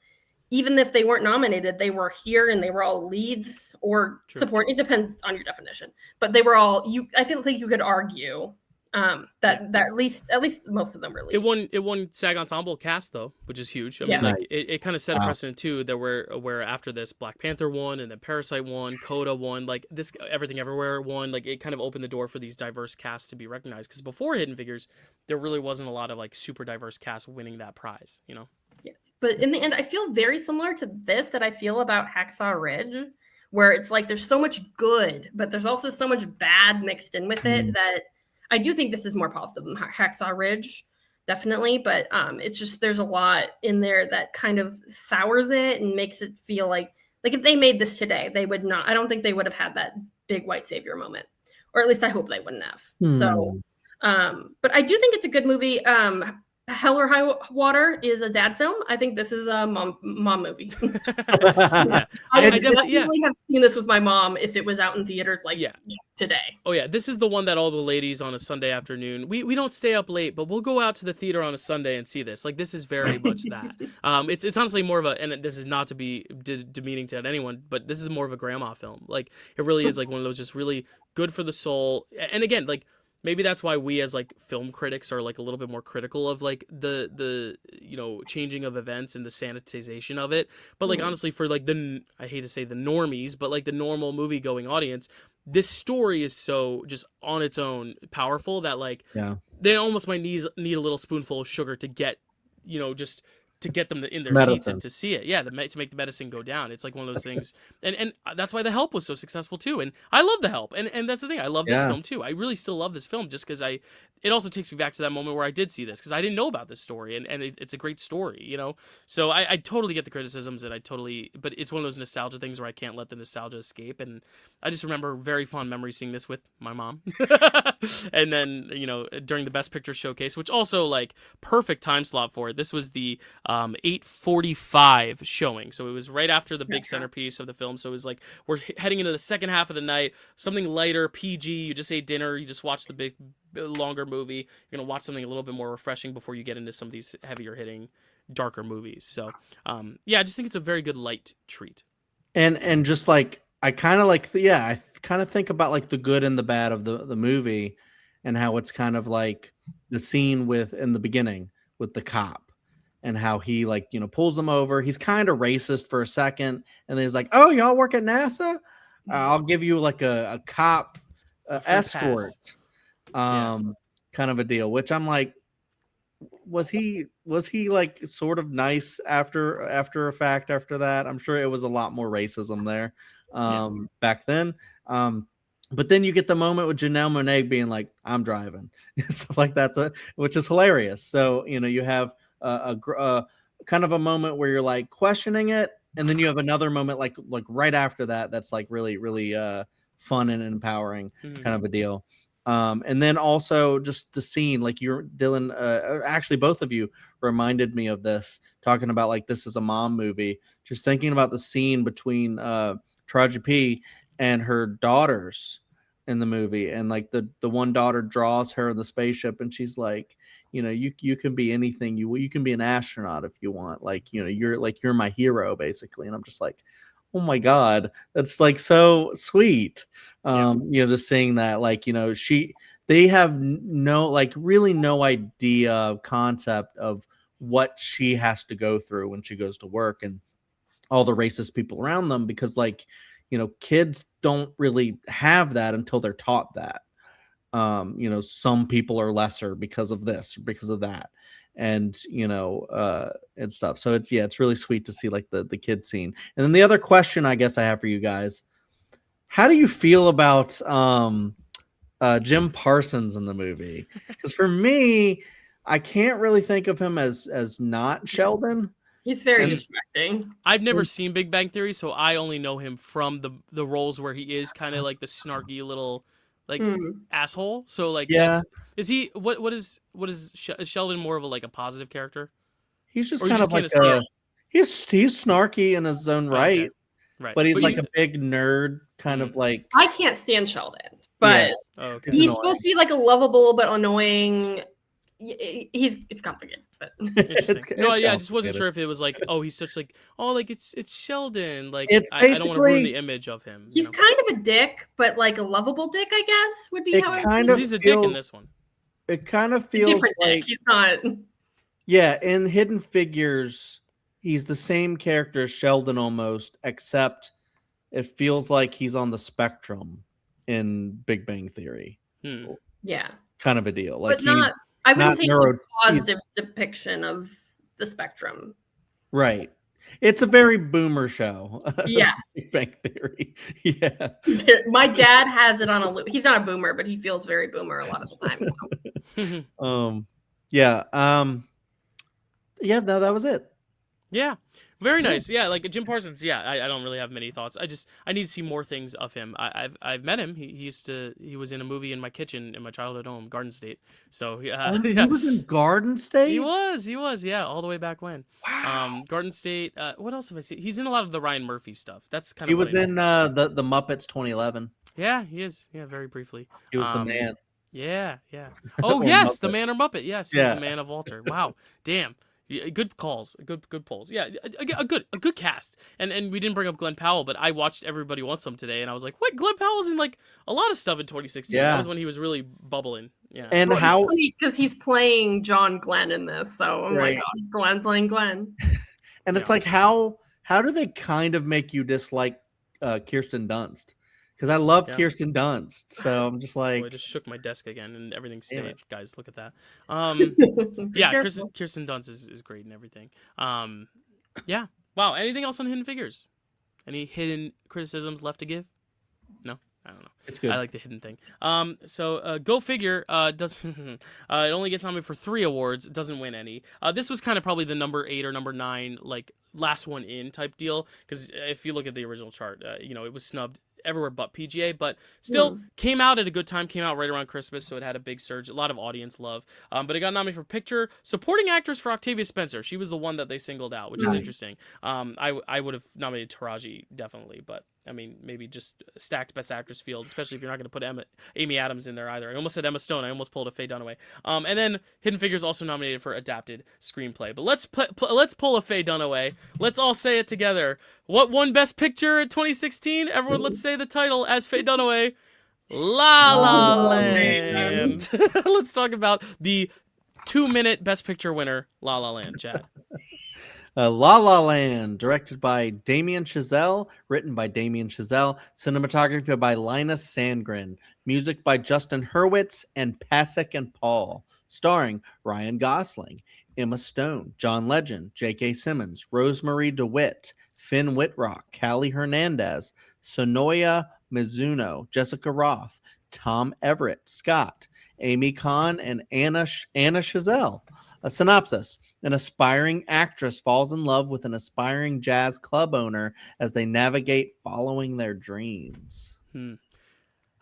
Speaker 3: even if they weren't nominated, they were here and they were all leads or support. It depends on your definition, but they were all, I feel like you could argue that at least most of them were leads.
Speaker 1: It won SAG Ensemble cast though, which is huge. I
Speaker 3: Yeah.
Speaker 1: mean, like it kind of set a precedent too. There where after this, Black Panther won, and then Parasite won, Coda won, like this Everything Everywhere won. Like it kind of opened the door for these diverse casts to be recognized. Because before Hidden Figures, there really wasn't a lot of like super diverse casts winning that prize. You know.
Speaker 3: Yes, but in the end, I feel very similar to this that I feel about Hacksaw Ridge, where it's like there's so much good, but there's also so much bad mixed in with it that I do think this is more positive than Hacksaw Ridge, definitely. But it's just there's a lot in there that kind of sours it and makes it feel like if they made this today, they would not. I don't think they would have had that big white savior moment, or at least I hope they wouldn't have. So, but I do think it's a good movie. Hell or High Water is a dad film. I think this is a mom movie.
Speaker 1: Yeah,
Speaker 3: I
Speaker 1: I definitely
Speaker 3: have seen this with my mom if it was out in theaters today.
Speaker 1: Oh yeah, this is the one that all the ladies on a Sunday afternoon. We don't stay up late, but we'll go out to the theater on a Sunday and see this. Like this is very much that. It's honestly more of a, and this is not to be demeaning to anyone, but this is more of a grandma film. Like it really is like one of those just really good for the soul. And again, like maybe that's why we as like film critics are like a little bit more critical of like the changing of events and the sanitization of it. But like honestly, for like I hate to say the normies, but like the normal movie going audience, this story is so just on its own powerful that like they almost might need a little spoonful of sugar to get just to get them in their seats and to see it. Yeah, to make the medicine go down. It's like one of those things. And that's why The Help was so successful too. And I love The Help. And that's the thing. I love this film too. I really still love this film just because it also takes me back to that moment where I did see this because I didn't know about this story. And it's a great story, So I totally get the criticisms but it's one of those nostalgia things where I can't let the nostalgia escape. And I just remember very fond memories seeing this with my mom. And then, during the Best Picture showcase, which also like perfect time slot for it. This was the 8:45 showing, so it was right after the big centerpiece of the film. So it was like we're heading into the second half of the night, something lighter, PG. You just ate dinner, you just watch the big longer movie. You're gonna watch something a little bit more refreshing before you get into some of these heavier hitting darker movies. So I just think it's a very good light treat.
Speaker 2: And just like I kind of think about like the good and the bad of the movie and how it's kind of like the scene in the beginning with the cop. And how he pulls them over. He's kind of racist for a second, and then he's like, "Oh, y'all work at NASA? I'll give you like a cop escort, kind of a deal." Which I'm like, was he like sort of nice after a fact after that? I'm sure it was a lot more racism there back then. But then you get the moment with Janelle Monáe being like, "I'm driving," stuff like that, which is hilarious. So you have a kind of a moment where you're like questioning it, and then you have another moment like right after that that's like really really fun and empowering kind of a deal. And then also just the scene, like you're Dylan, actually both of you reminded me of this, talking about like this is a mom movie, just thinking about the scene between Taraji P and her daughters in the movie, and like the one daughter draws her in the spaceship and she's like, you can be anything you can be an astronaut if you want, like you're my hero basically. And I'm just like, oh my god, that's like so sweet. Just seeing that, like they have really no idea concept of what she has to go through when she goes to work and all the racist people around them, because like kids don't really have that until they're taught that. Some people are lesser because of this, because of that, and and stuff. So it's really sweet to see like the kid scene. And then the other question I guess I have for you guys: how do you feel about Jim Parsons in the movie? Because for me, I can't really think of him as not Sheldon.
Speaker 3: He's very distracting.
Speaker 1: I've never seen Big Bang Theory, so I only know him from the roles where he is kind of like the snarky little like asshole. So like, is he is Sheldon more of is a positive character?
Speaker 2: He's just kind of like he's snarky in his own right. Okay. Right. But he's like a big nerd, kind of like.
Speaker 3: I can't stand Sheldon, but he's supposed to be like a lovable but annoying. It's complicated, but
Speaker 1: I just wasn't sure if it was like, oh, he's such like, oh, like it's Sheldon, like I don't want to ruin the image of him.
Speaker 3: He's kind of a dick, but like a lovable dick, I guess would be how
Speaker 1: he's a dick in this one.
Speaker 2: It kind of feels
Speaker 3: different
Speaker 2: like
Speaker 3: dick. He's not.
Speaker 2: Yeah, in Hidden Figures, he's the same character as Sheldon almost, except it feels like he's on the spectrum in Big Bang Theory.
Speaker 3: Yeah,
Speaker 2: kind of a deal. Like,
Speaker 3: but not. I wouldn't say it's a positive depiction of the spectrum.
Speaker 2: Right. It's a very boomer show.
Speaker 3: Yeah.
Speaker 2: Big Bang Theory. Yeah.
Speaker 3: My dad has it on a loop. He's not a boomer, but he feels very boomer a lot of the time. So.
Speaker 2: Yeah. No, that was it.
Speaker 1: Yeah, very nice. Yeah, like Jim Parsons. Yeah, I don't really have many thoughts. I need to see more things of him. I've met him. He was in a movie in my kitchen in my childhood home, Garden State. So yeah,
Speaker 2: Oh,
Speaker 1: yeah,
Speaker 2: he was in Garden State.
Speaker 1: he was, yeah, all the way back when.
Speaker 2: Wow.
Speaker 1: Garden State. What else have I seen? He's in a lot of the Ryan Murphy stuff. That's kind
Speaker 2: He
Speaker 1: of what
Speaker 2: was
Speaker 1: I know.
Speaker 2: in the Muppets 2011.
Speaker 1: Yeah, he is. Yeah, very briefly.
Speaker 2: He was the
Speaker 1: Um,
Speaker 2: man.
Speaker 1: yeah, yeah. Oh
Speaker 2: Or
Speaker 1: yes, the
Speaker 2: Muppet.
Speaker 1: man or Muppet. Yes, he's the
Speaker 2: Yeah.
Speaker 1: man of Walter. Wow, damn. Yeah, good calls, good polls. Yeah, a good cast. And we didn't bring up Glenn Powell, but I watched Everybody Wants Some today, and I was like, what? Glenn Powell's in like a lot of stuff in 2016. That
Speaker 2: Yeah.
Speaker 1: was when he was really bubbling. Yeah.
Speaker 2: And
Speaker 3: Well,
Speaker 2: how
Speaker 3: because he's playing John Glenn in this, so I'm
Speaker 2: Right.
Speaker 3: like, oh, Glenn playing Glenn.
Speaker 2: and it's
Speaker 1: Yeah.
Speaker 2: like how do they kind of make you dislike Kirsten Dunst? Because I love
Speaker 1: Yeah.
Speaker 2: Kirsten Dunst, so I'm just like,
Speaker 1: Oh, I just shook my desk again, and everything
Speaker 2: Damn
Speaker 1: stayed.
Speaker 2: it.
Speaker 1: Guys, look at that.
Speaker 3: Be
Speaker 1: Yeah,
Speaker 3: careful.
Speaker 1: Kirsten Dunst is great and everything. Yeah. Wow. Anything else on Hidden Figures? Any hidden criticisms left to give? No, I don't know.
Speaker 2: it's good.
Speaker 1: I like the hidden thing. So Go Figure does it only gets nominated for 3 awards. It doesn't win any. This was kind of probably the number 8 or number 9, like last one in type deal. Because if you look at the original chart, it was snubbed everywhere but PGA, but still came out at a good time. Came out right around Christmas, so it had a big surge, a lot of audience love. But it got nominated for picture, supporting actress for Octavia Spencer. She was the one that they singled out, which is
Speaker 2: Nice.
Speaker 1: interesting. I would have nominated Taraji definitely, but I mean maybe just stacked Best Actress field, especially if you're not going to put Amy Adams in there either. I almost said Emma Stone. I almost pulled a Faye Dunaway. And then Hidden Figures also nominated for adapted screenplay. But let's pull a Faye Dunaway. Let's all say it together. What won Best Picture in 2016? Everyone, let's say the title as Faye Dunaway. La La
Speaker 3: La La
Speaker 1: Land. Let's talk about the 2-minute Best Picture winner, La La Land. Chad.
Speaker 2: La La Land, directed by Damien Chazelle, written by Damien Chazelle, cinematography by Linus Sandgren, music by Justin Hurwitz and Pasek and Paul, starring Ryan Gosling, Emma Stone, John Legend, J.K. Simmons, Rosemary DeWitt, Finn Whitrock, Callie Hernandez, Sonoya Mizuno, Jessica Roth, Tom Everett Scott, Amy Kahn, and Anna Chazelle. A synopsis. An aspiring actress falls in love with an aspiring jazz club owner as they navigate following their dreams.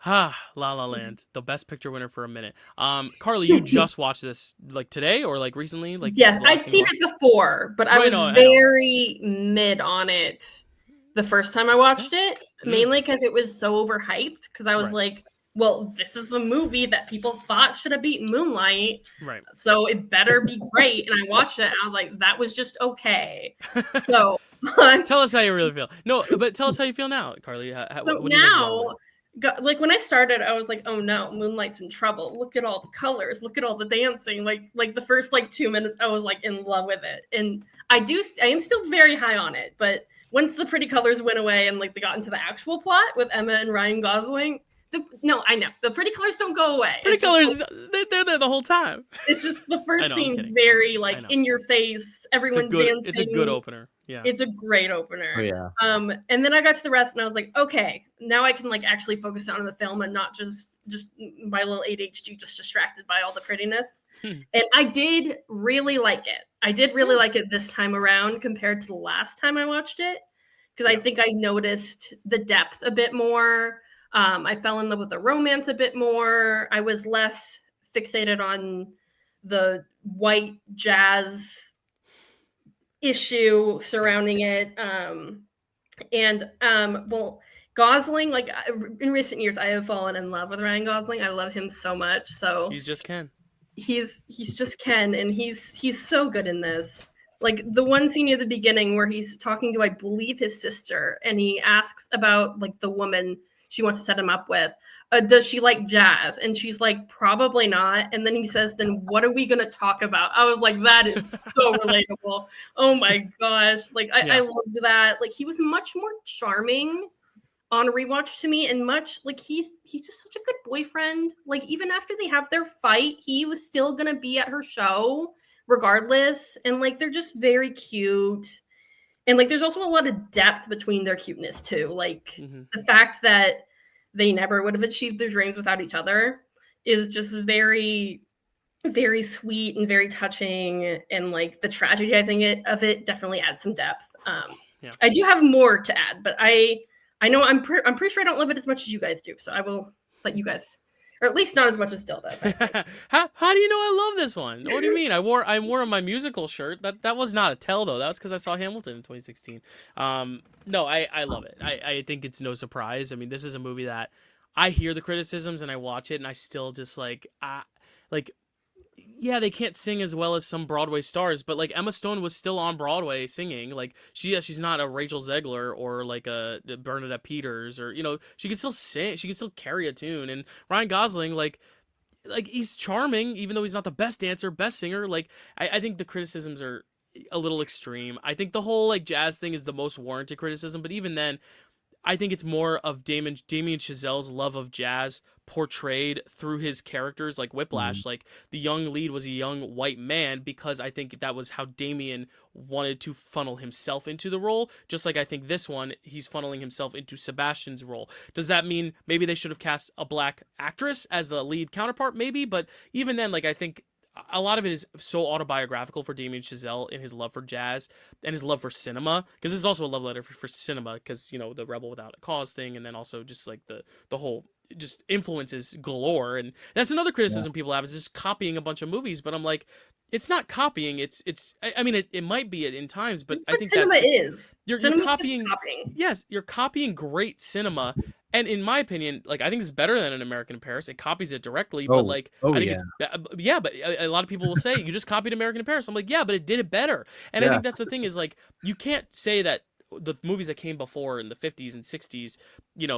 Speaker 1: La La Land, the Best Picture winner for a minute. Karly, you just watched this like today or like recently? Like
Speaker 3: Yes, I'd seen it before, but I
Speaker 1: Right,
Speaker 3: was
Speaker 1: no, I know.
Speaker 3: very mid on it the first time I watched it, mainly because it was so overhyped. Because I was
Speaker 1: Right.
Speaker 3: like, well, this is the movie that people thought should have beaten Moonlight,
Speaker 1: Right.
Speaker 3: so it better be great. And I watched it, and I was like, that was just okay. So,
Speaker 1: Tell us how you really feel. No, but tell us how you feel now, Karly.
Speaker 3: so
Speaker 1: what do you think about
Speaker 3: now, like when I started, I was like, oh no, Moonlight's in trouble. Look at all the colors. Look at all the dancing. Like the first 2 minutes, I was like in love with it. And I am still very high on it. But once the pretty colors went away and like they got into the actual plot with Emma and Ryan Gosling, I know the pretty colors don't go away.
Speaker 1: Pretty
Speaker 3: It's just,
Speaker 1: colors,
Speaker 3: like,
Speaker 1: they're there the whole time.
Speaker 3: it's just the
Speaker 1: I
Speaker 3: first
Speaker 1: know, I'm
Speaker 3: scene's
Speaker 1: kidding.
Speaker 3: very
Speaker 1: I
Speaker 3: like
Speaker 1: know.
Speaker 3: in your face. Everyone's dancing.
Speaker 1: It's a good opener. Yeah.
Speaker 3: It's a great opener.
Speaker 2: Oh, yeah.
Speaker 3: And then I got to the rest and I was like, okay, now I can like actually focus on the film and not just my little ADHD just distracted by all the prettiness. And I did really like it. I did really like it this time around compared to the last time I watched it. Because I think I noticed the depth a bit more. I fell in love with the romance a bit more. I was less fixated on the white jazz issue surrounding it. Well, Gosling, like in recent years, I have fallen in love with Ryan Gosling. I love him so much. So
Speaker 1: He's just Ken.
Speaker 3: he's just Ken, and he's so good in this. Like the one scene near the beginning where he's talking to, I believe, his sister, and he asks about like the woman she wants to set him up with. Does she like jazz? And she's like, probably not. And then he says, then what are we going to talk about? I was like, that is so relatable. Oh my gosh. Like I loved that. Like he was much more charming on a rewatch to me, and much like he's just such a good boyfriend. Like even after they have their fight, he was still going to be at her show regardless. And like they're just very cute. And like there's also a lot of depth between their cuteness too. Like the fact that they never would have achieved their dreams without each other is just very very sweet and very touching, and like the tragedy of it definitely adds some depth.
Speaker 1: Yeah.
Speaker 3: I do have more to add, but I know I'm pretty sure I don't love it as much as you guys do, so I will let you guys, or at least not as much as Dill does. I think.
Speaker 1: How do you know I love this one? What do you mean? I wore my musical shirt. That was not a tell though. That was because I saw Hamilton in 2016. No, I love it. I think it's no surprise. I mean, this is a movie that I hear the criticisms and I watch it and I still just like yeah, they can't sing as well as some Broadway stars, but like Emma Stone was still on Broadway singing. Like she's not a Rachel Zegler or like a Bernadette Peters, or she can still sing. She can still carry a tune. And Ryan Gosling, like he's charming, even though he's not the best dancer, best singer. Like I think the criticisms are a little extreme. I think the whole like jazz thing is the most warranted criticism, but even then, I think it's more of Damien Chazelle's love of jazz portrayed through his characters, like Whiplash. Like the young lead was a young white man because I think that was how Damien wanted to funnel himself into the role. Just like I think this one, he's funneling himself into Sebastian's role. Does that mean maybe they should have cast a black actress as the lead counterpart? Maybe, but even then, like I think a lot of it is so autobiographical for Damien Chazelle in his love for jazz and his love for cinema, because this is also a love letter for cinema, because the Rebel Without a Cause thing, and then also just like the whole just influences galore. And that's another criticism people have, is just copying a bunch of movies, but I'm like, it's not copying. I mean, it might be in times, but
Speaker 3: That's
Speaker 1: I
Speaker 3: what
Speaker 1: think
Speaker 3: cinema is.
Speaker 1: You're copying. Yes, you're copying great cinema. And in my opinion, like I think it's better than An American in Paris. It copies it directly, but like I think but a lot of people will say you just copied American in Paris. I'm like, yeah, but it did it better. And I think that's the thing, is like you can't say that the movies that came before in the 50s and 60s,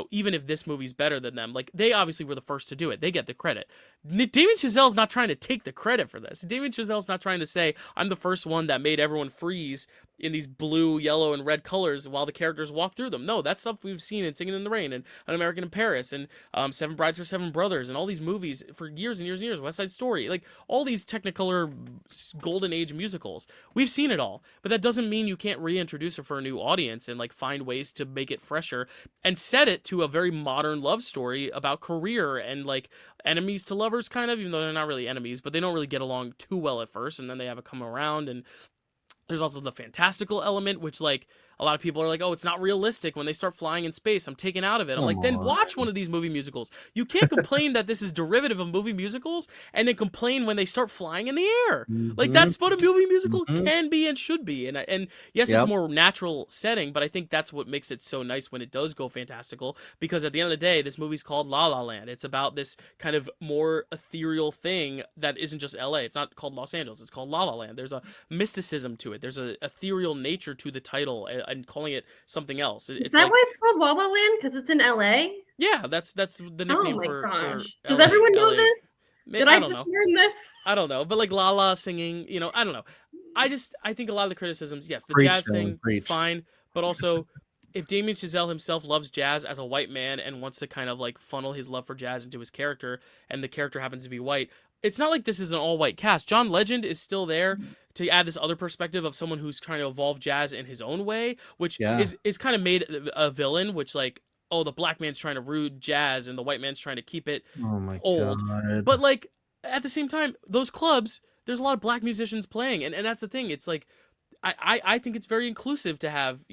Speaker 1: even if this movie's better than them, like they obviously were the first to do it. They get the credit. Damien Chazelle's not trying to take the credit for this. Damien Chazelle's not trying to say, I'm the first one that made everyone freeze in these blue, yellow, and red colors while the characters walk through them. No, that's stuff we've seen in Singing in the Rain and An American in Paris and Seven Brides for Seven Brothers and all these movies for years and years and years. West Side Story, like all these Technicolor golden age musicals. We've seen it all, but that doesn't mean you can't reintroduce it for a new audience and like find ways to make it fresher and set it to a very modern love story about career and like enemies to lovers, kind of, even though they're not really enemies, but they don't really get along too well at first, and then they have a come around. And there's also the fantastical element, which like a lot of people are like, oh, it's not realistic when they start flying in space. I'm taken out of it. I'm like, then watch one of these movie musicals. You can't complain that this is derivative of movie musicals and then complain when they start flying in the air. Like that's what a movie musical can be and should be. And yes, it's more natural setting, but I think that's what makes it so nice when it does go fantastical, because at the end of the day, this movie's called La La Land. It's about this kind of more ethereal thing that isn't just LA. It's not called Los Angeles. It's called La La Land. There's a mysticism to it. There's an ethereal nature to the title and calling it something else.
Speaker 3: Is that why it's called La La Land? Because it's in LA?
Speaker 1: Yeah, that's the nickname for
Speaker 3: Does
Speaker 1: LA,
Speaker 3: everyone know
Speaker 1: LA.
Speaker 3: this? Did I just learn this?
Speaker 1: I don't know, but like La La singing, I don't know. I think a lot of the criticisms, yes, the jazz thing, fine, but also if Damien Chazelle himself loves jazz as a white man and wants to kind of like funnel his love for jazz into his character, and the character happens to be white, it's not like this is an all-white cast. John Legend is still there to add this other perspective of someone who's trying to evolve jazz in his own way, which is kind of made a villain, which like, oh, the black man's trying to rude jazz and the white man's trying to keep it old. God. But like at the same time, those clubs, there's a lot of black musicians playing, and that's the thing. It's like I think it's very inclusive to have,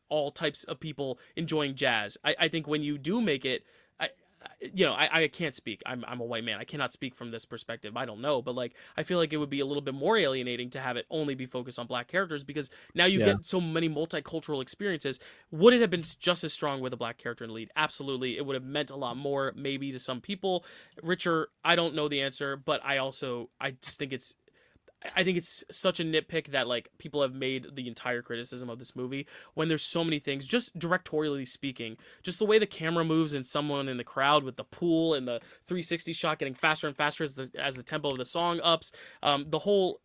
Speaker 1: all types of people enjoying jazz. I think when you do make it, I can't speak. I'm a white man. I cannot speak from this perspective. I don't know, but like I feel like it would be a little bit more alienating to have it only be focused on black characters, because now you get so many multicultural experiences. Would it have been just as strong with a black character in the lead? Absolutely. It would have meant a lot more, maybe, to some people. Richer, I don't know the answer, but I just think I think it's such a nitpick that like people have made the entire criticism of this movie when there's so many things, just directorially speaking, just the way the camera moves and someone in the crowd with the pool and the 360 shot getting faster and faster as the tempo of the song ups, the whole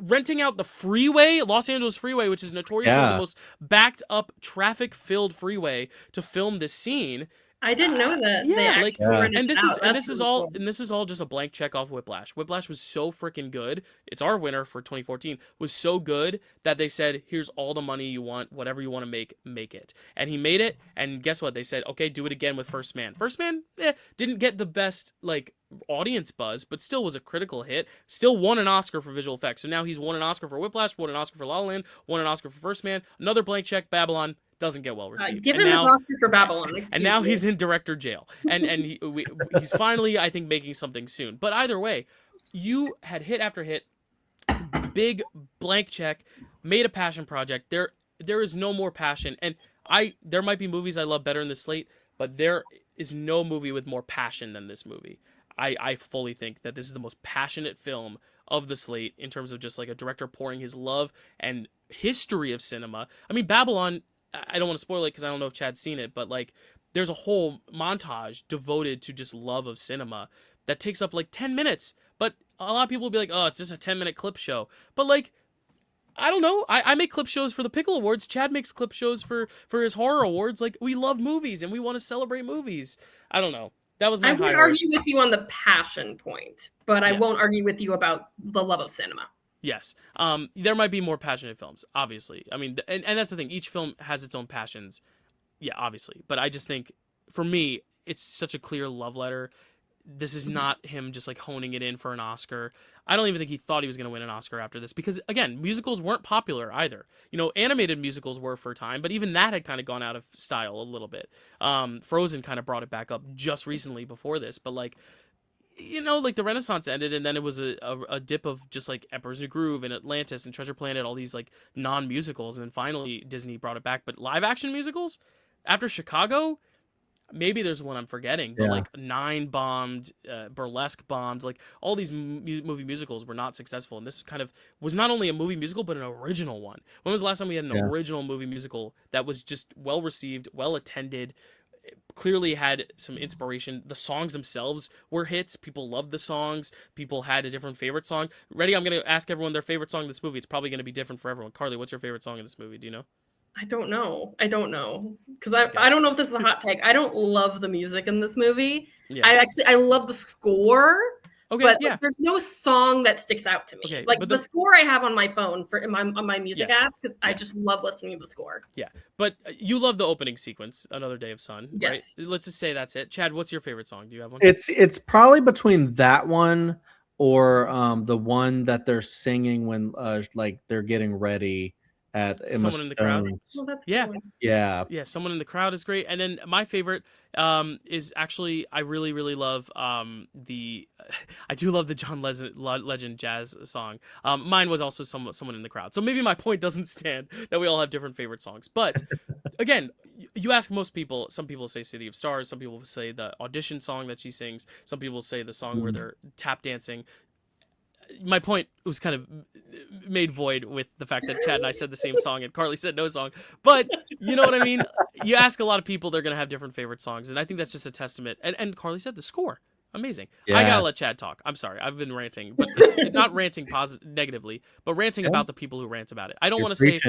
Speaker 1: renting out the freeway, Los Angeles freeway, which is notoriously the most backed up traffic filled freeway, to film this scene.
Speaker 3: I didn't know that.
Speaker 1: And this is all just a blank check off Whiplash. Whiplash was so freaking good. It's our winner for 2014. Was so good that they said, "Here's all the money you want. Whatever you want to make it." And he made it. And guess what? They said, "Okay, do it again with First Man." First Man didn't get the best like audience buzz, but still was a critical hit. Still won an Oscar for visual effects. So now he's won an Oscar for Whiplash, won an Oscar for La La Land, won an Oscar for First Man. Another blank check, Babylon. Doesn't get well received.
Speaker 3: Give him his Oscar for Babylon.
Speaker 1: And now he's in director jail. And he's finally, I think, making something soon. But either way, you had hit after hit, big blank check, made a passion project. There is no more passion. And there might be movies I love better in the slate, but there is no movie with more passion than this movie. I fully think that this is the most passionate film of the slate in terms of just like a director pouring his love and history of cinema. I mean, Babylon, I don't want to spoil it because I don't know if Chad's seen it, but like there's a whole montage devoted to just love of cinema that takes up like 10 minutes. But a lot of people will be like, oh, it's just a 10-minute clip show. But like, I don't know. I make clip shows for the Pickle Awards. Chad makes clip shows for his horror awards. Like, we love movies and we want to celebrate movies. I don't know. That was my
Speaker 3: I would argue with you on the passion point, but I won't argue with you about the love of cinema.
Speaker 1: Yes. There might be more passionate films, obviously. I mean, and that's the thing. Each film has its own passions. Yeah, obviously. But I just think, for me, it's such a clear love letter. This is not him just like honing it in for an Oscar. I don't even think he thought he was going to win an Oscar after this because, again, musicals weren't popular either. You know, animated musicals were for a time, but even that had kind of gone out of style a little bit. Frozen kind of brought it back up just recently before this, but like, you know, like the Renaissance ended and then it was a dip of just like Emperor's New Groove and Atlantis and Treasure Planet, all these like non-musicals, and then finally Disney brought it back. But live action musicals after Chicago, maybe there's one I'm forgetting, but like Nine bombed, Burlesque bombed, like all these movie musicals were not successful, and this kind of was not only a movie musical but an original one. When was the last time we had an original movie musical that was just well received, well attended, clearly had some inspiration? The songs themselves were hits. People loved the songs. People had a different favorite song. Ready? I'm going to ask everyone their favorite song in this movie. It's probably going to be different for everyone. Carly, what's your favorite song in this movie? Do you know?
Speaker 3: I don't know. Because I don't know if this is a hot take. I don't love the music in this movie. Yeah. I love the score. Okay, but like, there's no song that sticks out to me. Okay, like the score I have on my phone on my music app. I just love listening to the score. Yeah,
Speaker 1: but you love the opening sequence, Another Day of Sun,
Speaker 3: yes.
Speaker 1: Right? Let's just say that's it. Chad, what's your favorite song? Do you have one?
Speaker 2: It's probably between that one or the one that they're singing when like they're getting ready at
Speaker 1: Someone in the Crowd.
Speaker 3: Well, that's
Speaker 2: cool. Yeah.
Speaker 1: Someone in the Crowd is great. And then my favorite is actually, I really love I do love the John Legend jazz song. Mine was also Someone in the Crowd. So maybe my point doesn't stand that we all have different favorite songs. But again, you ask most people, some people say City of Stars, some people say the audition song that she sings, some people say the song where they're tap dancing. My point was kind of made void with the fact that Chad and I said the same song and Karly said no song. But you know what I mean? You ask a lot of people, they're going to have different favorite songs. And I think that's just a testament. And Karly said the score. Amazing. Yeah. I got to let Chad talk. I'm sorry. I've been ranting. But it's not ranting negatively, but ranting about the people who rant about it. I don't want to say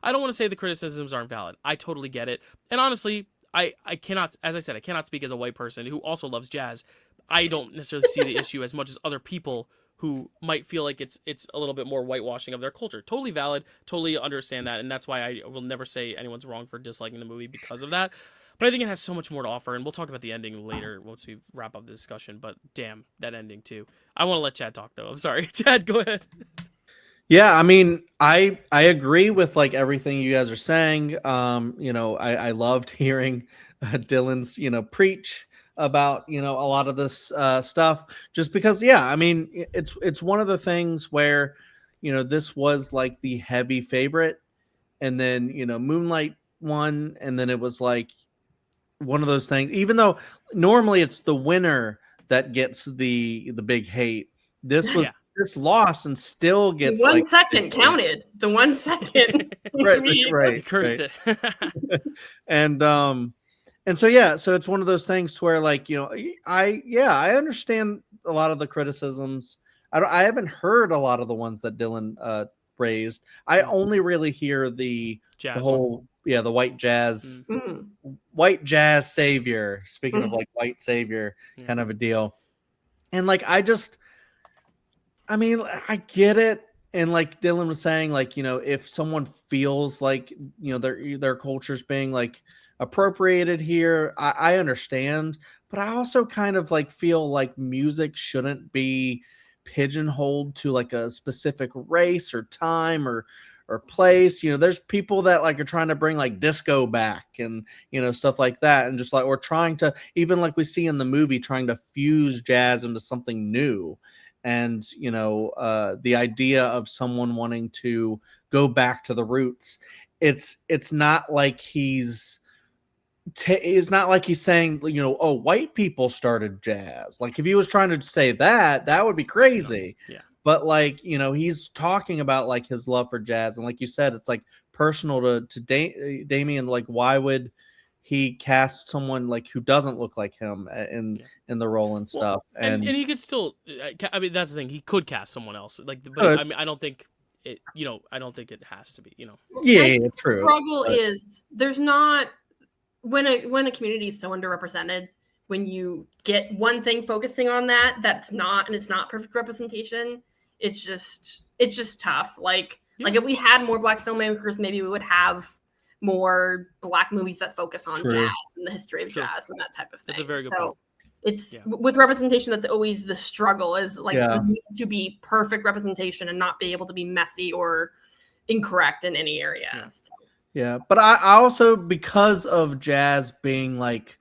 Speaker 1: I don't want to say the criticisms aren't valid. I totally get it. And honestly, I cannot, as I said, I cannot speak as a white person who also loves jazz. I don't necessarily see the issue as much as other people who might feel like it's a little bit more whitewashing of their culture. Totally valid, totally understand that, and that's why I will never say anyone's wrong for disliking the movie because of that. But I think it has so much more to offer, and we'll talk about the ending later once we wrap up the discussion, but damn, that ending too. I want to let Chad talk, though. I'm sorry. Chad, go ahead.
Speaker 2: Yeah, I mean, I agree with like everything you guys are saying. You know, I loved hearing Dylan's, preach about a lot of this stuff, just because I mean it's one of the things where this was like the heavy favorite, and then Moonlight won, and then it was like one of those things, even though normally it's the winner that gets the big hate. This was this loss and still gets
Speaker 3: the 1 second counted. The 1 second.
Speaker 2: right.
Speaker 1: Cursed it.
Speaker 2: And so it's one of those things to where like, I understand a lot of the criticisms. I haven't heard a lot of the ones that Dylan raised. I only really hear the whole the white jazz white jazz savior. Speaking of like white savior kind of a deal. And like I get it. And like Dylan was saying, like, if someone feels like, their culture's being like appropriated here, I understand. But I also kind of like feel like music shouldn't be pigeonholed to like a specific race or time or place. There's people that like are trying to bring like disco back and stuff like that, and just like, or trying to, even like we see in the movie, trying to fuse jazz into something new. And the idea of someone wanting to go back to the roots, it's not like it's not like he's saying, oh, white people started jazz. Like if he was trying to say that would be crazy.
Speaker 1: No. Yeah.
Speaker 2: But like, he's talking about like his love for jazz, and like you said, it's like personal to Damien. Like, why would he cast someone like who doesn't look like him in the role and stuff?
Speaker 1: Well, and he could still, I mean, that's the thing, he could cast someone else, like, but I mean, I don't think it, I don't think it has to be,
Speaker 2: Yeah, true.
Speaker 3: The struggle is there's not, when a community is so underrepresented, when you get one thing focusing on that's not, and it's not perfect representation, it's just tough. Like if we had more Black filmmakers, maybe we would have more Black movies that focus on jazz and the history of jazz and that type of thing.
Speaker 1: That's a very good point.
Speaker 3: It's with representation, that's always the struggle, is like we need to be perfect representation and not be able to be messy or incorrect in any area.
Speaker 2: Yeah, but I also, because of jazz being like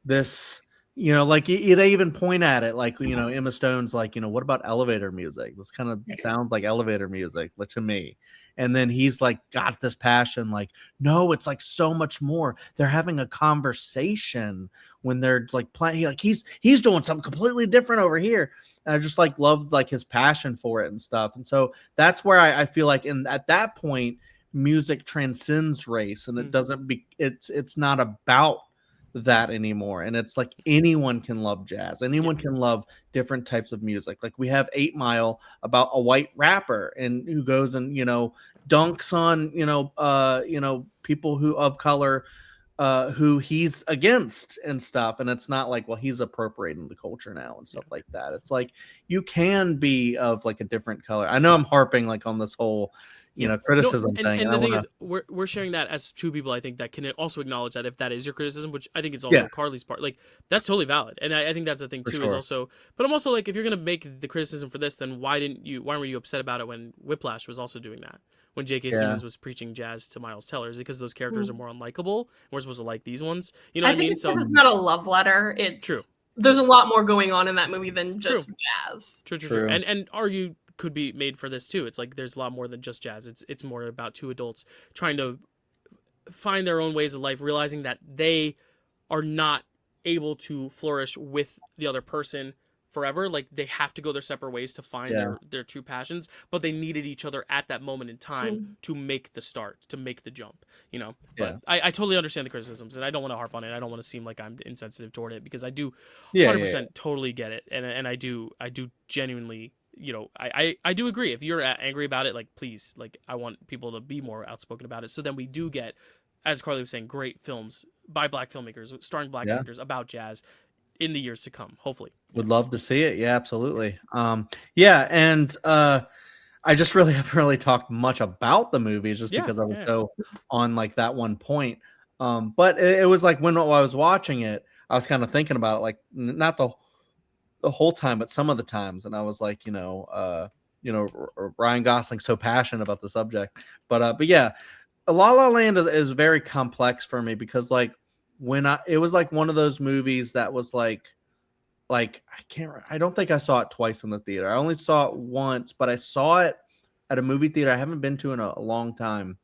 Speaker 2: this, like they even point at it, like, Emma Stone's like, what about elevator music? This kind of sounds like elevator music to me. And then he's like got this passion, like, no, it's like so much more. They're having a conversation when they're like playing, like he's doing something completely different over here. And I just like loved like his passion for it and stuff. And so that's where I feel like at that point, music transcends race, and it doesn't be, it's not about that anymore. And it's like anyone can love jazz, anyone can love different types of music. Like we have 8 Mile about a white rapper and who goes and dunks on people who of color who he's against and stuff. And it's not like, well, he's appropriating the culture now and stuff like that. It's like you can be of like a different color. I know I'm harping like on this whole criticism thing.
Speaker 1: And the thing is, we're sharing that as two people, I think, that can also acknowledge that if that is your criticism, which I think is also Karly's part, like that's totally valid. And I think that's the thing too, is also, but I'm also like, if you're going to make the criticism for this, then why were you upset about it when Whiplash was also doing that? When J.K. Simmons was preaching jazz to Miles Teller? Is it because those characters are more unlikable? We're supposed to like these ones? You know what I mean?
Speaker 3: It's because it's not a love letter. It's
Speaker 1: true.
Speaker 3: There's a lot more going on in that movie than just jazz.
Speaker 1: True. And argue could be made for this too. It's like there's a lot more than just jazz. It's more about two adults trying to find their own ways of life, realizing that they are not able to flourish with the other person forever. Like they have to go their separate ways to find their true passions, but they needed each other at that moment in time to make the start, to make the jump, But I totally understand the criticisms, and I don't want to harp on it. I don't want to seem like I'm insensitive toward it, because I do 100% totally get it. And I do genuinely, I do agree. If you're angry about it, like, please, like, I want people to be more outspoken about it. So then we do get, as Karly was saying, great films by Black filmmakers, starring Black actors about jazz in the years to come, hopefully.
Speaker 2: Would love to see it. Yeah, absolutely. And I just really haven't really talked much about the movie, just because I was so on like that one point. But it was like when I was watching it, I was kind of thinking about it, like not the whole time, but some of the times, and I was like, Ryan Gosling's so passionate about the subject, but yeah, La La Land is very complex for me, because like it was like one of those movies that was like I don't think I saw it twice in the theater. I only saw it once, but I saw it at a movie theater I haven't been to in a long time.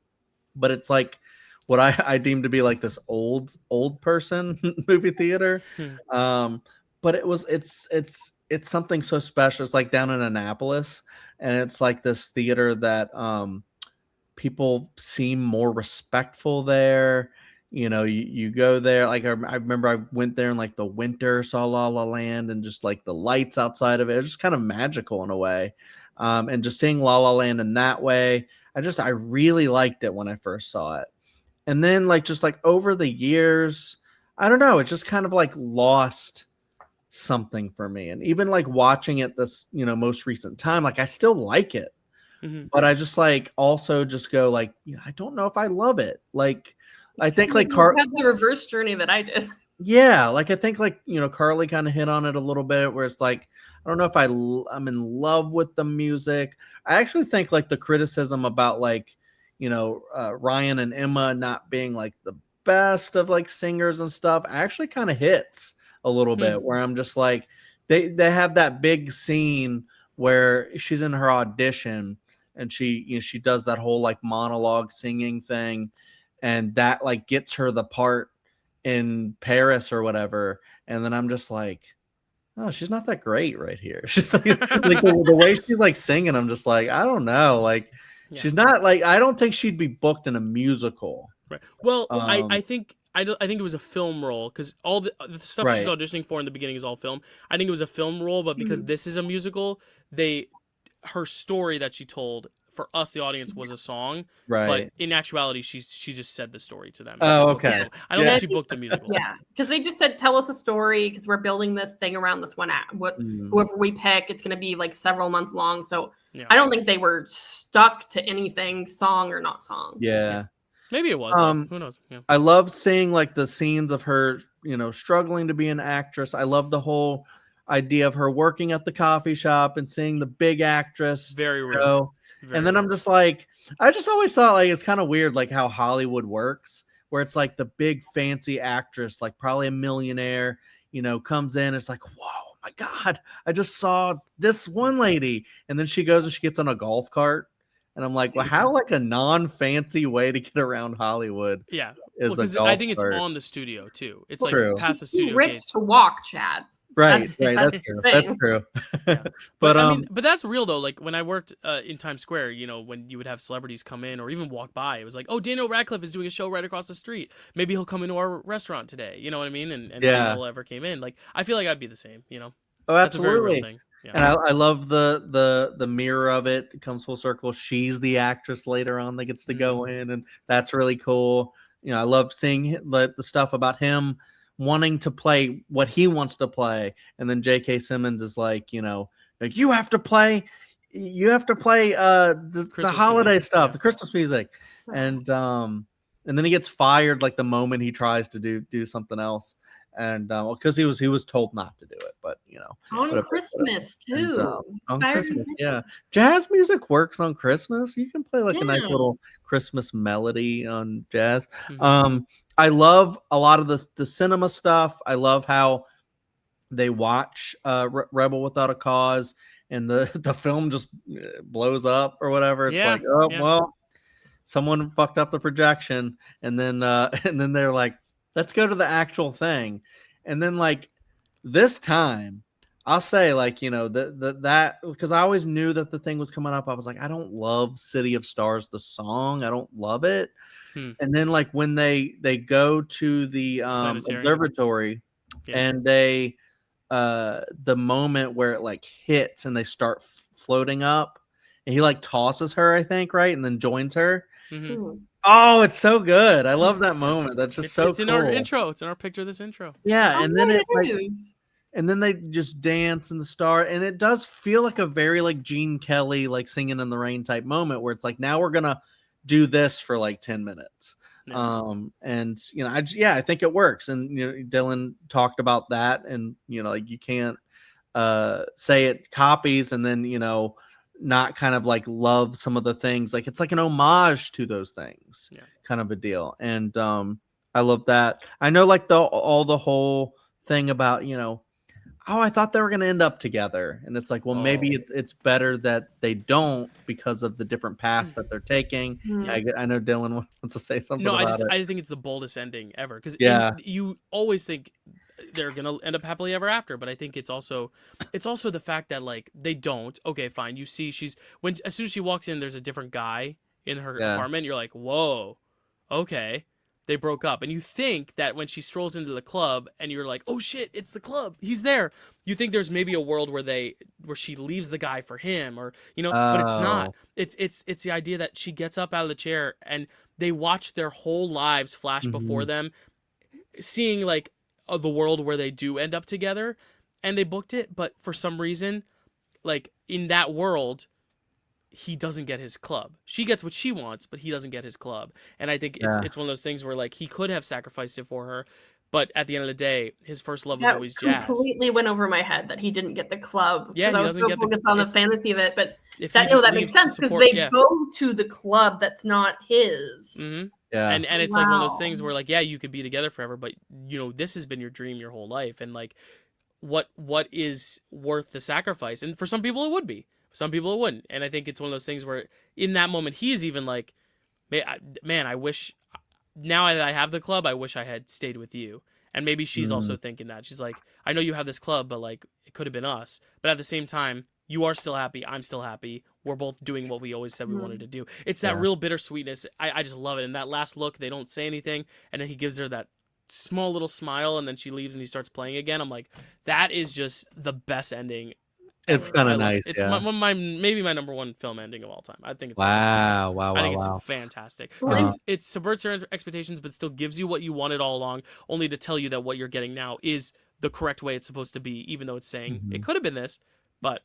Speaker 2: But it's like what I deem to be like this old person movie theater. But it's something so special. It's like down in Annapolis, and it's like this theater that people seem more respectful there. You go there. Like I remember I went there in like the winter, saw La La Land, and just like the lights outside of it, just kind of magical in a way. And just seeing La La Land in that way, I really liked it when I first saw it. And then like just like over the years, I don't know, it just kind of like lost something for me. And even like watching it this most recent time, like I still like it, but I just like also just go like, I don't know if I love it. Like, I think like
Speaker 3: you had the reverse journey that I did.
Speaker 2: Yeah, like I think like Karly kind of hit on it a little bit, where it's like I don't know if I'm in love with the music. I actually think like the criticism about like Ryan and Emma not being like the best of like singers and stuff actually kind of hits a little bit, where I'm just like they have that big scene where she's in her audition and she does that whole like monologue singing thing, and that like gets her the part in Paris or whatever, and then I'm just like, oh, she's not that great right here. She's like the way she's like singing, I'm just like, I don't know, like she's not like, I don't think she'd be booked in a musical.
Speaker 1: Right. Well, I think it was a film role, because all the stuff she's auditioning for in the beginning is all film. I think it was a film role, but because this is a musical, her story that she told for us, the audience, was a song.
Speaker 2: Right.
Speaker 1: But in actuality, she just said the story to them.
Speaker 2: Oh, okay.
Speaker 1: I don't think she booked a musical.
Speaker 3: Yeah, because they just said, tell us a story, because we're building this thing around this one act. Whoever we pick, it's going to be like several months long. So I don't think they were stuck to anything, song or not song.
Speaker 2: Yeah.
Speaker 1: Maybe it was. Who knows? Yeah.
Speaker 2: I love seeing like the scenes of her, struggling to be an actress. I love the whole idea of her working at the coffee shop and seeing the big actress.
Speaker 1: Very real.
Speaker 2: And then I'm just like, I just always thought like it's kind of weird like how Hollywood works, where it's like the big fancy actress, like probably a millionaire, comes in. It's like, whoa, my God, I just saw this one lady. And then she goes and she gets on a golf cart. And I'm like, well, how like a non-fancy way to get around Hollywood?
Speaker 1: Yeah.
Speaker 2: Because
Speaker 1: I think it's on the studio too. It's like past the studio.
Speaker 3: Rich to walk, Chad.
Speaker 2: Right. That's true. That's true.
Speaker 1: Yeah. But that's real though. Like when I worked in Times Square, when you would have celebrities come in or even walk by, it was like, oh, Daniel Radcliffe is doing a show right across the street. Maybe he'll come into our restaurant today. You know what I mean? And Daniel ever came in. Like I feel like I'd be the same.
Speaker 2: Oh, absolutely.
Speaker 1: That's a very real thing. Yeah.
Speaker 2: And I love the mirror of it. It comes full circle. She's the actress later on that gets to go in, and that's really cool. I love seeing the stuff about him wanting to play what he wants to play, and then J.K. Simmons is like, like you have to play the holiday music. Stuff, the Christmas music, and then he gets fired like the moment he tries to do something else. And because he was told not to do it, but
Speaker 3: on Christmas too.
Speaker 2: On Christmas, yeah, jazz music works on Christmas. You can play like a nice little Christmas melody on jazz. I love a lot of the cinema stuff. I love how they watch Rebel Without a Cause, and the film just blows up or whatever. It's like, well, someone fucked up the projection, and then they're like, let's go to the actual thing. And then like this time I'll say like, that because I always knew that the thing was coming up. I was like, I don't love City of Stars, the song. I don't love it. And then like when they go to the observatory and they the moment where it like hits and they start floating up and he like tosses her, I think, right? And then joins her. Oh, it's so good. I love that moment. That's just so cool.
Speaker 1: It's in our intro. It's in our picture of this intro.
Speaker 2: Yeah, and then and then they just dance in the star, and it does feel like a very like Gene Kelly like Singing in the Rain type moment where it's like, now we're gonna do this for like 10 minutes. And I think it works. And Dylan talked about that, and like you can't say it copies and then not kind of like love some of the things. Like it's like an homage to those things, kind of a deal. And I love that. I know like the whole thing about I thought they were going to end up together, and it's like, well, maybe it's better that they don't because of the different paths that they're taking. I know Dylan wants to say something.
Speaker 1: I think it's the boldest ending ever, because you always think they're gonna end up happily ever after, but I think it's also the fact that like they don't. Okay, fine. You see, as soon as she walks in, there's a different guy in her apartment. You're like, whoa, okay, they broke up. And you think that when she strolls into the club, and you're like, oh shit, it's the club, he's there. You think there's maybe a world where she leaves the guy for him, or but it's not. It's the idea that she gets up out of the chair and they watch their whole lives flash before them, seeing like of the world where they do end up together, and they booked it. But for some reason, like in that world, he doesn't get his club. She gets what she wants, but he doesn't get his club. And I think it's one of those things where like he could have sacrificed it for her, but at the end of the day, his first love was
Speaker 3: That
Speaker 1: always jazz.
Speaker 3: completely went over my head that he didn't get the club
Speaker 1: Yeah,
Speaker 3: because I was so focused on the fantasy of it. But that makes sense because they go to the club that's not his.
Speaker 1: Mm-hmm. Yeah, and it's like one of those things where like, yeah, you could be together forever, but you know this has been your dream your whole life, and like, what is worth the sacrifice? And for some people it would be, some people it wouldn't, and I think it's one of those things where in that moment he's even like, man, I wish now that I have the club, I wish I had stayed with you. And maybe she's also thinking that. She's like, I know you have this club, but like it could have been us. But at the same time, you are still happy. I'm still happy. We're both doing what we always said we wanted to do. It's that real bittersweetness. I just love it. And that last look, they don't say anything. And then he gives her that small little smile and then she leaves and he starts playing again. I'm like, that is just the best ending.
Speaker 2: It's kind of nice.
Speaker 1: It's maybe my number one film ending of all time. I think it's
Speaker 2: wow.
Speaker 1: I think it's fantastic because it subverts your expectations, but still gives you what you wanted all along, only to tell you that what you're getting now is the correct way it's supposed to be, even though it's saying it could have been this. But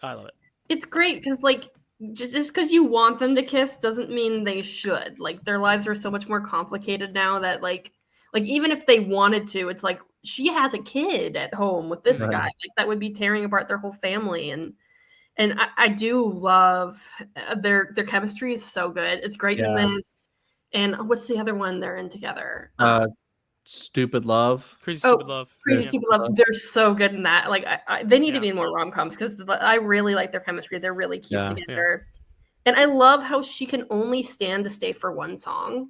Speaker 1: I love it.
Speaker 3: It's great because like just because you want them to kiss doesn't mean they should. Like their lives are so much more complicated now that like even if they wanted to, it's like she has a kid at home with this guy. Like that would be tearing apart their whole family. And I do love their chemistry is so good. It's great in this. And what's the other one they're in together?
Speaker 2: Stupid Love.
Speaker 1: Crazy Stupid Love.
Speaker 3: Crazy Stupid Love. They're so good in that. Like they need to be in more rom-coms because I really like their chemistry. They're really cute together. And I love how she can only stand to stay for one song.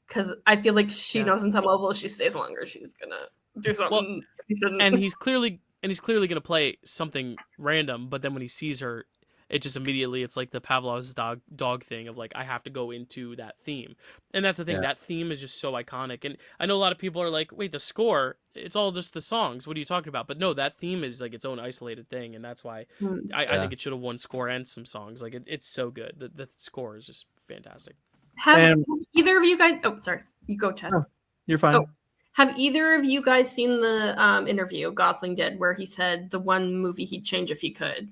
Speaker 3: Because I feel like she knows in some level if she stays longer, she's gonna do something.
Speaker 1: Well, and he's clearly gonna play something random. But then when he sees her, it just immediately it's like the Pavlov's dog thing of like I have to go into that theme. And that's the thing. That theme is just so iconic. And I know a lot of people are like, wait, the score? It's all just the songs. What are you talking about? But no, that theme is like its own isolated thing, and that's why I think it should have won score and some songs. Like it's so good. The score is just fantastic.
Speaker 3: Have either of you guys? Oh, sorry. You go, Chad.
Speaker 2: Oh, you're fine. Oh,
Speaker 3: have either of you guys seen the interview Gosling did where he said the one movie he'd change if he could?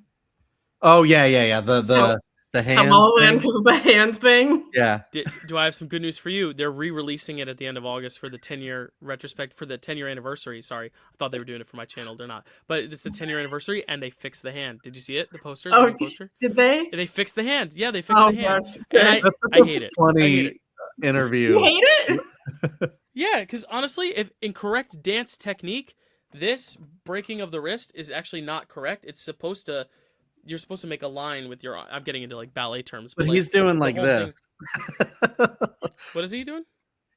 Speaker 2: Oh yeah. The hand thing.
Speaker 3: The hands thing.
Speaker 2: Yeah.
Speaker 1: Do I have some good news for you? They're re-releasing it at the end of August for the 10-year retrospect for the 10-year anniversary. Sorry, I thought they were doing it for my channel. They're not. But it's the 10-year anniversary, and they fixed the hand. Did you see it? The poster.
Speaker 3: Oh,
Speaker 1: poster?
Speaker 3: Did they?
Speaker 1: They fixed the hand. Yeah, they fixed the hand. I hate it.
Speaker 2: Funny interview.
Speaker 3: You hate it?
Speaker 1: Yeah, because honestly, if incorrect dance technique, this breaking of the wrist is actually not correct. It's supposed to. You're supposed to make a line with your. I'm getting into like ballet terms,
Speaker 2: but
Speaker 1: like,
Speaker 2: he's doing like this.
Speaker 1: What is he doing?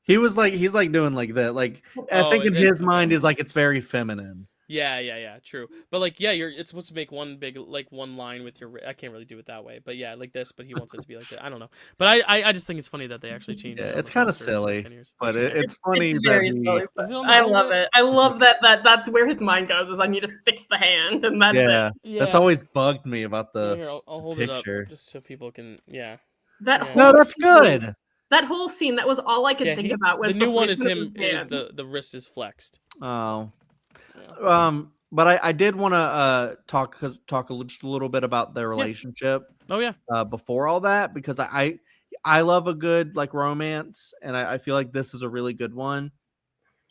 Speaker 2: He's like doing like that. Like I think in his mind is like it's very feminine.
Speaker 1: Yeah, true. But like, yeah, it's supposed to make one big like one line with your. I can't really do it that way, but yeah, like this. But he wants it to be like that. I don't know. But I just think it's funny that they actually changed it.
Speaker 2: It's kind of silly, but it's funny.
Speaker 3: It's very silly. I love it. I love that's where his mind goes. Is I need to fix the hand, and that's it.
Speaker 2: Yeah, that's always bugged me about the
Speaker 1: Here, I'll hold
Speaker 2: picture.
Speaker 1: It up just so people can. Yeah.
Speaker 2: No, that's good.
Speaker 3: That whole scene. That was all I could think about. Was
Speaker 1: the new one is him. Is the wrist is flexed.
Speaker 2: Oh. But I did want to talk just a little bit about their relationship.
Speaker 1: Oh yeah.
Speaker 2: Before all that, because I love a good like romance, and I feel like this is a really good one.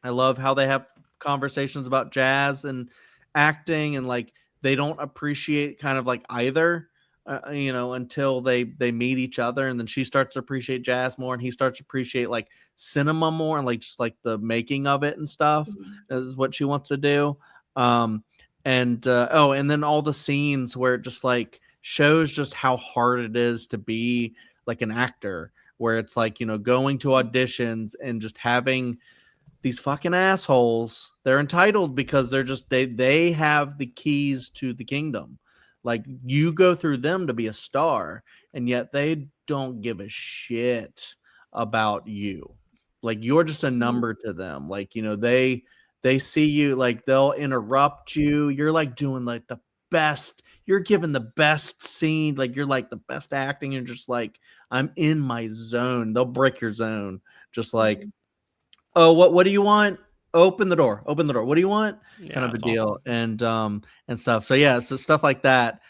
Speaker 2: I love how they have conversations about jazz and acting, and like they don't appreciate kind of like either, until they meet each other, and then she starts to appreciate jazz more, and he starts to appreciate like cinema more, and like just like the making of it and stuff is what she wants to do. And then all the scenes where it just like shows just how hard it is to be like an actor, where it's like, going to auditions and just having these fucking assholes. They're entitled because they're just, they have the keys to the kingdom. Like you go through them to be a star, and yet they don't give a shit about you. Like you're just a number to them. Like, they see you, like they'll interrupt you. You're like doing like the best. You're giving the best scene. Like you're like the best acting. You're just like, I'm in my zone. They'll break your zone. Just like, oh, what do you want? Open the door. What do you want? Kind of a deal. Awful. And stuff. So yeah, so stuff like that.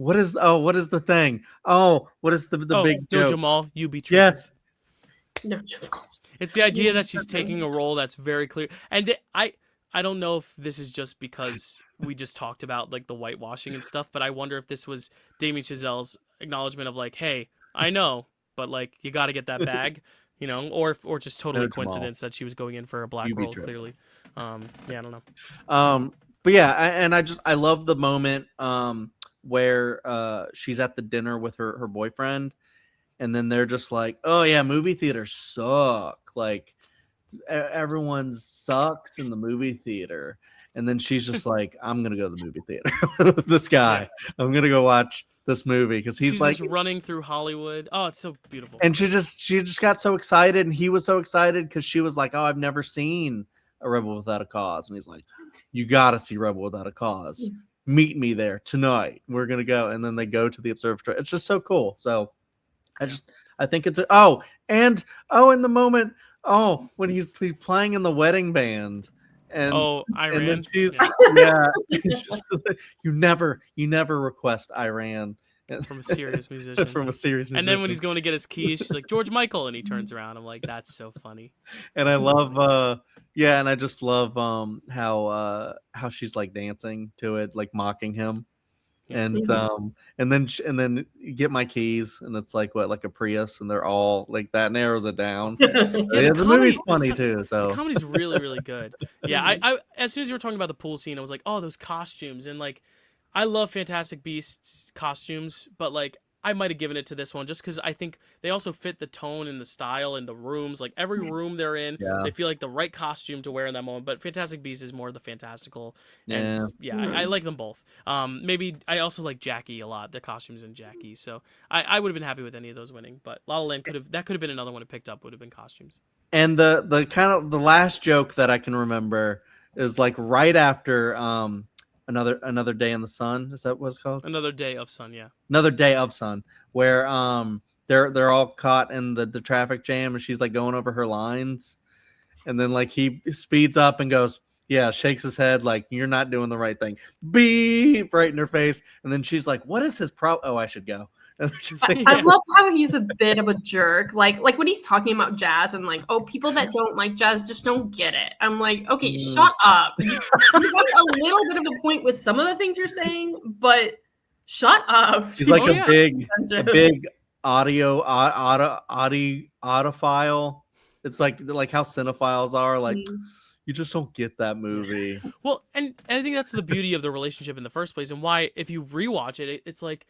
Speaker 2: what is the thing? Oh, what is the big
Speaker 1: no,
Speaker 2: joke?
Speaker 1: Jamal, you be true.
Speaker 2: Yes.
Speaker 3: No.
Speaker 1: It's the idea that she's taking a role that's very clear. And I don't know if this is just because we just talked about like the whitewashing and stuff, but I wonder if this was Damien Chazelle's acknowledgement of like, hey, I know, but like you got to get that bag, or just totally
Speaker 2: No, Jamal.
Speaker 1: coincidence that she was going in for a black
Speaker 2: You be
Speaker 1: role
Speaker 2: true.
Speaker 1: clearly. Yeah, I don't know.
Speaker 2: But yeah, I love the moment where she's at the dinner with her boyfriend, and then they're just like, oh yeah, movie theaters suck, like everyone sucks in the movie theater, and then she's just like, I'm gonna go to the movie theater with this guy. I'm gonna go watch this movie because he's
Speaker 1: She's
Speaker 2: like
Speaker 1: just running through Hollywood. Oh, it's so beautiful.
Speaker 2: and she just got so excited, and he was so excited because she was like, oh, I've never seen a Rebel Without a Cause, and he's like, you gotta see Rebel Without a Cause. Meet me there tonight. We're gonna go. And then they go to the observatory. It's just so cool. So I think it's in the moment when he's playing in the wedding band, and
Speaker 1: Iran.
Speaker 2: and then she's you never request Iran
Speaker 1: from a serious musician. And then when he's going to get his keys, she's like, George Michael, and he turns around. I'm like, that's so funny.
Speaker 2: And I love and I just love how she's like dancing to it, like mocking him. And then you get my keys, and it's like a Prius, and they're all like that narrows it down. The movie's funny too. So
Speaker 1: the comedy's really, really good. Yeah, I as soon as you were talking about the pool scene, I was like, oh, those costumes, and like I love Fantastic Beasts costumes, but like I might have given it to this one just because I think they also fit the tone and the style and the rooms. Like every room they're in, they feel like the right costume to wear in that moment. But Fantastic Beasts is more the fantastical. And I like them both. Maybe I also like Jackie a lot, the costumes in Jackie. So I would have been happy with any of those winning. But La La Land could have been another one it picked up, would have been costumes.
Speaker 2: And the kind of the last joke that I can remember is like right after Another Day in the Sun. Is that what it's called?
Speaker 1: Another Day of Sun, yeah.
Speaker 2: Another Day of Sun, where they're all caught in the traffic jam, and she's like going over her lines, and then like he speeds up and goes, yeah, shakes his head like, you're not doing the right thing. Beep, right in her face. And then she's like, what is his problem? Oh, I should go.
Speaker 3: I love how he's a bit of a jerk. Like when he's talking about jazz and like, oh, people that don't like jazz just don't get it. I'm like, okay, shut up. You have a little bit of a point with some of the things you're saying, but shut up.
Speaker 2: He's like a big audiophile. It's like how cinephiles are like. You just don't get that movie.
Speaker 1: Well, and I think that's the beauty of the relationship in the first place, and why if you rewatch it, it's like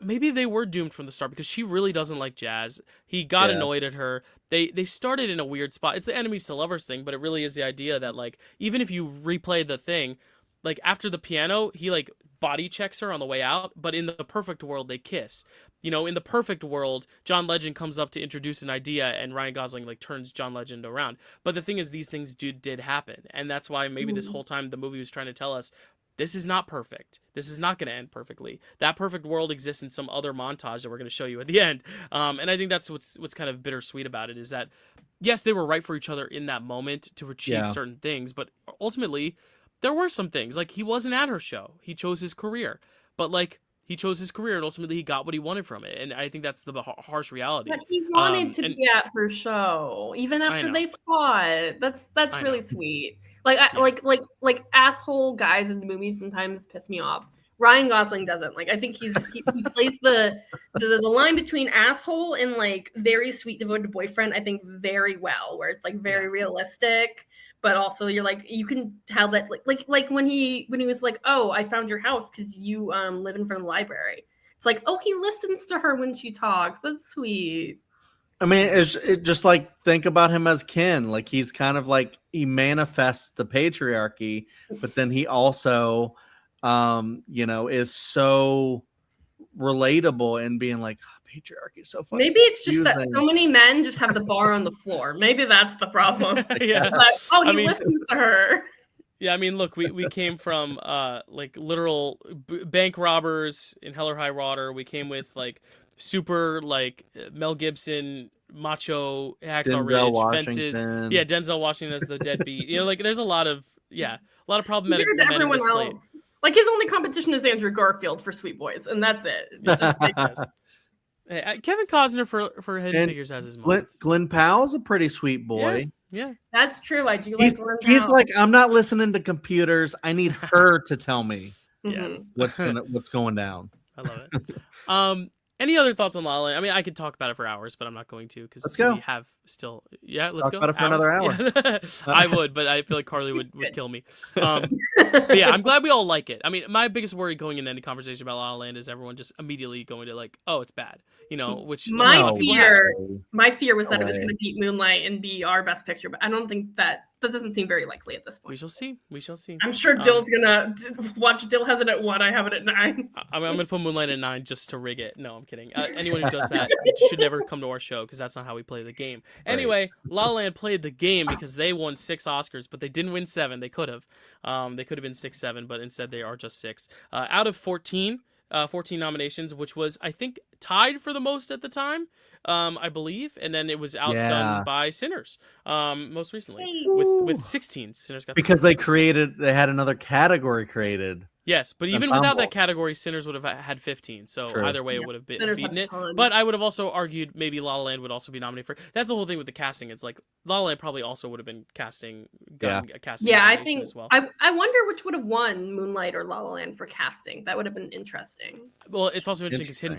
Speaker 1: maybe they were doomed from the start because she really doesn't like jazz. He got annoyed at her. They started in a weird spot. It's the enemies to lovers thing, but it really is the idea that like even if you replay the thing, like after the piano, he like body checks her on the way out, but in the perfect world they kiss. In the perfect world, John Legend comes up to introduce an idea and Ryan Gosling like turns John Legend around. But the thing is, these things did happen. And that's why maybe this whole time the movie was trying to tell us this is not perfect. This is not going to end perfectly. That perfect world exists in some other montage that we're going to show you at the end. And I think that's what's kind of bittersweet about it is that, yes, they were right for each other in that moment to achieve certain things. But ultimately, there were some things. Like, he wasn't at her show. He chose his career. But, like, he chose his career, and ultimately he got what he wanted from it. And I think that's the harsh reality.
Speaker 3: But he wanted to be at her show, even after they fought. That's really sweet. Like, like asshole guys in the movies sometimes piss me off. Ryan Gosling doesn't. Like, I think he plays the line between asshole and like very sweet devoted boyfriend, I think, very well, where it's like very realistic. But also, you're like, you can tell that, like when he was like, "Oh, I found your house because you live in front of the library." It's like, oh, he listens to her when she talks. That's sweet.
Speaker 2: I mean, it just like think about him as Ken. Like he's kind of like he manifests the patriarchy, but then he also, is so relatable and being like, oh, patriarchy is so funny.
Speaker 3: Maybe it's just that so many men just have the bar on the floor. Maybe that's the problem.
Speaker 1: Yeah.
Speaker 3: Like, he listens to her.
Speaker 1: Yeah, I mean, look, we came from like literal bank robbers in Hell or High Water. We came with like super like Mel Gibson macho Hacksaw Ridge fences. Yeah, Denzel Washington as the deadbeat. Like there's a lot of problematic men in this slate.
Speaker 3: Like his only competition is Andrew Garfield for Sweet Boys, and that's it. It's just
Speaker 1: Yes. Hey, Kevin Costner for Hidden Figures has his moments.
Speaker 2: Glenn Powell's a pretty sweet boy.
Speaker 1: Yeah.
Speaker 3: That's true. I do like Glenn
Speaker 2: He's
Speaker 3: Powell.
Speaker 2: like, I'm not listening to computers. I need her to tell me
Speaker 1: Yes.
Speaker 2: what's going down.
Speaker 1: I love it. Any other thoughts on La La Land? I mean, I could talk about it for hours, but I'm not going to because we have still. Yeah, let's
Speaker 2: talk
Speaker 1: go.
Speaker 2: about it for another hour.
Speaker 1: Yeah. I would, but I feel like Karly would kill me. But yeah, I'm glad we all like it. I mean, my biggest worry going into any conversation about La La Land is everyone just immediately going to like, oh, it's bad, which
Speaker 3: my fear was that
Speaker 2: No
Speaker 3: it was
Speaker 2: way.
Speaker 3: going to beat Moonlight and be our best picture, but I don't think that doesn't seem very likely at this point.
Speaker 1: We shall see. We shall see.
Speaker 3: I'm sure Dill's gonna watch. Dill has it at 1. I have it at 9.
Speaker 1: I'm gonna put Moonlight at 9 just to rig it. No, I'm kidding. Anyone who does that should never come to our show because that's not how we play the game. Anyway, La La Land played the game because they won 6 Oscars, but they didn't win 7. They could have. They could have been 6, 7, but instead they are just 6. Out of 14 nominations, which was I think tied for the most at the time. I believe, and then it was outdone by Sinners most recently with 16. Sinners got
Speaker 2: because
Speaker 1: 16.
Speaker 2: they had another category created.
Speaker 1: Yes, but even
Speaker 2: Ensemble.
Speaker 1: without that category, Sinners would have had 15. So
Speaker 2: True.
Speaker 1: either way, it would have
Speaker 3: Sinners
Speaker 1: beaten
Speaker 3: had a
Speaker 1: it.
Speaker 3: ton.
Speaker 1: But I would have also argued maybe La La Land would also be nominated for. That's the whole thing with the casting. It's like La La Land probably also would have been casting. A casting
Speaker 3: Yeah, I
Speaker 1: nomination
Speaker 3: think
Speaker 1: as well.
Speaker 3: I wonder which would have won Moonlight or La La Land for casting. That would have been interesting.
Speaker 1: Well, it's also interesting because Hidden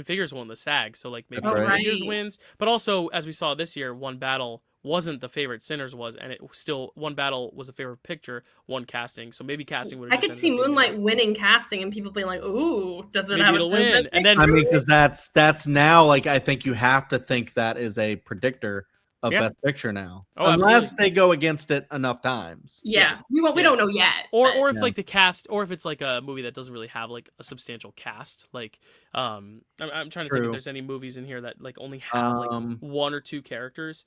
Speaker 1: Figures won the SAG, so like maybe
Speaker 2: That's
Speaker 1: Hidden
Speaker 2: right.
Speaker 1: Figures wins. But also, as we saw this year, One Battle wasn't the favorite. Sinners was, and it still One Battle was the favorite picture. One casting, so maybe casting would have.
Speaker 3: I could see Moonlight winning casting and people being like, "Ooh, does it
Speaker 1: Maybe
Speaker 3: have
Speaker 1: it'll
Speaker 3: a
Speaker 1: win?" And then
Speaker 2: I mean, because that's now like I think you have to think that is a predictor of Best Picture now, unless
Speaker 1: absolutely.
Speaker 2: they go against it enough times.
Speaker 3: Yeah, we don't know yet.
Speaker 1: Or if like the cast, or if it's like a movie that doesn't really have like a substantial cast, like I'm trying to think if there's any movies in here that like only have like 1 or 2 characters.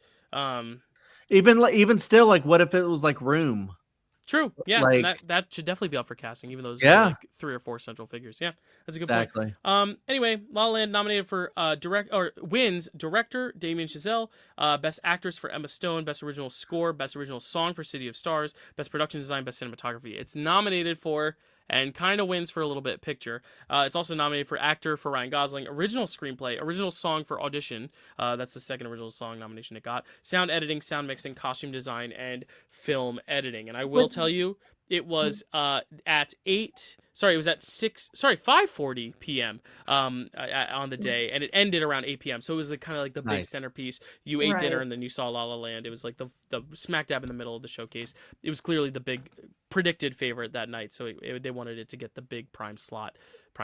Speaker 2: Even still, like what if it was like Room?
Speaker 1: True. Yeah,
Speaker 2: Like,
Speaker 1: and that should definitely be up for casting, even though there's like 3 or 4 central figures. Yeah, that's a good
Speaker 2: exactly.
Speaker 1: point. Anyway, La La Land nominated for wins director Damien Chazelle, best actress for Emma Stone, best original score, best original song for City of Stars, best production design, best cinematography. It's nominated for and kind of wins for a little bit picture. It's also nominated for actor for Ryan Gosling, original screenplay, original song for Audition. That's the second original song nomination it got. Sound editing, sound mixing, costume design, and film editing. And I will tell you, it was at 5:40 p.m. On the day, and it ended around 8 p.m. So it was like kind of like the big centerpiece. You ate dinner and then you saw La La Land. It was like the smack dab in the middle of the showcase. It was clearly the big predicted favorite that night, so they wanted it to get the big prime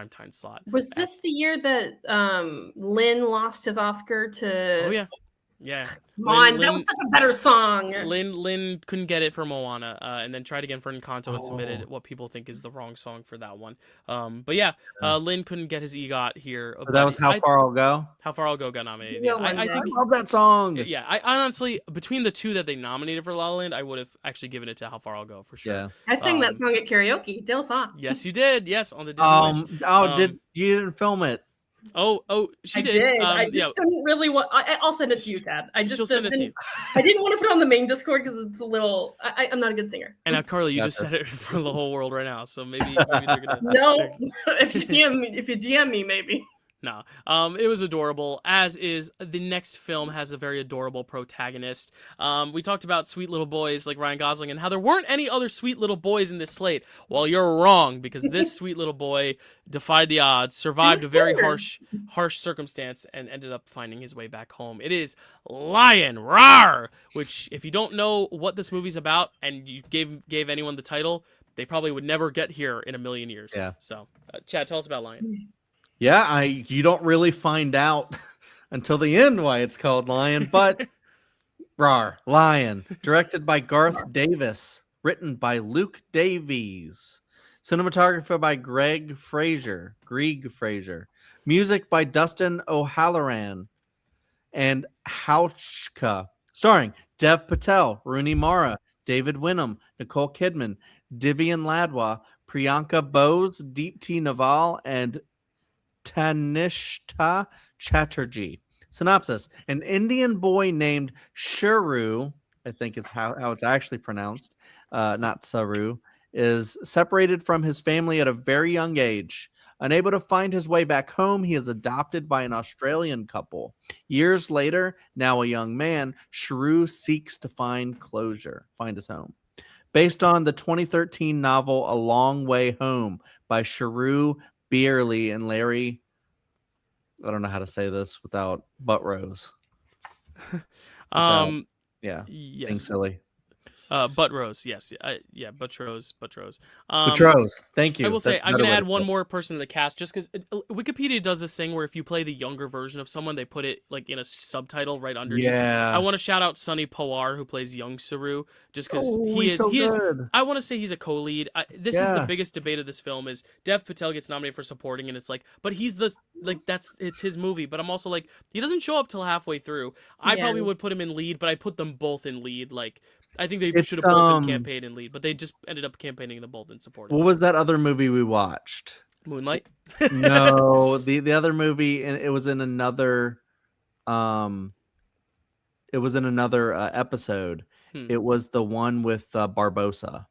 Speaker 1: time slot.
Speaker 3: Was this the year that Lin lost his Oscar to?
Speaker 1: Oh yeah.
Speaker 3: Come on, that was such a better song.
Speaker 1: Lin couldn't get it for Moana, and then tried again for Encanto and submitted what people think is the wrong song for that one. But yeah, Lin couldn't get his EGOT here.
Speaker 2: But that was How Far I'll Go.
Speaker 1: How Far I'll Go got nominated. Yeah, I think
Speaker 2: I love that song.
Speaker 1: Yeah, I honestly, between the 2 that they nominated for La La Land, I would have actually given it to How Far I'll Go for sure.
Speaker 2: Yeah.
Speaker 3: I sang that song at karaoke. Dill song.
Speaker 1: Yes, you did. Yes, on the Disney Wish.
Speaker 2: You didn't film it?
Speaker 1: Oh, she did.
Speaker 3: I just didn't really want. I'll send it to you, Tad. I just
Speaker 1: send it to you.
Speaker 3: I didn't want to put it on the main Discord because it's a little. I'm not a good singer.
Speaker 1: And now, Karly, you just said it for the whole world right now, so maybe they're gonna.
Speaker 3: No, if you DM me, maybe.
Speaker 1: No, it was adorable, as is the next film has a very adorable protagonist. We talked about sweet little boys like Ryan Gosling and how there weren't any other sweet little boys in this slate. Well, you're wrong, because this sweet little boy defied the odds, survived a very harsh circumstance, and ended up finding his way back home. It is Lion Rawr, which, if you don't know what this movie's about and you gave anyone the title, they probably would never get here in a million years.
Speaker 2: Yeah.
Speaker 1: So, Chad, tell us about Lion.
Speaker 2: Yeah, you don't really find out until the end why it's called Lion, but Lion, directed by Garth Davis, written by Luke Davies, cinematography by Grieg Fraser, music by Dustin O'Halloran and Hauschka, starring Dev Patel, Rooney Mara, David Winham, Nicole Kidman, Divian Ladwa, Priyanka Bose, Deepti Naval, and Tanishta Chatterjee. Synopsis: an Indian boy named Shuru, I think is how it's actually pronounced, not Saru, is separated from his family at a very young age. Unable to find his way back home, he is adopted by an Australian couple. Years later, now a young man, Shrew seeks to find his home. Based on the 2013 novel A Long Way Home by Shrew Beerley and Larry, I don't know how to say this without Buttrose. Yeah, being
Speaker 1: Yes.
Speaker 2: silly.
Speaker 1: Buttrose, yes, yeah, Buttrose.
Speaker 2: Buttrose, thank you.
Speaker 1: I will say
Speaker 2: That's a
Speaker 1: I'm
Speaker 2: better
Speaker 1: going to
Speaker 2: way
Speaker 1: add
Speaker 2: to
Speaker 1: one
Speaker 2: put it.
Speaker 1: more person to the cast just because Wikipedia does this thing where if you play the younger version of someone, they put it like in a subtitle right underneath.
Speaker 2: Yeah.
Speaker 1: I want to shout out Sonny Pawar who plays young Saru just because
Speaker 2: he's so good.
Speaker 1: I want to say he's a co-lead. This is the
Speaker 2: Yeah.
Speaker 1: biggest debate of this film is Dev Patel gets nominated for supporting and it's like, but he's the it's his movie. But I'm also like he doesn't show up till halfway through. I
Speaker 3: Yeah.
Speaker 1: probably would put him in lead, but I put them both in lead. Like I think they
Speaker 2: It's,
Speaker 1: should have both been campaigning in lead, but they just ended up campaigning them both in supporting.
Speaker 2: What was that other movie we watched?
Speaker 1: Moonlight?
Speaker 2: No, the other movie, and it was in another episode. It was the one with Barbosa.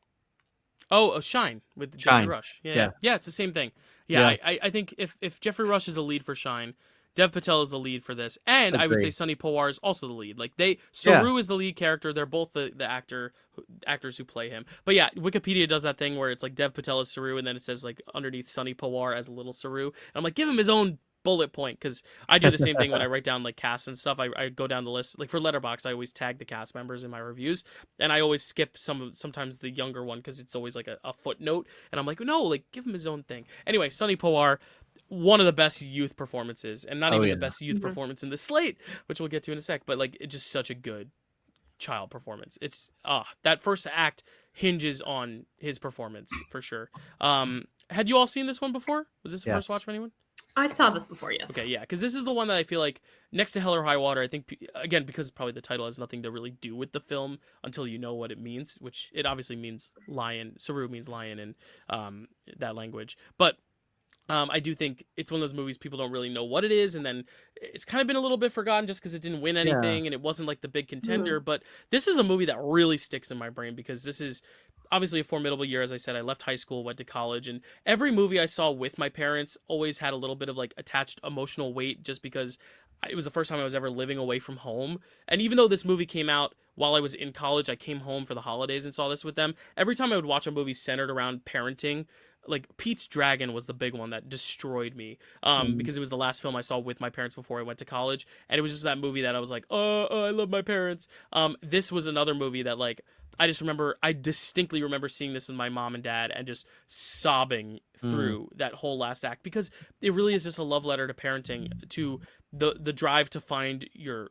Speaker 1: Oh, Shine with
Speaker 2: Shine.
Speaker 1: Jeffrey Rush. Yeah, it's the same thing. Yeah. I think if Jeffrey Rush is a lead for Shine, Dev Patel is the lead for this, and I would say Sonny Pawar is also the lead. Like Saru is the lead character. They're both the actors who play him. But yeah, Wikipedia does that thing where it's like Dev Patel is Saru, and then it says like underneath Sonny Pawar as a little Saru. And I'm like, give him his own bullet point because I do the same thing when I write down like casts and stuff. I go down the list. Like for Letterboxd, I always tag the cast members in my reviews, and I always skip sometimes the younger one because it's always like a footnote. And I'm like, no, like give him his own thing. Anyway, Sonny Pawar, one of the best youth performances, and not even the best youth performance in the slate, which we'll get to in a sec. But like, it's just such a good child performance. It's that first act hinges on his performance for sure. Had you all seen this one before? Was this the first watch for anyone?
Speaker 3: I saw this before, yes.
Speaker 1: Okay, yeah, because this is the one that I feel like next to Hell or High Water, I think, again, because probably the title has nothing to really do with the film until you know what it means, which it obviously means lion. Saru means lion in that language. But I do think it's one of those movies people don't really know what it is, and then it's kind of been a little bit forgotten just because it didn't win anything, and it wasn't like the big contender. But this is a movie that really sticks in my brain because this is obviously a formidable year. As I said, I left high school, went to college, and every movie I saw with my parents always had a little bit of like attached emotional weight just because it was the first time I was ever living away from home. And even though this movie came out while I was in college, I came home for the holidays and saw this with them. Every time I would watch a movie centered around parenting, like Pete's Dragon was the big one that destroyed me because it was the last film I saw with my parents before I went to college, and it was just that movie that I was like, oh, I love my parents. This was another movie that like I distinctly remember seeing this with my mom and dad and just sobbing through that whole last act because it really is just a love letter to parenting, to the drive to find your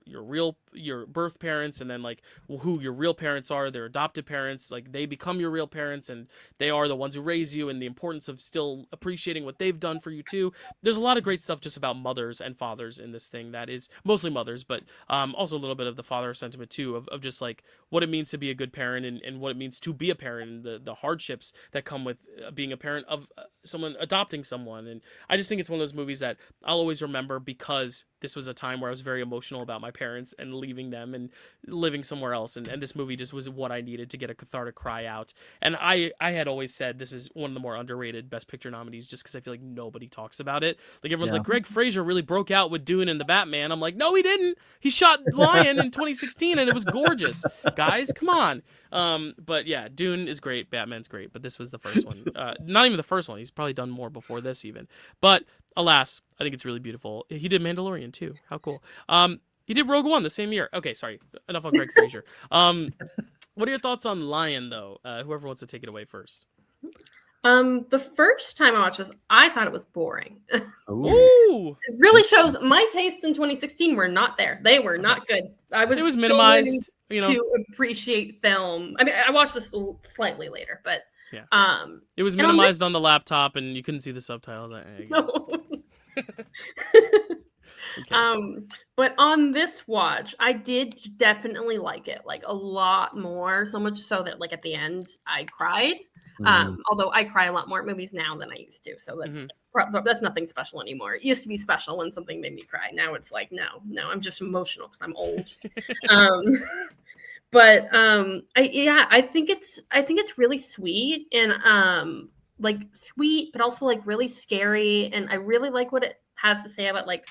Speaker 1: birth parents, and then like who your real parents are, their adopted parents, like they become your real parents and they are the ones who raise you, and the importance of still appreciating what they've done for you too. There's a lot of great stuff just about mothers and fathers in this thing that is mostly mothers, but also a little bit of the father sentiment too of just like what it means to be a good parent and what it means to be a parent and the hardships that come with being a parent of someone adopting someone. And I just think it's one of those movies that I'll always remember because this was a time where I was very emotional about my parents and leaving them and living somewhere else. And this movie just was what I needed to get a cathartic cry out. And I had always said this is one of the more underrated Best Picture nominees just because I feel like nobody talks about it. Like everyone's like, Greg Fraser really broke out with Dune and the Batman. I'm like, no, he didn't. He shot Lion in 2016 and it was gorgeous. Guys, come on. But yeah, Dune is great. Batman's great. But this was the first one. Not even the first one. He's probably done more before this even. But alas, I think it's really beautiful. He did Mandalorian too. How cool. He did Rogue One the same year. Okay, sorry. Enough on Greg Fraser. What are your thoughts on Lion though? Whoever wants to take it away first.
Speaker 3: The first time I watched this, I thought it was boring.
Speaker 1: Ooh.
Speaker 3: It really shows my tastes in 2016 were not there. They were not good.
Speaker 1: It was minimized,
Speaker 3: to appreciate film. I mean, I watched this slightly later, but
Speaker 1: yeah. It was minimized on the laptop and you couldn't see the subtitles.
Speaker 3: No. Okay. But on this watch, I did definitely like it, like a lot more, so much so that like at the end I cried. Although I cry a lot more at movies now than I used to, so that's nothing special anymore. It used to be special when something made me cry. Now it's like no, I'm just emotional because I'm old. I think it's really sweet and like sweet, but also like really scary. And I really like what it has to say about like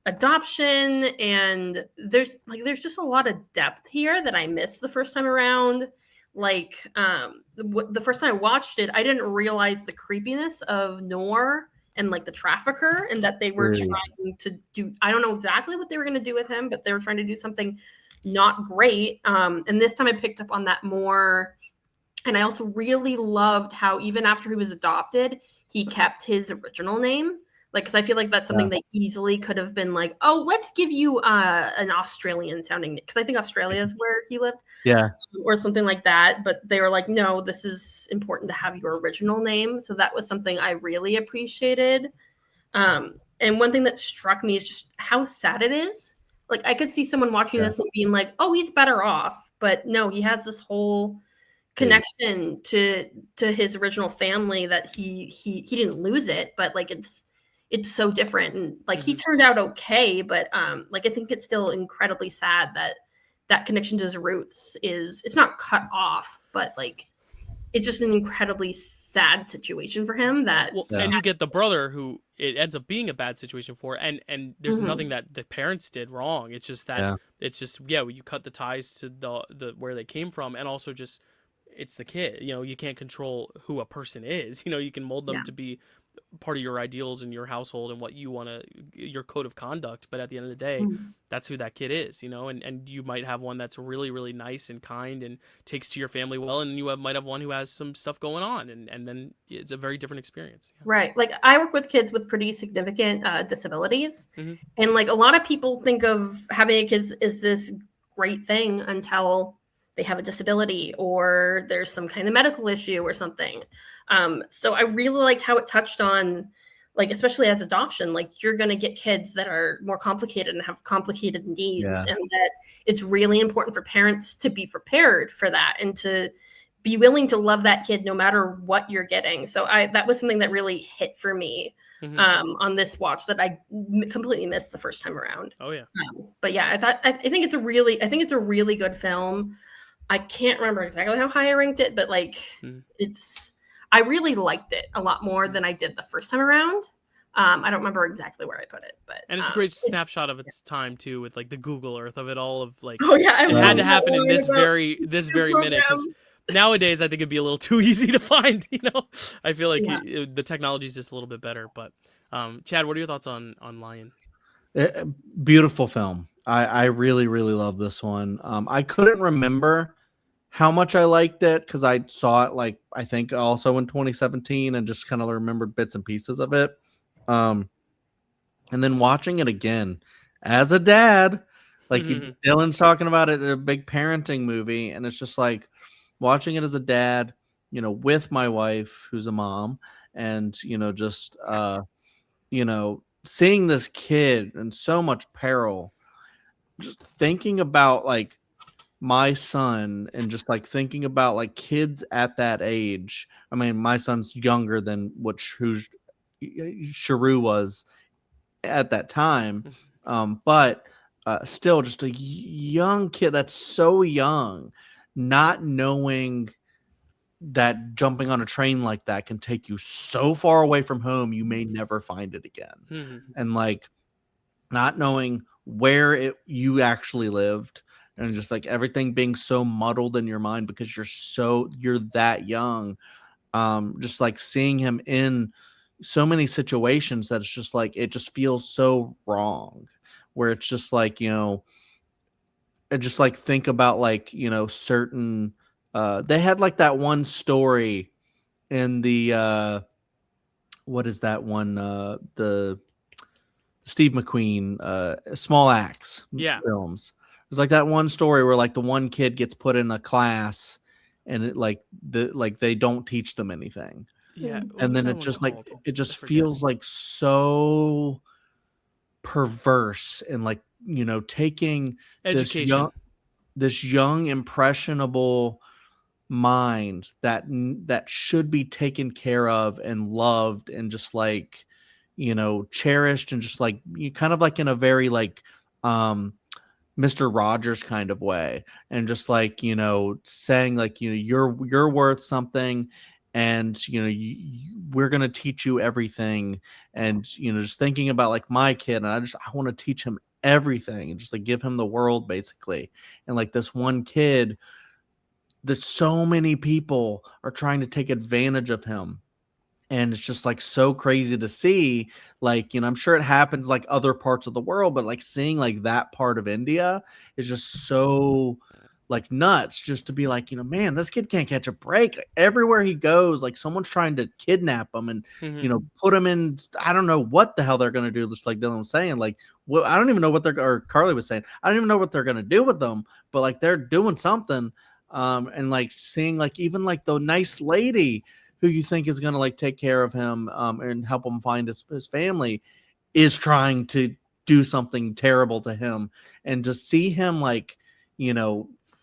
Speaker 3: adoption, and there's just a lot of depth here that I missed the first time around. Like the first time I watched it, I didn't realize the creepiness of Noor and like the trafficker, and that they were trying to do, I don't know exactly what they were going to do with him, but they were trying to do something not great. And this time I picked up on that more. And I also really loved how even after he was adopted, he kept his original name. Like, because I feel like that's something they easily could have been like, oh, let's give you an Australian sounding name, because I think Australia is where he lived.
Speaker 2: Yeah.
Speaker 3: Or something like that. But they were like, no, this is important to have your original name. So that was something I really appreciated. And one thing that struck me is just how sad it is. Like, I could see someone watching this and being like, oh, he's better off. But no, he has this whole connection to his original family that he didn't lose it, but like it's so different. And like he turned out okay, but like I think it's still incredibly sad that that connection to his roots it's not cut off, but like it's just an incredibly sad situation for him.
Speaker 1: And you get the brother who it ends up being a bad situation for, and there's nothing that the parents did wrong. It's just that it's just you cut the ties to the where they came from, and also just it's the kid. You can't control who a person is. You can mold them to be part of your ideals in your household and what you want to, your code of conduct. But at the end of the day, that's who that kid is, and you might have one that's really, really nice and kind and takes to your family well. And you might have one who has some stuff going on, and then it's a very different experience.
Speaker 3: Right. Like I work with kids with pretty significant disabilities. And like a lot of people think of having a kid as this great thing until they have a disability or there's some kind of medical issue or something. So I really liked how it touched on, like, especially as adoption, like you're going to get kids that are more complicated and have complicated needs, and that it's really important for parents to be prepared for that and to be willing to love that kid no matter what you're getting. So that was something that really hit for me on this watch that I completely missed the first time around.
Speaker 1: Oh yeah.
Speaker 3: But yeah, I think it's a really good film. I can't remember exactly how high I ranked it, but like I really liked it a lot more than I did the first time around. I don't remember exactly where I put it, but
Speaker 1: and it's a great snapshot of its time too, with like the Google Earth of it all, of like
Speaker 3: it
Speaker 1: had to happen in this very minute, because nowadays I think it'd be a little too easy to find. I feel like the technology is just a little bit better. But Chad, what are your thoughts on Lion?
Speaker 2: Beautiful film. I really, really love this one. I couldn't remember how much I liked it because I saw it like I think also in 2017 and just kind of remembered bits and pieces of it. And then watching it again as a dad, like Dylan's talking about it, a big parenting movie, and it's just like watching it as a dad, with my wife who's a mom, and just seeing this kid in so much peril, just thinking about like my son and just like thinking about like kids at that age. I mean, my son's younger than what Sharu was at that time. But still just a young kid that's so young, not knowing that jumping on a train like that can take you so far away from home you may never find it again. And like not knowing where you actually lived, and just like everything being so muddled in your mind because you're that young. Just like seeing him in so many situations that it's just like it just feels so wrong, where it's just like I just like think about like certain they had like that one story in the what is that one the Steve McQueen Small Axe films. It's like that one story where like the one kid gets put in a class and it like they don't teach them anything.
Speaker 1: Yeah.
Speaker 2: And then it just like it just feels like so perverse and like taking
Speaker 1: education,
Speaker 2: this young impressionable mind that should be taken care of and loved and just like cherished and just like you kind of like in a very like Mr. Rogers kind of way, and just like, saying like, you're worth something, and we're gonna teach you everything, and just thinking about like my kid, and I want to teach him everything, and just like give him the world basically, and like this one kid that so many people are trying to take advantage of him. And it's just like so crazy to see, like, I'm sure it happens like other parts of the world, but like seeing like that part of India is just so like nuts, just to be like, man, this kid can't catch a break. Like, everywhere he goes, like someone's trying to kidnap him and, put him in. I don't know what the hell they're going to do. Just like Dylan was saying, like, well, I don't even know what or Karly was saying, I don't even know what they're going to do with them, but like they're doing something. And like seeing like even like the nice lady who you think is going to like take care of him and help him find his family is trying to do something terrible to him. And just see him like,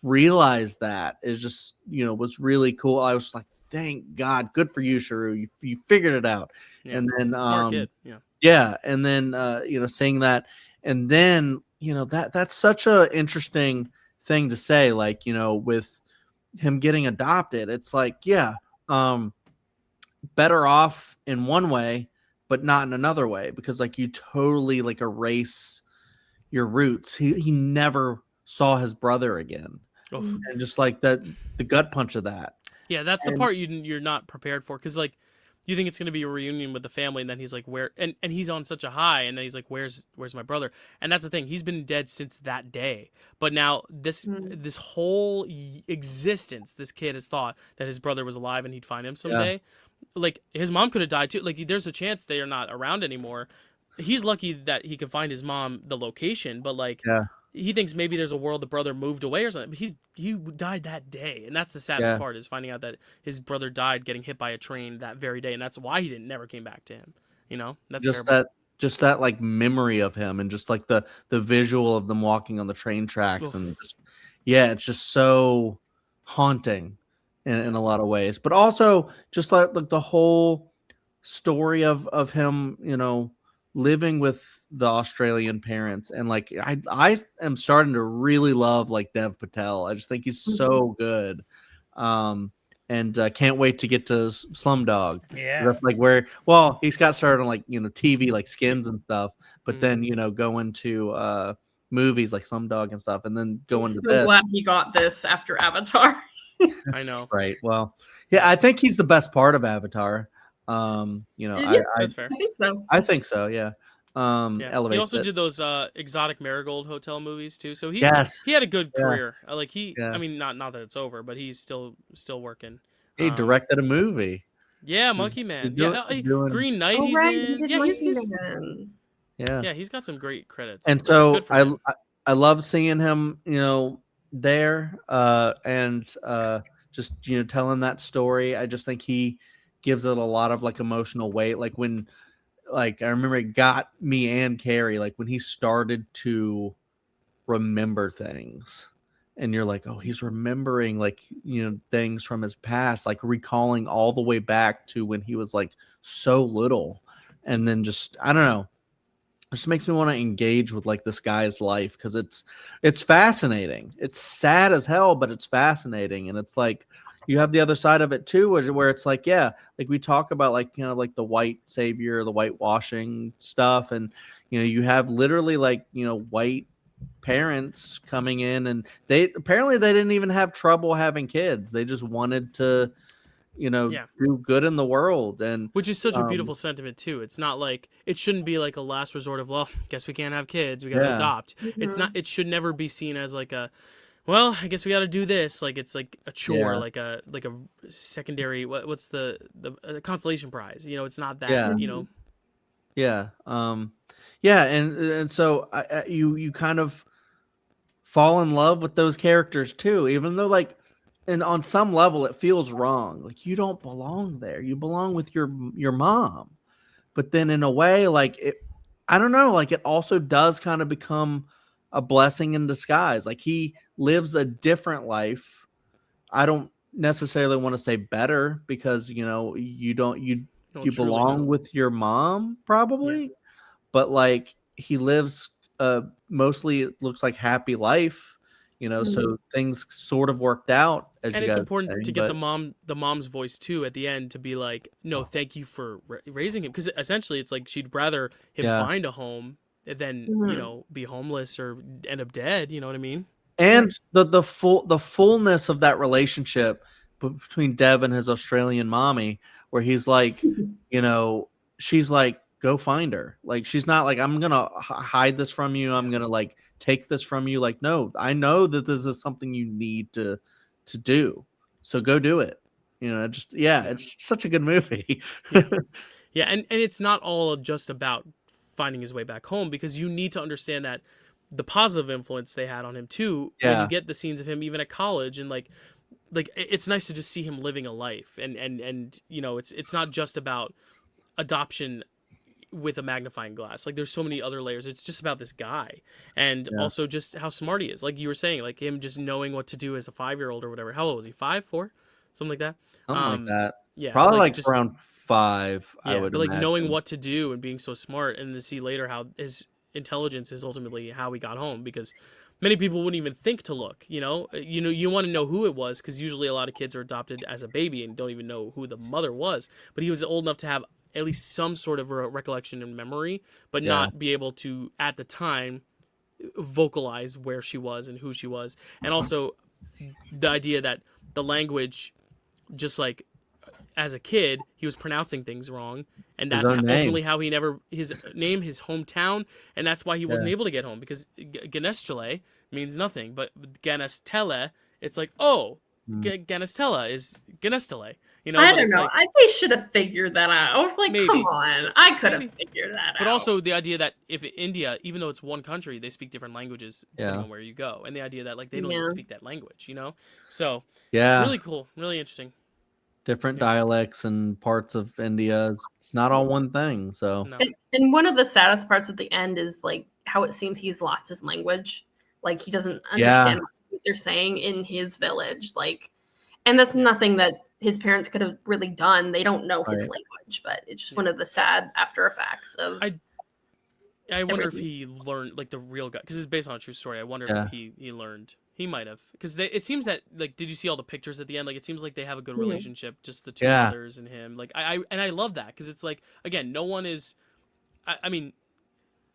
Speaker 2: realize that is just, was really cool. I was like, thank God, good for you, Sharu. You figured it out.
Speaker 1: Yeah.
Speaker 2: And then,
Speaker 1: smart kid.
Speaker 2: Yeah. And then, saying that, and then, that's such a interesting thing to say, like, with him getting adopted, it's like, yeah, better off in one way, but not in another way, because like you totally like erase your roots. He never saw his brother again.
Speaker 1: Oof.
Speaker 2: And just like that, the gut punch of that.
Speaker 1: Yeah, that's the part you're not prepared for, because like you think it's going to be a reunion with the family, and then he's like, where, and he's on such a high, and then he's like, where's my brother? And that's the thing, he's been dead since that day, but now this whole existence, this kid has thought that his brother was alive and he'd find him someday. Like his mom could have died too. Like there's a chance they are not around anymore. He's lucky that he can find his mom the location, but like he thinks maybe there's a world the brother moved away or something. But he died that day, and that's the saddest part, is finding out that his brother died getting hit by a train that very day, and that's why he never came back to him. That's
Speaker 2: just
Speaker 1: terrible.
Speaker 2: that like memory of him, and just like the visual of them walking on the train tracks. Oof. And just, it's just so haunting in a lot of ways, but also just like the whole story of him, living with the Australian parents. And like I am starting to really love like Dev Patel. I just think he's so good. And can't wait to get to Slumdog.
Speaker 1: Yeah,
Speaker 2: that's like where, well, he's got started on like TV, like Skins and stuff, but then go into movies like Slumdog and stuff, and then go into this.
Speaker 3: Glad he got this after Avatar.
Speaker 1: I know.
Speaker 2: Right. Well, yeah, I think he's the best part of Avatar.
Speaker 1: That's fair.
Speaker 3: I think so.
Speaker 2: I think so. Yeah.
Speaker 1: He also did those exotic marigold hotel movies too. So he had a good career. Like I mean, not that it's over, but he's still working.
Speaker 2: He directed a movie.
Speaker 1: Yeah, Monkey Man. Green Knight.
Speaker 3: Oh,
Speaker 1: he's
Speaker 3: right.
Speaker 1: in.
Speaker 2: Yeah,
Speaker 1: he's got some great credits.
Speaker 2: And so I love seeing him, there, and just telling that story. I just think he gives it a lot of like emotional weight. Like when, like I remember it got me and Carrie, like when he started to remember things, and you're like, oh, he's remembering like things from his past, like recalling all the way back to when he was like so little, and then just I don't know. It just makes me want to engage with like this guy's life, because it's fascinating. It's sad as hell, but it's fascinating. And it's like you have the other side of it too, where it's like, yeah, like we talk about like like the white savior, the whitewashing stuff, and you have literally like white parents coming in, and they didn't even have trouble having kids. They just wanted to do good in the world, and
Speaker 1: which is such a beautiful sentiment too. It's not like, it shouldn't be like a last resort of, well, guess we can't have kids, we gotta adopt. It's not, it should never be seen as like a, well, I guess we gotta do this, like it's like a chore, like a secondary, what's the consolation prize, it's not that.
Speaker 2: And so you kind of fall in love with those characters too, even though like, and on some level it feels wrong, like you don't belong there, you belong with your mom. But then in a way, like I don't know, like it also does kind of become a blessing in disguise. Like he lives a different life. I don't necessarily want to say better, because you belong with your mom probably, but like he lives mostly it looks like happy life, so things sort of worked out, as
Speaker 1: And
Speaker 2: you
Speaker 1: it's
Speaker 2: guys
Speaker 1: important
Speaker 2: say,
Speaker 1: to get
Speaker 2: but
Speaker 1: the mom's voice too at the end to be like, no, thank you for raising him, because essentially it's like she'd rather him
Speaker 2: yeah.
Speaker 1: find a home than be homeless or end up dead. You know what I mean?
Speaker 2: And the fullness of that relationship between Dev and his Australian mommy, where he's like, she's like, go find her. Like, she's not like, I'm gonna hide this from you. I'm gonna like take this from you. Like, no, I know that this is something you need to do. So go do it. It's such a good movie.
Speaker 1: Yeah, and it's not all just about finding his way back home, because you need to understand that the positive influence they had on him too. When you get the scenes of him even at college, and like it's nice to just see him living a life, and it's not just about adoption with a magnifying glass. Like, there's so many other layers. It's just about this guy, and also just how smart he is. Like you were saying, like him just knowing what to do as a 5-year-old or whatever. How old was he? 5, 4, something like that.
Speaker 2: Something like that.
Speaker 1: Yeah,
Speaker 2: probably like
Speaker 1: just
Speaker 2: around 5.
Speaker 1: yeah,
Speaker 2: I would
Speaker 1: but like
Speaker 2: imagine.
Speaker 1: knowing what to do and being so smart, and to see later how his intelligence is ultimately how he got home, because many people wouldn't even think to look. You want to know who it was, because usually a lot of kids are adopted as a baby and don't even know who the mother was. But he was old enough to have at least some sort of recollection and memory, but not be able to at the time vocalize where she was and who she was. And also the idea that the language, just like as a kid, he was pronouncing things wrong, and that's ultimately how he never his name, his hometown, and that's why he wasn't able to get home, because Ganestele means nothing, but Ganestele, it's like, Ganestella is Ganestele.
Speaker 3: I don't know. They should have figured that out. I was like,
Speaker 1: maybe.
Speaker 3: come on, I could have figured that out.
Speaker 1: But also the idea that if India, even though it's one country, they speak different languages depending on where you go, and the idea that like they don't even speak that language, So really cool, really interesting.
Speaker 2: Different dialects and parts of India. It's not all one thing. So,
Speaker 3: and one of the saddest parts at the end is like how it seems he's lost his language. Like, he doesn't understand what they're saying in his village. Like, and that's nothing that his parents could have really done. They don't know his language, but it's just one of the sad after effects of.
Speaker 1: I wonder if he learned, like, the real guy, because it's based on a true story. I wonder if he learned. He might have, because it seems that, like, did you see all the pictures at the end? Like, it seems like they have a good relationship, just the two brothers and him. Like, I love that, because it's like, again, no one is. I mean,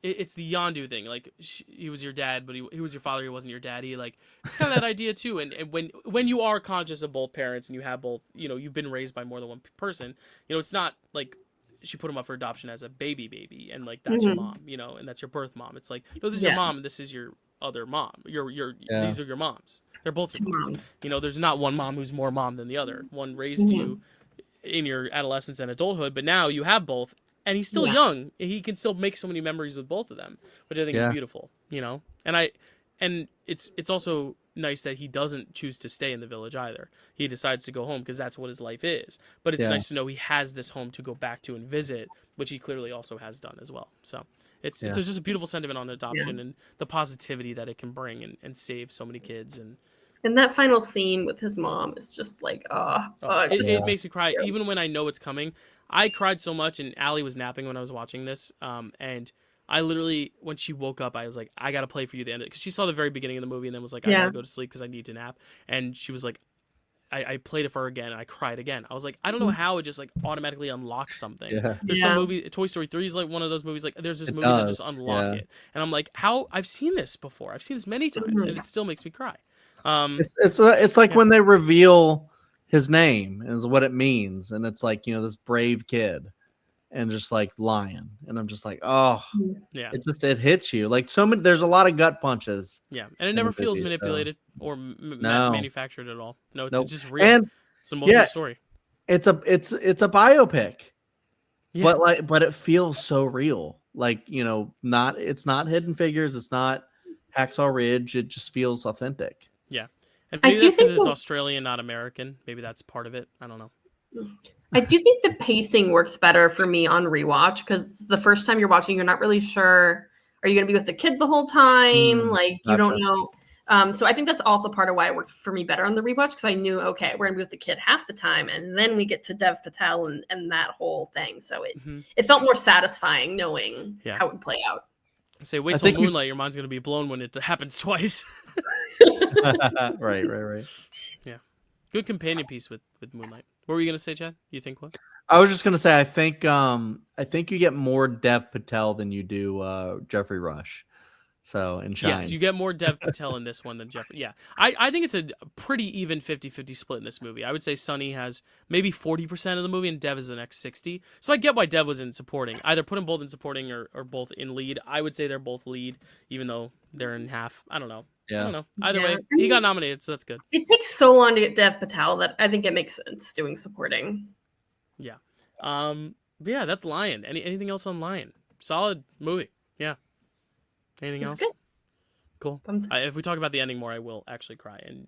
Speaker 1: it's the Yondu thing. Like, he was your dad, but he was your father. He wasn't your daddy. Like, it's kind of that idea too. And when you are conscious of both parents and you have both, you've been raised by more than one person. It's not like she put him up for adoption as a baby, and like that's your mom, and that's your birth mom. It's like, no, this is your mom, and this is your other mom. These are your moms. They're both your moms. There's not one mom who's more mom than the other. One raised you in your adolescence and adulthood, but now you have both. And he's still young. He can still make so many memories with both of them, which I think is beautiful, And it's also nice that he doesn't choose to stay in the village either. He decides to go home because that's what his life is. But it's nice to know he has this home to go back to and visit, which he clearly also has done as well. So it's just a beautiful sentiment on adoption and the positivity that it can bring and save so many kids.
Speaker 3: And that final scene with his mom is just like,
Speaker 1: it makes me cry, even when I know it's coming. I cried so much, and Allie was napping when I was watching this, and I literally, when she woke up, I was like, I gotta play for you the end, because she saw the very beginning of the movie and then was like, I gotta go to sleep because I need to nap, and she was like, I played it for her again, and I cried again. I was like, I don't know how it just like automatically unlocks something. There's some movie, Toy Story 3 is like one of those movies, like there's just movies that just unlock it, and I'm like, how? I've seen this before, I've seen this many times, and it still makes me cry.
Speaker 2: It's like when they reveal his name and what it means, and it's like, this brave kid and just like lion, and I'm just like, it hits you like so many. There's a lot of gut punches,
Speaker 1: and it never feels manipulated or manufactured at all. No, it's just real. And it's an emotional story.
Speaker 2: It's a biopic, but it feels so real. Like, it's not Hidden Figures, it's not Hacksaw Ridge. It just feels authentic.
Speaker 1: Yeah. And maybe that's because it's Australian, not American. Maybe that's part of it. I don't know.
Speaker 3: I do think the pacing works better for me on rewatch, because the first time you're watching, you're not really sure, are you going to be with the kid the whole time? Like, you don't know. So I think that's also part of why it worked for me better on the rewatch, because I knew, okay, we're going to be with the kid half the time, and then we get to Dev Patel and that whole thing. So it felt more satisfying knowing how it would play out.
Speaker 1: Say, wait
Speaker 2: I
Speaker 1: till
Speaker 2: think you-
Speaker 1: Moonlight, your mind's gonna be blown when it happens twice.
Speaker 2: right.
Speaker 1: Yeah, good companion piece with Moonlight. What were you gonna say, Chad? You think what?
Speaker 2: I was just gonna say, I think you get more Dev Patel than you do Jeffrey Rush. So in Shine,
Speaker 1: Yes, you get more Dev Patel in this one than Jeffrey. Yeah, I think it's a pretty even 50-50 split in this movie. I would say Sonny has maybe 40% of the movie and Dev is the next 60. So I get why Dev was in supporting. Either put them both in supporting or both in lead. I would say they're both lead, even though they're in half. I don't know. I
Speaker 2: yeah.
Speaker 1: don't know. Either
Speaker 3: Yeah.
Speaker 1: way, he got nominated, so that's good.
Speaker 3: It takes so long to get Dev Patel that I think it makes sense doing supporting.
Speaker 1: Yeah. But yeah, that's Lion. Anything else on Lion? Solid movie. Yeah. Anything
Speaker 3: It's
Speaker 1: else?
Speaker 3: good.
Speaker 1: Cool.
Speaker 3: Thumbs up.
Speaker 1: If we talk about the ending more, I will actually cry. And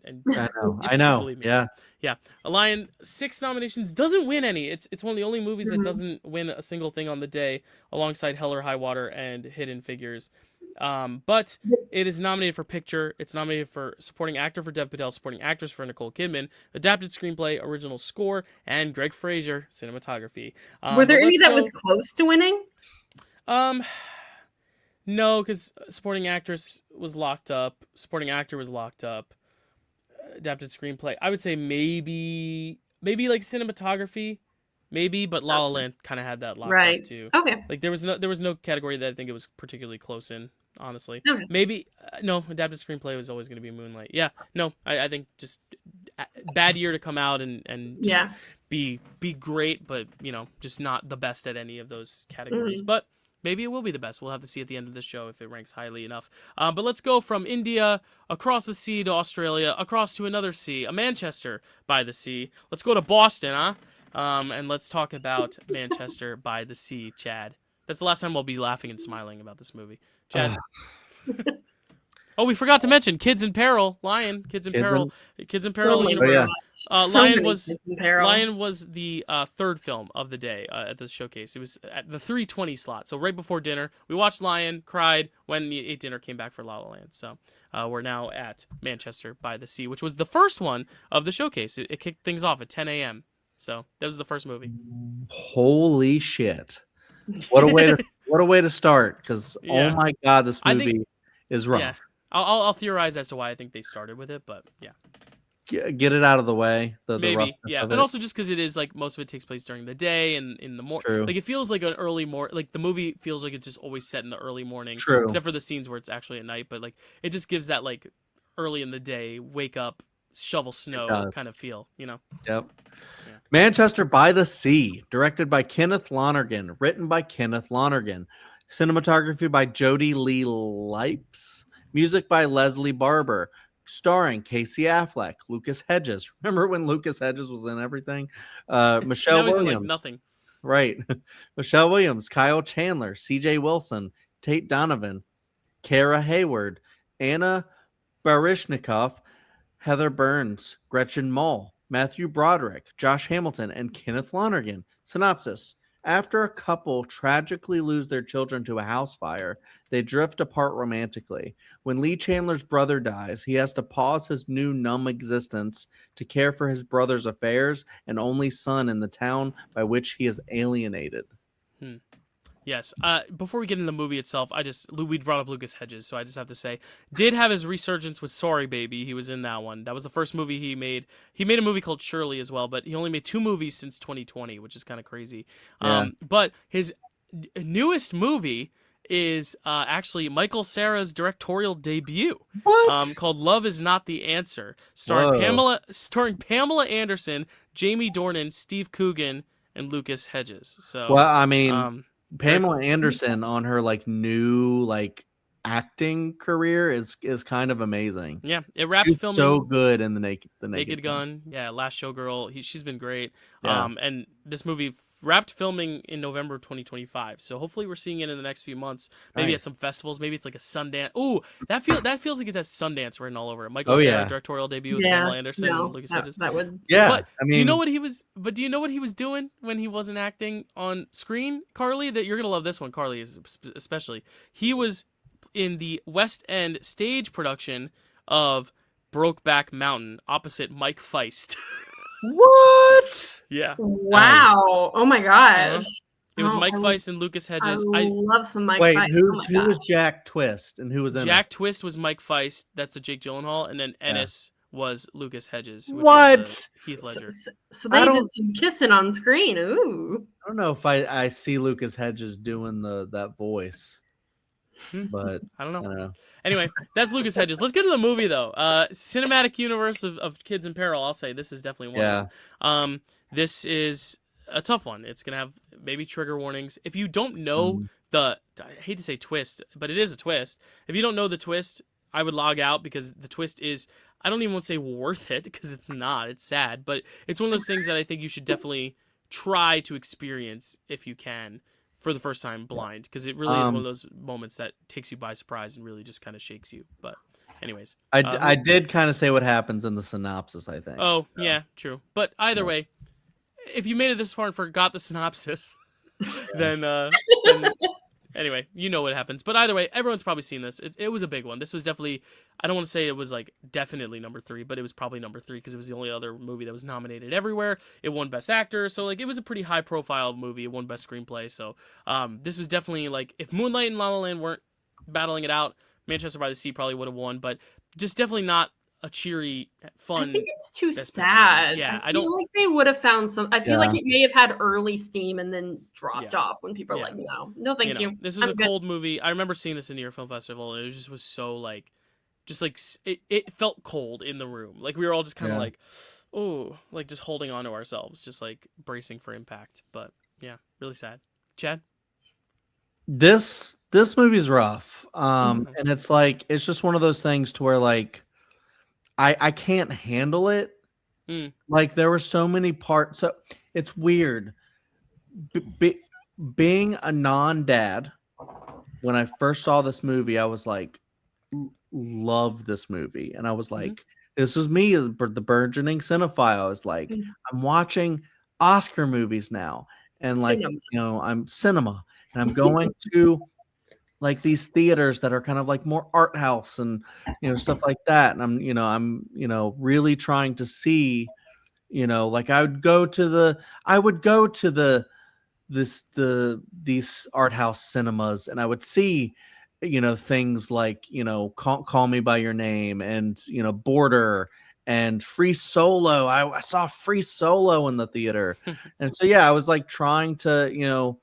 Speaker 2: I know.
Speaker 1: believe me.
Speaker 2: Yeah.
Speaker 1: Yeah. A Lion, 6 nominations, doesn't win any. It's one of the only movies that
Speaker 3: Mhm.
Speaker 1: doesn't win a single thing on the day, alongside Hell or High Water and Hidden Figures. But it is nominated for picture. It's nominated for supporting actor for Dev Patel, supporting actress for Nicole Kidman, adapted screenplay, original score, and Greg Fraser cinematography.
Speaker 3: Were there
Speaker 1: but
Speaker 3: any
Speaker 1: let's
Speaker 3: that was
Speaker 1: go-
Speaker 3: close to winning?
Speaker 1: No, because supporting actress was locked up, supporting actor was locked up, adapted screenplay. I would say maybe like cinematography, maybe, but La La Land kind of had that locked
Speaker 3: Right.
Speaker 1: up too.
Speaker 3: Okay.
Speaker 1: Like there was no category that I think it was particularly close in. Honestly,
Speaker 3: Okay.
Speaker 1: maybe no, adapted screenplay was always going to be Moonlight. Yeah, no, I think just bad year to come out and just
Speaker 3: Yeah.
Speaker 1: be great, but just not the best at any of those categories.
Speaker 3: Mhm.
Speaker 1: But maybe it will be the best. We'll have to see at the end of the show if it ranks highly enough. But let's go from India across the sea to Australia, across to another sea, a Manchester by the sea. Let's go to Boston, huh? And let's talk about Manchester by the Sea, Chad. That's the last time we'll be laughing and smiling about this movie. Chad. Oh, we forgot to mention Kids in Peril, Lion, Kids in Peril, Kids in Peril
Speaker 3: Oh my
Speaker 1: universe.
Speaker 3: gosh. So
Speaker 1: Lion
Speaker 3: many
Speaker 1: was
Speaker 3: Kids in Peril.
Speaker 1: Lion was the third film of the day at the showcase. It was at the 3:20 slot, so right before dinner. We watched Lion, cried, went and ate dinner, came back for La La Land. So we're now at Manchester by the Sea, which was the first one of the showcase. It kicked things off at 10 a.m. So that was the first movie.
Speaker 2: Holy shit! What a way to start. Because
Speaker 1: Yeah.
Speaker 2: oh my god, this
Speaker 1: I
Speaker 2: movie
Speaker 1: think-
Speaker 2: is rough.
Speaker 1: Yeah, I'll theorize as to why I think they started with it, but yeah.
Speaker 2: Get it out of the way. The
Speaker 1: Maybe,
Speaker 2: roughness
Speaker 1: yeah,
Speaker 2: of
Speaker 1: and
Speaker 2: it.
Speaker 1: also just because it is like most of it takes place during the day and in the morning.
Speaker 2: True.
Speaker 1: Like it feels like an early like the movie feels like it's just always set in the early morning.
Speaker 2: True.
Speaker 1: Except for the scenes where it's actually at night, but like it just gives that like early in the day, wake up, shovel snow
Speaker 2: does.
Speaker 1: kind of feel,
Speaker 2: Yep.
Speaker 1: Yeah.
Speaker 2: Manchester by the Sea, directed by Kenneth Lonergan, written by Kenneth Lonergan, cinematography by Jody Lee Lipes, music by Leslie Barber, starring Casey Affleck, Lucas Hedges. Remember when Lucas Hedges was in everything? Michelle
Speaker 1: Now he's in
Speaker 2: Williams,
Speaker 1: like nothing.
Speaker 2: right? Michelle Williams, Kyle Chandler, C.J. Wilson, Tate Donovan, Kara Hayward, Anna Baryshnikov, Heather Burns, Gretchen Mol, Matthew Broderick, Josh Hamilton, and Kenneth Lonergan. Synopsis. After a couple tragically lose their children to a house fire, they drift apart romantically. When Lee Chandler's brother dies, he has to pause his new numb existence to care for his brother's affairs and only son in the town by which he is alienated.
Speaker 1: Yes. Before we get into the movie itself, we brought up Lucas Hedges, so I just have to say, did have his resurgence with Sorry Baby. He was in that one. That was the first movie he made. He made a movie called Shirley as well, but he only made 2 movies since 2020, which is kind of crazy.
Speaker 2: Yeah.
Speaker 1: But his newest movie is actually Michael Cera's directorial debut.
Speaker 2: What?
Speaker 1: Called Love Is Not the Answer, starring
Speaker 2: Whoa.
Speaker 1: Pamela Anderson, Jamie Dornan, Steve Coogan, and Lucas Hedges. So
Speaker 2: Well, I mean,
Speaker 1: very
Speaker 2: Pamela
Speaker 1: cool.
Speaker 2: Anderson on her new acting career is kind of amazing.
Speaker 1: Yeah, it wrapped
Speaker 2: She's
Speaker 1: filming
Speaker 2: so good in the Naked
Speaker 1: Naked Gun. Yeah, Last Showgirl. She's been great.
Speaker 2: Yeah.
Speaker 1: And this movie wrapped filming in November of 2025. So hopefully we're seeing it in the next few months. Maybe
Speaker 2: Nice.
Speaker 1: at some festivals. Maybe it's like a Sundance. Ooh, that feels like it has Sundance written all over it. Michael
Speaker 2: Oh,
Speaker 1: Cera
Speaker 2: yeah.
Speaker 1: directorial debut with
Speaker 3: Yeah.
Speaker 1: Pamela Anderson
Speaker 3: No,
Speaker 1: and Lucas
Speaker 3: that,
Speaker 1: Hedges.
Speaker 3: that would.
Speaker 2: Yeah,
Speaker 1: But
Speaker 2: I mean,
Speaker 1: do you know what he was? But do you know what he was doing when he wasn't acting on screen, Karly? That you're gonna love this one, Karly, especially. He was in the West End stage production of Brokeback Mountain opposite Mike Feist.
Speaker 2: what?
Speaker 1: Yeah.
Speaker 3: Wow. Oh my gosh.
Speaker 1: It was
Speaker 3: Oh,
Speaker 1: Mike
Speaker 3: I
Speaker 1: Feist and Lucas
Speaker 3: I
Speaker 1: Hedges.
Speaker 3: love some Mike
Speaker 2: Wait,
Speaker 3: Feist.
Speaker 2: who
Speaker 3: Oh my
Speaker 2: who was
Speaker 3: gosh.
Speaker 2: Jack Twist and who was in
Speaker 1: Jack
Speaker 2: it?
Speaker 1: Twist was Mike Feist. That's the Jake Gyllenhaal, and then
Speaker 2: Yeah.
Speaker 1: Ennis was Lucas Hedges, which was the
Speaker 2: What?
Speaker 1: Heath Ledger.
Speaker 3: So
Speaker 2: I
Speaker 3: they
Speaker 2: don't
Speaker 3: did some kissing on screen. Ooh.
Speaker 2: I don't know if I see Lucas Hedges doing that voice, but
Speaker 1: I don't
Speaker 2: I
Speaker 1: know.
Speaker 2: don't know.
Speaker 1: Anyway, that's Lucas Hedges. Let's get to the movie though. Cinematic universe of Kids in Peril. I'll say this is definitely one of them. This is a tough one. It's gonna have maybe trigger warnings. If you don't know I hate to say twist, but it is a twist. If you don't know the twist, I would log out because the twist is, I don't even want to say worth it because it's not. It's sad, but it's one of those things that I think you should definitely try to experience if you can for the first time blind, because it really is one of those moments that takes you by surprise and really just kind of shakes you. But anyways,
Speaker 2: I did kind of say what happens in the synopsis, I think.
Speaker 1: Oh, yeah, true. But either way, if you made it this far and forgot the synopsis, then anyway, you know what happens. But either way, everyone's probably seen this. It was a big one. This was definitely, I don't want to say it was like definitely number 3, but it was probably number 3 because it was the only other movie that was nominated everywhere. It won Best Actor, so like it was a pretty high profile movie. It won Best Screenplay. So this was definitely like, if Moonlight and La La Land weren't battling it out, Manchester by the Sea probably would have won, but just definitely not a cheery, fun.
Speaker 3: I think it's too
Speaker 1: Best
Speaker 3: sad.
Speaker 1: Picture. Yeah,
Speaker 3: I feel like they would have found some. I feel like it may have had early steam and then dropped off when people are like, no, thank you.
Speaker 1: This was a cold movie. I remember seeing this in New York Film Festival, and it just was so like, it felt cold in the room. Like we were all just kind of like, oh, like just holding on to ourselves, just like bracing for impact. But yeah, really sad. Chad?
Speaker 2: This movie's rough. And it's like, it's just one of those things to where like I can't handle it. Like there were so many parts. So it's weird. Being a non-dad, when I first saw this movie, I was like, love this movie. And I was like, this was me, the burgeoning cinephile. I was like, I'm watching Oscar movies now. And like, I'm cinema. And I'm going to like these theaters that are kind of like more art house and stuff like that. And I'm really trying to see, like I would go to these art house cinemas, and I would see things like Call Me by Your Name and Border and Free Solo. I saw Free Solo in the theater. And so I was like trying to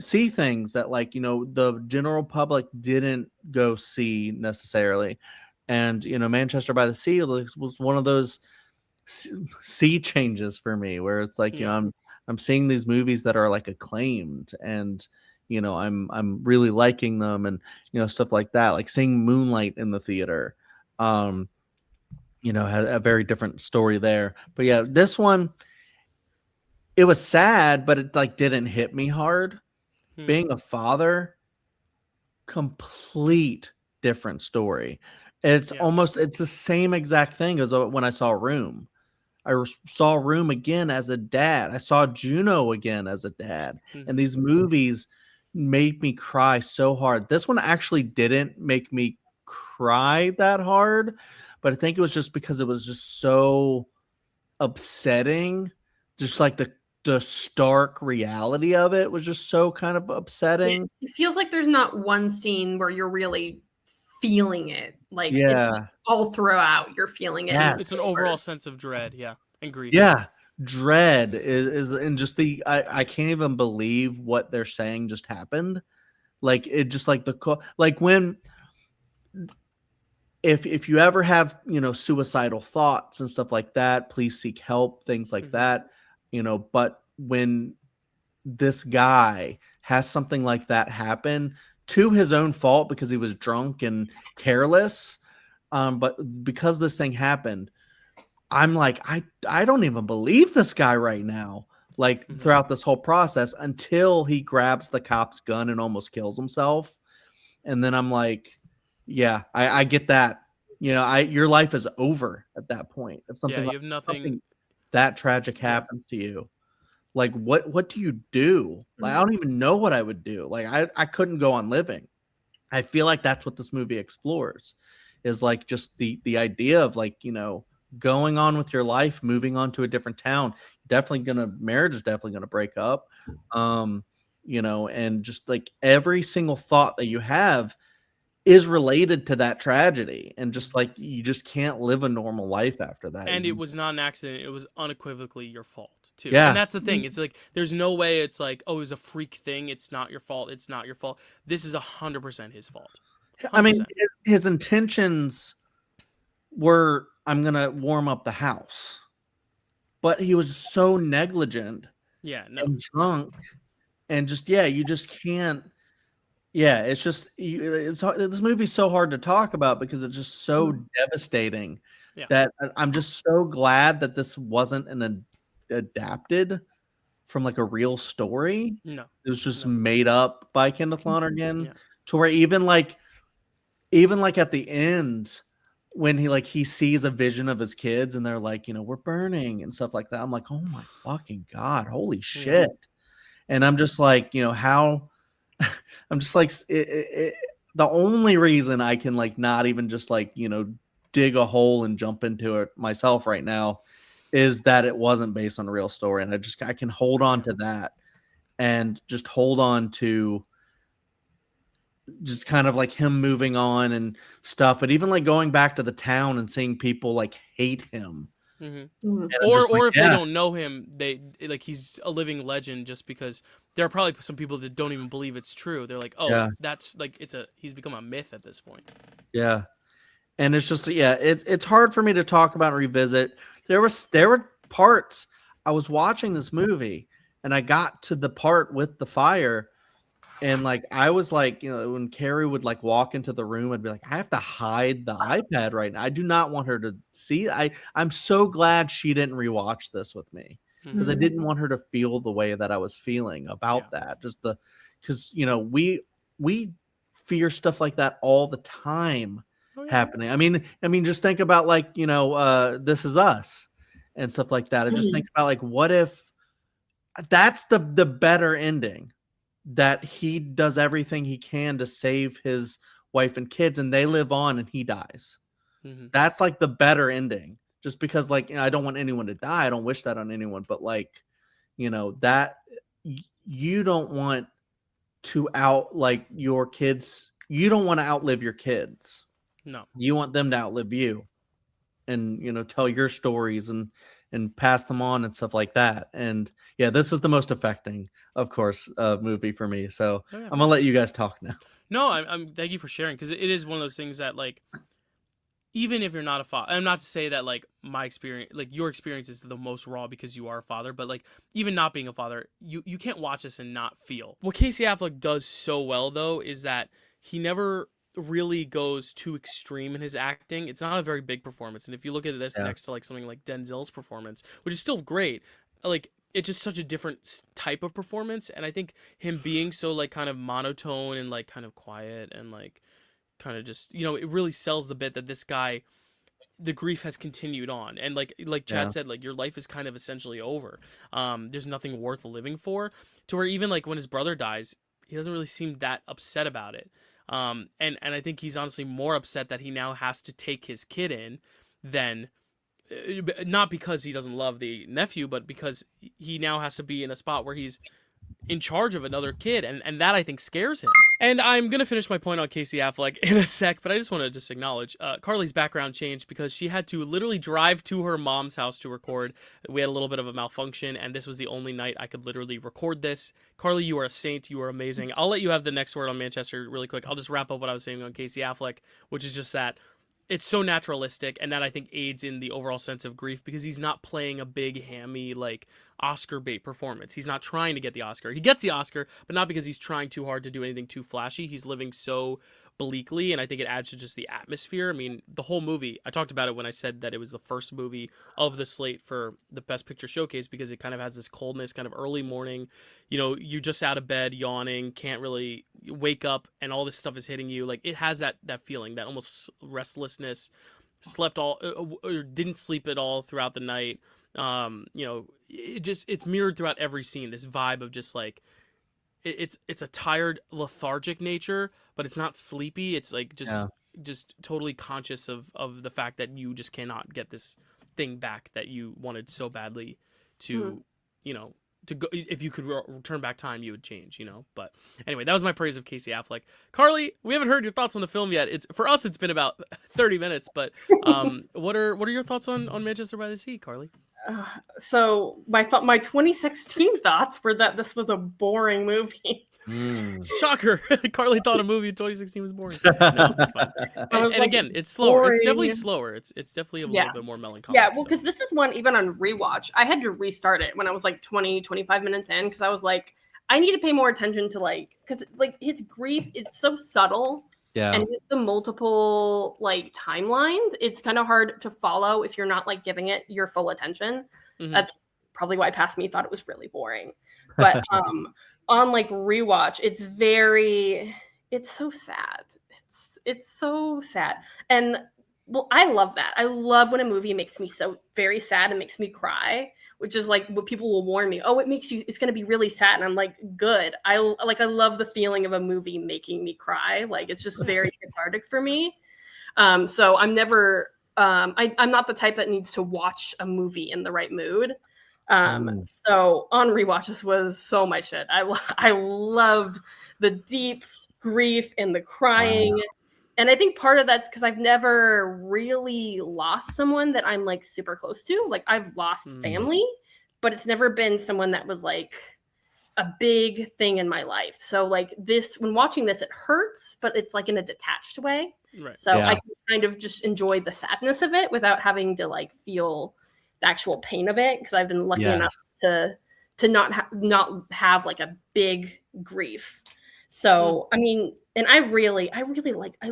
Speaker 2: see things that like the general public didn't go see necessarily. And Manchester by the Sea was one of those sea changes for me, where it's like I'm seeing these movies that are like acclaimed, and I'm really liking them, and stuff like that. Like seeing Moonlight in the theater had a very different story there. But yeah, this one, it was sad, but it like didn't hit me hard. Being a father, complete different story. It's it's the same exact thing as when I saw Room. I saw Room again as a dad. I saw Juno again as a dad. And these movies made me cry so hard. This one actually didn't make me cry that hard, but I think it was just because it was just so upsetting. Just like the stark reality of it was just so kind of upsetting.
Speaker 3: It feels like there's not one scene where you're really feeling it. Like it's all throughout you're feeling it.
Speaker 1: Yeah, it's an overall sense of dread, and grief.
Speaker 2: Yeah, dread is and just I can't even believe what they're saying just happened. Like it just like like when if you ever have suicidal thoughts and stuff like that, please seek help, things like that. But when this guy has something like that happen to his own fault because he was drunk and careless, but because this thing happened, I'm like, I don't even believe this guy right now. Like throughout this whole process, until he grabs the cop's gun and almost kills himself. And then I'm like, yeah, I get that. Your life is over at that point. If something,
Speaker 1: you have
Speaker 2: something that tragic happens to you, like what do you do? Like I don't even know what I would do. Like I couldn't go on living. I feel like that's what this movie explores, is like just the idea of like going on with your life, moving on to a different town. Marriage is definitely gonna break up. and just like every single thought that you have is related to that tragedy, and just like you just can't live a normal life after that.
Speaker 1: And it was not an accident. It was unequivocally your fault too.
Speaker 2: Yeah.
Speaker 1: And that's the thing. It's like there's no way it's like, oh, it was a freak thing. It's not your fault. It's not your fault. This is 100% his fault. 100%.
Speaker 2: I mean, his intentions were, I'm gonna warm up the house, but he was so negligent and drunk, and just you just can't. Yeah, it's just this movie's so hard to talk about because it's just so devastating that I'm just so glad that this wasn't adapted from like a real story.
Speaker 1: No,
Speaker 2: it was just made up by Kenneth Lonergan, to where even like at the end when he sees a vision of his kids and they're like, we're burning and stuff like that. I'm like, oh my fucking God, holy shit. And I'm just like, how I'm just like, the only reason I can like not even just like, dig a hole and jump into it myself right now is that it wasn't based on a real story. And I can hold on to that and just hold on to just kind of like him moving on and stuff. But even like going back to the town and seeing people like hate him.
Speaker 1: Or if they don't know him, they like he's a living legend just because there are probably some people that don't even believe it's true. They're like, oh, that's like he's become a myth at this point.
Speaker 2: Yeah. And it's just it's hard for me to talk about and revisit. There were parts I was watching this movie and I got to the part with the fire. And like I was like, when Carrie would like walk into the room, I'd be like, I have to hide the iPad right now. I do not want her to see. I'm so glad she didn't rewatch this with me because I didn't want her to feel the way that I was feeling about that. Just because we fear stuff like that all the time happening. I mean, just think about like This Is Us and stuff like that. I just think about like, what if that's the better ending? That he does everything he can to save his wife and kids and they live on and he dies. That's like the better ending, just because like, I don't want anyone to die. I don't wish that on anyone, but like, that you don't want to your kids. You don't want to outlive your kids.
Speaker 1: No,
Speaker 2: you want them to outlive you and, tell your stories and pass them on and stuff like that. And this is the most affecting, of course, movie for me. So I'm gonna let you guys talk now.
Speaker 1: No, I'm thank you for sharing, because it is one of those things that like, even if you're not a father, I'm not to say that like my experience, like your experience is the most raw because you are a father, but like even not being a father, you can't watch this and not feel. What Casey Affleck does so well though is that he never really goes too extreme in his acting. It's not a very big performance, and if you look at this next to like something like Denzel's performance, which is still great, like it's just such a different type of performance. And I think him being so like kind of monotone and like kind of quiet and like kind of just it really sells the bit that this guy, the grief has continued on, and like Chad said, like your life is kind of essentially over. There's nothing worth living for, to where even like when his brother dies, he doesn't really seem that upset about it. And I think he's honestly more upset that he now has to take his kid in than, not because he doesn't love the nephew, but because he now has to be in a spot where he's in charge of another kid, and that I think scares him. And I'm gonna finish my point on Casey Affleck in a sec, but I just want to just acknowledge Karly's background changed because she had to literally drive to her mom's house to record. We had a little bit of a malfunction, and this was the only night I could literally record this. Karly, you are a saint. You are amazing. I'll let you have the next word on Manchester really quick. I'll just wrap up what I was saying on Casey Affleck, which is just that it's so naturalistic, and that I think aids in the overall sense of grief because he's not playing a big hammy like Oscar bait performance. He's not trying to get the Oscar. He gets the Oscar, but not because he's trying too hard to do anything too flashy. He's living so bleakly, and I think it adds to just the atmosphere. I mean, the whole movie, I talked about it when I said that it was the first movie of the slate for the Best Picture Showcase because it kind of has this coldness, kind of early morning, you're just out of bed, yawning, can't really wake up, and all this stuff is hitting you. Like, it has that feeling, that almost restlessness, slept all, or didn't sleep at all throughout the night. It's mirrored throughout every scene, this vibe of just like, it's a tired, lethargic nature, but it's not sleepy. It's like just totally conscious of the fact that you just cannot get this thing back that you wanted so badly to, to go, if you could turn back time, you would change, you know. But anyway, that was my praise of Casey Affleck. Karly, we haven't heard your thoughts on the film yet. It's for us, it's been about 30 minutes, but what are your thoughts on Manchester by the Sea, Karly?
Speaker 3: So my 2016 thoughts were that this was a boring movie.
Speaker 1: Shocker. Karly thought a movie in 2016 was boring. No, it's fine. And again, it's slower.
Speaker 3: boring.
Speaker 1: It's definitely slower. It's definitely a little bit more melancholic.
Speaker 3: Yeah, well, because this is one, even on rewatch, I had to restart it when I was like 20, 25 minutes in, because I was like, I need to pay more attention to because his grief, it's so subtle.
Speaker 2: Yeah.
Speaker 3: And with the multiple like timelines, it's kind of hard to follow if you're not like giving it your full attention.
Speaker 1: Mm-hmm.
Speaker 3: That's probably why past me thought it was really boring. But on like rewatch, it's so sad. It's so sad. And well, I love that. I love when a movie makes me so very sad and makes me cry, which is like what people will warn me. Oh, it's going to be really sad. And I'm like, good. I love the feeling of a movie making me cry. Like, it's just very cathartic for me. So I'm never, I'm not the type that needs to watch a movie in the right mood. So on rewatch, this was so my shit. I loved the deep grief and the crying. Wow. And I think part of that's because I've never really lost someone that I'm like super close to. Like I've lost family, but it's never been someone that was like a big thing in my life. So like this, when watching this, it hurts, but it's like in a detached way.
Speaker 1: Right.
Speaker 3: So I can kind of just enjoy the sadness of it without having to like feel the actual pain of it. Because I've been lucky enough to not have like a big grief. So, I mean, and I really like, I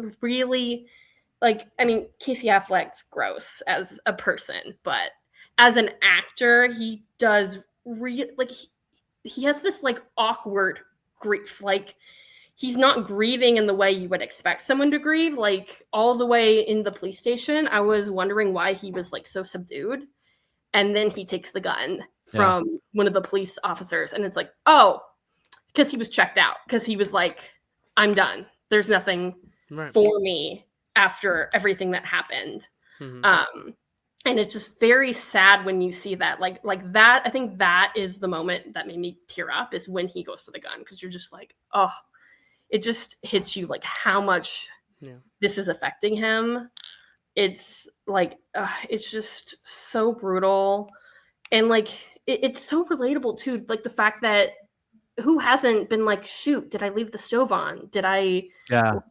Speaker 3: mean, Casey Affleck's gross as a person, but as an actor, he does he has this like awkward grief. Like he's not grieving in the way you would expect someone to grieve. Like all the way in the police station, I was wondering why he was like so subdued. And then he takes the gun from one of the police officers. And it's like, oh, because he was checked out. Because he was like, I'm done. There's nothing for me after everything that happened. Mm-hmm. And it's just very sad when you see that. Like that, I think that is the moment that made me tear up, is when he goes for the gun. Because you're just like, oh, it just hits you like how much this is affecting him. It's like, it's just so brutal. And like, it's so relatable too. Like the fact that who hasn't been like, shoot, did I leave the stove on? Did I leave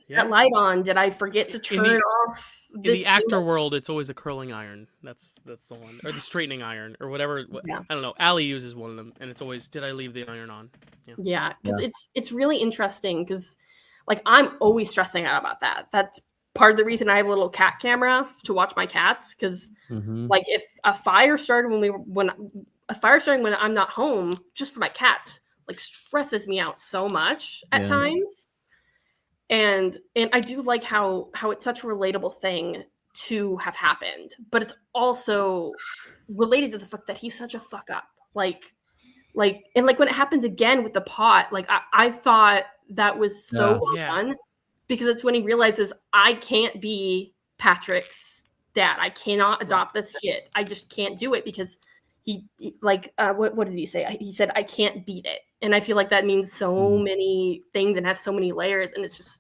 Speaker 3: that light on? Did I forget to turn off?
Speaker 1: In the actor world, it's always a curling iron. That's the one, or the straightening iron, or whatever. I don't know. Allie uses one of them, and it's always, did I leave the iron on?
Speaker 3: Yeah, because it's really interesting, because like I'm always stressing out about that. That's part of the reason I have a little cat camera to watch my cats, because like if a fire started when I'm not home, just for my cats, like stresses me out so much at times. And I do like how it's such a relatable thing to have happened, but it's also related to the fact that he's such a fuck up. And like when it happens again with the pot, like I thought that was so well done, because it's when he realizes, I can't be Patrick's dad. I cannot adopt this kid. I just can't do it, because he like, what did he say? He said, I can't beat it. And I feel like that means so many things and has so many layers. And it's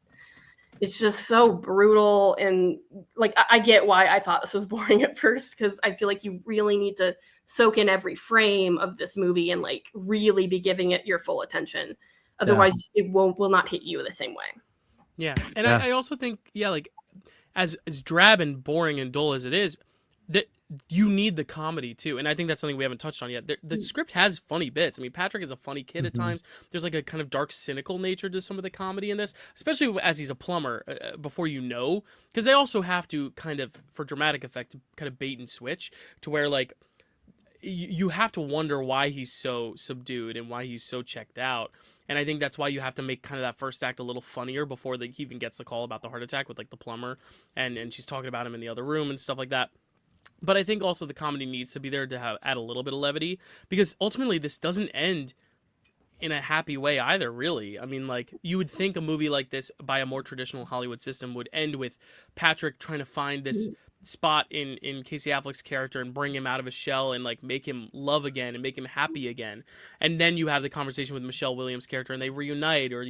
Speaker 3: just so brutal. And like, I get why I thought this was boring at first, because I feel like you really need to soak in every frame of this movie and like really be giving it your full attention. Otherwise it will not hit you the same way.
Speaker 1: Yeah. And I also think, like as drab and boring and dull as it is, that you need the comedy too. And I think that's something we haven't touched on yet. The script has funny bits. I mean, Patrick is a funny kid at times. There's like a kind of dark, cynical nature to some of the comedy in this, especially as he's a plumber, before because they also have to kind of, for dramatic effect, kind of bait and switch to where like you have to wonder why he's so subdued and why he's so checked out. And I think that's why you have to make kind of that first act a little funnier before he even gets the call about the heart attack with like the plumber, and she's talking about him in the other room and stuff like that. But I think also the comedy needs to be there to add a little bit of levity, because ultimately this doesn't end in a happy way either, really. I mean, like, you would think a movie like this by a more traditional Hollywood system would end with Patrick trying to find this spot in Casey Affleck's character and bring him out of his shell and like make him love again and make him happy again. And then you have the conversation with Michelle Williams' character and they reunite, or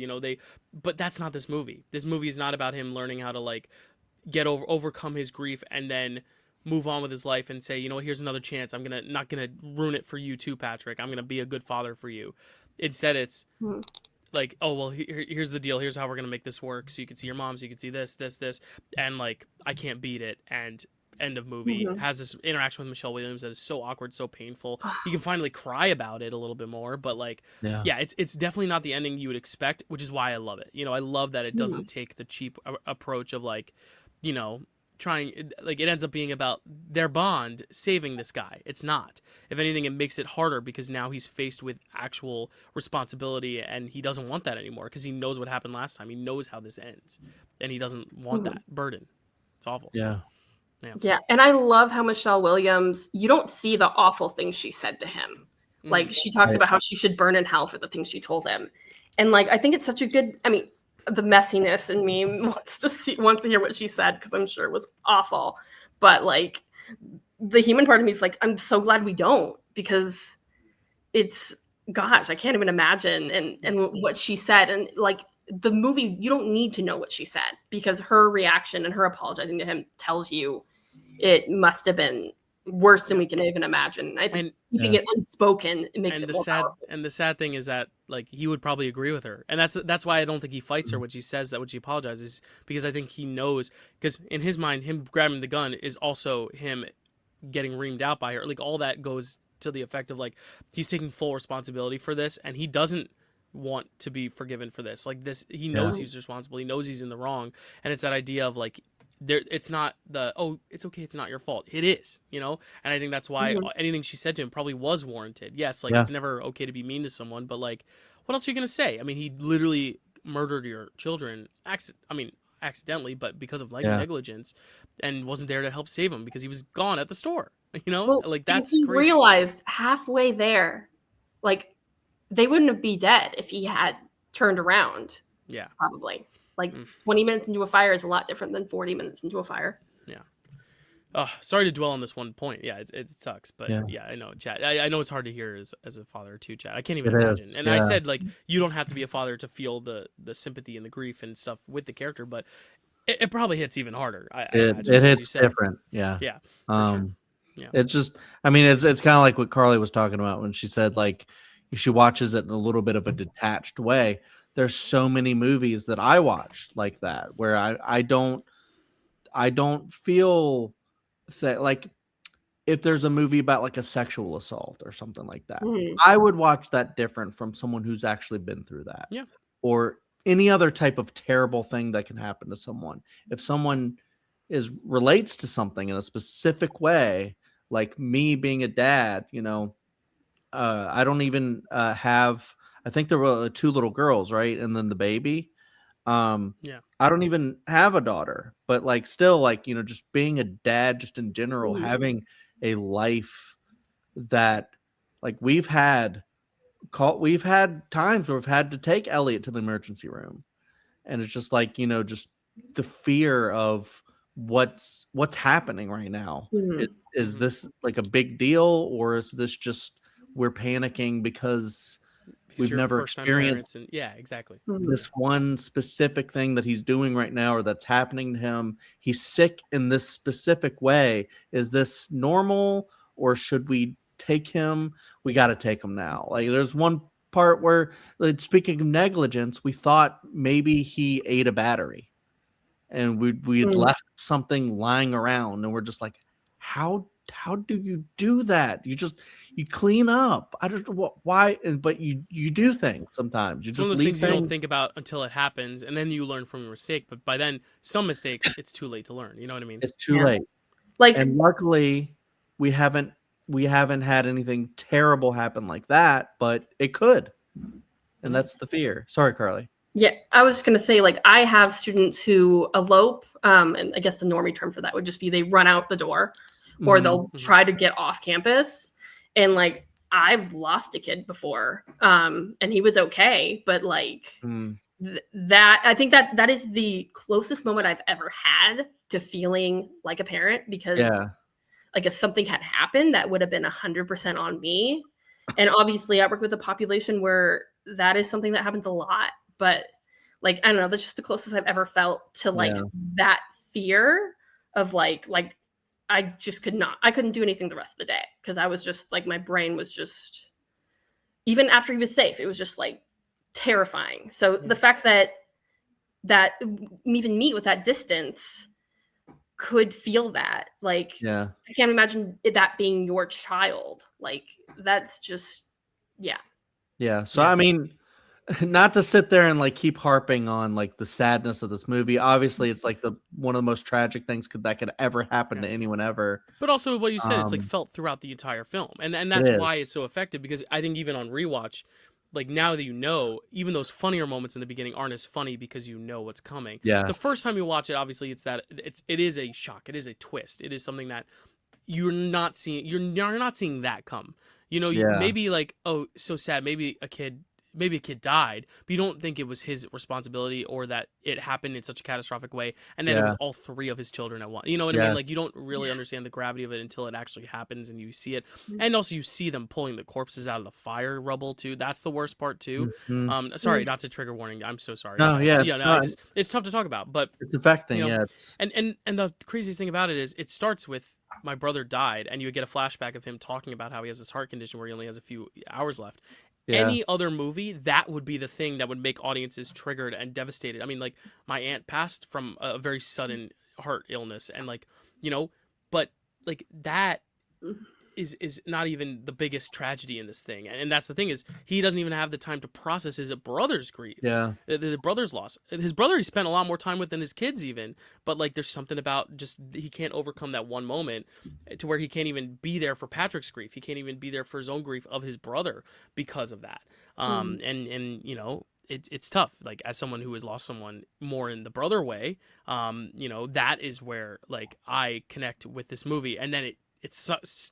Speaker 1: but that's not this movie. This movie is not about him learning how to like overcome his grief and then move on with his life and say, here's another chance. I'm not gonna ruin it for you too, Patrick. I'm gonna be a good father for you. Instead, it's like, oh well, here's the deal. Here's how we're gonna make this work. So you can see your mom. So you can see this, and like I can't beat it. And end of movie has this interaction with Michelle Williams that is so awkward, so painful. You can finally cry about it a little bit more, but like, yeah, it's definitely not the ending you would expect, which is why I love it. I love that it doesn't take the cheap approach of like, trying, like it ends up being about their bond saving this guy. It's not. If anything, it makes it harder because now he's faced with actual responsibility and he doesn't want that anymore because he knows what happened last time. He knows how this ends and he doesn't want that burden. It's awful.
Speaker 3: Yeah. And I love how Michelle Williams, you don't see the awful things she said to him. Like she talks about how she should burn in hell for the things she told him. And like, I think it's such a good, the messiness in me wants to hear what she said because I'm sure it was awful. But like the human part of me is like, I'm so glad we don't, because it's, gosh, I can't even imagine and what she said. And like the movie, you don't need to know what she said because her reaction and her apologizing to him tells you it must have been worse than we can even imagine. I think keeping it unspoken, it makes it more powerful.
Speaker 1: And the sad thing is that like he would probably agree with her, and that's why I don't think he fights her when she says that, when she apologizes, because I think he knows, because in his mind, him grabbing the gun is also him getting reamed out by her. Like all that goes to the effect of like he's taking full responsibility for this, and he doesn't want to be forgiven for this. Like this, he knows he's responsible. He knows he's in the wrong, and it's that idea of like, it's not it's okay, it's not your fault. It is, and I think that's why anything she said to him probably was warranted. Yes, like it's never okay to be mean to someone, but like, what else are you gonna say? He literally murdered your children, accidentally, but because of negligence, and wasn't there to help save them because he was gone at the store. Like that's
Speaker 3: he
Speaker 1: crazy.
Speaker 3: Realized halfway there, like they wouldn't be dead if he had turned around.
Speaker 1: Yeah,
Speaker 3: probably. Like 20 minutes into a fire is a lot different than 40 minutes into a fire.
Speaker 1: Yeah. Oh, sorry to dwell on this one point. Yeah, it sucks, but yeah, I know, Chad. I know it's hard to hear as a father too, Chad. I can't even imagine. And I said like you don't have to be a father to feel the sympathy and the grief and stuff with the character, but it probably hits even harder.
Speaker 2: It hits different. Yeah.
Speaker 1: Yeah.
Speaker 2: Sure. Yeah. It's just, it's kind of like what Karly was talking about when she said like she watches it in a little bit of a detached way. There's so many movies that I watched like that where I don't feel that, like if there's a movie about like a sexual assault or something like that, I would watch that different from someone who's actually been through that.
Speaker 1: Yeah.
Speaker 2: Or any other type of terrible thing that can happen to someone. If someone relates to something in a specific way, like me being a dad, I don't even have, I think there were 2 little girls, right? And then the baby. I don't even have a daughter, but like still like, just being a dad just in general, having a life that like we've had times where we've had to take Elliot to the emergency room. And it's just like, just the fear of what's happening right now. Is this like a big deal, or is this just we're panicking because we've never experienced
Speaker 1: exactly
Speaker 2: this one specific thing that he's doing right now, or that's happening to him. He's sick in this specific way. Is this normal, or should we take him? We got to take him now. Like there's one part where, like, speaking of negligence, we thought maybe he ate a battery and we had left something lying around, and we're just like, how do you do that? You clean up. I don't know why, but you do things sometimes.
Speaker 1: It's one of those things you don't think about until it happens, and then you learn from your mistake. But by then, some mistakes, it's too late to learn. You know what I mean?
Speaker 2: It's too late. And luckily, we haven't had anything terrible happen like that, but it could, and that's the fear. Sorry, Karly.
Speaker 3: Yeah, I was just gonna say, like, I have students who elope, and I guess the normie term for that would just be they run out the door, or they'll try to get off campus. And like, I've lost a kid before, and he was okay, but like, that I think that is the closest moment I've ever had to feeling like a parent, because like if something had happened, that would have been 100% on me. And obviously I work with a population where that is something that happens a lot, but like, I don't know, that's just the closest I've ever felt to like that fear of like I just I couldn't do anything the rest of the day, because I was just like, my brain was just, even after he was safe, it was just like terrifying. So the fact that even me with that distance could feel that, like, I can't imagine that being your child. Like, that's just,
Speaker 2: So I mean, not to sit there and like keep harping on like the sadness of this movie. Obviously, it's like one of the most tragic things that could ever happen to anyone ever.
Speaker 1: But also, what you said, it's like felt throughout the entire film, and that's why it's so effective. Because I think even on rewatch, like now that you know, even those funnier moments in the beginning aren't as funny because you know what's coming. The first time you watch it, obviously, it is a shock. It is a twist. It is something that you're not seeing. You're not seeing that come. You know, maybe like, oh, so sad. Maybe a kid died, but you don't think it was his responsibility, or that it happened in such a catastrophic way, and then it was all three of his children at once. You know what I mean? Like, you don't really understand the gravity of it until it actually happens and you see it. And also you see them pulling the corpses out of the fire rubble too. That's the worst part too. Sorry, not to trigger warning. I'm so sorry.
Speaker 2: No,
Speaker 1: it's tough to talk about, but
Speaker 2: it's affecting.
Speaker 1: You know, and the craziest thing about it is it starts with my brother died, and you get a flashback of him talking about how he has this heart condition where he only has a few hours left. Any other movie, that would be the thing that would make audiences triggered and devastated. I mean, like, my aunt passed from a very sudden heart illness, and like, you know, but like that is not even the biggest tragedy in this thing. And that's the thing, is he doesn't even have the time to process his brother's grief. The brother's loss. His brother he spent a lot more time with than his kids even. But like, there's something about just, he can't overcome that one moment to where he can't even be there for Patrick's grief. He can't even be there for his own grief of his brother because of that. And you know, it's tough. Like, as someone who has lost someone more in the brother way, you know, that is where like I connect with this movie, and then it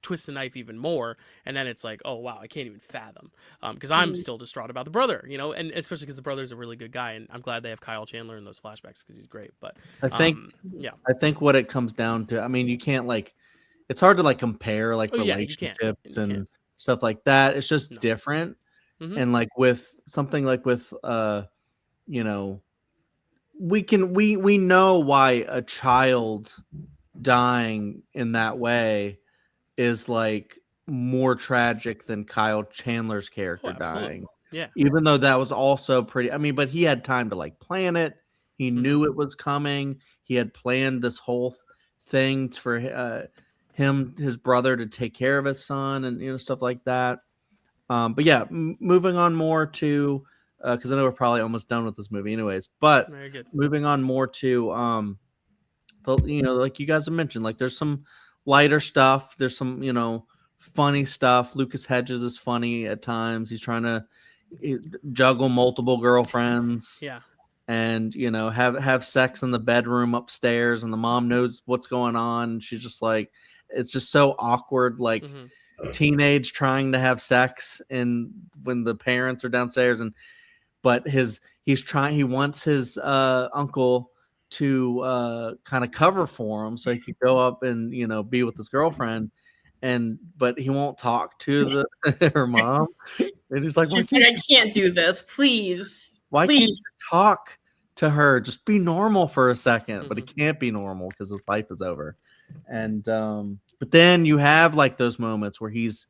Speaker 1: twists the knife even more, and then it's like, oh wow, I can't even fathom, because I'm still distraught about the brother, you know, and especially because the brother's a really good guy, and I'm glad they have Kyle Chandler in those flashbacks because he's great. But
Speaker 2: I think what it comes down to, I mean, you can't like, it's hard to like compare like relationships and stuff like that. It's just different. And like with something like with you know, we know why a child dying in that way is like more tragic than Kyle Chandler's character dying. Even though that was also pretty, I mean, but he had time to like plan it. He knew it was coming. He had planned this whole thing for his brother to take care of his son, and you know, stuff like that. But yeah, moving on more to because I know we're probably almost done with this movie anyways, but moving on more to you know, like you guys have mentioned, like there's some lighter stuff, there's some, you know, funny stuff. Lucas Hedges is funny at times. He's trying to juggle multiple girlfriends, and you know, have sex in the bedroom upstairs, and the mom knows what's going on. She's just like, it's just so awkward, like teenage trying to have sex, and when the parents are downstairs, but he wants his uncle to kind of cover for him so he could go up and, you know, be with his girlfriend, but he won't talk to her mom, and he's like,
Speaker 3: I can't do this, please.
Speaker 2: Why can't you talk to her? Just be normal for a second. But he can't be normal because his life is over. And but then you have like those moments where he's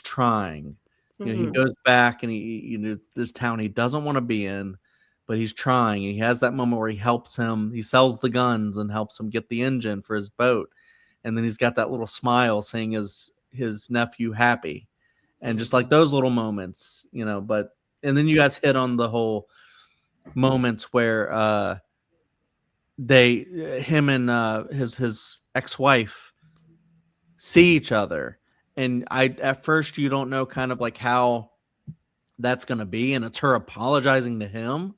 Speaker 2: trying. You know, he goes back and you know, this town he doesn't want to be in, but he's trying, and he has that moment where he helps him. He sells the guns and helps him get the engine for his boat. And then he's got that little smile saying his nephew happy. And just like those little moments, you know, and then you guys hit on the whole moments where him and his ex-wife see each other. And at first you don't know kind of like how that's going to be. And it's her apologizing to him.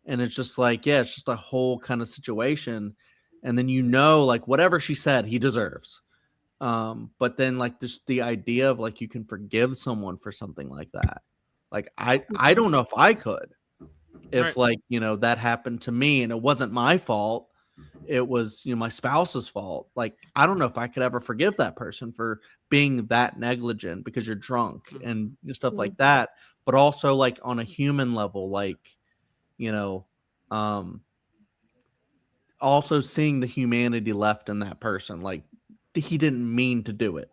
Speaker 2: And it's just like, it's just a whole kind of situation. And then, you know, like whatever she said, he deserves. But then like just the idea of like, you can forgive someone for something like that. Like, I don't know if I could. if
Speaker 1: Right.
Speaker 2: like, that happened to me and it wasn't my fault, it was, my spouse's fault. Like, I don't know if I could ever forgive that person for being that negligent because you're drunk and stuff like that. But also like on a human level, like, you know, um, also seeing the humanity left in that person. Like, he didn't mean to do it,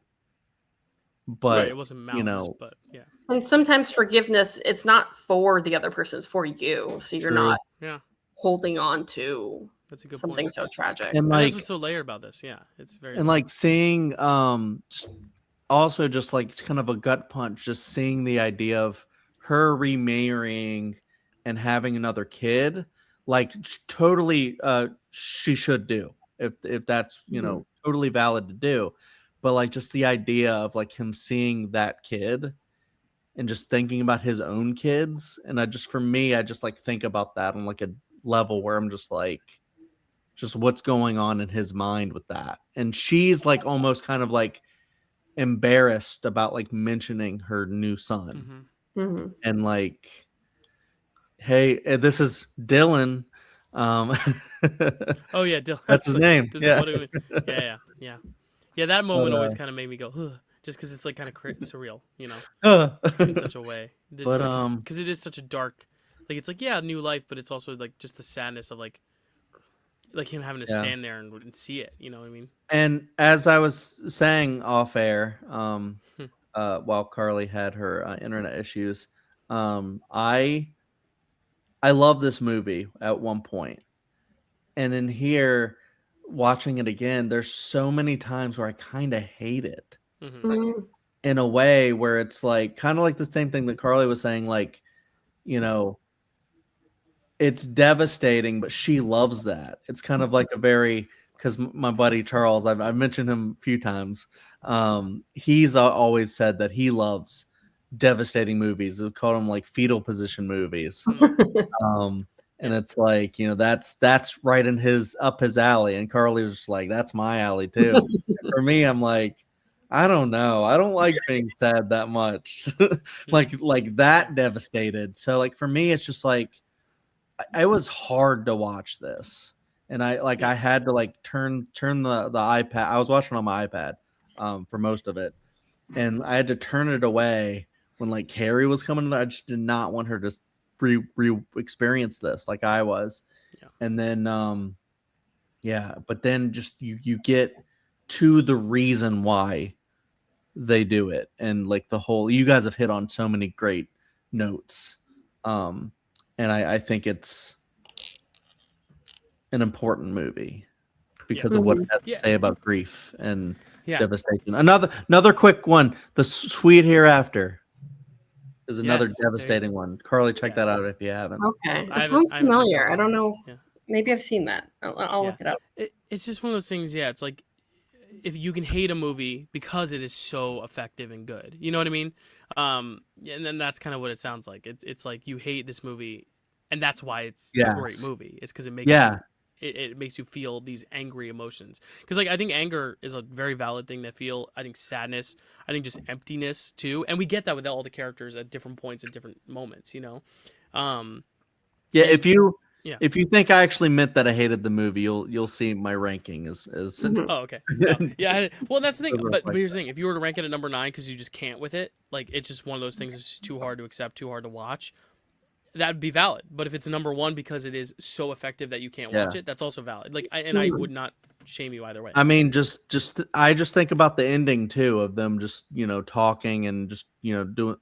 Speaker 1: Right. It
Speaker 2: but,
Speaker 1: wasn't malice, but yeah.
Speaker 3: And sometimes forgiveness, it's not for the other person, it's for you. So you're
Speaker 2: True.
Speaker 3: not
Speaker 1: Yeah.
Speaker 3: holding on to
Speaker 1: That's a good
Speaker 3: something
Speaker 1: point.
Speaker 3: so tragic.
Speaker 2: And
Speaker 1: And that's
Speaker 2: like,
Speaker 1: what's so layered about this. Yeah. It's very
Speaker 2: and like seeing, also just like kind of a gut punch, just seeing the idea of her remarrying and having another kid, like totally, she should do if that's totally valid to do, but like just the idea of like him seeing that kid and just thinking about his own kids, and for me, I just like think about that on like a level where I'm just like, just what's going on in his mind with that, and she's like almost kind of like embarrassed about like mentioning her new son and like, hey, this is Dylan, um
Speaker 1: Oh yeah, Dylan.
Speaker 2: that's his
Speaker 1: Like,
Speaker 2: name. Yeah.
Speaker 1: what do we, yeah. That moment
Speaker 2: But,
Speaker 1: always kind of made me go, ugh, just because it's like kind of surreal,
Speaker 2: uh,
Speaker 1: in such a way.
Speaker 2: but
Speaker 1: Just because it is such a dark, like it's like new life, but it's also like just the sadness of like him having to
Speaker 2: Yeah.
Speaker 1: stand there and see it. You know what I mean?
Speaker 2: and as I was saying off air, while Karly had her internet issues, I love this movie at one point, and in here, watching it again, there's so many times where I kind of hate it in a way where it's like kind of like the same thing that Karly was saying, like, it's devastating, but she loves that. It's kind of like a very, because my buddy Charles, I've mentioned him a few times. He's always said that he loves devastating movies. We call them like fetal position movies. And it's like, that's right in his alley. And Karly was just like, that's my alley too. For me, I'm like, I don't know. I don't like being sad that much. like that devastated. So like for me, it's just like, it was hard to watch this. And I had to like turn the iPad. I was watching on my iPad for most of it. And I had to turn it away when like Carrie was coming in. I just did not want her to experience this like I was.
Speaker 1: Yeah.
Speaker 2: And then but then just you get to the reason why they do it, and like the whole, you guys have hit on so many great notes. And I think it's an important movie because of what it has to say about grief and devastation. Another quick one, The Sweet Hereafter is another devastating one. Karly, check that out if you haven't.
Speaker 3: Okay, it sounds familiar. I don't know. Yeah. Maybe I've seen that. I'll look it up.
Speaker 1: It's just one of those things. Yeah, it's like if you can hate a movie because it is so effective and good. You know what I mean? And then that's kind of what it sounds like. It's like you hate this movie, and that's why it's a great movie. It's because it makes it makes you feel these angry emotions. Because like I think anger is a very valid thing to feel. I think sadness. I think just emptiness too, and we get that with all the characters at different points at different moments.
Speaker 2: If you think I actually meant that I hated the movie, you'll see my ranking is.
Speaker 1: Oh, okay. No. Yeah. Well, that's the thing. But here's the thing: if you were to rank it at number 9 because you just can't with it, like it's just one of those things that's just too hard to accept, too hard to watch, that'd be valid. But if it's number 1 because it is so effective that you can't watch it, that's also valid. Like, I would not shame you either way.
Speaker 2: I mean, I just think about the ending too of them just talking and just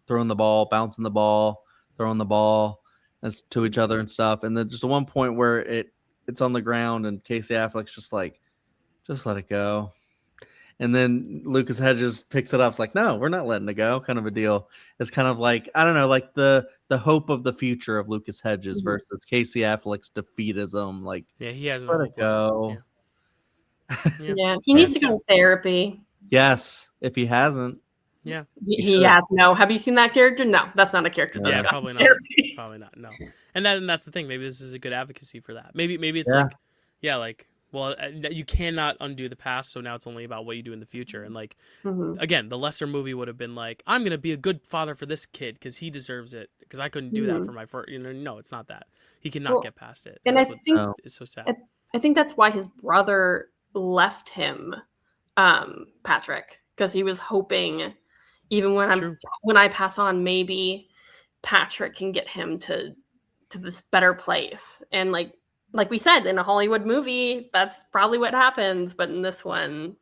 Speaker 2: throwing the ball, bouncing the ball, throwing the ball to each other and stuff. And then just one point where it's on the ground and Casey Affleck's just like, just let it go. And then Lucas Hedges picks it up. It's like, no, we're not letting it go. Kind of a deal. It's kind of like, I don't know, like the hope of the future of Lucas Hedges versus Casey Affleck's defeatism. Like,
Speaker 1: he has
Speaker 2: let it go.
Speaker 3: Yeah, he needs to go to therapy.
Speaker 2: Yes, if he hasn't.
Speaker 3: Yeah, he has. No, have you seen that character? No, that's not a character.
Speaker 1: Yeah, probably not. Probably not. No, and that's the thing. Maybe this is a good advocacy for that. Maybe it's like, well, you cannot undo the past, so now it's only about what you do in the future. And like, again, the lesser movie would have been like, I'm gonna be a good father for this kid because he deserves it, because I couldn't do that
Speaker 3: Mhm.
Speaker 1: for my first. No, it's not that. He cannot
Speaker 3: Well,
Speaker 1: get past it.
Speaker 3: and
Speaker 1: That's what
Speaker 2: No.
Speaker 1: is so sad.
Speaker 3: I think that's why his brother left him, Patrick, because he was hoping, even
Speaker 1: True.
Speaker 3: when I pass on, maybe Patrick can get him to this better place. And like we said, in a Hollywood movie, that's probably what happens. But in this one,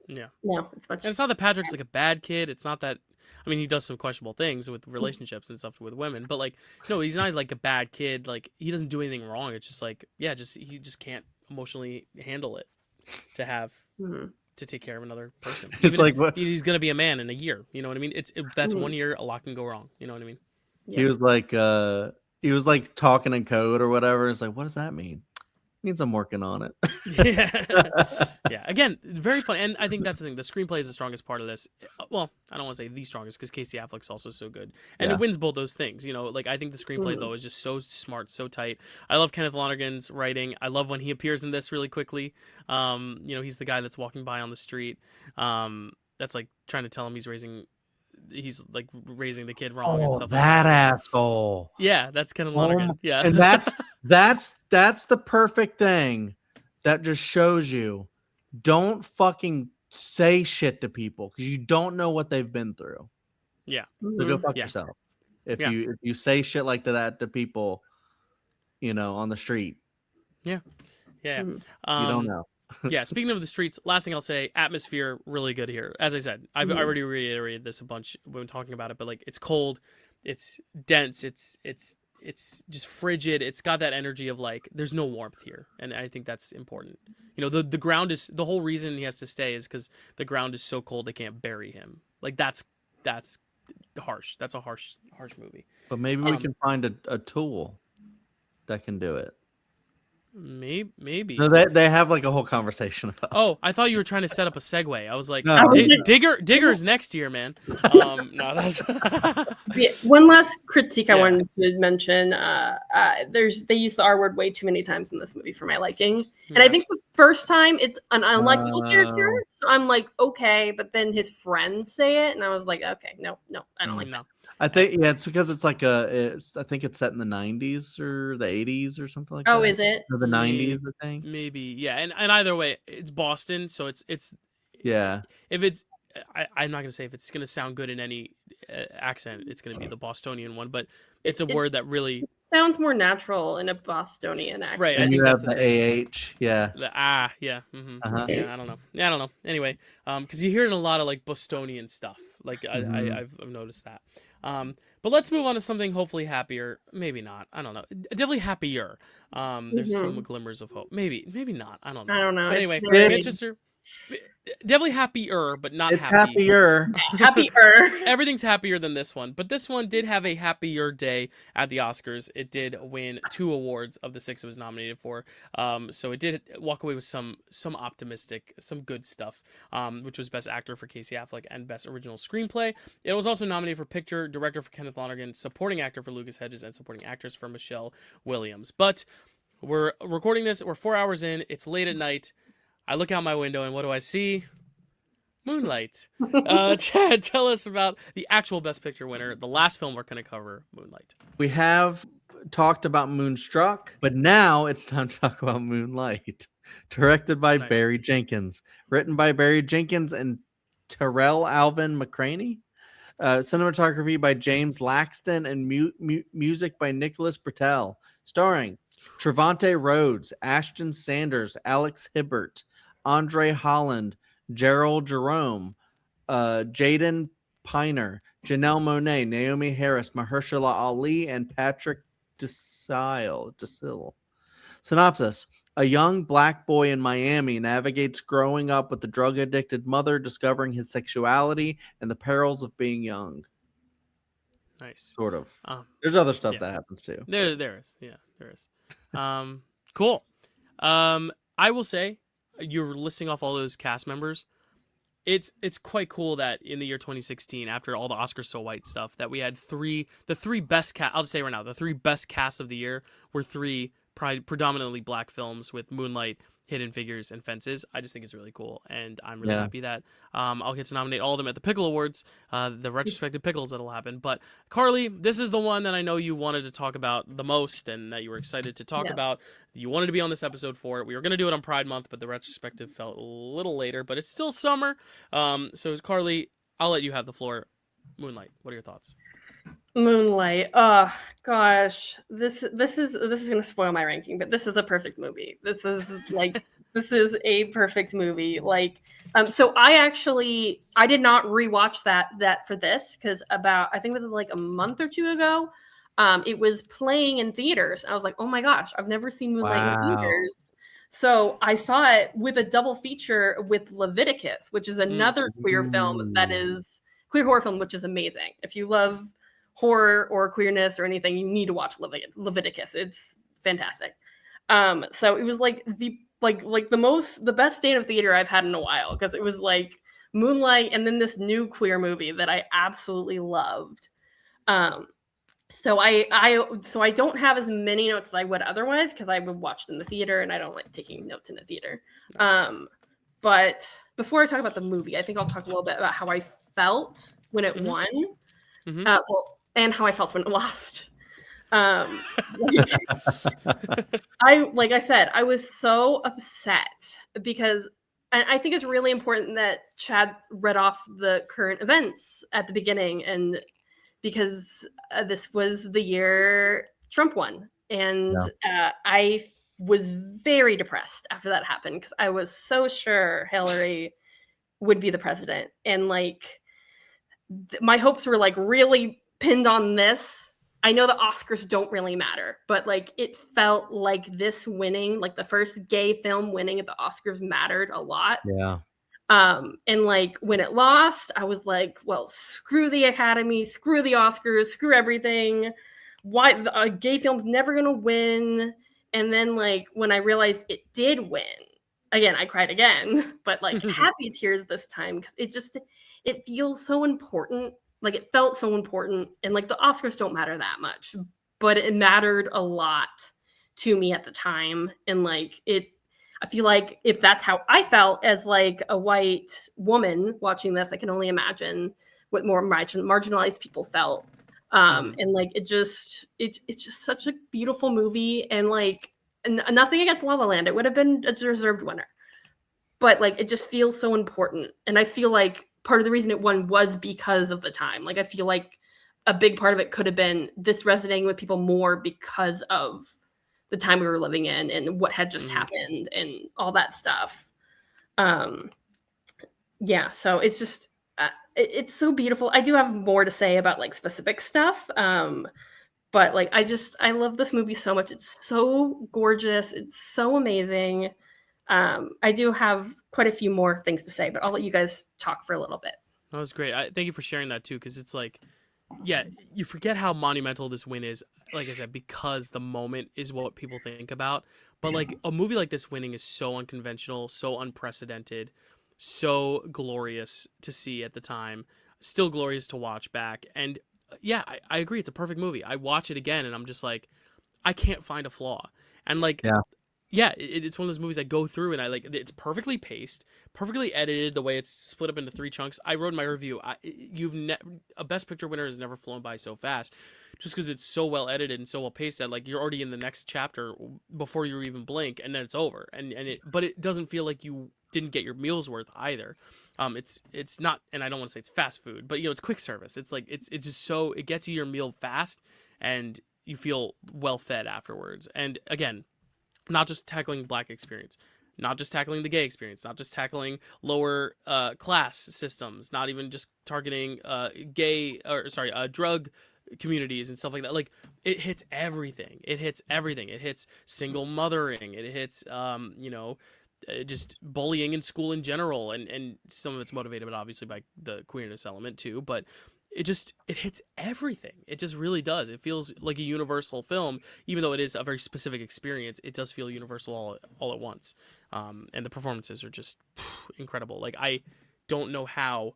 Speaker 1: Yeah.
Speaker 3: no, it's much.
Speaker 1: And it's not that Patrick's like a bad kid. It's not that. I mean, he does some questionable things with relationships and stuff with women, but like, no, he's not like a bad kid. Like, he doesn't do anything wrong. It's just like, yeah, he just can't emotionally handle it to have
Speaker 3: Mhm.
Speaker 1: to take care of another person.
Speaker 2: It's
Speaker 1: Even
Speaker 2: like
Speaker 1: if
Speaker 2: what
Speaker 1: he's gonna be a man in a year. You know what I mean? That's
Speaker 3: Mhm.
Speaker 1: 1 year. A lot can go wrong. You know what I mean?
Speaker 2: he was like talking in code or whatever. It's like, what does that mean? It means I'm working on it.
Speaker 1: Yeah. Yeah. Again, very fun, and I think that's the thing. The screenplay is the strongest part of this. Well, I don't want to say the strongest because Casey Affleck's also so good, and
Speaker 2: Yeah.
Speaker 1: it wins both those things. Like I think the screenplay
Speaker 3: Mhm.
Speaker 1: though is just so smart, so tight. I love Kenneth Lonergan's writing. I love when he appears in this really quickly. He's the guy that's walking by on the street. That's like trying to tell him he's like raising the kid wrong and
Speaker 2: Oh,
Speaker 1: stuff
Speaker 2: that
Speaker 1: like that.
Speaker 2: asshole.
Speaker 1: Yeah, that's Kenneth
Speaker 2: Oh
Speaker 1: Lonergan.
Speaker 2: my-
Speaker 1: Yeah,
Speaker 2: And that's the perfect thing that just shows you don't fucking say shit to people because you don't know what they've been through.
Speaker 1: yeah,
Speaker 2: So go
Speaker 3: Mhm.
Speaker 2: fuck
Speaker 1: Yeah.
Speaker 2: yourself. If
Speaker 1: Yeah.
Speaker 2: you say shit like that to people, on the street,
Speaker 1: yeah.
Speaker 3: Mhm.
Speaker 2: you don't know.
Speaker 1: Yeah, speaking of the streets, last thing I'll say, atmosphere really good here. As I said, I've
Speaker 3: Mhm.
Speaker 1: already reiterated this a bunch when talking about it, but like it's cold, it's dense, it's just frigid. It's got that energy of like there's no warmth here, and I think that's important. The ground is the whole reason he has to stay is because the ground is so cold they can't bury him. Like that's harsh. That's a harsh movie.
Speaker 2: But maybe we
Speaker 1: Um,
Speaker 2: can find a tool that can do it.
Speaker 1: maybe.
Speaker 2: No, they have like a whole conversation about.
Speaker 1: Oh, I thought you were trying to set up a segue. I was like,
Speaker 2: No,
Speaker 3: no.
Speaker 1: Digger's next year, man. No, that's
Speaker 3: Yeah, one last critique I
Speaker 1: Yeah.
Speaker 3: wanted to mention. They use the R word way too many times in this movie for my liking, and I
Speaker 1: Yeah.
Speaker 3: think the first time it's an unlikable character,
Speaker 2: Oh.
Speaker 3: so I'm like okay, but then his friends say it, and I was like, okay, no, I don't like that.
Speaker 1: no.
Speaker 2: I think it's because it's like I think it's set in the 90s or the 80s or something like
Speaker 3: Oh,
Speaker 2: that.
Speaker 3: is it?
Speaker 2: Or the
Speaker 1: Maybe.
Speaker 2: 90s, I think.
Speaker 1: Maybe, yeah, and either way, it's Boston, so it's
Speaker 2: Yeah.
Speaker 1: if it's I'm not gonna say if it's gonna sound good in any accent, it's gonna be the Bostonian one, but it's a
Speaker 3: It-
Speaker 1: word that really
Speaker 3: Sounds more natural in a Bostonian accent.
Speaker 1: Right, I
Speaker 2: And
Speaker 1: think
Speaker 2: you have
Speaker 1: that's the
Speaker 2: the AH. Yeah.
Speaker 1: yeah,
Speaker 2: Uh-huh.
Speaker 1: yeah, I don't know. Anyway, because you hear it in a lot of like Bostonian stuff, like
Speaker 2: Mhm.
Speaker 1: I've noticed that. But let's move on to something hopefully happier. Maybe not. I don't know. Definitely happier. There's some glimmers of hope. Maybe not. I don't know.
Speaker 3: I don't know.
Speaker 1: But
Speaker 3: It's
Speaker 1: anyway,
Speaker 3: very-
Speaker 1: Manchester, definitely happier, but not
Speaker 2: It's
Speaker 1: happy.
Speaker 2: happier.
Speaker 3: happier.
Speaker 1: Everything's happier than this one, but this one did have a happier day at the Oscars. It did win 2 awards of the 6 it was nominated for. So it did walk away with some optimistic, some good stuff, which was Best Actor for Casey Affleck and Best Original Screenplay. It was also nominated for Picture, Director for Kenneth Lonergan, Supporting Actor for Lucas Hedges, and Supporting Actress for Michelle Williams. But we're recording this. We're 4 hours in. It's late at night. I look out my window and what do I see? Moonlight. Chad, tell us about the actual Best Picture winner, the last film we're going to cover, Moonlight.
Speaker 2: We have talked about Moonstruck, but now it's time to talk about Moonlight. Directed by
Speaker 1: Nice.
Speaker 2: Barry Jenkins, written by Barry Jenkins and Terrell Alvin McCraney. Cinematography by James Laxton and music by Nicholas Bertel. Starring Trevante Rhodes, Ashton Sanders, Alex Hibbert, Andre Holland, Gerald Jerome, Jaden Piner, Janelle Monáe, Naomi Harris, Mahershala Ali, and Patrick DeSille. Synopsis. A young black boy in Miami navigates growing up with a drug-addicted mother, discovering his sexuality and the perils of being young.
Speaker 1: Nice.
Speaker 2: Sort of. There's other stuff
Speaker 1: yeah.
Speaker 2: that happens too.
Speaker 1: There is. Yeah, there is. Cool. I will say, you're listing off all those cast members. It's quite cool that in the year 2016, after all the Oscars So White stuff, that we had the three best cast. I'll just say right now, the 3 best casts of the year were 3 predominantly black films with Moonlight, Hidden Figures and Fences. I just think it's really cool, and I'm really happy that I'll get to nominate all of them at the Pickle Awards, the retrospective pickles that'll happen. But Karly, this is the one that I know you wanted to talk about the most, and that you were excited to talk about. You wanted to be on this episode for it. We were going to do it on Pride Month, but the retrospective felt a little later. But it's still summer, so Karly, I'll let you have the floor. Moonlight, what are your thoughts?
Speaker 3: Moonlight. Oh gosh, this is gonna spoil my ranking, but this is a perfect movie. This is a perfect movie. Like, so I did not rewatch that for this because I think it was like a month or two ago, it was playing in theaters. I was like, oh my gosh, I've never seen Moonlight in theaters. So I saw it with a double feature with Leviticus, which is another queer film that is queer horror film, which is amazing. If you love horror or queerness or anything, you need to watch Leviticus. It's fantastic. So it was like the best day of theater I've had in a while, because it was like Moonlight and then this new queer movie that I absolutely loved. So I don't have as many notes as I would otherwise, because I would watch in the theater and I don't like taking notes in the theater. But before I talk about the movie, I think I'll talk a little bit about how I felt when it won. And how I felt when it lost. Like I said, I was so upset because, and I think it's really important that Chad read off the current events at the beginning, and because this was the year Trump won, and I was very depressed after that happened, because I was so sure Hillary would be the president, and like my hopes were like really pinned on this. I know the Oscars don't really matter, but like it felt like this winning, like the first gay film winning at the Oscars, mattered a lot.
Speaker 2: Yeah.
Speaker 3: And like when it lost, I was like, well, screw the Academy, screw the Oscars, screw everything. Why a gay film's never gonna win? And then like when I realized it did win, again, I cried again, but like happy tears this time, because it feels so important. Like it felt so important, and like the Oscars don't matter that much, but it mattered a lot to me at the time. And like I feel like if that's how I felt as like a white woman watching this, I can only imagine what more marginalized people felt. And like it's just such a beautiful movie, and like nothing against La La Land, it would have been a deserved winner, but like it just feels so important. And I feel like part of the reason it won was because of the time. Like I feel like a big part of it could have been this resonating with people more because of the time we were living in and what had just happened and all that stuff. Yeah, so it's just it's so beautiful. I do have more to say about like specific stuff, but like I love this movie so much. It's so gorgeous. It's so amazing. I do have quite a few more things to say, but I'll let you guys talk for a little bit.
Speaker 1: That was great. Thank you for sharing that too, because it's like, yeah, you forget how monumental this win is. Like I said, because the moment is what people think about. But like a movie like this winning is so unconventional, so unprecedented, so glorious to see at the time, still glorious to watch back. And yeah, I agree. It's a perfect movie. I watch it again and I'm just like, I can't find a flaw. And like, it's one of those movies I go through and I like, it's perfectly paced, perfectly edited, the way it's split up into 3 chunks. I wrote in my review, a Best Picture winner has never flown by so fast, just because it's so well edited and so well paced that like you're already in the next chapter before you even blink, and then it's over. But it doesn't feel like you didn't get your meal's worth either. It's not, and I don't want to say it's fast food, but it's quick service. It's like it's just so, it gets you your meal fast and you feel well fed afterwards. And again, not just tackling Black experience, not just tackling the gay experience, not just tackling lower class systems, not even just targeting drug communities and stuff like that. Like it hits everything. It hits single mothering. It hits just bullying in school in general, and some of it's motivated, but obviously by the queerness element too. But it hits everything. It just really does. It feels like a universal film, even though it is a very specific experience. It does feel universal all at once. And the performances are just incredible. Like I don't know how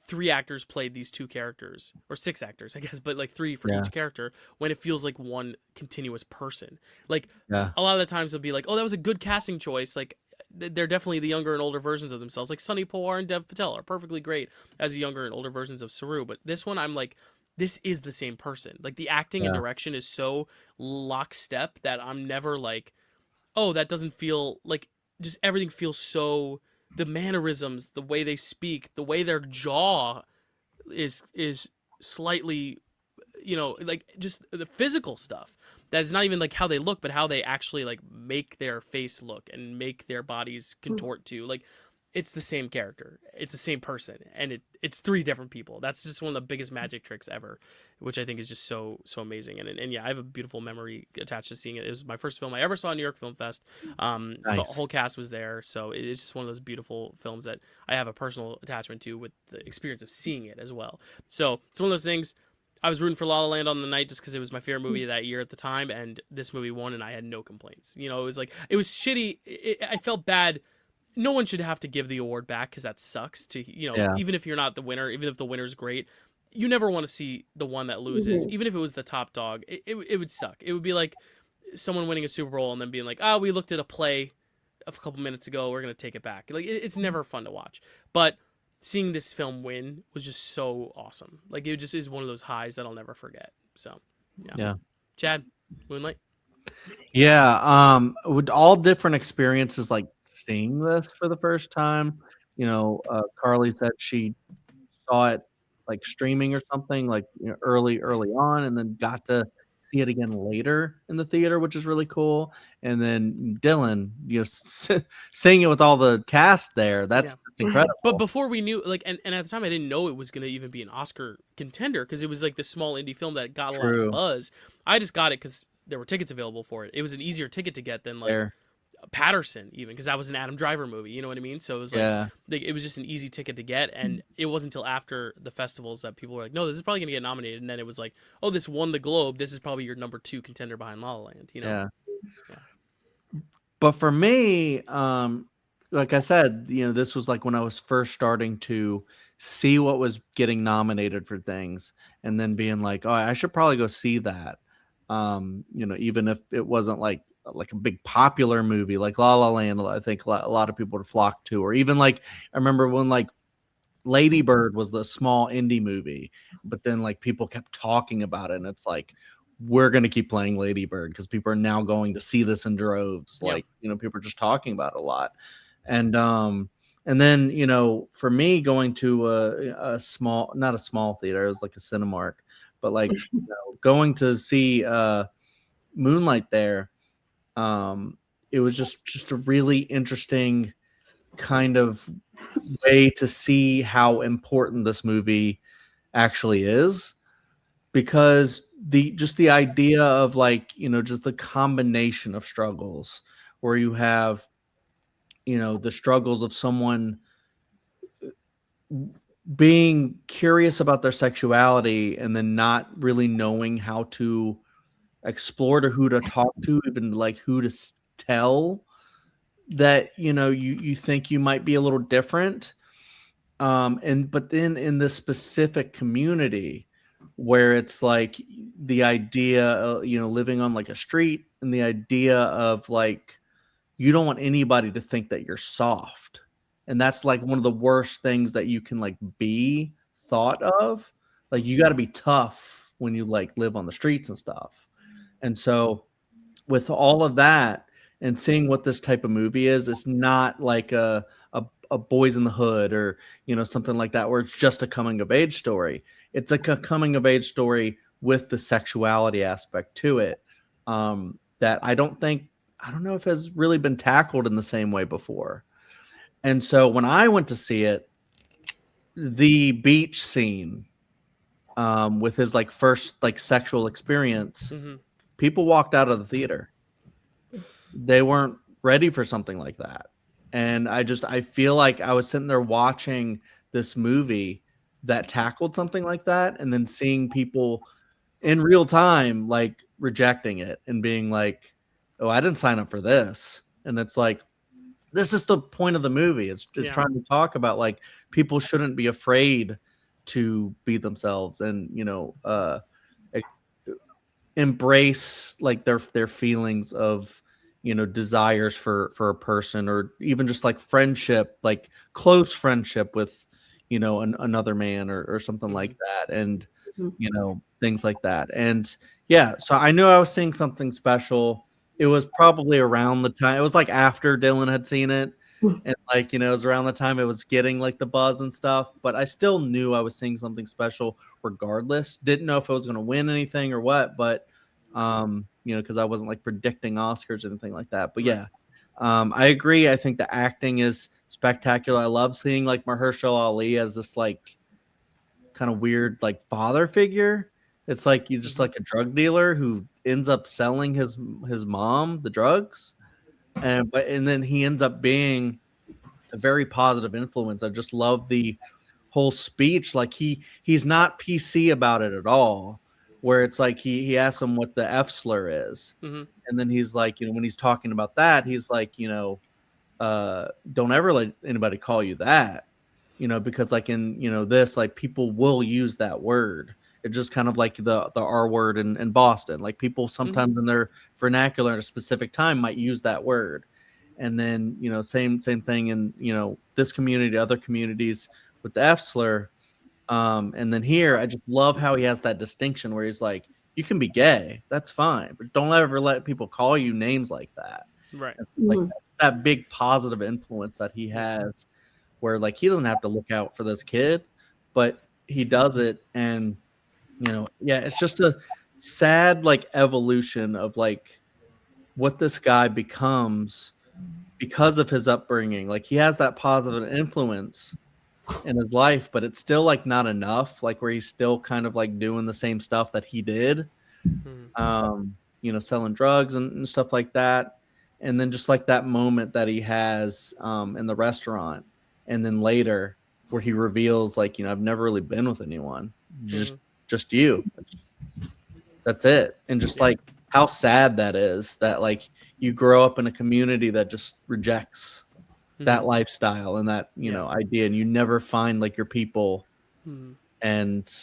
Speaker 1: 3 actors played these 2 characters, or 6 actors, I guess, but like 3 for
Speaker 2: Yeah.
Speaker 1: each character, when it feels like one continuous person. Like
Speaker 2: Yeah.
Speaker 1: a lot of the times they'll be like, oh, that was a good casting choice. Like they're definitely the younger and older versions of themselves. Like Sunny Pawar and Dev Patel are perfectly great as the younger and older versions of Saru. But this one, I'm like, this is the same person. Like the acting and
Speaker 2: Yeah.
Speaker 1: direction is so lockstep that I'm never like, oh, that doesn't feel like, just everything feels so, the mannerisms, the way they speak, the way their jaw is slightly, like just the physical stuff. That is not even like how they look, but how they actually like make their face look and make their bodies contort to. Like it's the same character, it's the same person, and it's 3 different people. That's just one of the biggest magic tricks ever, which I think is just so amazing. And yeah, I have a beautiful memory attached to seeing it. It was my first film I ever saw at New York Film Fest. So
Speaker 2: Nice.
Speaker 1: the whole cast was there, so it's just one of those beautiful films that I have a personal attachment to, with the experience of seeing it as well. So it's one of those things. I was rooting for La La Land on the night just because it was my favorite movie that year at the time, and this movie won, and I had no complaints. It was like, it was shitty. I felt bad. No one should have to give the award back, because that sucks.
Speaker 2: Yeah.
Speaker 1: Even if you're not the winner, even if the winner's great, you never want to see the one that loses, even if it was the top dog. It would suck. It would be like someone winning a Super Bowl and then being like, we looked at a play a couple minutes ago, we're gonna take it back. Like it's never fun to watch. But seeing this film win was just so awesome. Like it just is one of those highs that I'll never forget. So yeah. Chad, Moonlight.
Speaker 2: Yeah, with all different experiences, like seeing this for the first time. Karly said she saw it like streaming or something, like early on, and then got to see it again later in the theater, which is really cool. And then Dylan, seeing it with all the cast there, that's just incredible.
Speaker 1: But before we knew, like, and at the time I didn't know it was gonna even be an Oscar contender, because it was like this small indie film that got a lot of buzz. I just got it because there were tickets available for it. It was an easier ticket to get than like Patterson, even, because that was an Adam Driver movie. You know what I mean? So it was like, it was just an easy ticket to get, and it wasn't until after the festivals that people were like, no, this is probably gonna get nominated. And then it was like, oh, this won the Globe. This is probably your number 2 contender behind La La Land. Yeah.
Speaker 2: But for me, like I said, this was like when I was first starting to see what was getting nominated for things, and then being like, oh, I should probably go see that. Even if it wasn't like a big popular movie like La La Land, I think a lot of people would flock to. Or even like, I remember when like Lady Bird was the small indie movie, but then like people kept talking about it, and it's like, we're going to keep playing Lady Bird because people are now going to see this in droves. Like, people are just talking about it a lot. And then, for me, going to a small, not a small theater, it was like a Cinemark, but like going to see Moonlight there, it was just a really interesting kind of way to see how important this movie actually is, because the idea of like, just the combination of struggles where you have, the struggles of someone being curious about their sexuality and then not really knowing how to explore, to who to talk to, even like who to tell that, you think you might be a little different. But then in this specific community where it's like the idea of, living on like a street, and the idea of like, you don't want anybody to think that you're soft. And that's like one of the worst things that you can like be thought of. Like, you got to be tough when you like live on the streets and stuff. And so with all of that, and seeing what this type of movie is, it's not like a Boys in the Hood or, something like that, where it's just a coming of age story. It's like a coming of age story with the sexuality aspect to it, that I don't know if has really been tackled in the same way before. And so when I went to see it, the beach scene, with his like first like sexual experience, people walked out of the theater. They weren't ready for something like that. And I feel like I was sitting there watching this movie that tackled something like that, and then seeing people in real time like rejecting it and being like, oh, I didn't sign up for this. And it's like, this is the point of the movie. It's just trying to talk about like, people shouldn't be afraid to be themselves and e- embrace like their feelings of desires for a person, or even just like friendship, like close friendship with another man, or something like that, and things like that. And yeah, so I knew I was seeing something special. It was probably around the time, it was like after Dylan had seen it, and like it was around the time it was getting like the buzz and stuff, but I still knew I was seeing something special regardless. Didn't know if I was going to win anything or what, but because I wasn't like predicting Oscars or anything like that. But yeah, I agree. I think the acting is spectacular. I love seeing like Mahershala Ali as this like kind of weird like father figure. It's like you just like a drug dealer who ends up selling his mom the drugs, and then he ends up being a very positive influence. I just love the whole speech. Like he's not PC about it at all. Where it's like he asks him what the F slur is, and then he's like, when he's talking about that, he's like, don't ever let anybody call you that, because like in this, like people will use that word. It's just kind of like the R word in Boston. Like people sometimes in their vernacular at a specific time might use that word. And then, same thing in, this community, other communities with the F slur. And then here, I just love how he has that distinction where he's like, you can be gay, that's fine, but don't ever let people call you names like that.
Speaker 1: Right.
Speaker 2: Like that big positive influence that he has, where like he doesn't have to look out for this kid, but he does it. And it's just a sad like evolution of like what this guy becomes because of his upbringing. Like he has that positive influence in his life, but it's still like not enough, like where he's still kind of like doing the same stuff that he did, selling drugs and stuff like that. And then just like that moment that he has in the restaurant, and then later where he reveals like, I've never really been with anyone, just you, that's it. And just like how sad that is, that like you grow up in a community that just rejects that lifestyle and that idea, and you never find like your people. And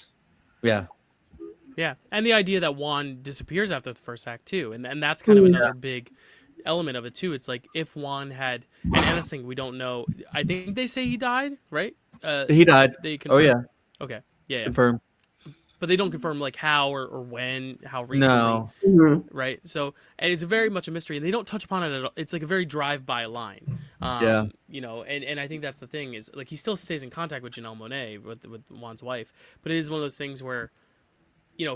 Speaker 2: yeah,
Speaker 1: and the idea that Juan disappears after the first act too, and that's kind of another big element of it too. It's like if Juan had, and that's the thing, we don't know. I think they say he died, right?
Speaker 2: He died.
Speaker 1: They confirm.
Speaker 2: Oh yeah,
Speaker 1: okay, yeah.
Speaker 2: Confirmed.
Speaker 1: But they don't confirm like how or when, how recently, right? So, and it's very much a mystery, and they don't touch upon it at all. It's like a very drive-by line, and I think that's the thing, is like he still stays in contact with Janelle Monáe, with Juan's wife, but it is one of those things where,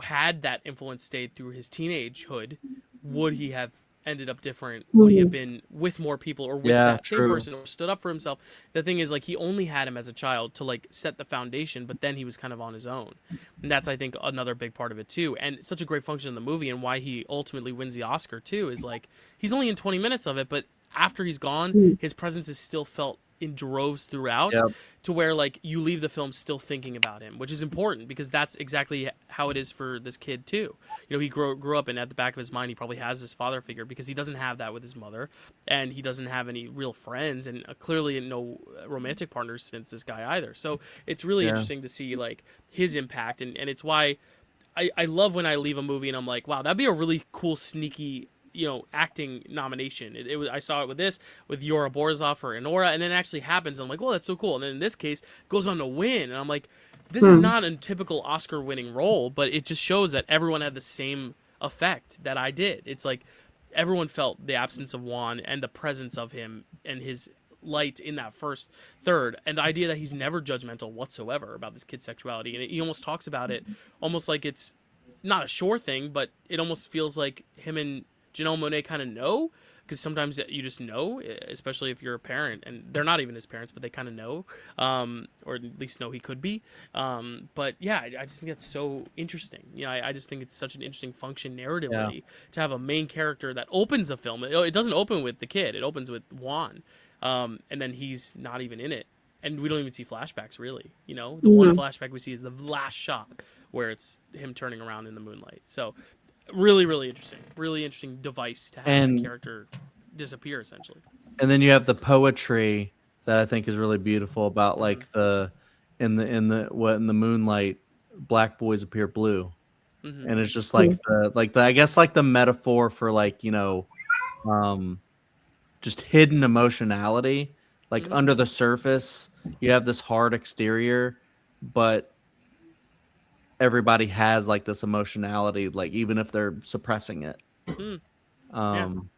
Speaker 1: had that influence stayed through his teenagehood, would he have ended up different? Would he have been with more people, or with that same person, or stood up for himself? The thing is, like, he only had him as a child to like set the foundation, but then he was kind of on his own, and that's, I think, another big part of it too. And such a great function in the movie, and why he ultimately wins the Oscar too, is like he's only in 20 minutes of it, but after he's gone, his presence is still felt in droves throughout, to where like you leave the film still thinking about him, which is important, because that's exactly how it is for this kid too. He grew up, and at the back of his mind he probably has this father figure, because he doesn't have that with his mother, and he doesn't have any real friends, and clearly no romantic partners since this guy either. So it's really interesting to see like his impact, and it's why I love when I leave a movie and I'm like, wow, that'd be a really cool sneaky acting nomination. It was, I saw it with Yora Borzov or Enora, and then it actually happens. I'm like, well, that's so cool. And then in this case, goes on to win, and I'm like, this is not a typical Oscar-winning role, but it just shows that everyone had the same effect that I did. It's like everyone felt the absence of Juan and the presence of him and his light in that first third, and the idea that he's never judgmental whatsoever about this kid's sexuality, and he almost talks about it almost like it's not a sure thing, but it almost feels like him and Janelle Monáe kind of know, because sometimes you just know, especially if you're a parent, and they're not even his parents, but they kind of know, or at least know he could be. But yeah, I just think that's so interesting. I just think it's such an interesting function narratively to have a main character that opens the film. It doesn't open with the kid; it opens with Juan, and then he's not even in it, and we don't even see flashbacks really. The one flashback we see is the last shot where it's him turning around in the moonlight. So. Really, really interesting device to have that character disappear, essentially.
Speaker 2: And then you have the poetry that I think is really beautiful about like the in the Moonlight, black boys appear blue,
Speaker 1: Mm-hmm.
Speaker 2: and it's just like the I guess like the metaphor for like just hidden emotionality, like
Speaker 1: Mhm.
Speaker 2: under the surface you have this hard exterior, but everybody has like this emotionality, like even if they're suppressing it.
Speaker 1: Mm. Yeah,
Speaker 2: Um,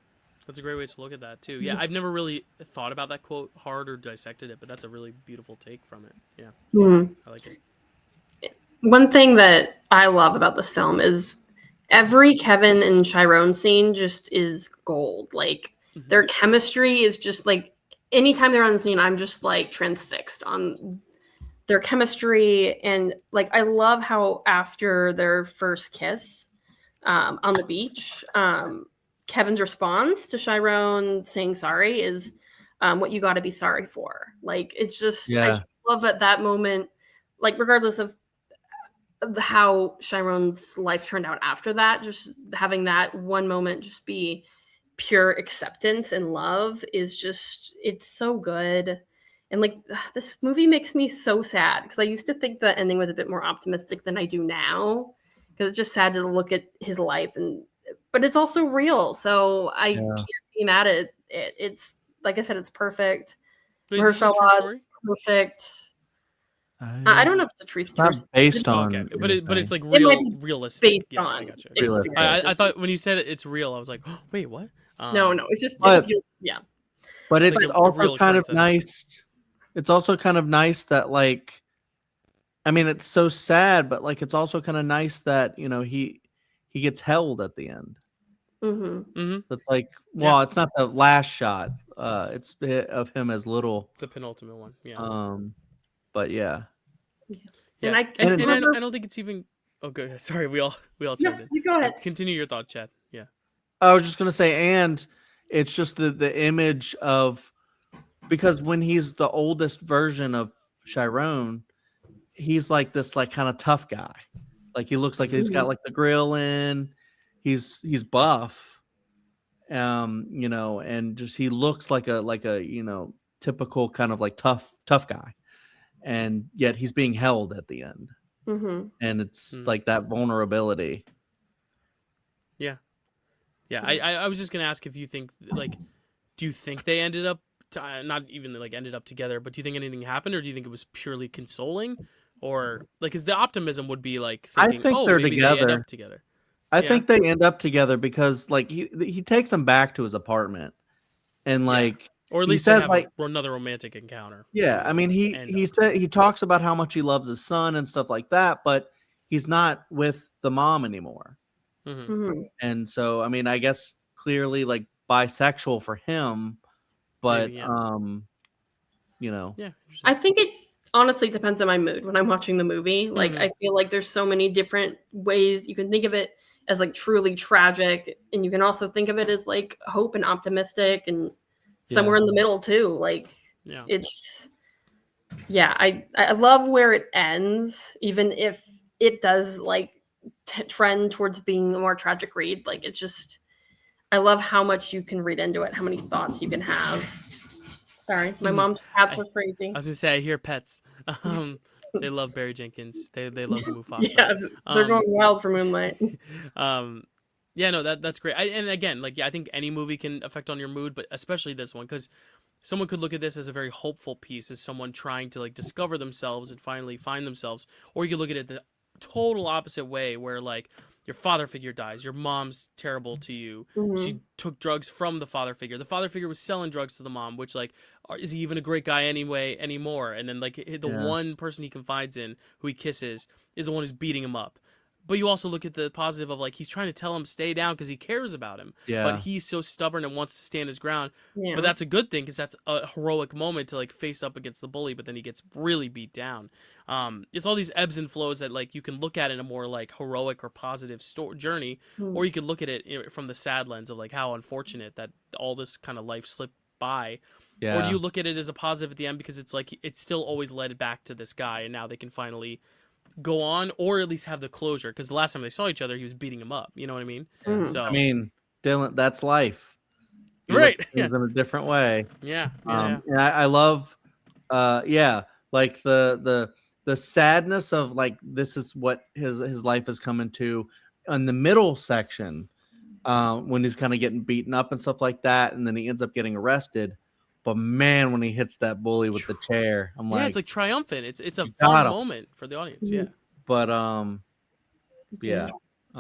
Speaker 1: that's a great way to look at that too. Yeah, I've never really thought about that quote hard or dissected it, but that's a really beautiful take from it. Yeah,
Speaker 3: Mhm.
Speaker 1: I like it.
Speaker 3: One thing that I love about this film is every Kevin and Chiron scene just is gold. Like
Speaker 1: Mhm.
Speaker 3: their chemistry is just like anytime they're on the scene, I'm just like transfixed on their chemistry. And like I love how after their first kiss on the beach, Kevin's response to Chiron saying sorry is what you got to be sorry for. Like it's just I
Speaker 2: yeah,
Speaker 3: just love that moment. Like regardless of how Chiron's life turned out after that, just having that one moment just be pure acceptance and love is just it's so good. And like this movie makes me so sad because I used to think the ending was a bit more optimistic than I do now because it's just sad to look at his life and but it's also real. So I
Speaker 2: yeah.
Speaker 3: can't be mad at it. It's like I said, it's perfect.
Speaker 1: But is this a true
Speaker 3: Mahershala is
Speaker 1: story?
Speaker 3: perfect. I don't know if it's a true
Speaker 2: It's not
Speaker 3: story.
Speaker 2: based
Speaker 1: Oh,
Speaker 2: on
Speaker 1: okay, but it's
Speaker 2: anything.
Speaker 1: like
Speaker 3: It might
Speaker 1: real,
Speaker 3: be
Speaker 1: realistic.
Speaker 3: based
Speaker 1: Yeah, I
Speaker 3: on
Speaker 1: got you.
Speaker 2: Realistic.
Speaker 1: I
Speaker 3: experiences.
Speaker 1: thought when you said it's real, I was like, oh, wait, what?
Speaker 3: No, it's just
Speaker 2: But-
Speaker 3: yeah.
Speaker 2: But
Speaker 1: Like
Speaker 2: it's
Speaker 1: a
Speaker 2: also
Speaker 1: real
Speaker 2: kind of
Speaker 1: occurrence that happened.
Speaker 2: nice. It's also kind of nice that like, I mean, it's so sad, but like, it's also kind of nice that he gets held at the end.
Speaker 3: Mm-hmm.
Speaker 1: Mm-hmm.
Speaker 2: It's like,
Speaker 1: Yeah.
Speaker 2: well, it's not the last shot. It's of him as little.
Speaker 1: The penultimate one. Yeah.
Speaker 2: But yeah.
Speaker 1: Yeah.
Speaker 3: And I
Speaker 1: And
Speaker 2: And-
Speaker 1: I
Speaker 3: remember.
Speaker 1: don't think it's even. Oh, good. Sorry, we all
Speaker 3: No,
Speaker 1: chimed in.
Speaker 3: you go ahead.
Speaker 1: Continue your thought, Chad. Yeah.
Speaker 2: I was just gonna say, and it's just the image of, because when he's the oldest version of Chiron, he's like this like kind of tough guy. Like he looks like he's got like the grill in. He's buff. And just he looks like a typical kind of like tough guy. And yet he's being held at the end.
Speaker 3: Mm-hmm.
Speaker 2: And it's like that vulnerability.
Speaker 1: Yeah. Yeah. I was just gonna ask if you think like, do you think they ended up not even like ended up together, but do you think anything happened, or do you think it was purely consoling, or like, because the optimism would be like
Speaker 2: I
Speaker 1: thinking,
Speaker 2: think
Speaker 1: oh,
Speaker 2: they're
Speaker 1: maybe they end
Speaker 2: together.
Speaker 1: up together.
Speaker 2: I
Speaker 1: Yeah.
Speaker 2: think they end up together because like he takes him back to his apartment, and like
Speaker 1: Or at
Speaker 2: he
Speaker 1: least they
Speaker 2: says
Speaker 1: have
Speaker 2: like,
Speaker 1: another romantic encounter.
Speaker 2: yeah, I mean he talks about how much he loves his son and stuff like that, but he's not with the mom anymore.
Speaker 1: Mm-hmm.
Speaker 3: Mm-hmm.
Speaker 2: And so I mean, I guess clearly like bisexual for him, but
Speaker 1: Maybe, yeah. Yeah.
Speaker 3: I think it honestly depends on my mood when I'm watching the movie. Like
Speaker 1: Mhm.
Speaker 3: I feel like there's so many different ways you can think of it as like truly tragic, and you can also think of it as like hope and optimistic, and somewhere in the middle too. Like
Speaker 1: Yeah.
Speaker 3: it's I love where it ends, even if it does like trend towards being a more tragic read. Like it's just I love how much you can read into it, how many thoughts you can have. Sorry, my mom's cats are crazy.
Speaker 1: I was gonna say I hear pets. They love Barry Jenkins. They love Mufasa.
Speaker 3: Yeah, they're going wild for Moonlight.
Speaker 1: Yeah, no, that's great. And again, like, yeah, I think any movie can affect on your mood, but especially this one, because someone could look at this as a very hopeful piece, as someone trying to like discover themselves and finally find themselves, or you could look at it the total opposite way, where like your father figure dies, your mom's terrible to you.
Speaker 3: Mhm.
Speaker 1: She took drugs from the father figure. The father figure was selling drugs to the mom, which like, is he even a great guy anymore? And then like the one person he confides in, who he kisses, is the one who's beating him up. But you also look at the positive of like he's trying to tell him stay down because he cares about him.
Speaker 2: Yeah.
Speaker 1: But he's so stubborn and wants to stand his ground.
Speaker 3: Yeah.
Speaker 1: But that's a good thing because that's a heroic moment to like face up against the bully. But then he gets really beat down. It's all these ebbs and flows that like you can look at in a more like heroic or positive journey, or you could look at it from the sad lens of like how unfortunate that all this kind of life slipped by.
Speaker 2: Yeah.
Speaker 1: Or do you look at it as a positive at the end because it's like it's still always led back to this guy, and now they can finally go on, or at least have the closure, because the last time they saw each other he was beating him up, you know what I mean?
Speaker 3: Mhm.
Speaker 1: So
Speaker 2: I mean, Dylan, that's life. You
Speaker 1: right,
Speaker 2: look at things in a different way.
Speaker 1: yeah.
Speaker 2: And I love like the the sadness of like this is what his life is coming to in the middle section, when he's kind of getting beaten up and stuff like that, and then he ends up getting arrested. But man, when he hits that bully with the chair, I'm like,
Speaker 1: it's like triumphant. It's a
Speaker 2: got
Speaker 1: fun
Speaker 2: him.
Speaker 1: moment for the audience. Yeah.
Speaker 2: But yeah.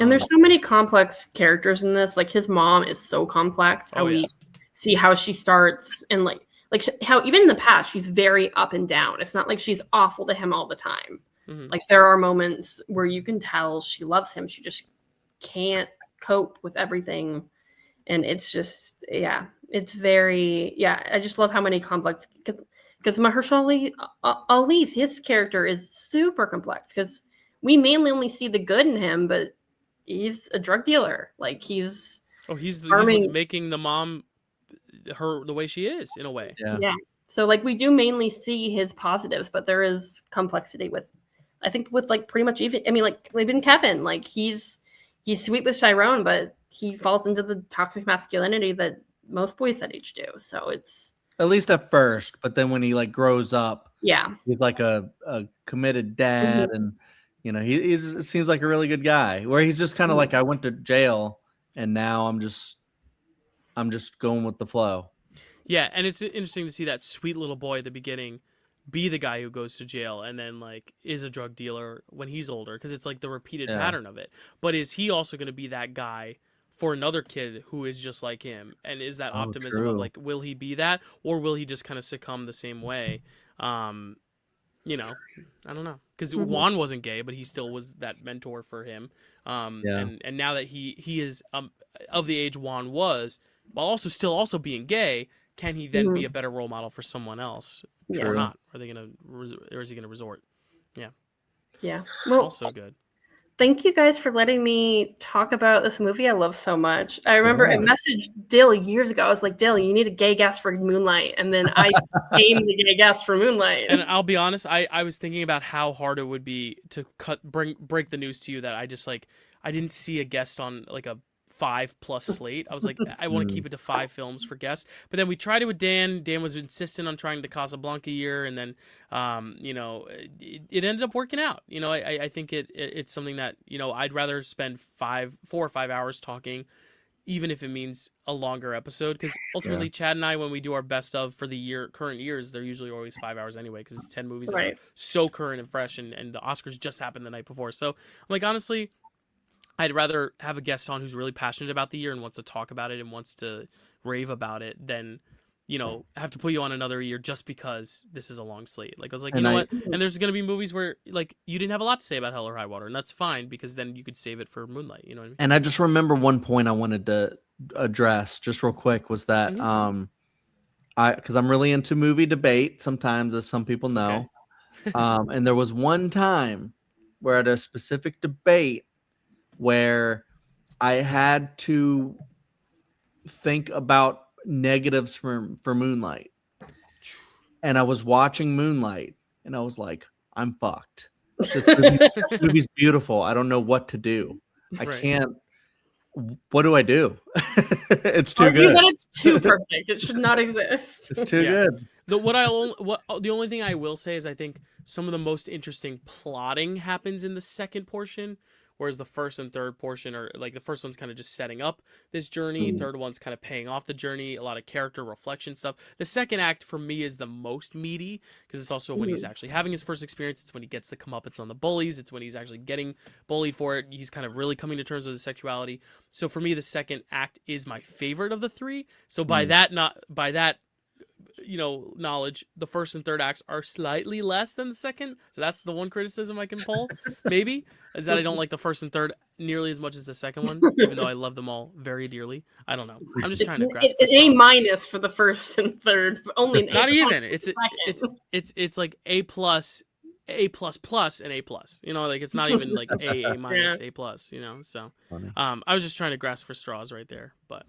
Speaker 3: And there's so many complex characters in this. Like his mom is so complex. How we see how she starts and like how even in the past she's very up and down. It's not like she's awful to him all the time.
Speaker 1: Mm-hmm.
Speaker 3: Like there are moments where you can tell she loves him. She just can't cope with everything. And it's just, it's very, I just love how many complex, because Mahershala Ali's, his character is super complex because we mainly only see the good in him, but he's a drug dealer. Like he's
Speaker 1: what's making the mom her the way she is in a way.
Speaker 3: Yeah. So like we do mainly see his positives, but there is complexity with, I think with like pretty much even Kevin, like he's sweet with Chiron, but he falls into the toxic masculinity that most boys that age do. So it's
Speaker 2: at least at first, but then when he like grows up, he's like a committed dad, and he seems like a really good guy. Where he's just kind of like, I went to jail, and now I'm just going with the flow.
Speaker 1: Yeah, and it's interesting to see that sweet little boy at the beginning be the guy who goes to jail and then like is a drug dealer when he's older, because it's like the repeated pattern of it. But is he also going to be that guy for another kid who is just like him? And is that optimism of like, will he be that, or will he just kind of succumb the same way? I don't know, because Juan wasn't gay, but he still was that mentor for him. And now that he is of the age Juan was, while also being gay, can he then be a better role model for someone else or not? Or is he gonna resort? Yeah.
Speaker 3: Well,
Speaker 1: also good.
Speaker 3: Thank you guys for letting me talk about this movie I love so much. I remember I messaged Dill years ago. I was like, Dill, you need a gay guest for Moonlight. And then I became the gay guest for Moonlight.
Speaker 1: And I'll be honest, I was thinking about how hard it would be to break the news to you that I didn't see a guest on like a 5+ slate. I was like, I want to keep it to 5 films for guests. But then we tried it with Dan. Dan was insistent on trying the Casablanca year, and then it ended up working out. I think it's something that I'd rather spend 4 or 5 hours talking, even if it means a longer episode, because ultimately Chad and I, when we do our best of for the current years, they're usually always 5 hours anyway, because it's 10 movies that are so current and fresh, and the Oscars just happened the night before. So I'm like, honestly, I'd rather have a guest on who's really passionate about the year and wants to talk about it and wants to rave about it than, have to put you on another year just because this is a long slate. Like I was like, what? And there's going to be movies where like you didn't have a lot to say about Hell or High Water, and that's fine, because then you could save it for Moonlight. You know what I mean?
Speaker 2: And I just remember one point I wanted to address just real quick was that because I'm really into movie debate sometimes, as some people know. Okay. And there was one time where at a specific debate where I had to think about negatives for Moonlight. And I was watching Moonlight and I was like, I'm fucked. This movie's beautiful. I don't know what to do. I can't. What do I do? It's too good.
Speaker 3: That it's too perfect. It should not exist.
Speaker 2: It's too good.
Speaker 1: The only thing I will say is I think some of the most interesting plotting happens in the second portion, whereas the first and third portion are like, the first one's kind of just setting up this journey. Third one's kind of paying off the journey, a lot of character reflection stuff. The second act for me is the most meaty, because it's also when he's actually having his first experience. It's when he gets the comeuppance on the bullies. It's when he's actually getting bullied for it. He's kind of really coming to terms with his sexuality. So for me, the second act is my favorite of the 3. So by that knowledge, the first and third acts are slightly less than the second. So that's the one criticism I can pull, maybe, is that I don't like the first and third nearly as much as the second one, even though I love them all very dearly. I don't know. I'm just trying to grasp.
Speaker 3: It's A- for the first and third, but only an
Speaker 1: not
Speaker 3: A+.
Speaker 1: even. It's like A+, A++, and A+. Like it's not even like A minus, A+. So I was just trying to grasp for straws right there, but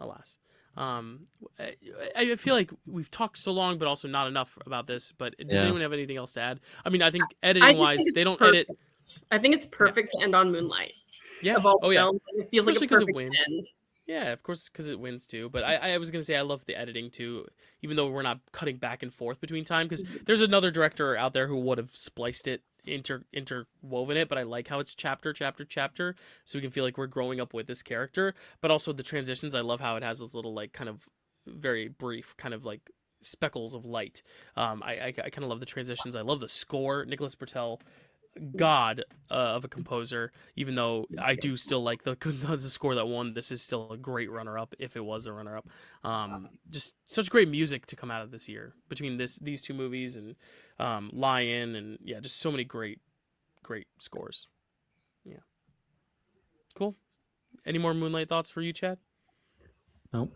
Speaker 1: alas. I feel like we've talked so long, but also not enough about this. But does anyone have anything else to add? I mean, I think editing-wise, they don't edit. I
Speaker 3: think it's perfect to end on Moonlight.
Speaker 1: Yeah.
Speaker 3: Of all films. It feels
Speaker 1: especially
Speaker 3: like a perfect
Speaker 1: it wins.
Speaker 3: end.
Speaker 1: Yeah, of course, because it wins too. But I was gonna say I love the editing too, even though we're not cutting back and forth between time. Because there's another director out there who would have spliced it, interwoven it. But I like how it's chapter, chapter, chapter, so we can feel like we're growing up with this character. But also the transitions, I love how it has those little like kind of very brief kind of like speckles of light. I kind of love the transitions. I love the score. Nicholas Bertel, god of a composer, even though I do still like the score that won. This is still a great runner-up if it was a runner-up. Just such great music to come out of this year between these two movies and Lion, and yeah, just so many great scores. Yeah, cool. Any more Moonlight thoughts for you, Chad?
Speaker 2: Nope.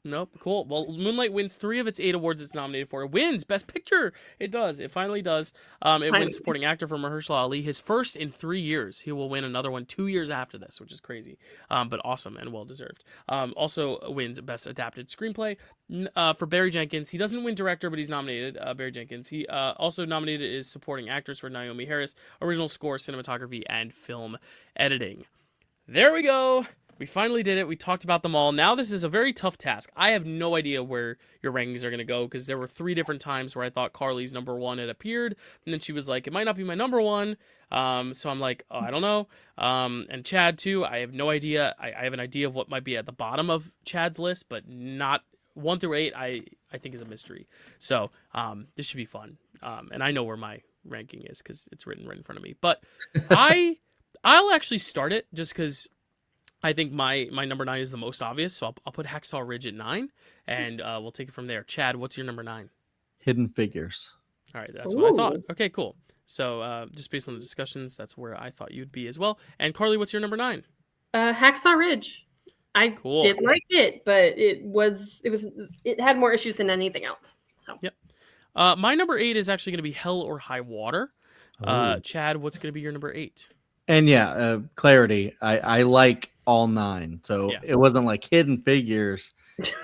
Speaker 1: Nope. Cool. Well, Moonlight wins 3 of its 8 awards it's nominated for. It wins Best Picture. It does. It finally does. It wins Supporting Actor for Mahershala Ali, his first in 3 years. He will win another one 2 years after this, which is crazy, but awesome and well deserved. Also wins Best Adapted Screenplay for Barry Jenkins. He doesn't win Director, but he's nominated. Barry Jenkins. He also nominated is Supporting Actress for Naomi Harris, Original Score, Cinematography, and Film Editing. There we go. We finally did it. We talked about them all. Now this is a very tough task. I have no idea where your rankings are going to go because there were 3 different times where I thought Karly's number 1 had appeared, and then she was like, it might not be my number 1. So I'm like, oh, I don't know. And Chad too. I have no idea. I have an idea of what might be at the bottom of Chad's list, but not 1 through 8. I think is a mystery. So this should be fun. And I know where my ranking is because it's written right in front of me. But I'll actually start it just because I think my number 9 is the most obvious, so I'll put Hacksaw Ridge at 9, and we'll take it from there. Chad, what's your number 9?
Speaker 2: Hidden Figures.
Speaker 1: All right, that's what I thought. Okay, cool. So just based on the discussions, that's where I thought you'd be as well. And Karly, what's your number 9?
Speaker 3: Hacksaw Ridge. I did like it, but it had more issues than anything else. So
Speaker 1: yep. My number 8 is actually going to be Hell or High Water. Chad, what's going to be your number 8?
Speaker 2: And yeah, clarity. I like all 9, so it wasn't like Hidden Figures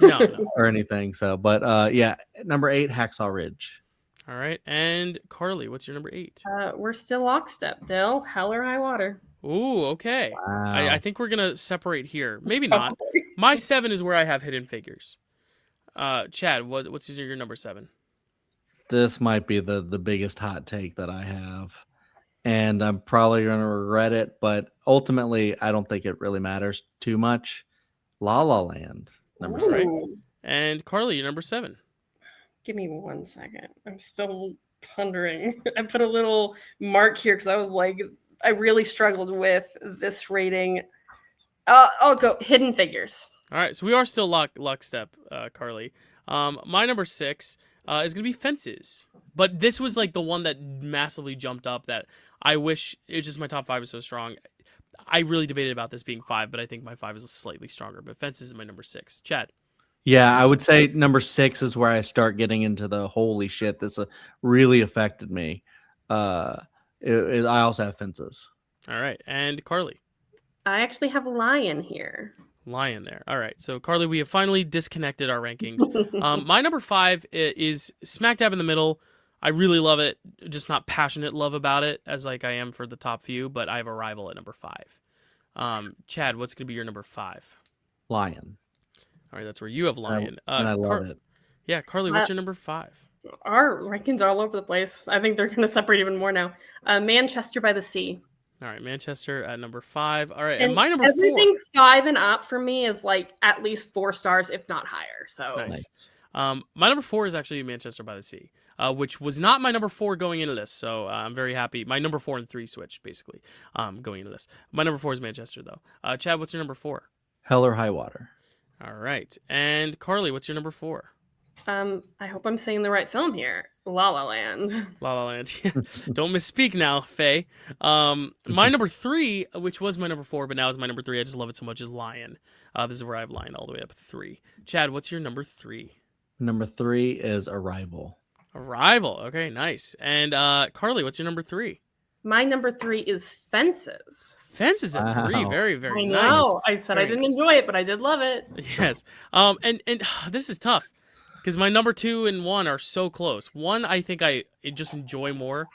Speaker 1: no.
Speaker 2: or anything. So, but yeah, number 8, Hacksaw Ridge.
Speaker 1: All right, and Karly, what's your number 8?
Speaker 3: We're still lockstep, Dill. Hell or High Water.
Speaker 1: Ooh, okay.
Speaker 2: Wow.
Speaker 1: I think we're gonna separate here. Maybe not. My 7 is where I have Hidden Figures. Chad, what's your number 7?
Speaker 2: This might be the biggest hot take that I have, and I'm probably going to regret it, but ultimately, I don't think it really matters too much. La La Land, number 7.
Speaker 1: And Karly, your number 7.
Speaker 3: Give me 1 second. I'm still pondering. I put a little mark here because I was like, I really struggled with this rating. I'll go Hidden Figures.
Speaker 1: All right, so we are still lockstep, Karly. My number 6 is going to be Fences. But this was like the one that massively jumped up that I wish it's just my top 5 is so strong. I really debated about this being 5, but I think my 5 is slightly stronger. But Fences is my number 6. Chad.
Speaker 2: Yeah, I would say number 6 is where I start getting into the holy shit. This really affected me. I also have Fences.
Speaker 1: All right, and Karly.
Speaker 3: I actually have Lion here.
Speaker 1: Lion there. All right, so Karly, we have finally disconnected our rankings. My number 5 is smack dab in the middle. I really love it, just not passionate love about it as like I am for the top few, but I have Arrival at number 5. Chad, what's going to be your number 5?
Speaker 2: Lion.
Speaker 1: All right, that's where you have Lion.
Speaker 2: And I love it.
Speaker 1: Yeah, Karly, what's your number 5?
Speaker 3: Our rankings are all over the place. I think they're going to separate even more now. Manchester by the Sea.
Speaker 1: All right, Manchester at number 5. All right,
Speaker 3: and
Speaker 1: my number 4.
Speaker 3: Everything 5 and up for me is like at least 4 stars, if not higher. So
Speaker 1: nice. My number 4 is actually Manchester by the Sea, which was not my number 4 going into this. So I'm very happy. My number 4 and 3 switched basically going into this. My number 4 is Manchester though. Chad, what's your number 4?
Speaker 2: Hell or High Water.
Speaker 1: All right, and Karly, what's your number 4?
Speaker 3: I hope I'm saying the right film here. La La Land.
Speaker 1: La La Land. Don't misspeak now, Faye. My number 3, which was my number 4, but now is my number 3. I just love it so much, is Lion. This is where I have Lion all the way up to 3. Chad, what's your number 3?
Speaker 2: Number 3 is Arrival.
Speaker 1: Arrival. Okay, nice. And Karly, what's your number 3?
Speaker 3: My number 3 is Fences.
Speaker 1: Fences at 3. Very, very nice.
Speaker 3: I know. I said I didn't enjoy it, but I did love it.
Speaker 1: Yes. And this is tough because my number 2 and 1 are so close. 1, I think I just enjoy more.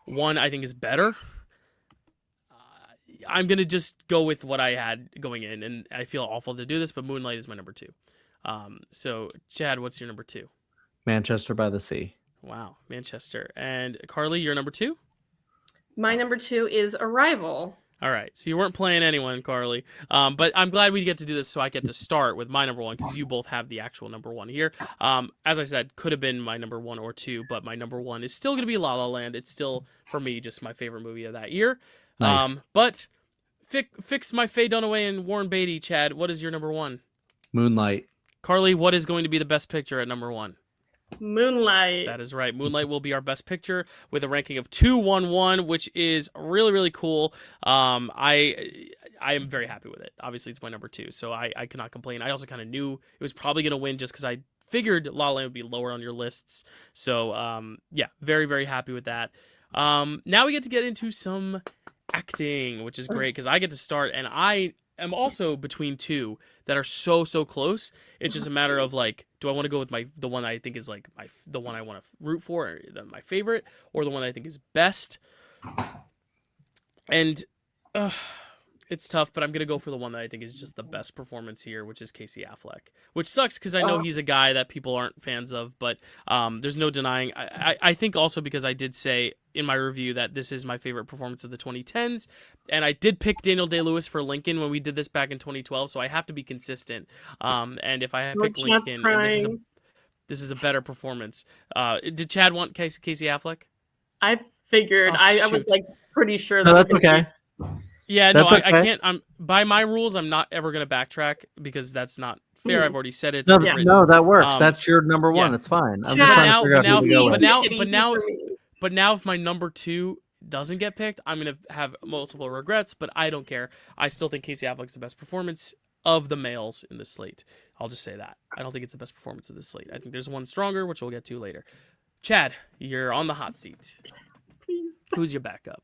Speaker 1: 1, I think is better. I'm gonna just go with what I had going in, and I feel awful to do this, but Moonlight is my number 2. So Chad, what's your number 2?
Speaker 2: Manchester by the Sea.
Speaker 1: Wow, Manchester. And Karly, your number 2?
Speaker 3: My number 2 is Arrival.
Speaker 1: All right, so you weren't playing anyone, Karly. But I'm glad we get to do this, so I get to start with my number 1 because you both have the actual number 1 here. As I said, could have been my number 1 or 2, but my number 1 is still going to be La La Land. It's still, for me, just my favorite movie of that year.
Speaker 2: Nice.
Speaker 1: But fix my Faye Dunaway and Warren Beatty, Chad. What is your number 1?
Speaker 2: Moonlight.
Speaker 1: Karly, what is going to be the best picture at number 1?
Speaker 3: Moonlight.
Speaker 1: That is right. Moonlight will be our best picture with a ranking of 211, which is really, really cool. I am very happy with it. Obviously, it's my number 2, so I cannot complain. I also kind of knew it was probably going to win just because I figured La La Land would be lower on your lists. So, yeah, very, very happy with that. Now we get to get into some acting, which is great because I get to start, and I am also between 2 that are so close. It's just a matter of like, do I want to go with the one I think is like the one I want to root for, or my favorite, or the one I think is best? And it's tough, but I'm gonna go for the one that I think is just the best performance here, which is Casey Affleck. Which sucks because I know he's a guy that people aren't fans of, but there's no denying. I think also because I did say in my review that this is my favorite performance of the 2010s, and I did pick Daniel Day-Lewis for Lincoln when we did this back in 2012, so I have to be consistent. And if I had picked Lincoln, and this is a better performance. Did Chad want Casey Affleck?
Speaker 3: I figured. I was like pretty sure
Speaker 2: that. No, that's okay.
Speaker 1: Yeah, no, I can't. I'm by my rules. I'm not ever gonna backtrack because that's not fair. I've already said it.
Speaker 2: No, that works. That's your number 1. It's fine. I'm just trying to figure out who to go with.
Speaker 1: But now, if my number 2 doesn't get picked, I'm gonna have multiple regrets. But I don't care. I still think Casey Affleck's the best performance of the males in this slate. I'll just say that. I don't think it's the best performance of this slate. I think there's one stronger, which we'll get to later. Chad, you're on the hot seat.
Speaker 3: Please.
Speaker 1: Who's your backup?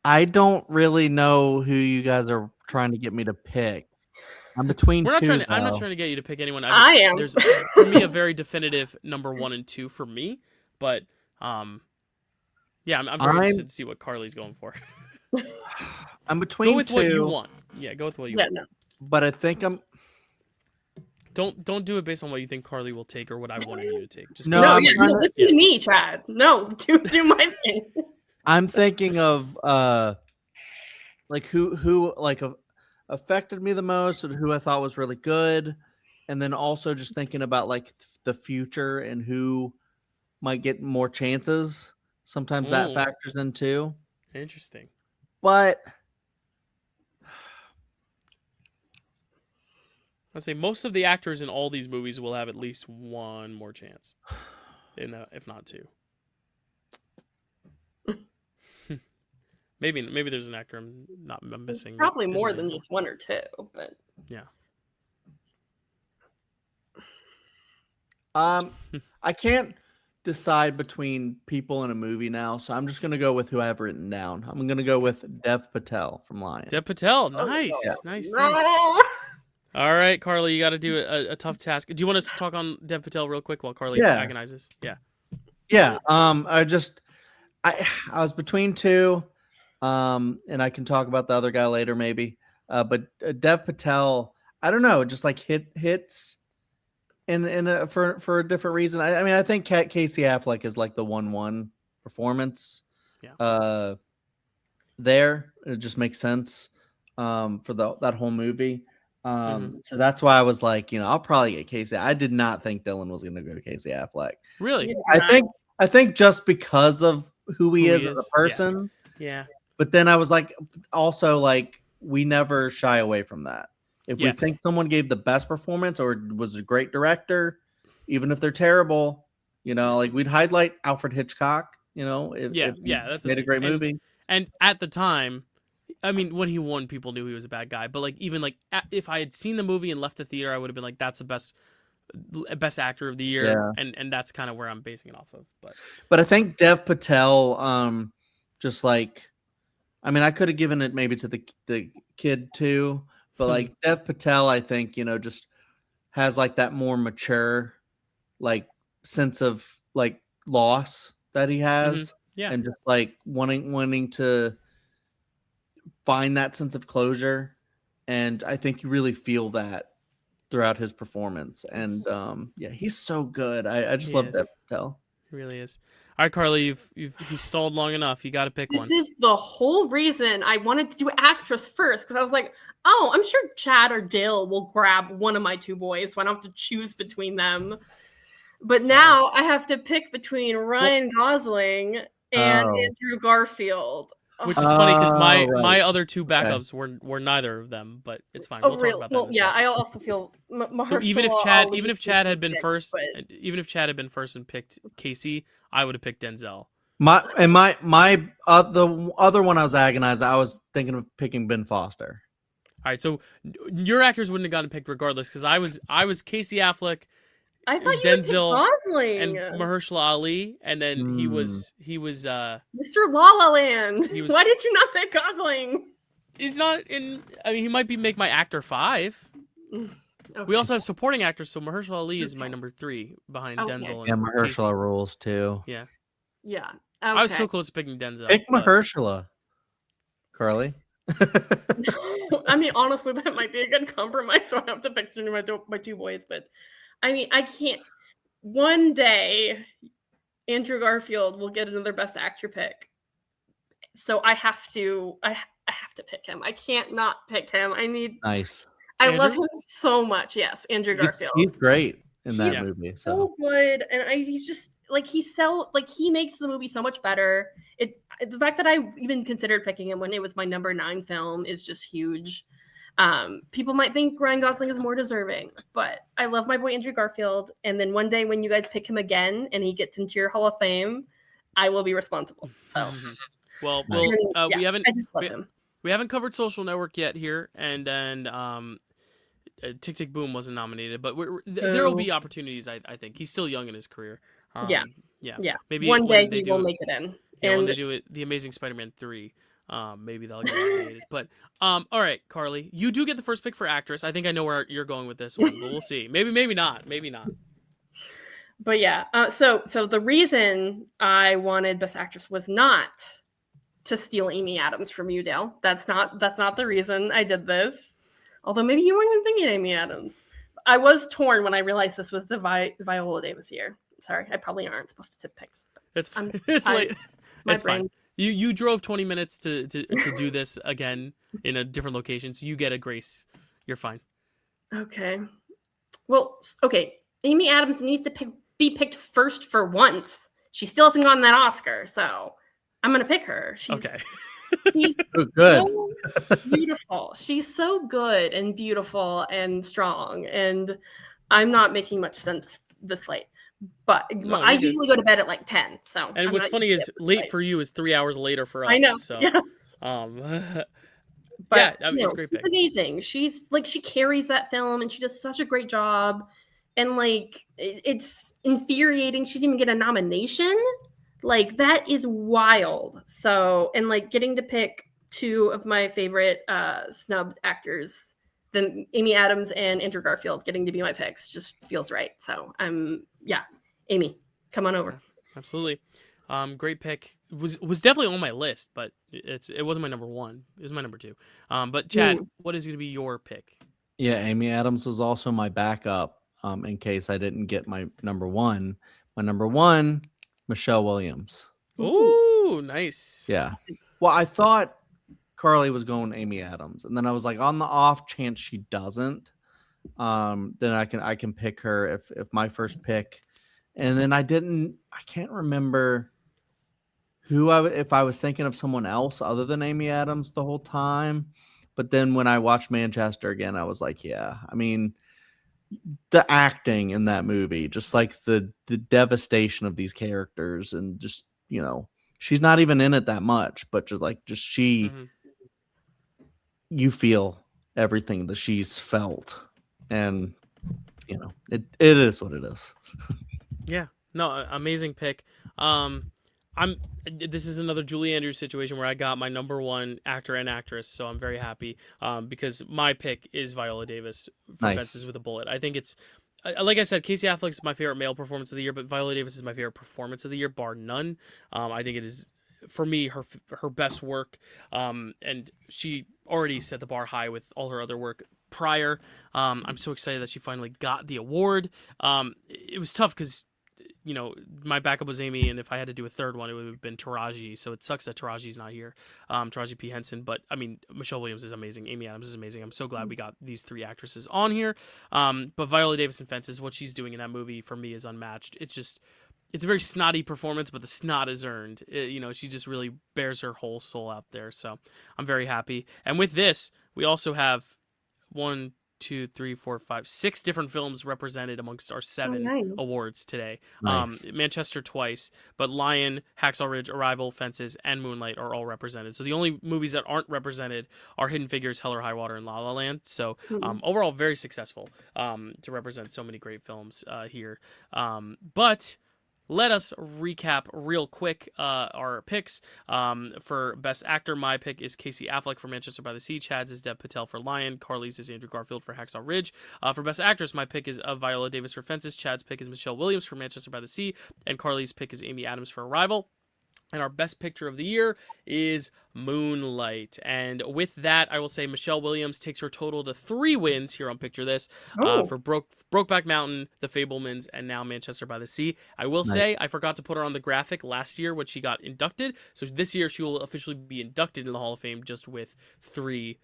Speaker 2: I don't really know who you guys are trying to get me to pick. I'm between 2.
Speaker 1: I'm not trying to get you to pick anyone.
Speaker 3: I am.
Speaker 1: There's for me a very definitive number 1 and 2 for me, but yeah, I'm very interested to see what Karly's going for.
Speaker 2: I'm between 2.
Speaker 1: Go with what you want. Yeah, go with what you want.
Speaker 3: No.
Speaker 2: But I think I'm.
Speaker 1: Don't do it based on what you think Karly will take or what I wanted you to take. Just
Speaker 3: listen to me, Chad. No, do my thing.
Speaker 2: I'm thinking of like who like affected me the most and who I thought was really good, and then also just thinking about like the future and who might get more chances. Sometimes that factors in too.
Speaker 1: Interesting.
Speaker 2: But
Speaker 1: I'd say most of the actors in all these movies will have at least one more chance, if not 2. Maybe there's an actor I'm missing.
Speaker 3: Probably more than just 1 or 2, but
Speaker 1: yeah.
Speaker 2: I can't decide between people in a movie now, so I'm just gonna go with who I have written down. I'm gonna go with Dev Patel from Lion.
Speaker 1: Dev Patel, nice, nice. All right, Karly, you got to do a tough task. Do you want us to talk on Dev Patel real quick while Karly agonizes?
Speaker 2: Yeah. I was between 2. And I can talk about the other guy later, maybe. But Dev Patel, I don't know, just like hits for a different reason. I mean, I think Casey Affleck is like the 1-1 performance.
Speaker 1: Yeah.
Speaker 2: There, it just makes sense. For that whole movie. So that's why I was like, I'll probably get Casey. I did not think Dylan was going to go Casey Affleck.
Speaker 1: Really?
Speaker 2: I think just because of who he is as a person.
Speaker 1: Yeah.
Speaker 2: But then I was like, also like, we never shy away from that. If we think someone gave the best performance or was a great director, even if they're terrible, like we'd highlight Alfred Hitchcock, if
Speaker 1: that's
Speaker 2: made a great movie.
Speaker 1: And at the time, I mean, when he won, people knew he was a bad guy. But like, even like, if I had seen the movie and left the theater, I would have been like, that's the best actor of the year. Yeah. And that's kind of where I'm basing it off of. But
Speaker 2: I think Dev Patel, just like, I mean, I could have given it maybe to the kid too, but like Dev Patel, I think, just has like that more mature, like sense of like loss that he has.
Speaker 1: Yeah.
Speaker 2: And just like wanting to find that sense of closure, and I think you really feel that throughout his performance. And yeah, he's so good. I just
Speaker 1: He
Speaker 2: love that
Speaker 1: is.
Speaker 2: tell.
Speaker 1: He really is. All right, Karly, he's stalled long enough. You got to pick one.
Speaker 3: This is the whole reason I wanted to do actress first, because I was like, oh, I'm sure Chad or Dale will grab one of my two boys, so I don't have to choose between them. But now I have to pick between Ryan Gosling and Andrew Garfield.
Speaker 1: Which is funny because my
Speaker 2: right.
Speaker 1: other two backups were neither of them, but it's fine.
Speaker 3: Oh,
Speaker 1: We'll talk
Speaker 3: really?
Speaker 1: about that.
Speaker 3: Well,
Speaker 1: in a
Speaker 3: yeah,
Speaker 1: second.
Speaker 3: I also feel
Speaker 1: So even if Chad had been first,
Speaker 3: but...
Speaker 1: even if Chad had been first and picked Casey, I would have picked Denzel.
Speaker 2: My the other one I was agonized. I was thinking of picking Ben Foster.
Speaker 1: All right, so your actors wouldn't have gotten picked regardless because I was Casey Affleck,
Speaker 3: I thought
Speaker 1: Denzel,
Speaker 3: you Gosling
Speaker 1: and Mahershala Ali, and then he was
Speaker 3: Mr. La La Land. Why did you not pick Gosling?
Speaker 1: He's not in. I mean, he might make my actor 5. Okay. We also have supporting actors, so Mahershala Ali is my number 3 behind Denzel.
Speaker 2: And Mahershala
Speaker 1: Casey.
Speaker 2: rules too.
Speaker 1: Yeah.
Speaker 3: Yeah. Okay.
Speaker 1: I was so close to picking Denzel.
Speaker 2: Pick Mahershala, Karly.
Speaker 3: I mean, honestly, that might be a good compromise. So I have to pick my two boys, but I mean, I can't. One day, Andrew Garfield will get another Best Actor pick, so I have to pick him. I can't not pick him.
Speaker 2: Nice.
Speaker 3: I love him so much. Yes, Andrew Garfield.
Speaker 2: He's great in that movie.
Speaker 3: So good, and he's just like he makes the movie so much better. The fact that I even considered picking him when it was my number 9 film is just huge. People might think Ryan Gosling is more deserving, but I love my boy Andrew Garfield. And then one day when you guys pick him again and he gets into your Hall of Fame, I will be responsible. So,
Speaker 1: well, we haven't. I just love him. We haven't covered Social Network yet here, and then Tick Tick Boom wasn't nominated, but there will be opportunities. I think he's still young in his career. Yeah. Maybe
Speaker 3: one day he will make it in.
Speaker 1: Yeah, when they do it, The Amazing Spider-Man 3, maybe they'll get nominated. But all right, Karly, you do get the first pick for actress. I think I know where you're going with this one, but we'll see. Maybe not.
Speaker 3: But yeah, so the reason I wanted Best Actress was not to steal Amy Adams from you, Dale. That's not the reason I did this. Although maybe you weren't even thinking Amy Adams. I was torn when I realized this was the Viola Davis year. Sorry, I probably aren't supposed to tip picks.
Speaker 1: It's late. It's fine. You drove 20 minutes to do this again in a different location, so you get a grace. You're fine.
Speaker 3: Okay. Well, okay. Amy Adams needs to be picked first for once. She still hasn't gotten that Oscar, so I'm gonna pick her. She's
Speaker 2: good.
Speaker 3: So beautiful. She's so good and beautiful and strong, and I'm not making much sense this late. But I usually go to bed at like 10. So
Speaker 1: and what's funny is late for you is 3 hours later for us.
Speaker 3: I know.
Speaker 1: So,
Speaker 3: yes.
Speaker 1: But yeah, it's a great pick.
Speaker 3: Amazing. She's like she carries that film and she does such a great job. And like it's infuriating. She didn't even get a nomination. Like that is wild. So and like getting to pick 2 of my favorite snubbed actors, then Amy Adams and Andrew Garfield getting to be my picks just feels right. So Amy, come on over.
Speaker 1: Absolutely. Great pick. Was definitely on my list, but it wasn't my number 1. It was my number 2. But Chad, what is going to be your pick?
Speaker 2: Yeah, Amy Adams was also my backup in case I didn't get my number 1. My number 1, Michelle Williams.
Speaker 1: Ooh, nice.
Speaker 2: Yeah. Well, I thought Karly was going Amy Adams, and then I was like, on the off chance she doesn't, then I can pick her if my first pick. And then I can't remember if I was thinking of someone else other than Amy Adams the whole time. But then when I watched Manchester again, I was like, yeah, I mean, the acting in that movie, just like the devastation of these characters, and just, she's not even in it that much, but you feel everything that she's felt, and it is what it is.
Speaker 1: Yeah, no, amazing pick. This is another Julie Andrews situation where I got my number 1 actor and actress, so I'm very happy because my pick is Viola Davis for Fences with a Bullet. I think it's, like I said, Casey Affleck's my favorite male performance of the year, but Viola Davis is my favorite performance of the year, bar none. I think it is for me, her best work, and she already set the bar high with all her other work prior. I'm so excited that she finally got the award. It was tough because my backup was Amy, and if I had to do a third one, it would have been Taraji. So it sucks that Taraji's not here, Taraji P. Henson. But I mean, Michelle Williams is amazing. Amy Adams is amazing. I'm so glad we got these three actresses on here. But Viola Davis in Fences, what she's doing in that movie for me is unmatched. It's a very snotty performance, but the snot is earned. She just really bears her whole soul out there. So I'm very happy. And with this, we also have 1, 2, 3, 4, 5, 6 different films represented amongst our 7
Speaker 3: nice.
Speaker 1: awards today.
Speaker 2: Nice.
Speaker 1: Manchester twice, but Lion, Hacksaw Ridge, Arrival, Fences, and Moonlight are all represented. So the only movies that aren't represented are Hidden Figures, Hell or High Water, and La La Land. So overall, very successful to represent so many great films here. But let us recap real quick our picks. For Best Actor, my pick is Casey Affleck for Manchester by the Sea. Chad's is Dev Patel for Lion. Carly's is Andrew Garfield for Hacksaw Ridge. For Best Actress, my pick is Viola Davis for Fences. Chad's pick is Michelle Williams for Manchester by the Sea. And Carly's pick is Amy Adams for Arrival. And our best picture of the year is Moonlight. And with that, I will say Michelle Williams takes her total to 3 wins here on Picture This for Brokeback Mountain, The Fabelmans, and now Manchester by the Sea. I will say I forgot to put her on the graphic last year when she got inducted. So this year she will officially be inducted in the Hall of Fame just with 3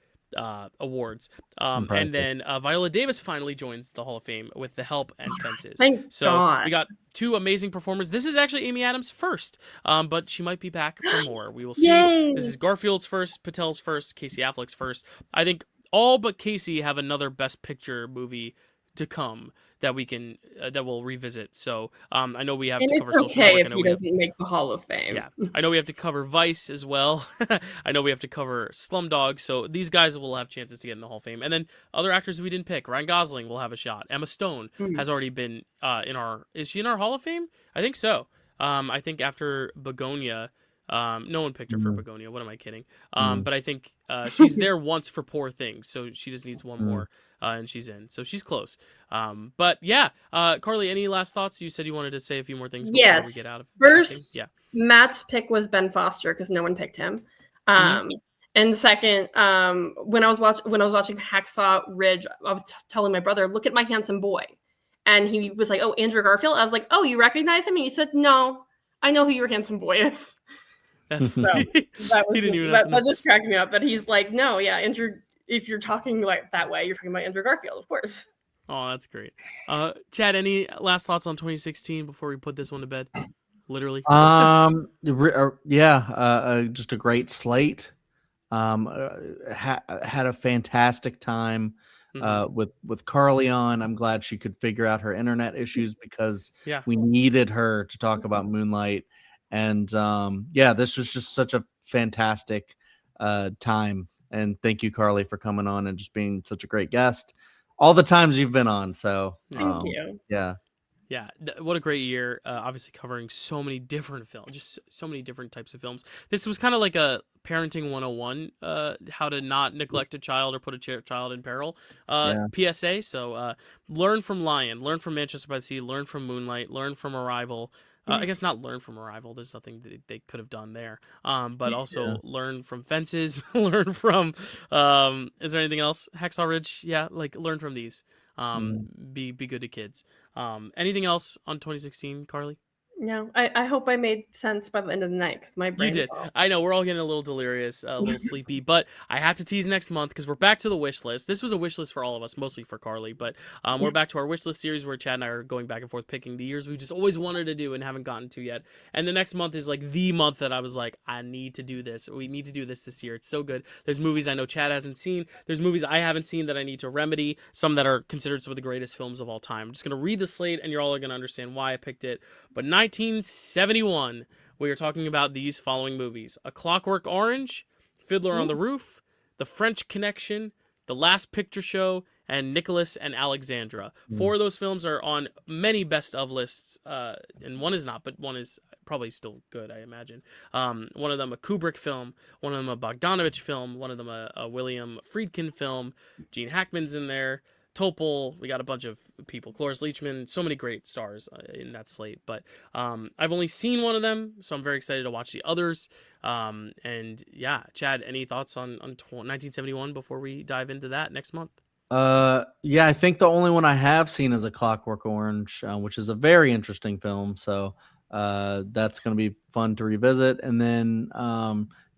Speaker 1: awards. And then Viola Davis finally joins the Hall of Fame with The Help and Fences.
Speaker 3: Thank God.
Speaker 1: We got 2 amazing performers. This is actually Amy Adams' first, but she might be back for more. We will see.
Speaker 3: Yay!
Speaker 1: This is Garfield's first, Patel's first, Casey Affleck's first. I think all but Casey have another Best Picture movie to come that we can that we'll revisit. So I know we have to cover Social Network.
Speaker 3: If he doesn't make the Hall of Fame.
Speaker 1: Yeah, I know we have to cover Vice as well. I know we have to cover Slumdog. So these guys will have chances to get in the Hall of Fame. And then other actors we didn't pick. Ryan Gosling will have a shot. Emma Stone has already been is she in our Hall of Fame? I think so. I think after Begonia. No one picked her for Begonia. What am I kidding? But I think she's there once for Poor Things, so she just needs one more, and she's in. So she's close. But yeah, Karly, any last thoughts? You said you wanted to say a few more things before we get out of
Speaker 3: first.
Speaker 1: Yeah,
Speaker 3: Matt's pick was Ben Foster because no one picked him. And second, when I was watching Hacksaw Ridge, I was telling my brother, "Look at my handsome boy," and he was like, "Oh, Andrew Garfield." I was like, "Oh, you recognize him?" And he said, "No, I know who your handsome boy is."
Speaker 1: That's
Speaker 3: so that just cracked me up. But he's like, "No, yeah, Andrew. If you're talking like that way, you're talking about Andrew Garfield, of course."
Speaker 1: Oh, that's great. Chad, any last thoughts on 2016 before we put this one to bed? Literally.
Speaker 2: Just a great slate. Had a fantastic time with Karly on. I'm glad she could figure out her internet issues because we needed her to talk about Moonlight. And this was just such a fantastic time. And thank you, Karly, for coming on and just being such a great guest all the times you've been on. So
Speaker 3: thank you.
Speaker 1: Yeah, what a great year. Obviously covering so many different films, just so many different types of films. This was kind of like a parenting 101, how to not neglect a child or put a child in peril PSA. So learn from Lion, learn from Manchester by the Sea, learn from Moonlight, learn from Arrival. I guess not learn from Arrival. There's nothing that they could have done there. But also learn from Fences, learn from, is there anything else? Hacksaw Ridge. Yeah. Like learn from these. Be good to kids. Anything else on 2016, Karly?
Speaker 3: No, I hope I made sense by the end of the night because my brain.
Speaker 1: You did. I know we're all getting a little delirious, a little sleepy, but I have to tease next month because we're back to the wish list. This was a wish list for all of us, mostly for Karly, but we're back to our wish list series where Chad and I are going back and forth picking the years we just always wanted to do and haven't gotten to yet. And the next month is like the month that I was like, I need to do this. We need to do this year. It's so good. There's movies I know Chad hasn't seen. There's movies I haven't seen that I need to remedy. Some that are considered some of the greatest films of all time. I'm just gonna read the slate and you're all going to understand why I picked it. But 1971, we are talking about these following movies: A Clockwork Orange, Fiddler on the Roof, The French Connection, The Last Picture Show, and Nicholas and Alexandra. 4 of those films are on many best of lists, and one is not, but one is probably still good, I imagine. One of them a Kubrick film, one of them a Bogdanovich film, one of them a William Friedkin film. Gene Hackman's in there. Topol. We got a bunch of people. Cloris Leachman. So many great stars in that slate. But I've only seen one of them, so I'm very excited to watch the others. And yeah, Chad, any thoughts on 1971 before we dive into that next month?
Speaker 2: Yeah, I think the only one I have seen is A Clockwork Orange, which is a very interesting film. So that's going to be fun to revisit. And then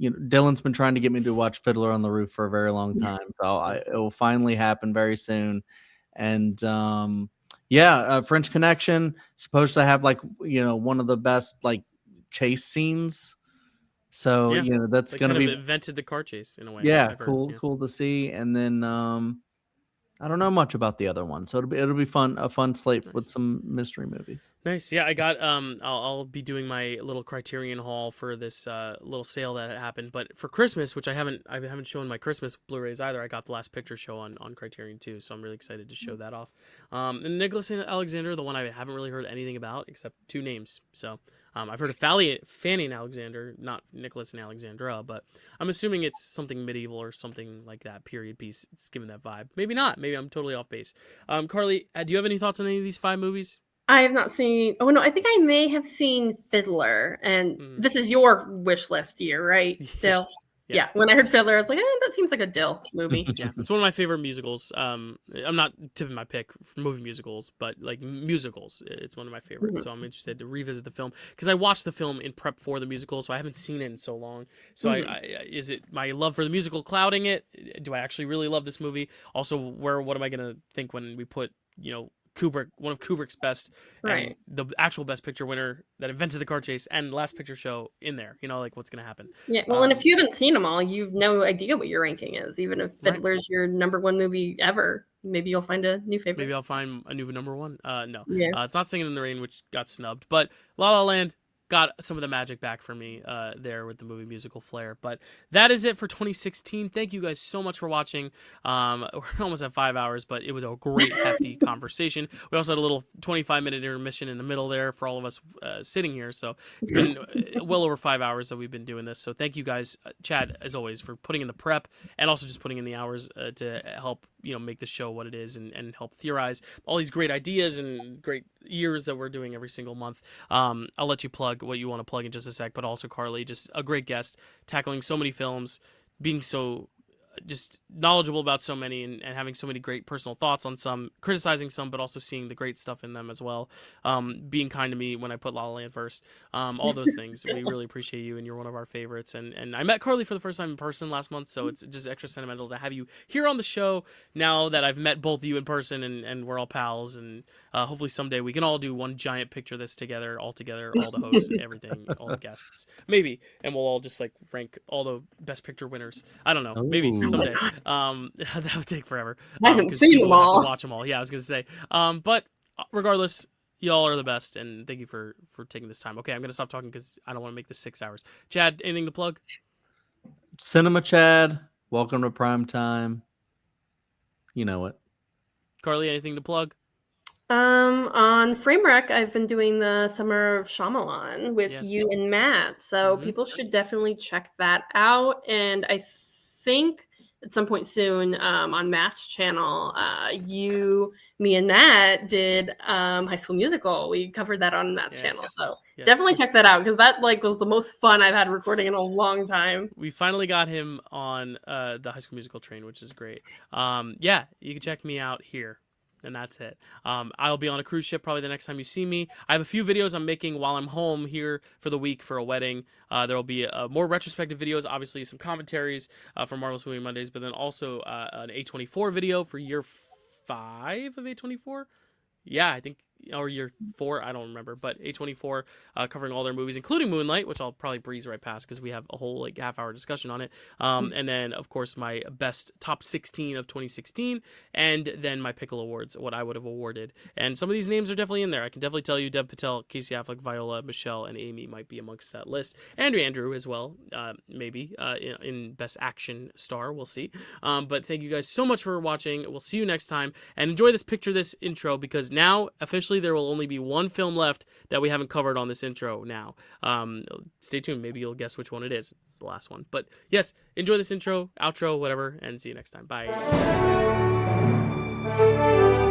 Speaker 2: Dylan's been trying to get me to watch Fiddler on the Roof for a very long time, so it will finally happen very soon. And French Connection, supposed to have one of the best chase scenes. So that's going to be
Speaker 1: invented the car chase in a way.
Speaker 2: Yeah, cool to see. And then I don't know much about the other one, so it'll be fun, a fun slate with some mystery movies.
Speaker 1: Nice. Yeah, I got I'll be doing my little Criterion haul for this little sale that happened, but for Christmas, which I haven't shown my Christmas Blu-rays either. I got The Last Picture Show on Criterion too, so I'm really excited to show that off. And Nicholas Alexander, the one I haven't really heard anything about except two names. So I've heard of Fanny and Alexander, not Nicholas and Alexandra, but I'm assuming it's something medieval or something like that, period piece. It's given that vibe. Maybe not. Maybe I'm totally off base. Karly, do you have any thoughts on any of these 5 movies?
Speaker 3: I have not seen. Oh no, I think I may have seen Fiddler, and this is your wish list year, right, Dill? Yeah. When I heard Fiddler, I was like, that seems like a Dill movie.
Speaker 1: Yeah, it's one of my favorite musicals. I'm not tipping my pick for movie musicals, but like musicals, it's one of my favorites. So I'm interested to revisit the film because I watched the film in prep for the musical, so I haven't seen it in so long. So is it my love for the musical clouding it? Do I actually really love this movie? Also, what am I gonna think when we put Kubrick, one of Kubrick's best,
Speaker 3: right,
Speaker 1: and the actual Best Picture winner that invented the car chase and Last Picture Show in there, what's going to happen?
Speaker 3: Yeah, well, and if you haven't seen them all, you've no idea what your ranking is. Even if Fiddler's your number 1 movie ever, maybe you'll find a new favorite.
Speaker 1: Maybe I'll find a new number 1. No,
Speaker 3: yeah.
Speaker 1: It's not Singing in the Rain, which got snubbed, but La La Land got some of the magic back for me there with the movie musical flair. But that is it for 2016. Thank you guys so much for watching. We're almost at 5 hours, but it was a great hefty conversation. We also had a little 25-minute intermission in the middle there for all of us sitting here. So it's been well over 5 hours that we've been doing this. So thank you guys, Chad, as always, for putting in the prep and also just putting in the hours to help make the show what it is and help theorize all these great ideas and great years that we're doing every single month. I'll let you plug what you want to plug in just a sec, but also Karly, just a great guest, tackling so many films, being so just knowledgeable about so many and having so many great personal thoughts on some, criticizing some, but also seeing the great stuff in them as well. Being kind to me when I put La La Land first. All those things. We really appreciate you, and you're one of our favorites. And I met Karly for the first time in person last month, so it's just extra sentimental to have you here on the show now that I've met both of you in person and we're all pals. And hopefully someday we can all do one giant picture of this together, all the hosts, everything, all the guests. Maybe. And we'll all just rank all the Best Picture winners. I don't know. Maybe someday. That would take forever.
Speaker 3: I haven't seen them all.
Speaker 1: Have to watch them all. Yeah, I was gonna say. But regardless, y'all are the best, and thank you for taking this time. Okay, I'm gonna stop talking because I don't want to make this 6 hours. Chad, anything to plug?
Speaker 2: Cinema Chad, welcome to prime time. You know it.
Speaker 1: Karly, anything to plug?
Speaker 3: On Framerec, I've been doing the Summer of Shyamalan with you and Matt, so people should definitely check that out. And I think at some point soon on Matt's channel, me and Matt did High School Musical. We covered that on Matt's channel, so definitely check that out because that was the most fun I've had recording in a long time.
Speaker 1: We finally got him on the High School Musical train, which is great. Yeah, you can check me out here. And that's it. I'll be on a cruise ship probably the next time you see me. I have a few videos I'm making while I'm home here for the week for a wedding. There will be more retrospective videos, obviously some commentaries from Marvelous Movie Mondays, but then also an A24 video for year 5 of A24. Yeah, I think, or year 4, I don't remember, but A24 covering all their movies, including Moonlight, which I'll probably breeze right past because we have a whole half-hour discussion on it. And then, of course, my best top 16 of 2016, and then my Pickle Awards, what I would have awarded. And some of these names are definitely in there. I can definitely tell you Dev Patel, Casey Affleck, Viola, Michelle, and Amy might be amongst that list. Andrew as well, maybe, in Best Action Star. We'll see. But thank you guys so much for watching. We'll see you next time. And enjoy this Picture This intro because now, officially, there will only be one film left that we haven't covered on this intro now. Stay tuned. Maybe you'll guess which one it is. It's the last one. But yes, enjoy this intro, outro, whatever, and see you next time. Bye.
Speaker 3: Bye.